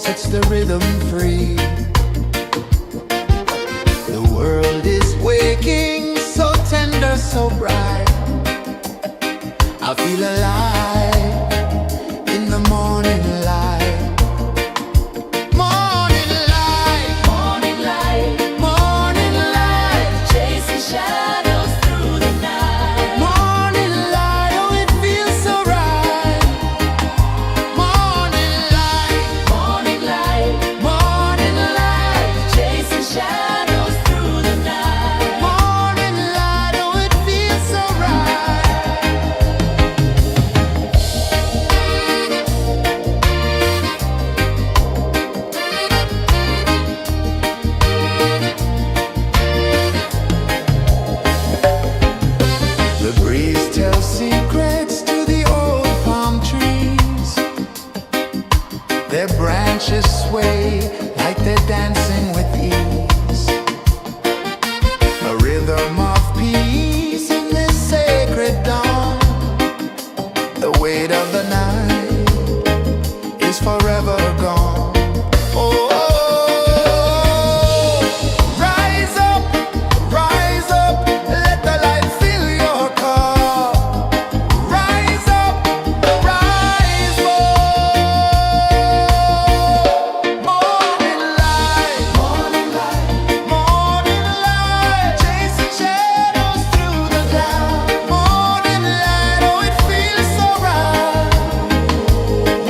sets the rhythm free. The world is waking, so tender, so bright. I feel alive in the morning light. Morning light, Morning light, morning light, chasing shadows through the night. morning light, oh it feels so right. Morning light, Morning light, morning light, chasing shadows through the night. morning light, oh it feels so right. The breeze tells secrets to the old palm trees. Their branches sway like they're dancing with ease. A rhythm of peace in this sacred dawn. The weight of the night is forever gone. Oh, rise up, let the light fill your cup. Rise up, rise up. Morning light, morning light, morning light, chasing shadows through the cloud. Morning light, oh it feels so right.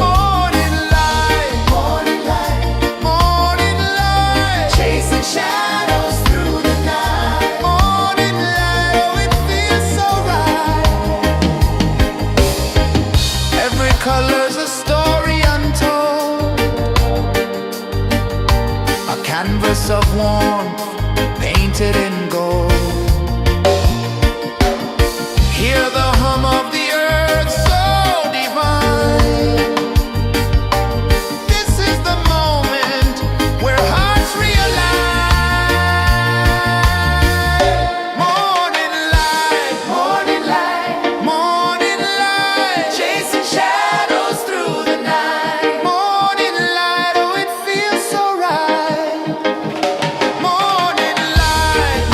Morning light, morning light, morning light, chasing shadows through the night. Morning light, oh it feels so right. Every color's a story untold, a canvas of warmth painted in gold. Hear the hum of the earth so divine. This is the moment where hearts realign. Morning light, morning light, morning light, chasing shadows through the night. Morning light, oh it feels so right. Morning light,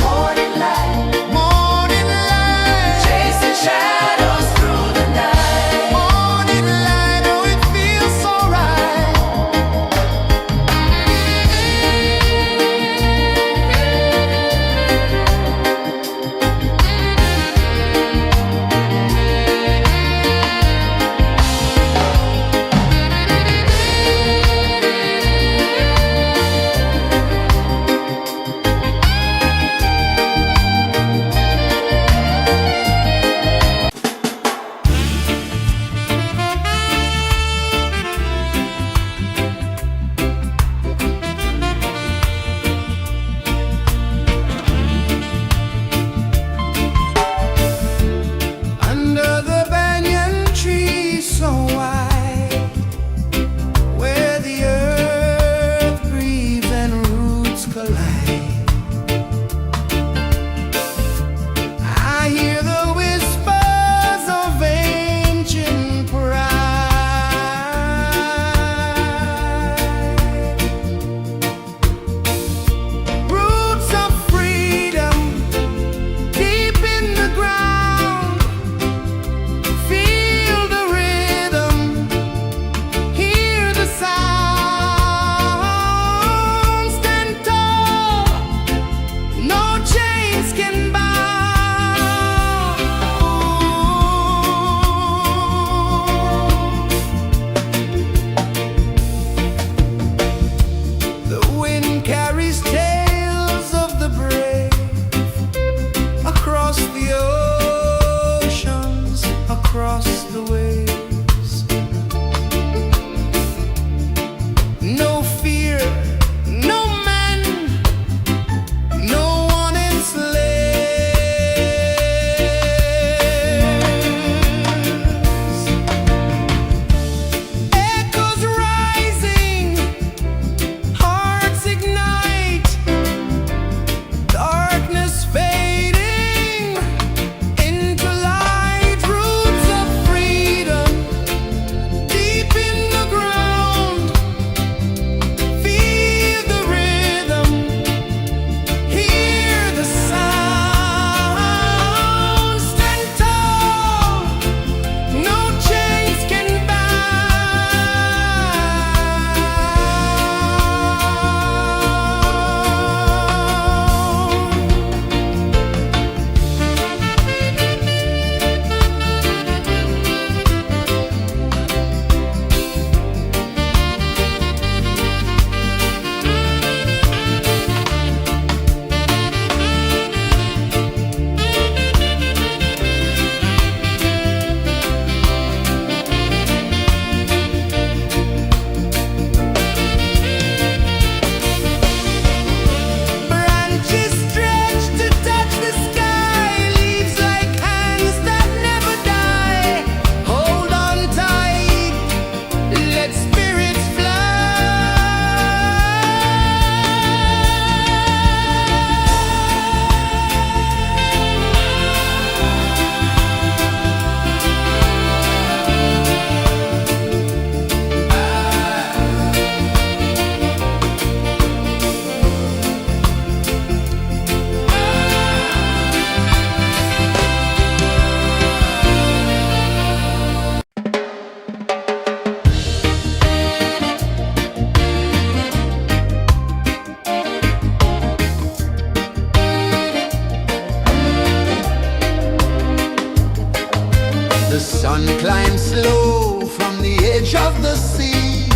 edge of the sea.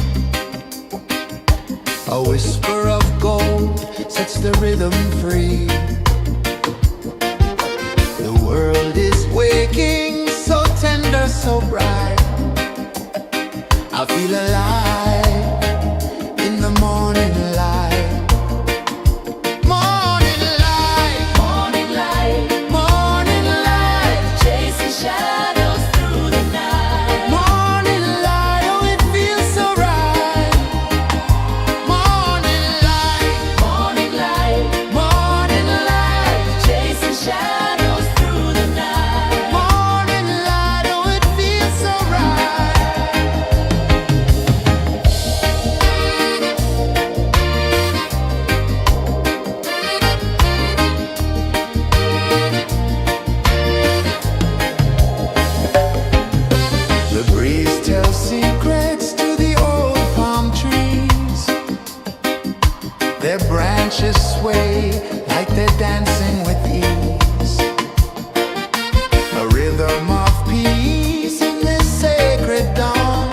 A whisper of gold sets the rhythm free. The world is waking, so tender, so bright. I feel alive in the morning light. Morning light, Morning light, morning light, chasing shadows through the night. morning light, oh it feels so right. Morning light, Morning light, morning light, chasing shadows through the night. morning light, oh it feels so right. The breeze tells secrets to the old palm trees. Their branches sway like they're dancing with ease. A rhythm of peace in this sacred dawn.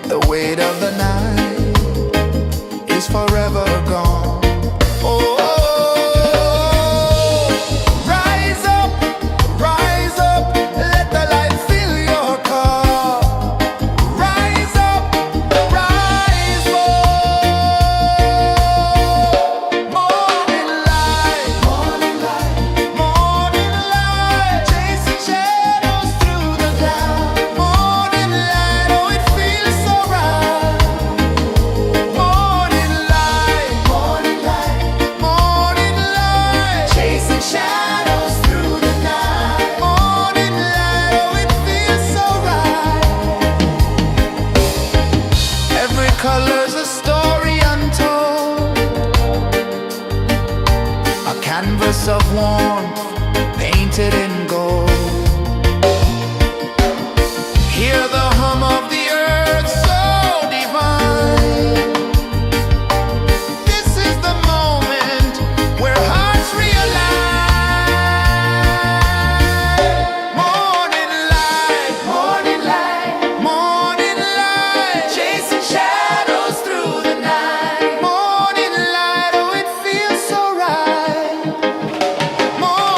The weight of the night is forever gone. Oh, rise up, let the light fill your cup. Rise up, rise up. Morning light, morning light, morning light, chasing shadows through the cloud. Morning light, oh it feels so right. Morning light, morning light, morning light, chasing shadows through the night. Morning light, oh it feels so right. Every color's a story untold, a canvas of warmth painted in gold. Hear the hum of the earth so divine. This is the moment where hearts realign. Morning light, morning light, morning light, chasing shadows through the night. Morning light, oh it feels so right. Morning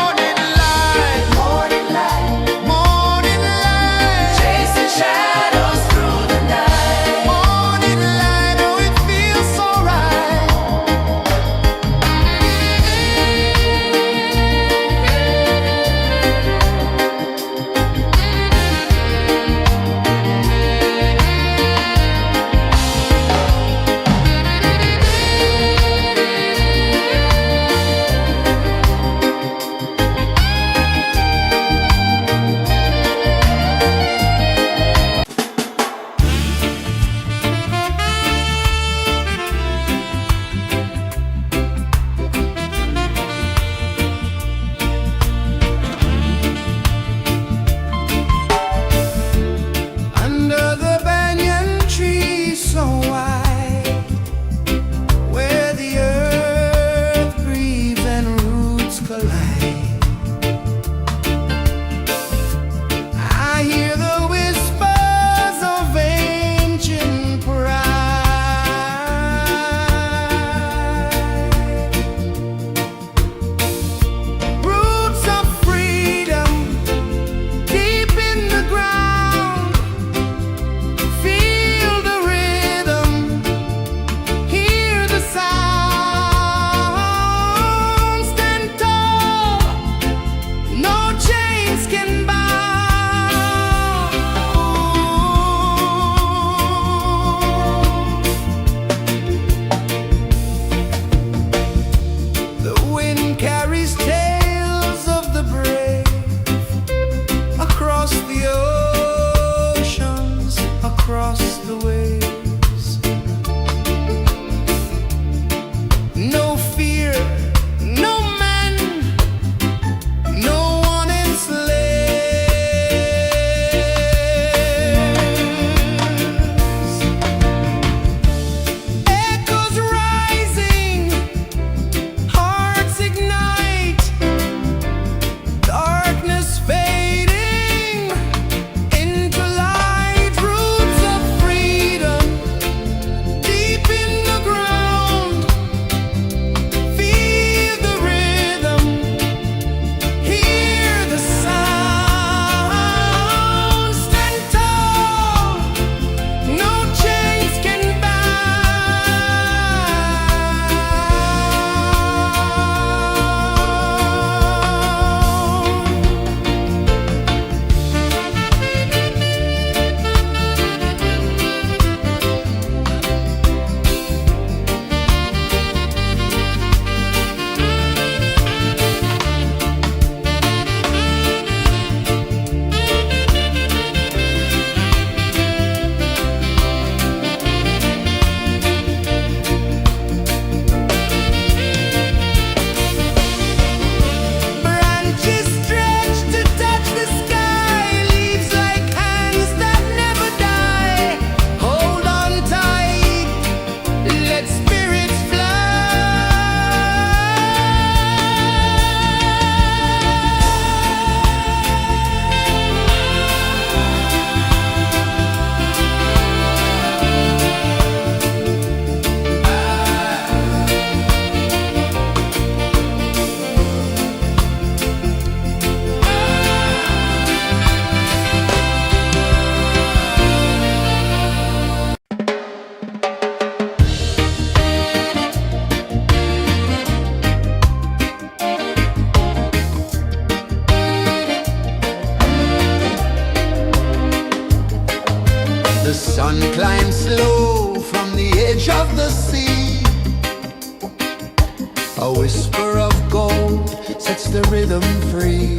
whisper of gold sets the rhythm free.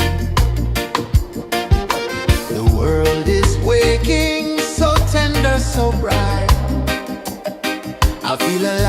The world is waking, so tender, so bright. I feel alive.